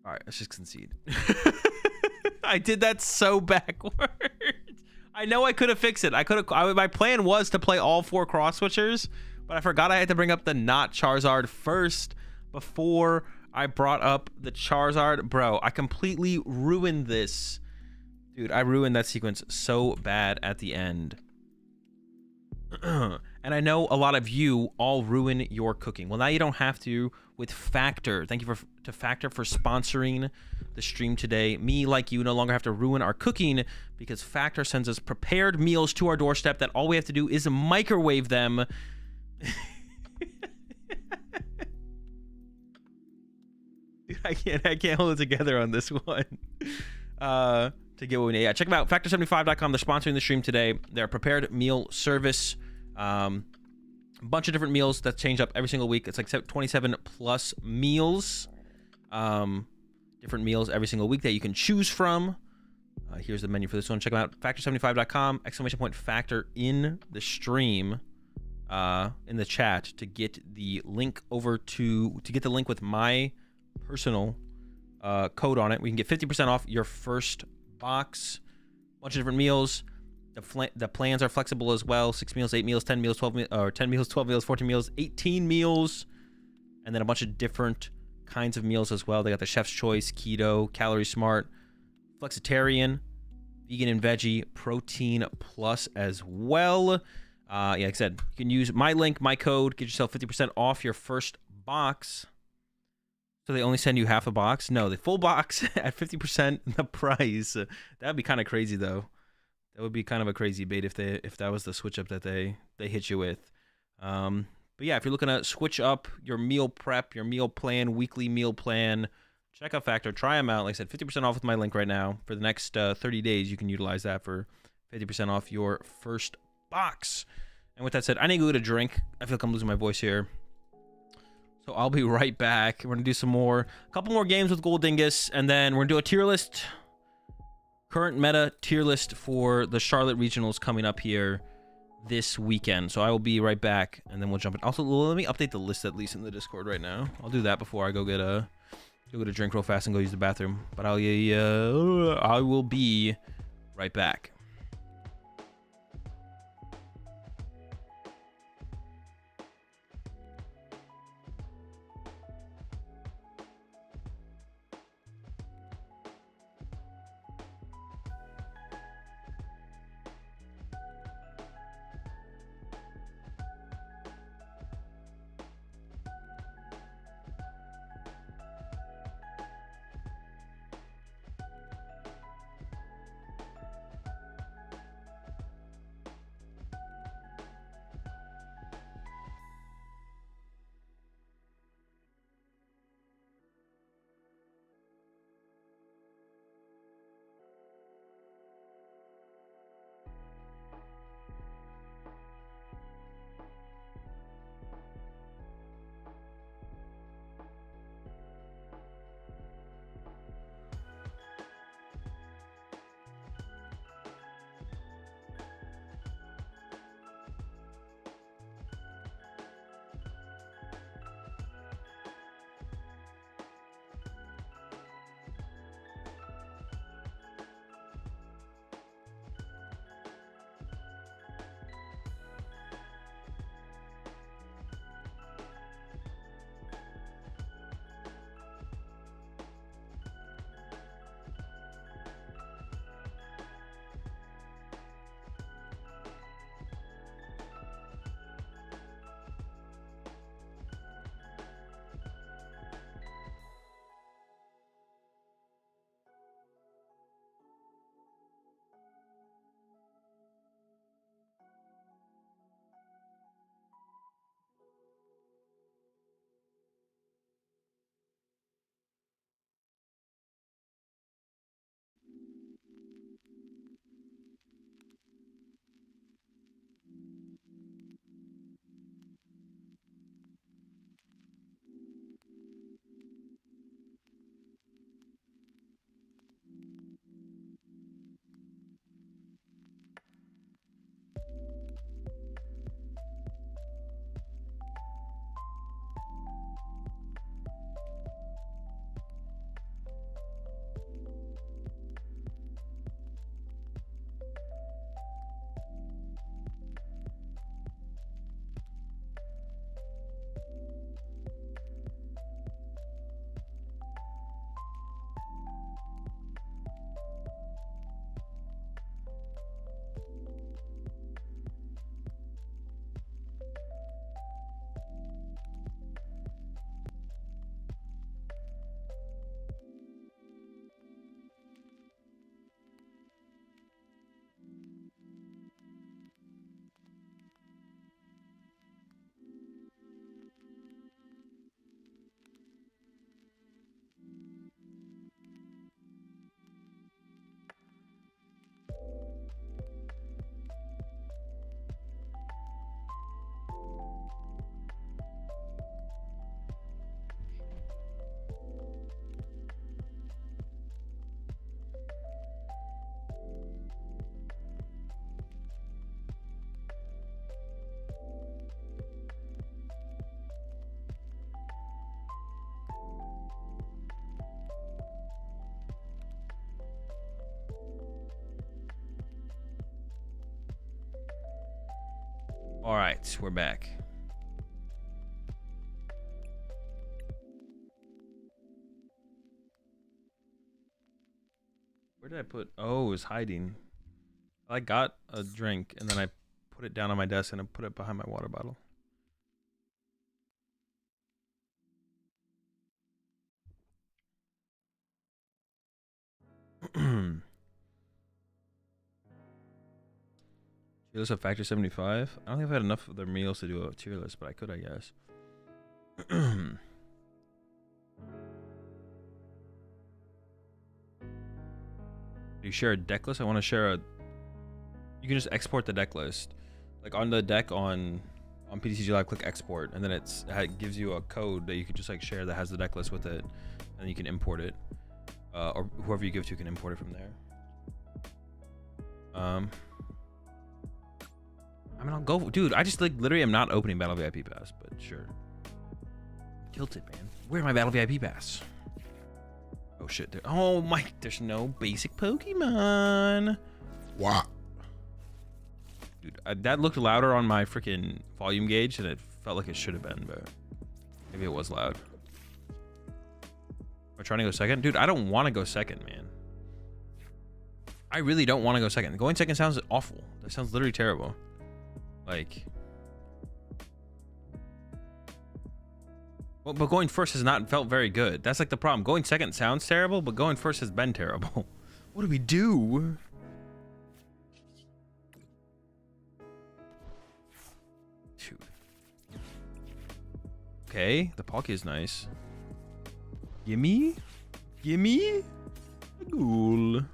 Alright, let's just concede. I did that so backwards. I know I could have fixed it. My plan was to play all 4 cross-switchers, but I forgot I had to bring up the not Charizard first before I brought up the Charizard. Bro, I completely ruined this. Dude, I ruined that sequence so bad at the end. And I know a lot of you all ruin your cooking. Well, now you don't have to with Factor. Thank you to Factor for sponsoring the stream today. Me, like you, no longer have to ruin our cooking because Factor sends us prepared meals to our doorstep that all we have to do is microwave them. Dude, I can't hold it together on this one. To get what we need. Yeah, check them out. Factor75.com. They're sponsoring the stream today. They're a prepared meal service. A bunch of different meals that change up every single week. It's like 27 plus meals. Different meals every single week that you can choose from. Here's the menu for this one. Check them out. Factor75.com. Exclamation point Factor in the stream. In the chat to get the link over to get the link with my personal code on it. We can get 50% off your first box. Bunch of different meals. The plans are flexible as well. 6 meals, 8 meals, 10 meals, 12 meals, or 10 meals, 12 meals, 14 meals, 18 meals, and then a bunch of different kinds of meals as well. They got the Chef's Choice, Keto, Calorie Smart, Flexitarian, Vegan and Veggie, Protein Plus as well. Yeah, like I said, you can use my link, my code, get yourself 50% off your first box. So they only send you half a box? No, the full box at 50% the price. That'd be kind of crazy though. That would be kind of a crazy bait if that was the switch up that they hit you with. But yeah, if you're looking to switch up your meal prep, your meal plan, weekly meal plan, check out Factor. Try them out. Like I said, 50% off with my link right now. For the next 30 days, you can utilize that for 50% off your first box. And with that said, I need to go get a drink. I feel like I'm losing my voice here. So I'll be right back. We're going to do a couple more games with Gholdengo, and then we're going to do a tier list. Current meta tier list for the Charlotte Regionals coming up here this weekend. So I will be right back, and then we'll jump in. Also, let me update the list at least in the Discord right now. I'll do that before I go get a drink real fast and go use the bathroom. But I will be right back. All right, we're back. Where did I put? Oh, it was hiding. I got a drink and then I put it down on my desk and I put it behind my water bottle. Tier list of factor 75. I don't think I've had enough of their meals to do a tier list, but I could, I guess. Do you share a deck list? I want to share a. You can just export the deck list, like on the deck on PTCG Live. Click export, and then it gives you a code that you can just like share that has the deck list with it, and you can import it, or whoever you give to can import it from there. I mean, I'll go, dude. I just like literally am not opening Battle VIP Pass, but sure. Tilted, man. Where's my Battle VIP Pass? Oh shit! Oh my! There's no basic Pokemon. What? Dude, that looked louder on my freaking volume gauge than it felt like it should have been, but maybe it was loud. Am I trying to go second? Dude, I don't want to go second, man. I really don't want to go second. Going second sounds awful. That sounds literally terrible. Like, well, but going first has not felt very good. That's like the problem. Going second sounds terrible, but going first has been terrible. What do we do? Dude. Okay, the Palkia is nice. Gimme? Gimme? Cool.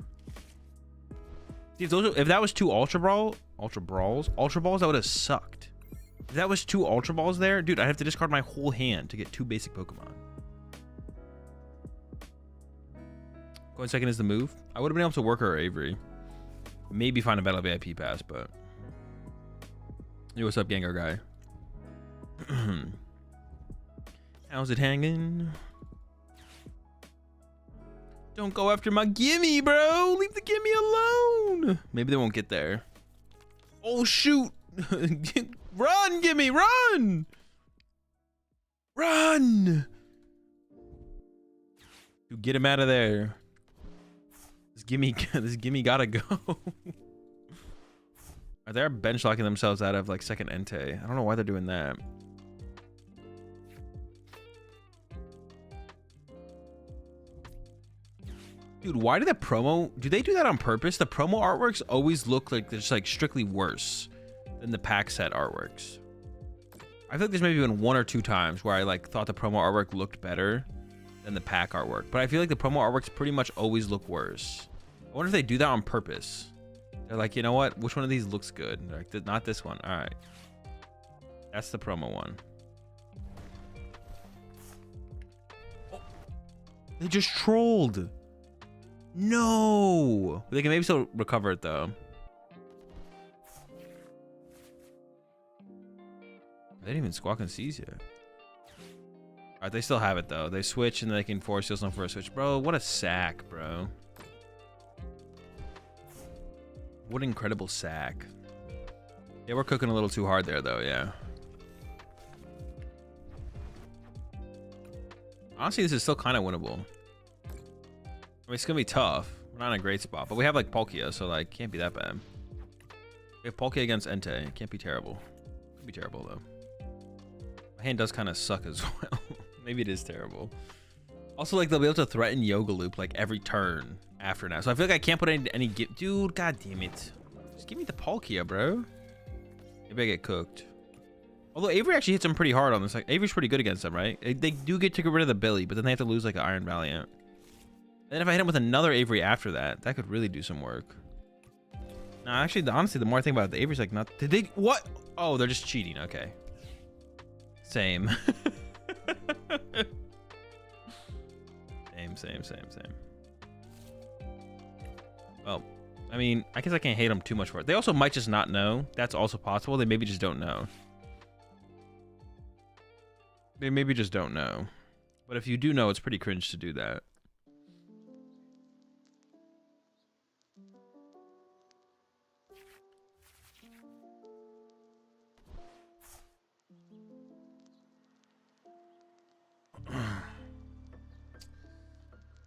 See, if that was two Ultra Balls, that would have sucked. If that was two Ultra Balls there, dude, I'd have to discard my whole hand to get two basic Pokemon. Going second is the move. I would have been able to work her or Avery. Maybe find a Battle VIP Pass, but... Yo, what's up, Gengar guy? How's it hanging? Don't go after my gimme, bro. Leave the gimme alone. Maybe they won't get there. Oh, shoot. Run, gimme, run. Run. Dude, get him out of there. This gimme gotta go. Are they bench locking themselves out of like second Entei? I don't know why they're doing that. Dude, why did that promo... Do they do that on purpose? The promo artworks always look like they're just like strictly worse than the pack set artworks. I feel like there's maybe been one or two times where I like thought the promo artwork looked better than the pack artwork. But I feel like the promo artworks pretty much always look worse. I wonder if they do that on purpose. They're like, you know what? Which one of these looks good? And they're like, not this one. All right. That's the promo one. Oh, they just trolled. No. They can maybe still recover it though. They didn't even squawk and seize yet. All right, they still have it though. They switch and they can force heal someone for a switch. Bro, what a sack, bro. What an incredible sack. Yeah, we're cooking a little too hard there though, yeah. Honestly, this is still kind of winnable. I mean, it's gonna be tough. We're not in a great spot, but we have like Palkia, so like can't be that bad. We have Palkia against Entei. It can't be terrible. Could be terrible though. My hand does kind of suck as well. Maybe it is terrible. Also, like they'll be able to threaten Yoga Loop like every turn after now. So I feel like I can't put any dude, god damn it. Just give me the Palkia, bro. Maybe I get cooked. Although Avery actually hits him pretty hard on this. Like Avery's pretty good against them, right? They do get to get rid of the Billy, but then they have to lose like an Iron Valiant. And then if I hit him with another Avery after that, that could really do some work. No, actually, honestly, the more I think about it, the Avery's like not... Did they... What? Oh, they're just cheating. Okay. Same. Same. Well, I mean, I guess I can't hate them too much for it. They also might just not know. That's also possible. They maybe just don't know. They maybe just don't know. But if you do know, it's pretty cringe to do that.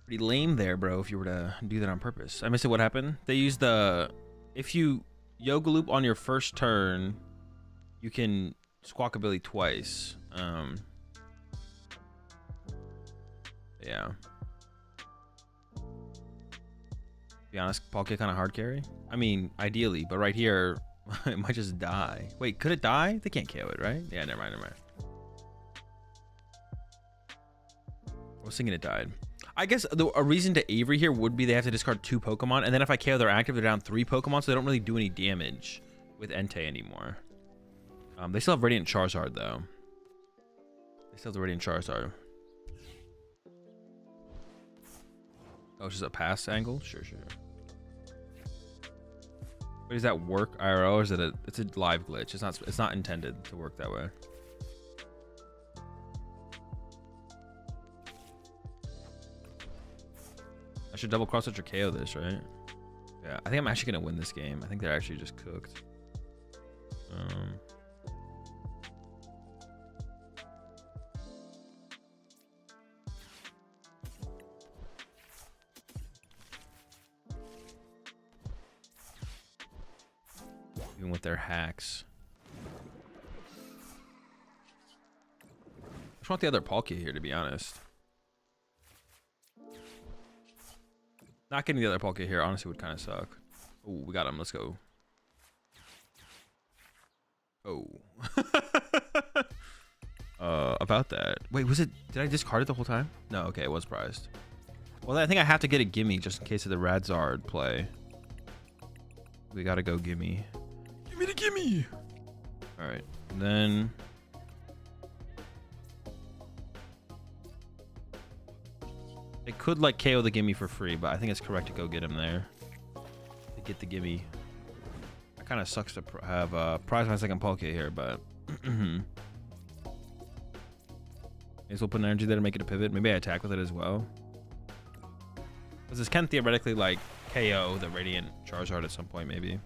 Pretty lame there, bro, if you were to do that on purpose. I missed it. What happened? They used the... If you yoga loop on your first turn, you can squawk ability twice. Yeah. To be honest, Poke kind of hard carry. I mean, ideally, but right here, it might just die. Wait, could it die? They can't KO it, right? Yeah, never mind, never mind. I was thinking it died. I guess a reason to Avery here would be they have to discard 2 Pokemon, and then if I KO their active, they're down 3 Pokemon, so they don't really do any damage with Entei anymore. They still have Radiant Charizard, though. They still have the Radiant Charizard. Oh, it's just a pass angle? Sure, sure. Wait, does that work IRL, or is it it's a live glitch? It's not intended to work that way. I should double cross it or KO this, right? Yeah, I think I'm actually gonna win this game. I think they're actually just cooked. Even with their hacks. I just want the other Palkia here, to be honest. Not getting the other Palkia here honestly would kind of suck. Oh, we got him. Let's go. Oh. About that. Wait, was it... Did I discard it the whole time? No, okay, it was prized. Well, I think I have to get a gimme just in case of the Radzard play. We gotta go gimme. Give me the gimme! Alright, and then... I could like KO the gimme for free, but I think it's correct to go get him there. To get the gimme. That kind of sucks to have prize my second Palkia here, but... May as well put an energy there to make it a pivot. Maybe I attack with it as well. Because this can theoretically like KO the Radiant Charizard at some point, maybe.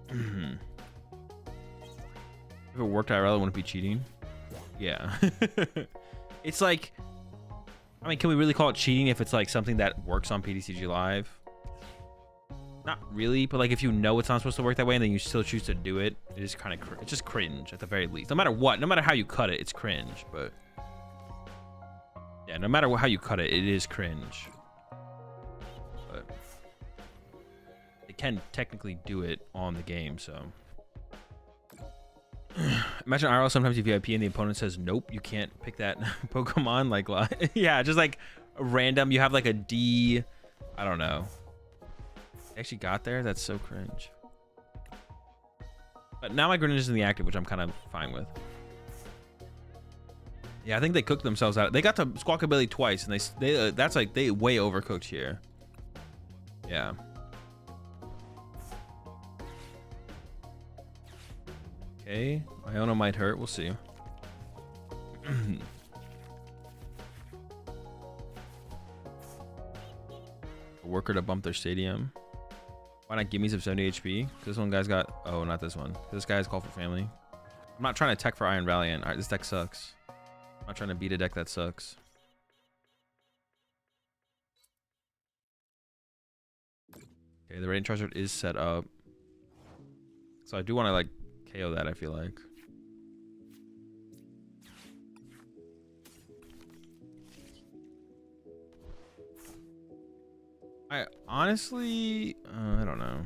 If it worked IRL, it wouldn't be cheating. Yeah. It's like... I mean, can we really call it cheating if it's like something that works on PTCG Live? Not really, but like if you know it's not supposed to work that way and then you still choose to do it, it is kind of it's just cringe at the very least. No matter what, no matter how you cut it, it's cringe. But yeah, no matter how you cut it, it is cringe. But it can technically do it on the game, so. Imagine IRL sometimes you VIP and the opponent says nope, you can't pick that Pokemon. Like yeah, just like a random, you have like a D, I don't know. They actually got there. That's so cringe. But now my Greninja's in the active, which I'm kind of fine with. Yeah, I think they cooked themselves out. They got to squawk ability twice, and they that's like they way overcooked here. Yeah. Okay, Iono might hurt. We'll see. A worker to bump their stadium. Why not gimmies of 70 HP? This one guy's got... Oh, not this one. This guy's called for family. I'm not trying to tech for Iron Valiant. All right, this deck sucks. I'm not trying to beat a deck that sucks. Okay, the Radiant Charizard is set up. So I do want to, like, KO that, I feel like. I honestly, I don't know.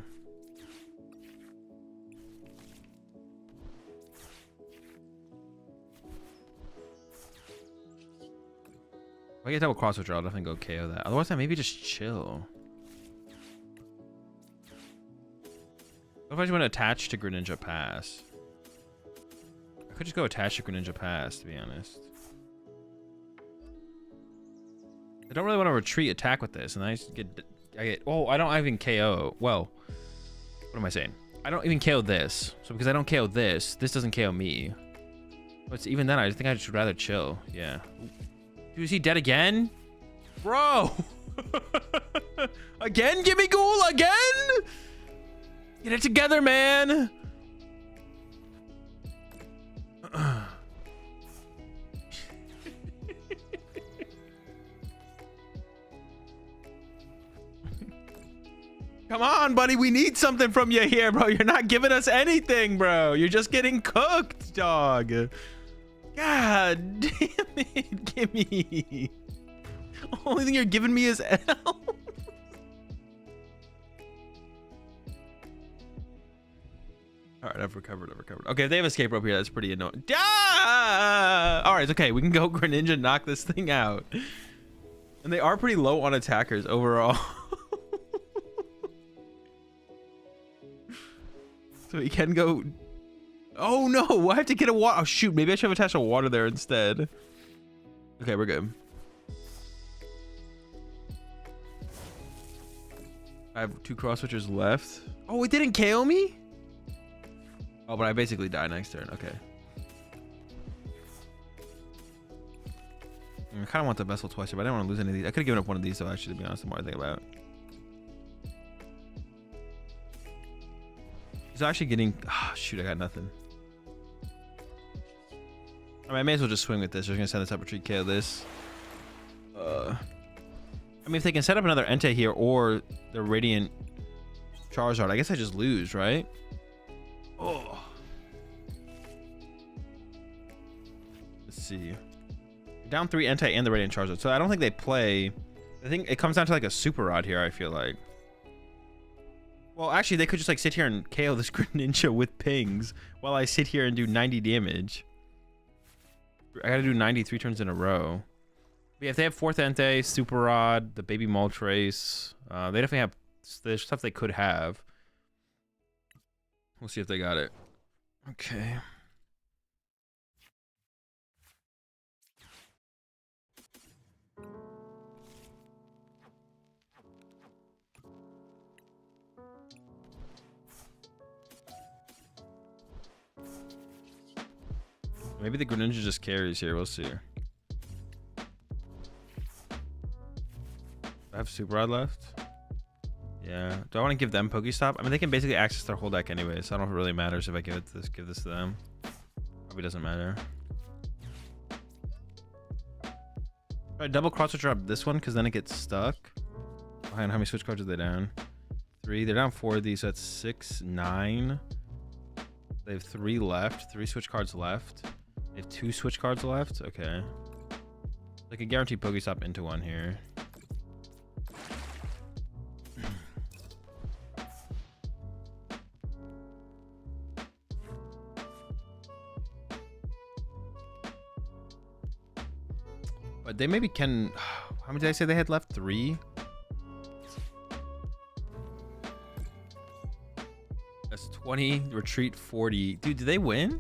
If I get double cross switcher, I'll definitely go KO that. Otherwise, I maybe just chill. What if I just want to attach to Greninja Pass? I could just go attach to Greninja Pass, to be honest. I don't really want to retreat attack with this, and I get oh, I don't even KO. Well, what am I saying? I don't even KO this. So because I don't KO this, this doesn't KO me. But even then, I think I should rather chill. Yeah. Dude, is he dead again? Bro! Again? Gimme Ghoul again? Get it together, man! on, buddy. We need something from you here, bro. You're not giving us anything, bro. You're just getting cooked, dog. God damn it. Give me. Only thing you're giving me is L. All right, I've recovered. Okay, if they have escape rope here, that's pretty annoying. All right, okay. We can go Greninja, knock this thing out. And they are pretty low on attackers overall. So we can go. Oh no, I have to get a water. Oh shoot, maybe I should have attached a water there instead. Okay, we're good. I have 2 cross switchers left. Oh, it didn't KO me? Oh, but I basically die next turn. Okay. I kind of want the vessel twice here, but I didn't want to lose any of these. I could have given up one of these, though, actually, to be honest, the more I think about it. He's actually getting... Oh, shoot, I got nothing. I mean, I may as well just swing with this. They're going to send this up retreat, KO this. I mean, if they can set up another Entei here or the Radiant Charizard, I guess I just lose, right? Oh. Let's see. Down 3 Entei and the Radiant Charizard. So I don't think they play. I think it comes down to like a Super Rod here, I feel like. Well, actually, they could just like sit here and KO this Greninja with pings while I sit here and do 90 damage. I gotta do 90 3 turns in a row. But yeah, if they have 4th Entei, Super Rod, the Baby Moltres, they definitely have the stuff they could have. We'll see if they got it. Okay. Maybe the Greninja just carries here. We'll see. I have Super Rod left. Yeah. Do I want to give them Pokestop? I mean, they can basically access their whole deck anyway, so I don't know if it really matters if I give this to them. Probably doesn't matter. Alright, double cross switcher up this one because then it gets stuck. Behind how many switch cards are they down? 3. They're down 4 of these, so that's 6, 9. They have 3 left. 3 switch cards left. They have 2 switch cards left. Okay. They could guarantee Pokestop into one here. But they maybe can. How many did I say they had left? 3. That's 20. Retreat 40. Dude, did they win?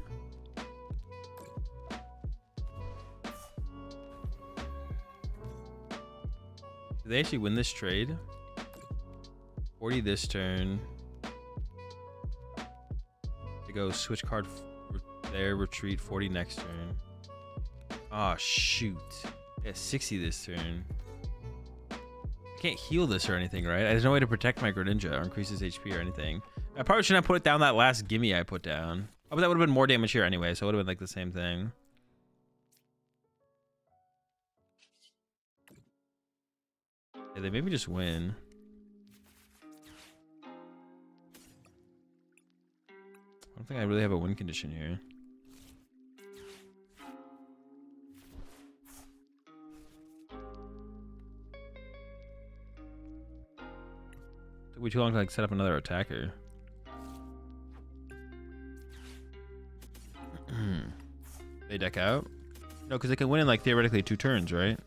Did they actually win this trade? 40 this turn. They go switch card there, retreat 40 next turn. Oh shoot. Yeah, 60 this turn. I can't heal this or anything, right? There's no way to protect my Greninja or increase his HP or anything. I probably shouldn't have put it down that last gimme I put down. Oh, but that would have been more damage here anyway, so it would have been like the same thing. Yeah, they maybe just win. I don't think I really have a win condition here. Took way too long to like set up another attacker. They deck out? No, because they can win in like theoretically 2 turns, right?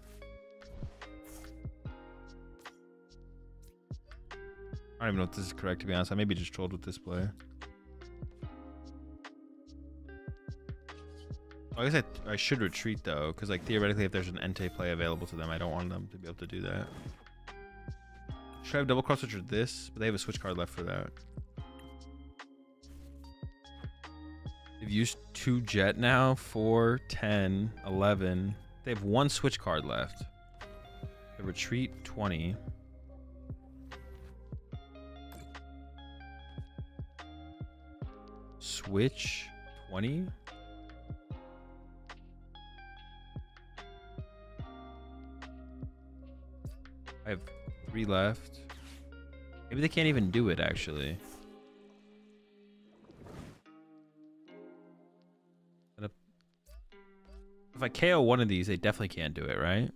I don't even know if this is correct, to be honest. I maybe just trolled with this play. Well, I guess I should retreat though, because like theoretically, if there's an Entei play available to them, I don't want them to be able to do that. Should I have double cross switch or this? But they have a switch card left for that. They've used 2 Jet now, 4, 10, 11. They have 1 switch card left. The retreat 20. Switch 20. I have 3 left. Maybe they can't even do it, actually. If I KO one of these, they definitely can't do it, right?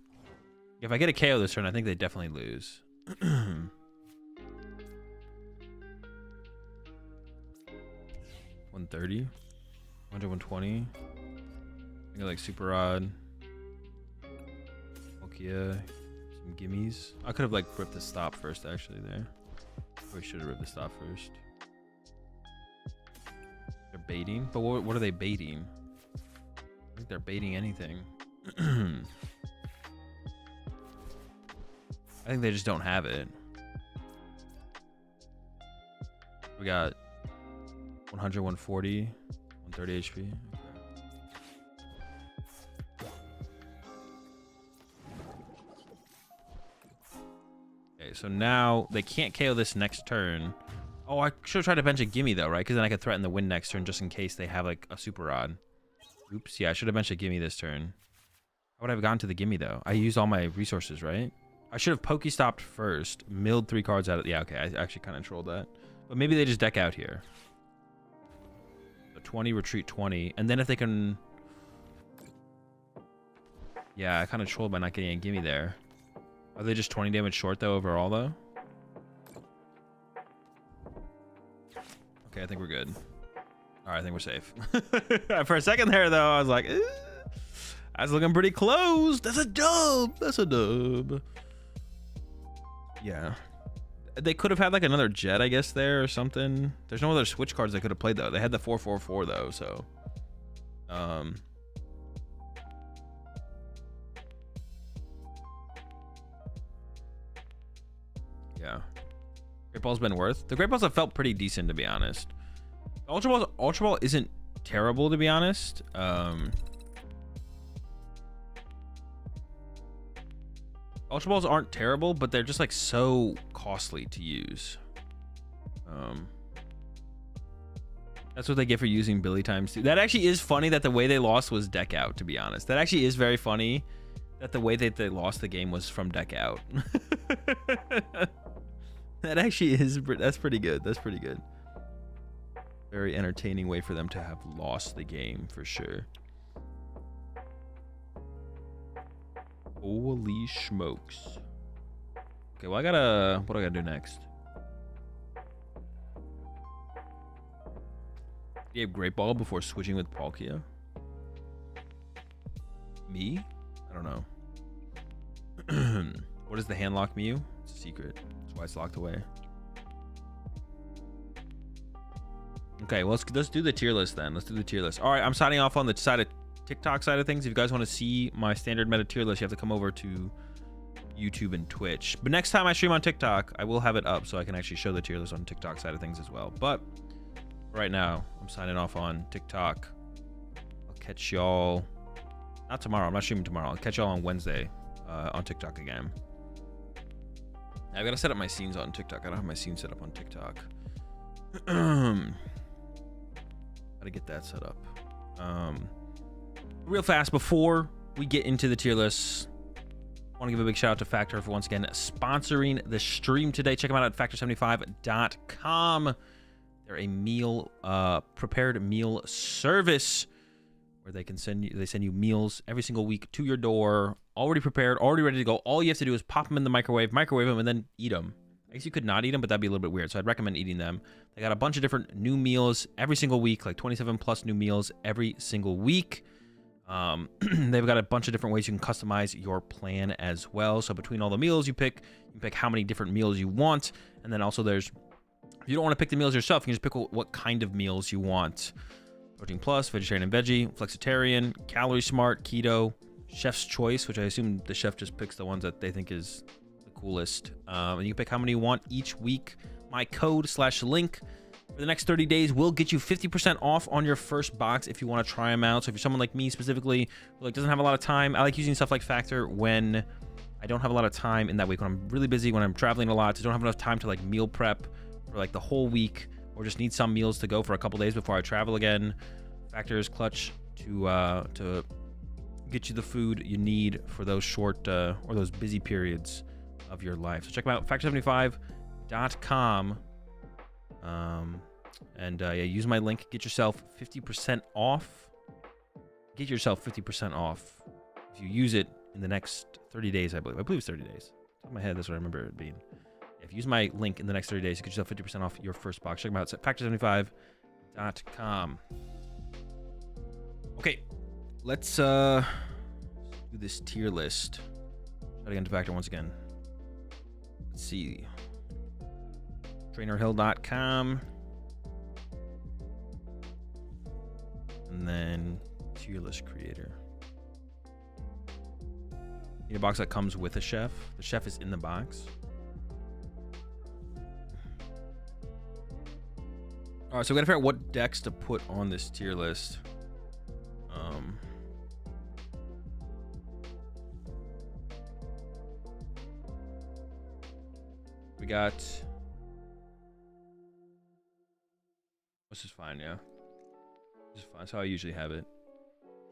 If I get a KO this turn, I think they definitely lose. 130, 120. I got like Super Odd, Nokia, some gimmies. I could have like ripped the stop first, actually. There, probably should have ripped the stop first. They're baiting, but what are they baiting? I think they're baiting anything. I think they just don't have it. We got 100, 140, 130 HP. Okay, so now they can't KO this next turn. Oh, I should have tried to bench a gimme though, right? Because then I could threaten the win next turn just in case they have like a super rod. Oops, yeah, I should have benched a gimme this turn. How would I have gotten to the gimme though? I used all my resources, right? I should have Pokestopped first, milled 3 cards out of... Yeah, okay, I actually kind of trolled that. But maybe they just deck out here. So 20, retreat 20. And then if they can... Yeah, I kind of trolled by not getting a gimme there. Are they just 20 damage short though overall though? Okay, I think we're good. All right, I think we're safe. For a second there though, I was like, eh, that's looking pretty close. That's a dub. That's a dub. Yeah. They could have had like another jet, I guess, there or something. There's no other switch cards they could have played though. They had the 4/4/4 though, so yeah. Great Ball's been worth. The Great Balls have felt pretty decent, to be honest. Ultra Ball isn't terrible, to be honest. Ultra Balls aren't terrible, but they're just like so costly to use. That's what they get for using Billy times 2. That actually is funny that the way they lost was deck out, to be honest. That actually is very funny that the way that they lost the game was from deck out. That actually is, that's pretty good. That's pretty good. Very entertaining way for them to have lost the game, for sure. Holy smokes. Okay, well, what do I gotta do next? Do you have Great Ball before switching with Palkia? Me? I don't know. What is the handlock Mew? It's a secret. That's why it's locked away. Okay, well, let's do the tier list then. Let's do the tier list. All right, I'm signing off on the side of TikTok side of things. If you guys want to see my standard meta tier list, you have to come over to YouTube and Twitch. But next time I stream on TikTok, I will have it up so I can actually show the tier list on TikTok side of things as well. But right now, I'm signing off on TikTok. I'll catch y'all, not tomorrow. I'm not streaming tomorrow. I'll catch y'all on Wednesday on TikTok again. I've got to set up my scenes on TikTok. I don't have my scene set up on TikTok. Gotta get that set up. Real fast before we get into the tier lists, I want to give a big shout out to Factor for once again sponsoring the stream today. Check them out at factor75.com. They're a meal prepared meal service where they send you meals every single week to your door, already prepared, already ready to go. All you have to do is pop them in the microwave them, and then eat them. I guess you could not eat them, but that'd be a little bit weird. So I'd recommend eating them. They got a bunch of different new meals every single week, like 27 plus new meals every single week. They've got a bunch of different ways you can customize your plan as well. So between all the meals you pick how many different meals you want. And then also if you don't want to pick the meals yourself, you can just pick what kind of meals you want. Protein plus, vegetarian and veggie, flexitarian, calorie smart, keto, chef's choice, which I assume the chef just picks the ones that they think is coolest, and you can pick how many you want each week. My code/link for the next 30 days will get you 50% off on your first box if you want to try them out. So if you're someone like me specifically who doesn't have a lot of time, I like using stuff like Factor when I don't have a lot of time in that week, when I'm really busy, when I'm traveling a lot, so I don't have enough time to like meal prep for like the whole week, or just need some meals to go for a couple days before I travel again. Factor is clutch to get you the food you need for those short or those busy periods of your life. So check them out, Factor75. hobbyism.com. Yeah, use my link. Get yourself 50% off. Get yourself 50% off if you use it in the next 30 days, I believe. I believe it's 30 days. Top of my head, that's what I remember it being. If you use my link in the next 30 days, you get yourself 50% off your first box. Check them out. It's at factor75.com. Okay, let's do this tier list. Try to get into Factor once again. Let's see. trainerhill.com. And then tier list creator. Need a box that comes with a chef. The chef is in the box. All right, so we gotta figure out what decks to put on this tier list. We got. This is fine, yeah. This is fine. That's how I usually have it.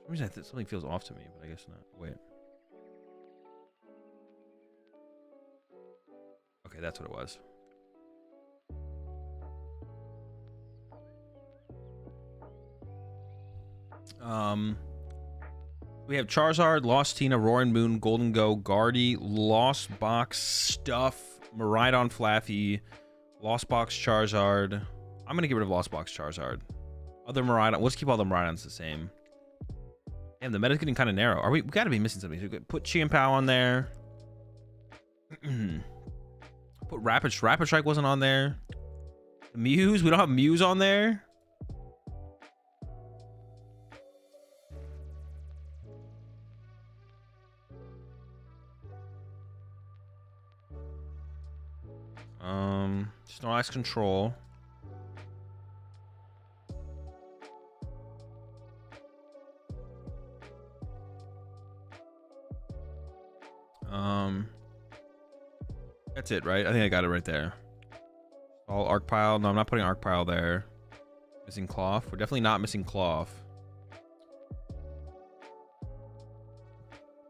For some reason, something feels off to me, but I guess not. Wait. Okay, that's what it was. We have Charizard, Lost Tina, Roaring Moon, Gholdengo, Guardy, Lost Box Stuff, Miraidon Flaffy, Lost Box Charizard. I'm gonna get rid of Lost Box Charizard. Other Miraidon, let's keep all the Miraidons the same. Damn, the meta's getting kind of narrow. We gotta be missing something. So we could put Chi-Pao on there. Put Rapid Strike wasn't on there. Muse, we don't have Muse on there. Snorlax Control. That's it, right? I think I got it right there. All Arc Pile. No, I'm not putting Arc Pile there. Missing Cloth. We're definitely not missing Cloth.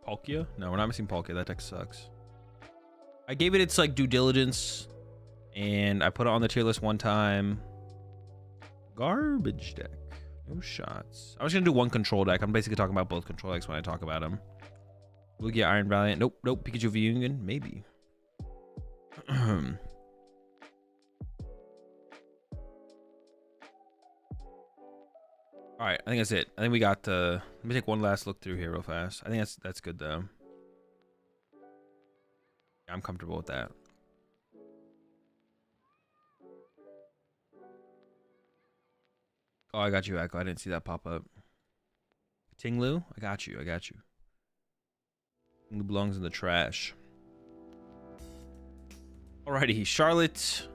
Palkia? No, we're not missing Palkia. That deck sucks. I gave it its like due diligence, and I put it on the tier list one time. Garbage deck. No shots. I was gonna do one control deck. I'm basically talking about both control decks when I talk about them. Lugia, Iron Valiant. Nope. Pikachu V Union. Maybe. All right, I think that's it. I think we got let me take one last look through here real fast. I think that's good though. Yeah, I'm comfortable with that. Oh, I got you, Echo. I didn't see that pop up. Tinglu, I got you. Tinglu belongs in the trash. Alrighty, Charlotte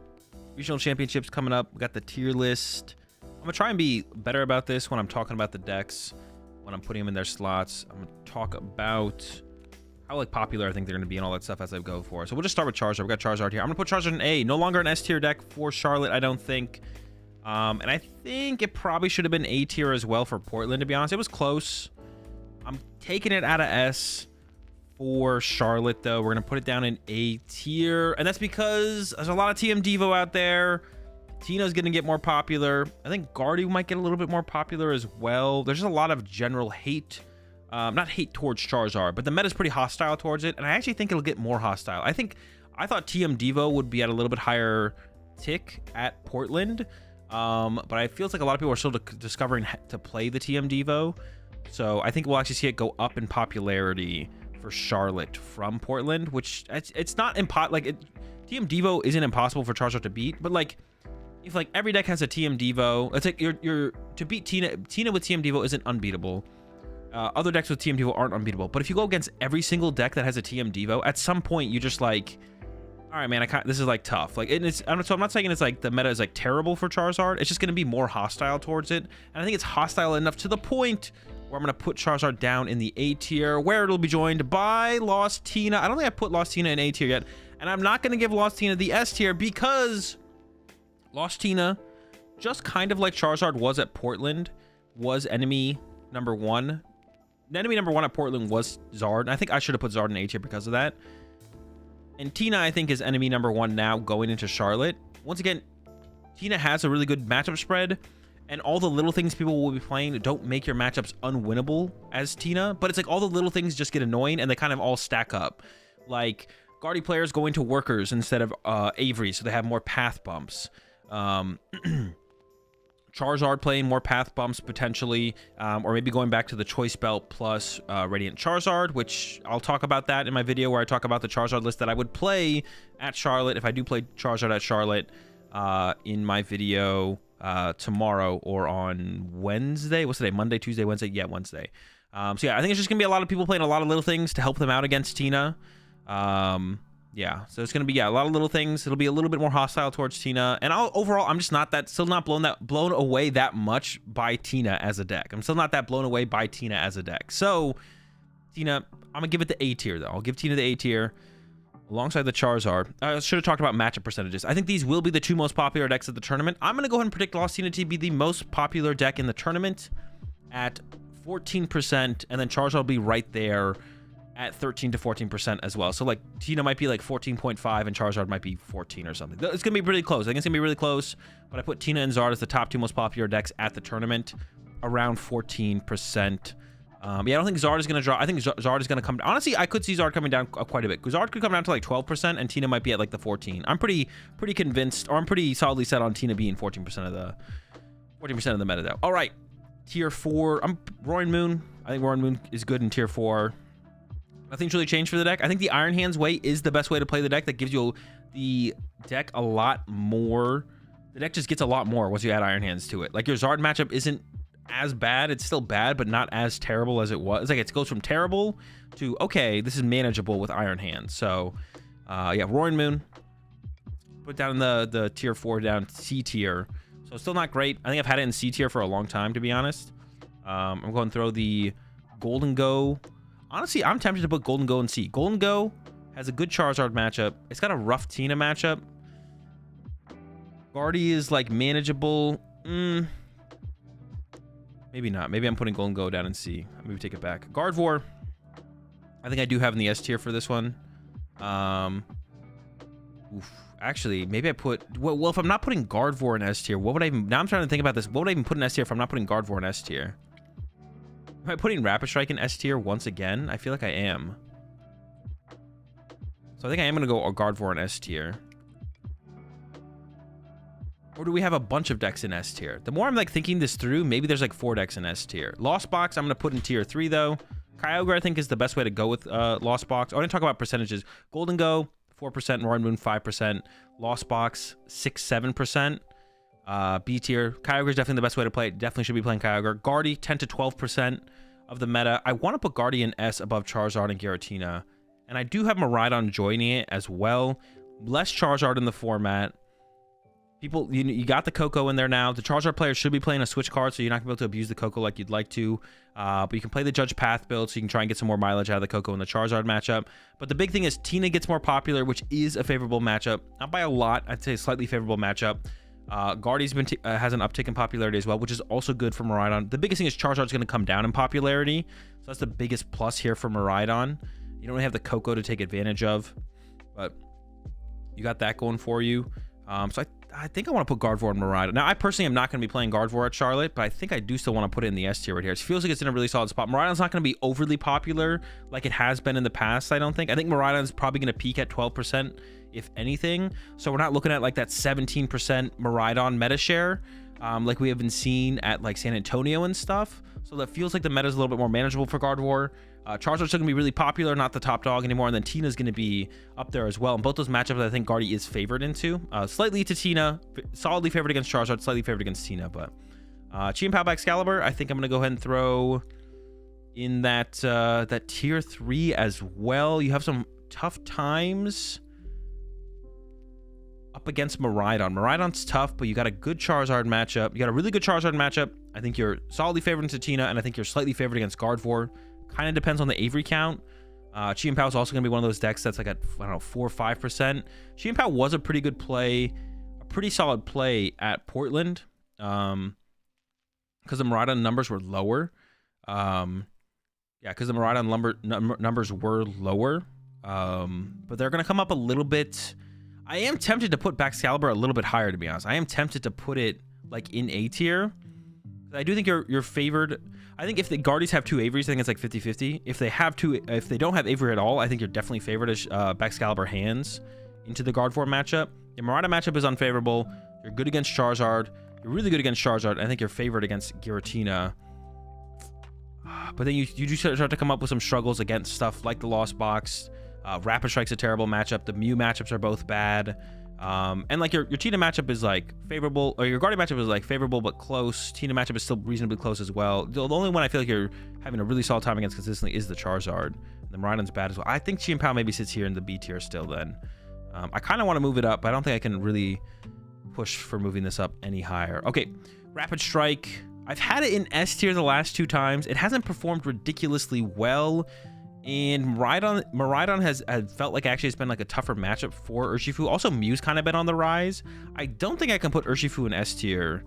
Regional Championships coming up. We got the tier list. I'm gonna try and be better about this when I'm talking about the decks, when I'm putting them in their slots. I'm gonna talk about how like popular I think they're gonna be and all that stuff as I go for. So we'll just start with Charizard. We got Charizard here. I'm gonna put Charizard in A. No longer an S tier deck for Charlotte, I don't think. And I think it probably should have been A tier as well for Portland, to be honest. It was close. I'm taking it out of S for Charlotte, though. We're going to put it down in A tier. And that's because there's a lot of TM Devo out there. Tina's going to get more popular. I think Guardy might get a little bit more popular as well. There's just a lot of general hate. Not hate towards Charizard, but the meta's pretty hostile towards it. And I actually think it'll get more hostile. I thought TM Devo would be at a little bit higher tick at Portland. But I feel like a lot of people are still discovering to play the TM Devo. So I think we'll actually see it go up in popularity for Charlotte from Portland, which it's not TM Devo isn't impossible for Charizard to beat, but like if like every deck has a TM Devo, it's like you're to beat Tina with TM Devo isn't unbeatable. Other decks with TM Devo aren't unbeatable, but if you go against every single deck that has a TM Devo, at some point you just like, all right, man, this is like tough. Like so I'm not saying it's like the meta is like terrible for Charizard. It's just going to be more hostile towards it, and I think it's hostile enough to the point where I'm going to put Charizard down in the A tier, where it'll be joined by Lost Tina. I don't think I put Lost Tina in A tier yet, and I'm not going to give Lost Tina the S tier because Lost Tina, just kind of like Charizard was at Portland, was enemy number one. The enemy number one at Portland was Zard, and I think I should have put Zard in A tier because of that. And Tina, I think, is enemy number 1 now going into Charlotte. Once again, Tina has a really good matchup spread, and all the little things people will be playing don't make your matchups unwinnable as Tina, but it's like all the little things just get annoying, and they kind of all stack up. Like, Guardy players going to Workers instead of Avery, so they have more path bumps. Charizard playing more path bumps potentially, or maybe going back to the Choice Belt plus Radiant Charizard, which I'll talk about that in my video where I talk about the Charizard list that I would play at Charlotte if I do play Charizard at Charlotte in my video tomorrow or on Wednesday. What's today? Monday, Tuesday, Wednesday? Yeah, Wednesday. So yeah, I think it's just gonna be a lot of people playing a lot of little things to help them out against Tina. Yeah, so it's gonna be a lot of little things. It'll be a little bit more hostile towards Tina, and overall I'm just still not blown away that much by Tina as a deck. I'm still not that blown away by Tina as a deck. So Tina, I'm gonna give it the A tier though. I'll give Tina the A tier alongside the Charizard. I should have talked about matchup percentages. I think these will be the 2 most popular decks of the tournament. I'm gonna go ahead and predict Lost Tina to be the most popular deck in the tournament at 14%, and then Charizard will be right there at 13 to 14% as well. So like Tina might be like 14.5 and Charizard might be 14 or something. It's gonna be really close. I think it's gonna be really close, but I put Tina and Zard as the top 2 most popular decks at the tournament, around 14%. Yeah, I don't think Zard is gonna draw. I think Zard is gonna come. Honestly, I could see Zard coming down quite a bit. Zard could come down to like 12%, and Tina might be at like the 14. I'm pretty convinced, or I'm pretty solidly set on Tina being 14% of the meta though. All right, tier 4. I'm Roaring Moon. I think Roaring Moon is good in tier 4. Nothing's really changed for the deck. I think the Iron Hands way is the best way to play the deck. That gives you the deck a lot more. The deck just gets a lot more once you add Iron Hands to it. Like your Zard matchup isn't as bad. It's still bad, but not as terrible as it was. It's like it goes from terrible to okay, this is manageable with Iron Hands. So yeah, Roaring Moon. Put down the tier 4 down C tier. So still not great. I think I've had it in C tier for a long time, to be honest. I'm going to throw the Gholdengo. Honestly, I'm tempted to put Gholdengo in C. Gholdengo has a good Charizard matchup. It's got a rough Tina matchup. Guardy is like manageable. Maybe not. Maybe I'm putting Gholdengo down in C. Maybe take it back. Gardevoir, I think I do have in the S tier for this one. Actually, maybe I put... Well, if I'm not putting Gardevoir in S tier, what would I even... Now I'm trying to think about this. What would I even put in S tier if I'm not putting Gardevoir in S tier? Am I putting Rapid Strike in S tier once again? I feel like I am. So I think I am going to go Gardevoir in S tier. Or do we have a bunch of decks in S tier? The more I'm like thinking this through, maybe there's like 4 decks in S tier. Lost Box, I'm going to put in tier 3 though. Kyogre, I think, is the best way to go with Lost Box. I want to talk about percentages. Gholdengo, 4%. Roaring Moon, 5%. Lost Box, 6-7%. B tier. Kyogre is definitely the best way to play it. Definitely should be playing Kyogre. Guardy, 10 to 12% of the meta. I want to put Guardy in S above Charizard and Giratina. And I do have Miraidon joining it as well. Less Charizard in the format. People, you got the Coco in there now. The Charizard players should be playing a switch card, so you're not going to be able to abuse the Coco like you'd like to. But you can play the Judge Path build, so you can try and get some more mileage out of the Coco in the Charizard matchup. But the big thing is Tina gets more popular, which is a favorable matchup. Not by a lot. I'd say a slightly favorable matchup. Guardy's been has an uptick in popularity as well, which is also good for Miraidon. The biggest thing is Charizard's going to come down in popularity. So that's the biggest plus here for Miraidon. You don't really have the Coco to take advantage of, but you got that going for you. So I think I want to put Gardevoir and Miraidon. Now, I personally am not going to be playing Gardevoir at Charlotte, but I think I do still want to put it in the S tier right here. It feels like it's in a really solid spot. Miraidon's not going to be overly popular like it has been in the past, I don't think. I think Miraidon's probably going to peak at 12%, if anything. So we're not looking at like that 17% Miraidon meta share like we have been seeing at like San Antonio and stuff. So that feels like the meta is a little bit more manageable for Gardevoir. Charizard's still going to be really popular, not the top dog anymore, and then Tina's going to be up there as well. In both those matchups, I think Guardy is favored into. Slightly to Tina, solidly favored against Charizard, slightly favored against Tina, but Chi and Pal by Excalibur, I think I'm going to go ahead and throw in that that tier 3 as well. You have some tough times up against Miraidon. Miraidon's tough, but you got a good Charizard matchup. You got a really good Charizard matchup. I think you're solidly favored into Tina, and I think you're slightly favored against Gardevoir. Kind of depends on the Avery count. Chi and Pal is also going to be one of those decks that's like at, I don't know, 4 or 5%. Chi and Pal was a pretty good play, a pretty solid play at Portland, because the Miraidon numbers were lower. Yeah, because the Miraidon numbers were lower. But they're going to come up a little bit. I am tempted to put Baxcalibur a little bit higher, to be honest. I am tempted to put it like in A tier. I do think you're favored. I think if the Guardies have 2 Averys, I think it's like 50-50. If they don't have Avery at all, I think you're definitely favored as Baxcalibur hands into the guard form matchup. Your Marauder matchup is unfavorable. You're good against Charizard. You're really good against Charizard. I think you're favored against Giratina. But then you do start to come up with some struggles against stuff like the Lost Box. Rapid Strike's a terrible matchup. The Mew matchups are both bad. And like your Tina matchup is like favorable, or your Guardian matchup is like favorable but close. Tina matchup is still reasonably close as well. The only one I feel like you're having a really solid time against consistently is the Charizard. The Miraidon's bad as well. I think Chien-Pao maybe sits here in the B tier still then. I kind of want to move it up, but I don't think I can really push for moving this up any higher. Okay, Rapid Strike. I've had it in S tier the last 2 times. It hasn't performed ridiculously well. And Miraidon has felt like actually it's been like a tougher matchup for Urshifu. Also, Mew's kind of been on the rise. I don't think I can put Urshifu in S tier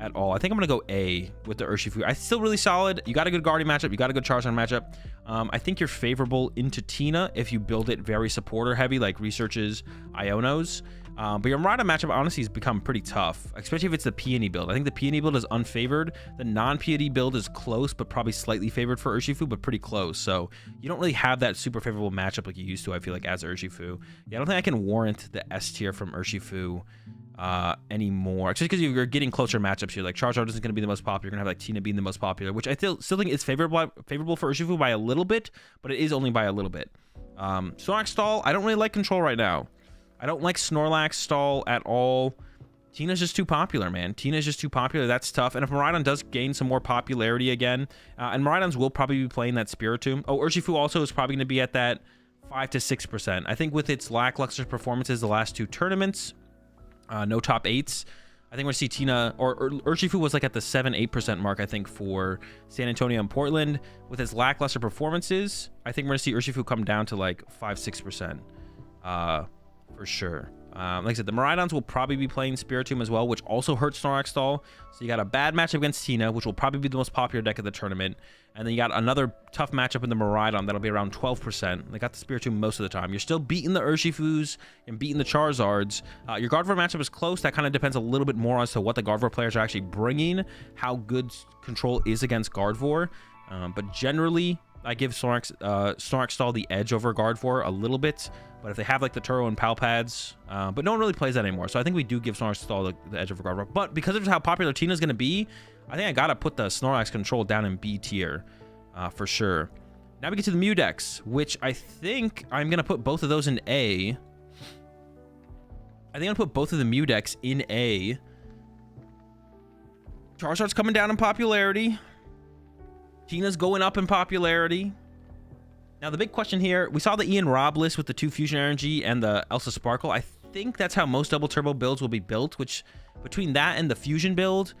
at all. I think I'm going to go A with the Urshifu. It's still really solid. You got a good Guardian matchup. You got a good Charizard matchup. I think you're favorable into Tina if you build it very supporter heavy, like Researches, Ionos. But your Miraidon matchup honestly has become pretty tough, especially if it's the Peony build. I think the Peony build is unfavored. The non-Peony build is close, but probably slightly favored for Urshifu, but pretty close. So you don't really have that super favorable matchup like you used to, I feel like, as Urshifu. Yeah, I don't think I can warrant the S tier from Urshifu anymore. Just because you're getting closer matchups here. Like Charizard isn't going to be the most popular. You're going to have like Tina being the most popular, which I still think is favorable for Urshifu by a little bit, but it is only by a little bit. Snorlax Stall, I don't really like control right now. I don't like Snorlax Stall at all. Tina's just too popular, man. Tina's just too popular. That's tough. And if Miraidon does gain some more popularity again, and Miraidons will probably be playing that Spiritomb. Oh, Urshifu also is probably going to be at that 5 to 6%. I think with its lackluster performances the last 2 tournaments, no top 8s, I think we're going to see Tina, or Urshifu was like at the 7-8% mark, I think, for San Antonio and Portland. With its lackluster performances, I think we're going to see Urshifu come down to like 5-6%. For sure. Like I said, the Miraidons will probably be playing Spiritomb as well, which also hurts Snorlax Stall. So you got a bad matchup against Tina, which will probably be the most popular deck of the tournament. And then you got another tough matchup in the Miraidon that'll be around 12%. They got the Spiritomb most of the time. You're still beating the Urshifus and beating the Charizards. Your Gardevoir matchup is close. That kind of depends a little bit more as to what the Gardevoir players are actually bringing, how good control is against Gardevoir. But generally, I give Snorlax Stall the edge over Gardevoir a little bit. But if they have like the Turo and Pal pads, but no one really plays that anymore. So I think we do give Snorlax Stall the edge over Gardevoir. But because of how popular Tina's going to be, I think I got to put the Snorlax control down in B tier for sure. Now we get to the Mew decks, which I think I'm going to put both of those in A. I think I'm going to put both of the Mew decks in A. Charizard's coming down in popularity. Tina's going up in popularity. Now, the big question here, we saw the Ian Robb list with the 2 Fusion Energy and the Elsa Sparkle. I think that's how most Double Turbo builds will be built, which between that and the Fusion build,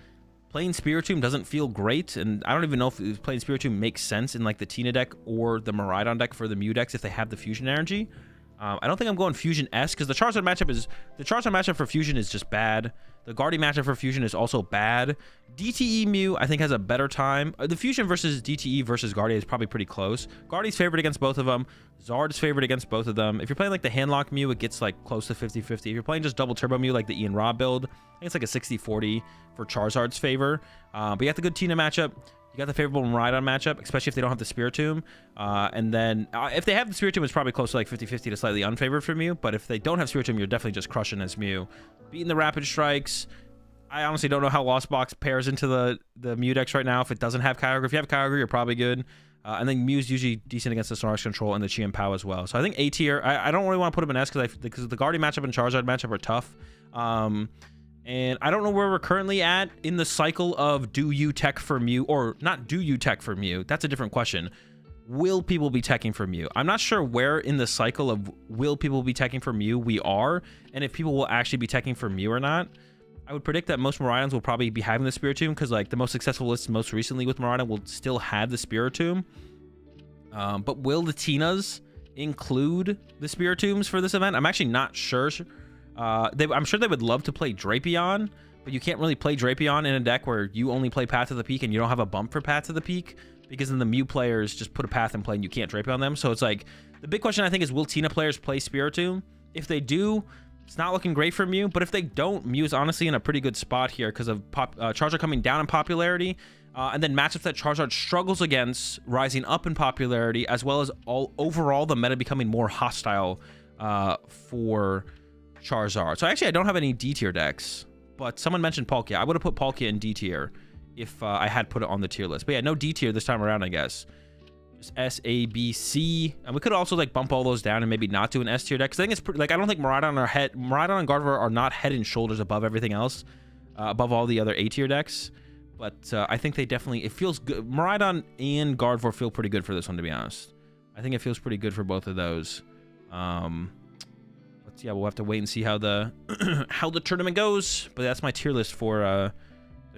playing Spiritomb doesn't feel great. And I don't even know if playing Spiritomb makes sense in like the Tina deck or the Miraidon deck for the Mew decks if they have the Fusion Energy. I don't think I'm going Fusion S because the Charizard matchup for Fusion is just bad. The Guardian matchup for Fusion is also bad. DTE Mew, I think, has a better time. The Fusion versus DTE versus Guardian is probably pretty close. Guardian's favored against both of them. Zard's favored against both of them. If you're playing like the Handlock Mew, it gets like close to 50-50. If you're playing just Double Turbo Mew like the Ian Robb build, I think it's like a 60-40 for Charizard's favor. But you got the good Tina matchup. You got the favorable Miraidon matchup, especially if they don't have the Spiritomb. And then if they have the Spiritomb, it's probably close to like 50-50 to slightly unfavored for Mew. But if they don't have Spiritomb, you're definitely just crushing as Mew. Beating the Rapid Strikes. I honestly don't know how Lost Box pairs into the Mew decks right now if it doesn't have Kyogre. If you have Kyogre, you're probably good. And then Mew's usually decent against the Snorlax control and the Chien-Pao as well. So I think A tier. I don't really want to put him in S because the Guardian matchup and Charizard matchup are tough. And I don't know where we're currently at in the cycle of do you tech for Mew, or not do you tech for Mew. That's a different question. Will people be teching for Mew? I'm not sure where in the cycle of will people be teching for Mew we are, and if people will actually be teching for Mew or not. I would predict that most Miraidons will probably be having the Spiritomb because like the most successful lists most recently with Miraidon will still have the Spiritomb. But will the Tinas include the Spiritombs for this event? I'm actually not sure. I'm sure they would love to play Drapion, but you can't really play Drapion in a deck where you only play Path to the Peak and you don't have a bump for Path to the Peak, because then the Mew players just put a Path in play and you can't Drapion them. So it's like, the big question I think is, will Tina players play Spiritomb? If they do, it's not looking great for Mew, but if they don't, Mew is honestly in a pretty good spot here because of Charizard coming down in popularity, and then matchups that Charizard struggles against rising up in popularity, as well as overall the meta becoming more hostile for Charizard. So actually, I don't have any D tier decks, but someone mentioned Palkia. I would have put Palkia in D tier if I had put it on the tier list. But yeah, no D tier this time around, I guess. Just S, A, B, C. And we could also like bump all those down and maybe not do an S tier deck. Because I think it's pretty, like, I don't think Miraidon and Gardevoir are not head and shoulders above everything else, above all the other A tier decks. But I think they definitely, it feels good. Miraidon and Gardevoir feel pretty good for this one, to be honest. I think it feels pretty good for both of those. But yeah, we'll have to wait and see how the how the tournament goes. But that's my tier list for the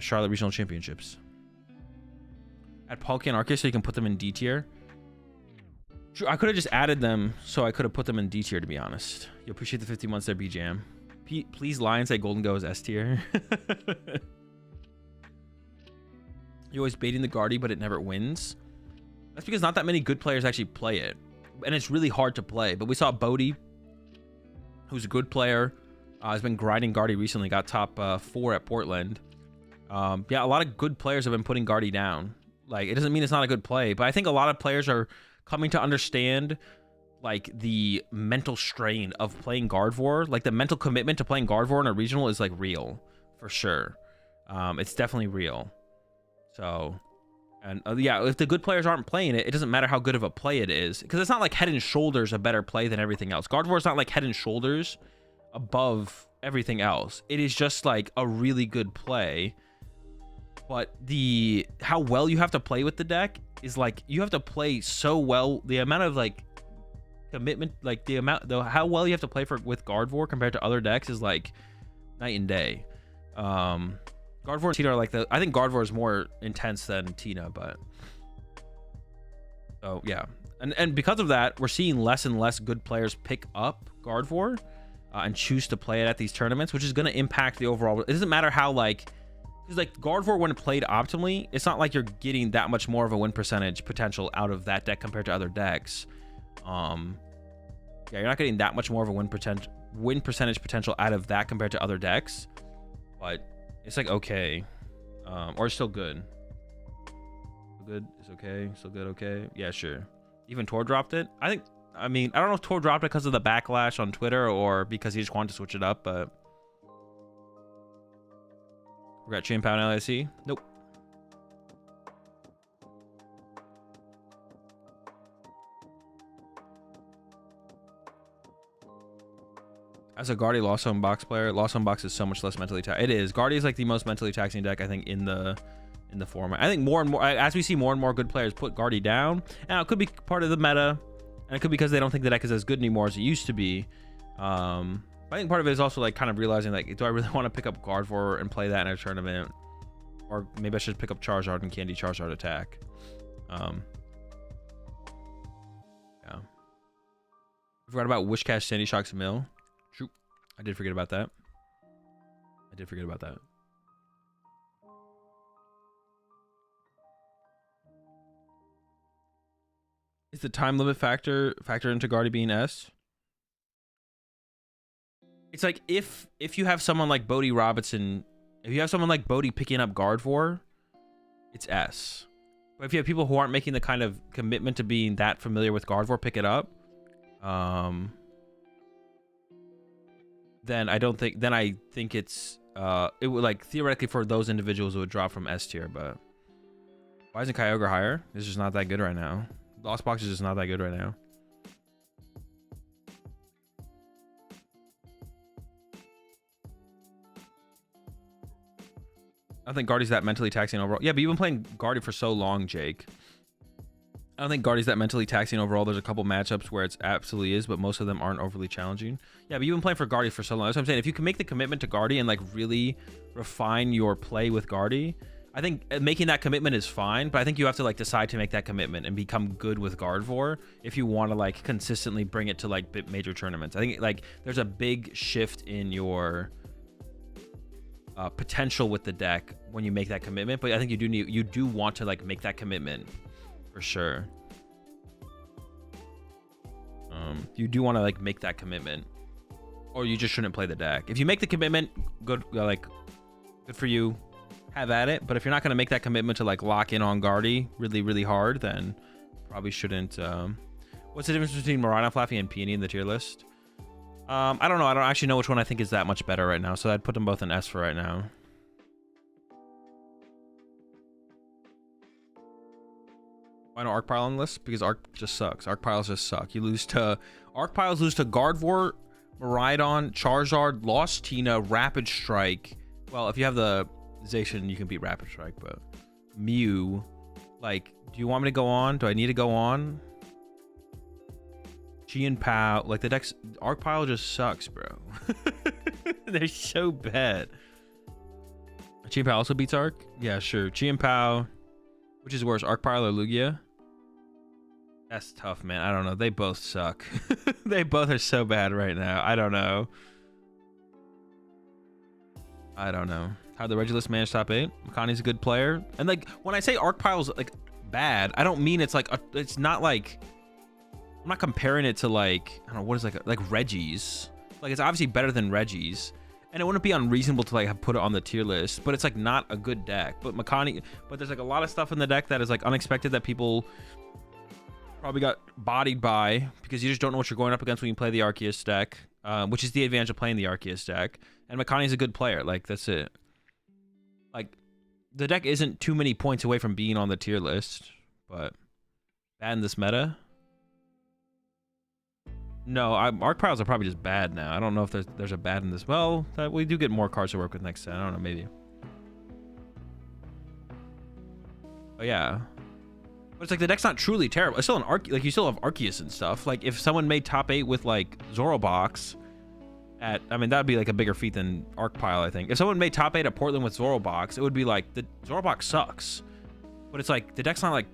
Charlotte Regional Championships. Add Palkia and Arceus so you can put them in D tier. True, I could have just added them so I could have put them in D tier, to be honest. You appreciate the 50 months there, BJam. Please lie and say Gholdengo is S tier. You're always baiting the Guardy, but it never wins. That's because not that many good players actually play it. And it's really hard to play. But we saw Bodhi, who's a good player, has been grinding Guardy recently, got top 4 at Portland. Yeah, a lot of good players have been putting Guardy down. Like, it doesn't mean it's not a good play, but I think a lot of players are coming to understand, like, the mental strain of playing Gardevoir. Like, the mental commitment to playing Gardevoir in a regional is, like, real, for sure. It's definitely real. So, and yeah, if the good players aren't playing it, it doesn't matter how good of a play it is, because it's not like head and shoulders a better play than everything else. Gardevoir is not like head and shoulders above everything else. It is just like a really good play. But how well you have to play with the deck is like, you have to play so well. The amount of like commitment, like how well you have to play with Gardevoir compared to other decks is like night and day. Gardevoir and Tina are like I think Gardevoir is more intense than Tina, but so yeah. And because of that, we're seeing less and less good players pick up Gardevoir and choose to play it at these tournaments, which is going to impact the overall. It doesn't matter how like, because like Gardevoir, when played optimally, it's not like you're getting that much more of a win percentage potential out of that deck compared to other decks. Yeah, you're not getting that much more of a win percentage potential out of that compared to other decks, but it's like okay, or it's still good. Good, it's okay, still good, okay. Yeah, sure. Even Tor dropped it. I don't know if Tor dropped it because of the backlash on Twitter or because he just wanted to switch it up, but. We got Chain Pound LIC. Nope. As a Guardy Lost Zone Box player, Lost Zone Box is so much less mentally taxing. It is. Guardy is like the most mentally taxing deck, I think, in the format. I think more and more, as we see more and more good players put Guardy down, now it could be part of the meta, and it could be because they don't think the deck is as good anymore as it used to be. I think part of it is also like kind of realizing like, do I really want to pick up Gardevoir and play that in a tournament, or maybe I should pick up Charizard and Candy Charizard attack. Yeah. I forgot about Wishcash Sandy Shock's Mill. True, I did forget about that. Is the time limit factor into Guardy being S? It's like if you have someone like Bodhi Robinson, if you have someone like Bodhi picking up Gardevoir, it's S. But if you have people who aren't making the kind of commitment to being that familiar with Gardevoir pick it up, then I think it's it would, like, theoretically for those individuals it would drop from S tier. But why isn't Kyogre higher? It's just not that good right now. Lost Box is just not that good right now. I don't think Guardy's that mentally taxing overall. Yeah, but you've been playing Guardy for so long, Jake. I don't think Guardy's that mentally taxing overall. There's a couple matchups where it absolutely is, but most of them aren't overly challenging. Yeah, but you've been playing for Guardy for so long. That's what I'm saying. If you can make the commitment to Guardy and like really refine your play with Guardy, I think making that commitment is fine, but I think you have to like decide to make that commitment and become good with Gardevoir if you want to like consistently bring it to like major tournaments. I think like there's a big shift in your potential with the deck when you make that commitment. But I think you do want to like make that commitment for sure. You do want to like make that commitment, or you just shouldn't play the deck. If you make the commitment, good, like good for you, have at it. But if you're not going to make that commitment to like lock in on Guardy really hard, then probably shouldn't. What's the difference between Miraidon, Flaffy, and Peony in the tier list? I don't know. I don't actually know which one I think is that much better right now, so I'd put them both in S for right now. Why no Arc Pile on the list? Because Arc just sucks. Arc Piles just suck. You lose to... Arc Piles lose to Gardevoir, Miraidon, Charizard, Lost Tina, Rapid Strike. Well, if you have the Zacian, you can beat Rapid Strike, but... Mew. Like, do you want me to go on? Do I need to go on? Chi and Pao. Like, the deck's... Arc Pile just sucks, bro. They're so bad. Chi and Pao also beats Arc? Yeah, sure. Chi and Pao. Which is worse, Arc Pile or Lugia? That's tough, man. I don't know. They both suck. They both are so bad right now. I don't know. I don't know. How the Regulus managed top 8? Makani's a good player. And like, when I say Arc Pile's like bad, I don't mean it's like, it's not like, I'm not comparing it to like, I don't know, what is like Reggie's. Like, it's obviously better than Reggie's. And it wouldn't be unreasonable to like put it on the tier list, but it's like not a good deck. But Makani, but there's like a lot of stuff in the deck that is like unexpected that people probably got bodied by, because you just don't know what you're going up against when you play the Arceus deck, which is the advantage of playing the Arceus deck. And Makani's a good player. Like, that's it. Like, the deck isn't too many points away from being on the tier list, but bad in this meta. No, Arc Piles are probably just bad now. I don't know if there's a bad in this. Well, we do get more cards to work with next set. I don't know, maybe. Oh yeah, but it's like the deck's not truly terrible. It's still an like you still have Arceus and stuff. Like if someone made top 8 with like Zorobox, I mean that'd be like a bigger feat than Arc Pile, I think. If someone made top 8 at Portland with Zorobox, it would be like the Zorobox sucks. But it's like the deck's not like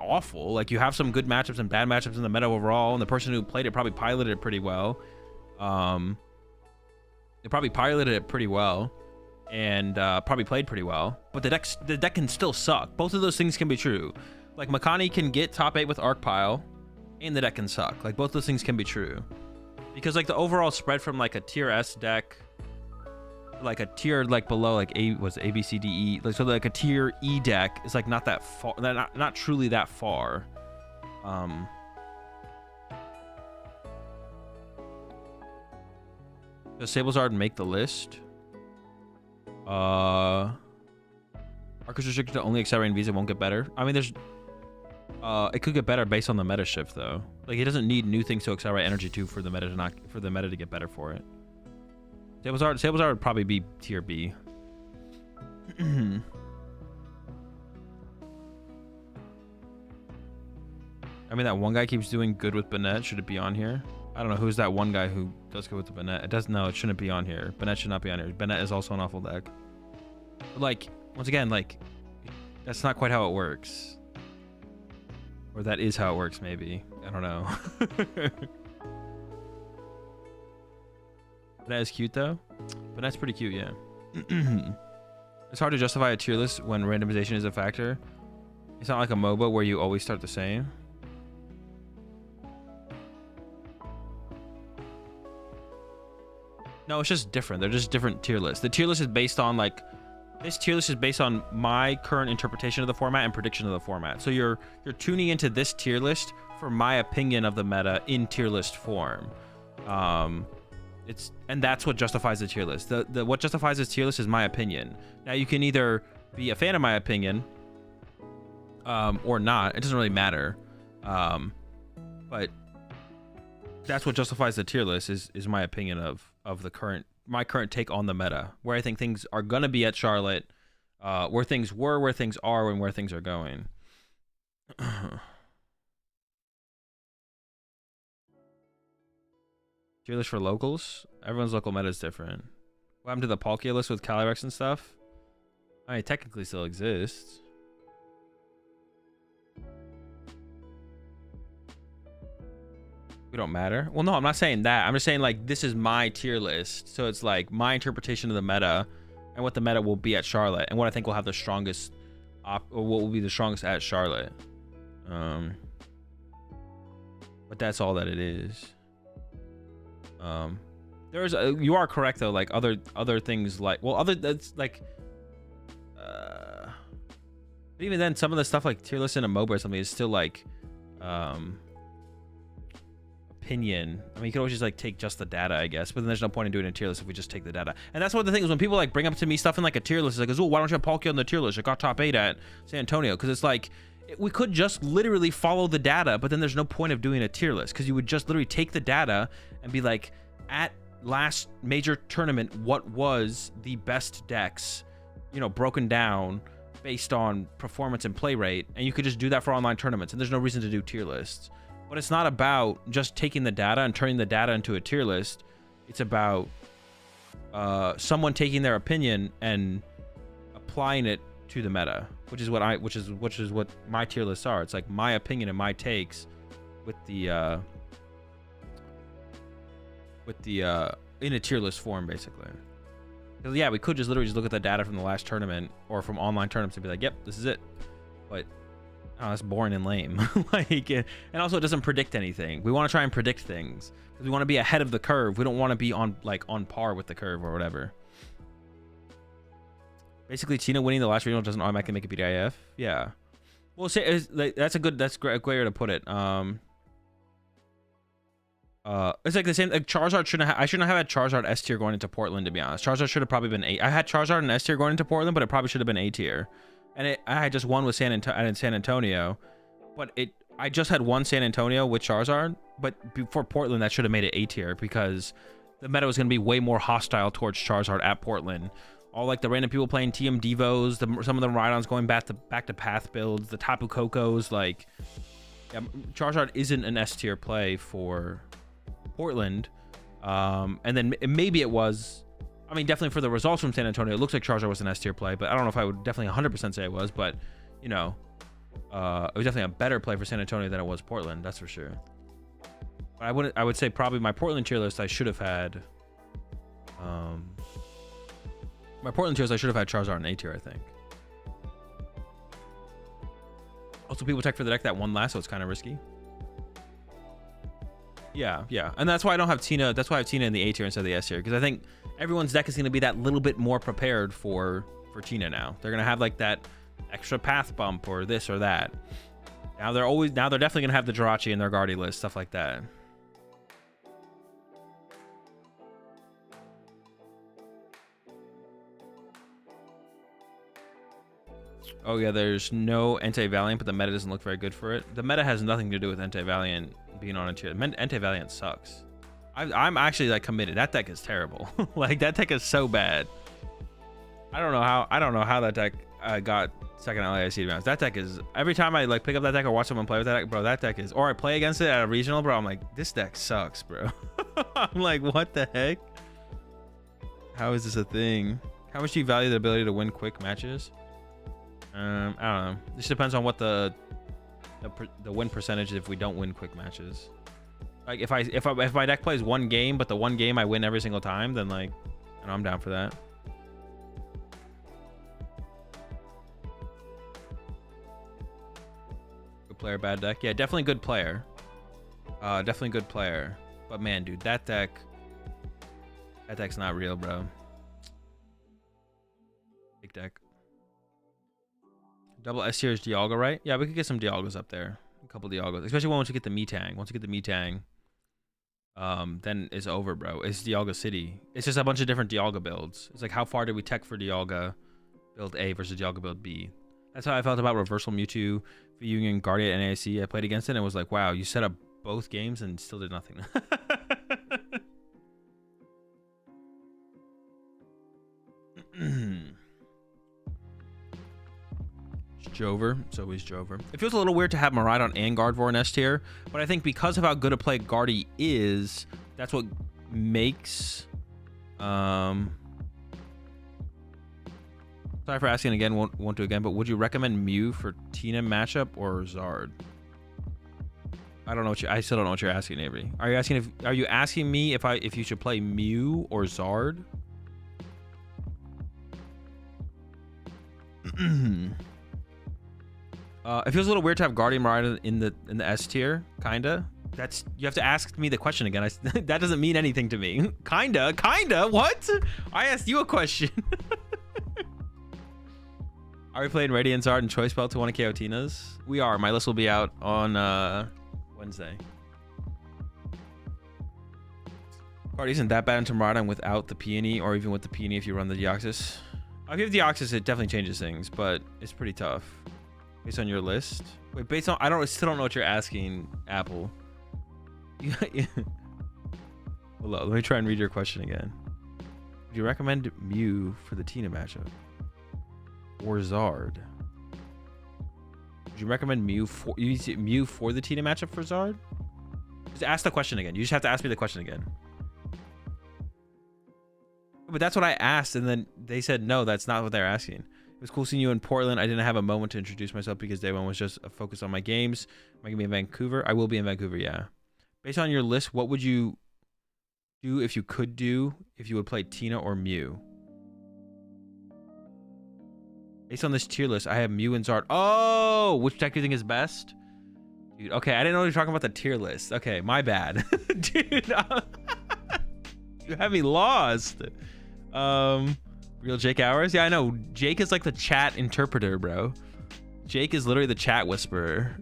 awful. Like you have some good matchups and bad matchups in the meta overall, and the person who played it probably piloted it pretty well. They probably piloted it pretty well, and probably played pretty well. But the deck can still suck. Both of those things can be true. Like Makani can get top 8 with Arc Pile, and the deck can suck. Like both those things can be true, because like the overall spread from like a tier S deck, like a tier like below like A B C D E, like so like a tier E deck is like not that far, not truly that far. Does Sablezard make the list? Arceus restricted to only Accelerating Visa won't get better. I mean, there's it could get better based on the meta shift though. Like it doesn't need new things to accelerate energy to for the meta to get better for it. Sablezard would probably be tier B. I mean, that one guy keeps doing good with Bennett. Should it be on here? I don't know who's that one guy who does good with the Bennett. It does. No, it shouldn't be on here. Bennett should not be on here. Bennett is also an awful deck. But like, once again, like, that's not quite how it works. Or that is how it works, maybe. I don't know. Bennett is cute though. Bennett's pretty cute, yeah. It's hard to justify a tier list when randomization is a factor. It's not like a MOBA where you always start the same. No, it's just different. They're just different tier lists. The tier list is based on like, this tier list is based on my current interpretation of the format and prediction of the format. So you're tuning into this tier list for my opinion of the meta in tier list form. And that's what justifies the tier list. What justifies this tier list is my opinion. Now you can either be a fan of my opinion, or not. It doesn't really matter. But that's what justifies the tier list is my opinion of my current take on the meta, where I think things are gonna be at Charlotte, where things were, where things are, and where things are going. Tier list for locals? Everyone's local meta is different. What happened to the Palkia list with Calyrex and stuff? I mean, it technically still exists. We don't matter. Well, no, I'm not saying that. I'm just saying like this is my tier list, so it's like my interpretation of the meta, and what the meta will be at Charlotte, and what I think will have the strongest or what will be the strongest at Charlotte. But that's all that it is. There's you are correct though, like other things, like, well, that's like but even then, some of the stuff like tier list in a MOBA or something is still like opinion. I mean, you can always just like take just the data, I guess, but then there's no point in doing a tier list if we just take the data. And that's one of the things when people like bring up to me stuff in like a tier list, it's like, oh, why don't you have Palkia on the tier list? I got top 8 at San Antonio. Because it's like, we could just literally follow the data, but then there's no point of doing a tier list, because you would just literally take the data and be like, at last major tournament, what was the best decks, you know, broken down based on performance and play rate, and you could just do that for online tournaments, and there's no reason to do tier lists. But it's not about just taking the data and turning the data into a tier list. It's about someone taking their opinion and applying it to the meta, which is what my tier lists are. It's like my opinion and my takes with the in a tier list form, basically. Because yeah, we could just literally just look at the data from the last tournament or from online tournaments and be like, yep, this is it. But oh, that's boring and lame. Like, and also it doesn't predict anything. We want to try and predict things because we want to be ahead of the curve. We don't want to be on par with the curve or whatever. Basically, Tina winning the last regional doesn't automatically make it BDIF. Yeah. Well, say that's a great way to put it. It's like the same. Like Charizard I shouldn't have had Charizard S tier going into Portland, to be honest. Charizard should have probably been A. I had Charizard and S tier going into Portland, but it probably should have been A tier. And I had just one with San Antonio, but I just had one San Antonio with Charizard. But before Portland, that should have made it A tier because the meta was going to be way more hostile towards Charizard at Portland. All like the random people playing TM Devos, some of the Rhydons going back to path builds, the Tapu Kokos. Like, yeah, Charizard isn't an S tier play for Portland, and then maybe it was. I mean, definitely for the results from San Antonio, it looks like Charizard was an S tier play, but I don't know if I would definitely 100% say it was. But you know, it was definitely a better play for San Antonio than it was Portland. That's for sure. But I would say probably my Portland tier list I should have had. My Portland tiers I should have had Charizard in A tier, I think. Also, people tech for the deck that won last, so it's kind of risky. Yeah, and that's why I don't have Tina. That's why I have Tina in the A tier instead of the S tier, because I think everyone's deck is going to be that little bit more prepared for Tina now. They're going to have like that extra path bump or this or that. Now they're definitely going to have the Jirachi in their Guardy list, stuff like that. Oh yeah, there's no Entei-Valiant, but the meta doesn't look very good for it. The meta has nothing to do with Entei-Valiant being on a tier. Entei-Valiant sucks. I'm actually like committed. That deck is terrible. Like that deck is so bad. I don't know how that deck got second LAIC, to be honest. That deck is, every time I like pick up that deck or watch someone play with that deck, bro, that deck is, or I play against it at a regional, bro, I'm like, this deck sucks, bro. I'm like, what the heck? How is this a thing? How much do you value the ability to win quick matches? I don't know. This depends on what the win percentage is if we don't win quick matches. Like if my deck plays one game, but the one game I win every single time, then like, and I'm down for that. Good player, bad deck. Yeah, definitely good player. Definitely good player. But man, dude, that deck's not real, bro. Big deck. Double S tier is Dialga, right? Yeah, we could get some Dialgas up there. A couple Dialgas. Especially once you get the Metang. Once you get the Metang, then it's over, bro. It's Dialga City. It's just a bunch of different Dialga builds. It's like, how far did we tech for Dialga build A versus Dialga build B? That's how I felt about Reversal Mewtwo for Union Guardian at NAIC. I played against it and was like, wow, you set up both games and still did nothing. Jover, it's always Jover. It feels a little weird to have Miraidon and Gardevoir in S tier, but I think because of how good a play Guardy is, that's what makes. Sorry for asking again, won't do again, but would you recommend Mew for Tina matchup or Zard? I don't know what I still don't know what you're asking, Avery. Are you asking me if you should play Mew or Zard? It feels a little weird to have Guardian Marauder in the S tier, kinda. You have to ask me the question again. That doesn't mean anything to me. Kinda. What? I asked you a question. Are we playing Radiant Zard and Choice Belt to 1 Chaotinas? We are. My list will be out on Wednesday. Card isn't that bad into Maraudon without the Peony, or even with the Peony if you run the Deoxys. If you have Deoxys, it definitely changes things, but it's pretty tough. Based on your list? Wait, based on... I still don't know what you're asking, Apple. Hold on, let me try and read your question again. Would you recommend Mew for the Tina matchup? Or Zard? Would you recommend Mew for the Tina matchup for Zard? Just ask the question again. You just have to ask me the question again. But that's what I asked, and then they said no, that's not what they're asking. It was cool seeing you in Portland. I didn't have a moment to introduce myself because day one was just a focus on my games. Am I gonna be in Vancouver? I will be in Vancouver, yeah. Based on your list, what would you do if you would play Tina or Mew? Based on this tier list, I have Mew and Zard. Oh, which deck do you think is best? Dude, okay, I didn't know you were talking about the tier list. Okay, my bad. Dude, you have me lost. Real Jake Hours? Yeah, I know. Jake is like the chat interpreter, bro. Jake is literally the chat whisperer.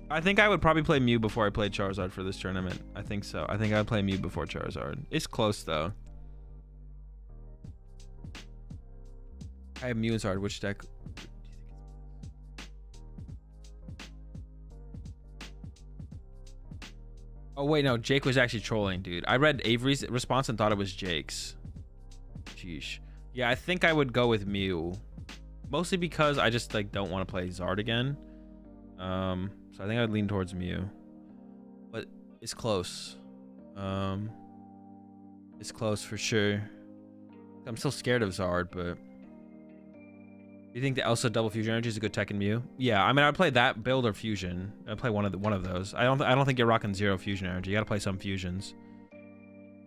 I think I would probably play Mew before I played Charizard for this tournament. I think so. I think I would play Mew before Charizard. It's close though. I have Mew and Zard. Which deck? Oh wait, no. Jake was actually trolling, dude. I read Avery's response and thought it was Jake's. Sheesh. Yeah, I think I would go with Mew. Mostly because I just like don't want to play Zard again. So I think I'd lean towards Mew. But it's close. It's close for sure. I'm still scared of Zard, but do you think the Elsa double fusion energy is a good tech in Mew? Yeah, I mean I'd play that build or fusion. I'd play one of those. I don't think you're rocking 0 fusion energy. You gotta play some fusions.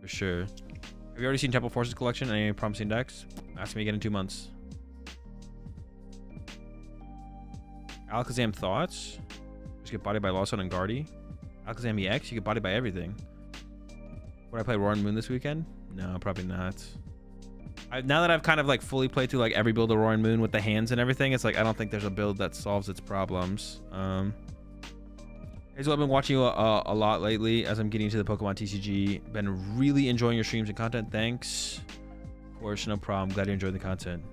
For sure. Have you already seen Temple Forces collection? Any promising decks? Ask me again in 2 months. Alakazam thoughts? Just get bodied by Lawson and Guardy. Alakazam EX, you get bodied by everything. Would I play Roaring Moon this weekend? No, probably not. Now that I've kind of like fully played through like every build of Roaring Moon with the hands and everything, it's like I don't think there's a build that solves its problems. Hazel, I've been watching you a lot lately as I'm getting into the Pokemon TCG. Been really enjoying your streams and content. Thanks. Of course, no problem. Glad you enjoyed the content.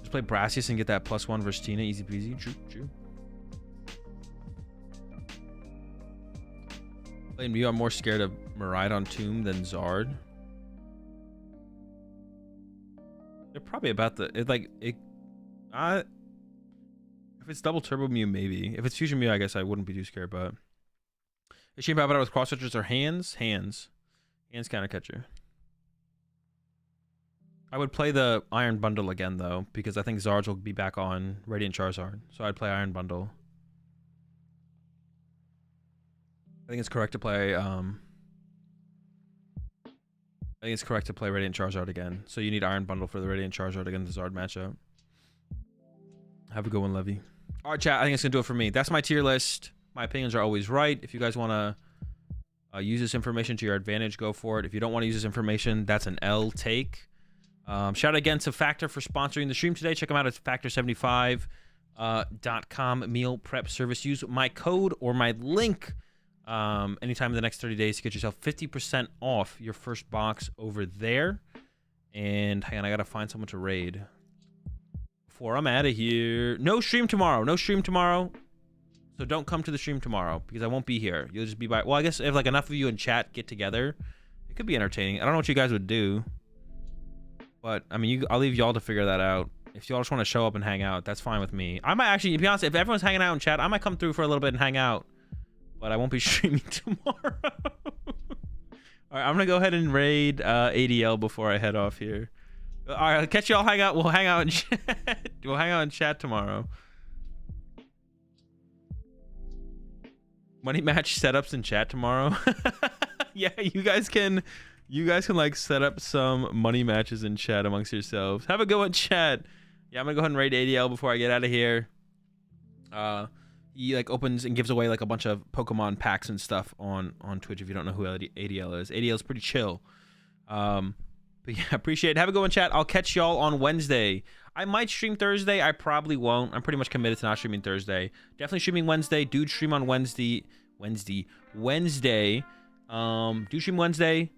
Just play Brassius and get that +1 versus Tina. Easy peasy. True. Playing Mew, I'm more scared of Miraidon Tomb than Zard. They're probably about if it's double turbo Mew, maybe. If it's fusion Mew, I guess I wouldn't be too scared, but is she about it with cross switchers or hands counter catcher. I would play the Iron Bundle again though, because I think Zards will be back on Radiant Charizard, so I'd play Iron Bundle. I think it's correct to play Radiant Charizard again. So you need Iron Bundle for the Radiant Charizard against the Zard matchup. Have a good one, Levy. All right, chat. I think it's going to do it for me. That's my tier list. My opinions are always right. If you guys want to use this information to your advantage, go for it. If you don't want to use this information, that's an L take. Shout out again to Factor for sponsoring the stream today. Check them out at factor75.com meal prep service. Use my code or my link anytime in the next 30 days to get yourself 50% off your first box over there. And hang on, I gotta find someone to raid before I'm out of here. No stream tomorrow. So don't come to the stream tomorrow because I won't be here. You'll just be by. Well, I guess if like enough of you in chat get together, it could be entertaining. I don't know what you guys would do, but I mean, I'll leave y'all to figure that out. If y'all just want to show up and hang out, that's fine with me. I might actually, to be honest, if everyone's hanging out in chat, I might come through for a little bit and hang out. But I won't be streaming tomorrow. All right, I'm gonna go ahead and raid ADL before I head off here. All right, I'll catch y'all. We'll hang out in chat. We'll hang out in chat tomorrow. Money match setups in chat tomorrow. Yeah, you guys can You guys can like set up some money matches in chat amongst yourselves. Have a good one, chat. Yeah, I'm gonna go ahead and raid ADL before I get out of here. He like opens and gives away like a bunch of Pokemon packs and stuff on Twitch. If you don't know who ADL is, ADL is pretty chill. But yeah, appreciate it. Have a good one, chat. I'll catch y'all on Wednesday. I might stream Thursday. I probably won't. I'm pretty much committed to not streaming Thursday. Definitely streaming Wednesday. Dude, stream on Wednesday. Wednesday. Do stream Wednesday.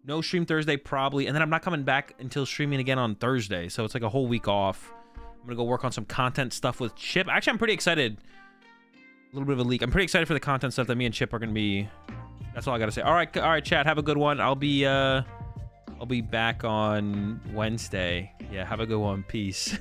No stream Thursday probably, and then I'm not coming back until streaming again on Thursday. So it's like a whole week off. I'm gonna go work on some content stuff with Chip. Actually, I'm pretty excited. A little bit of a leak. I'm pretty excited for the content stuff that me and Chip are gonna be. That's all I gotta say. All right, chat. Have a good one. I'll be back on Wednesday. Yeah, have a good one. Peace.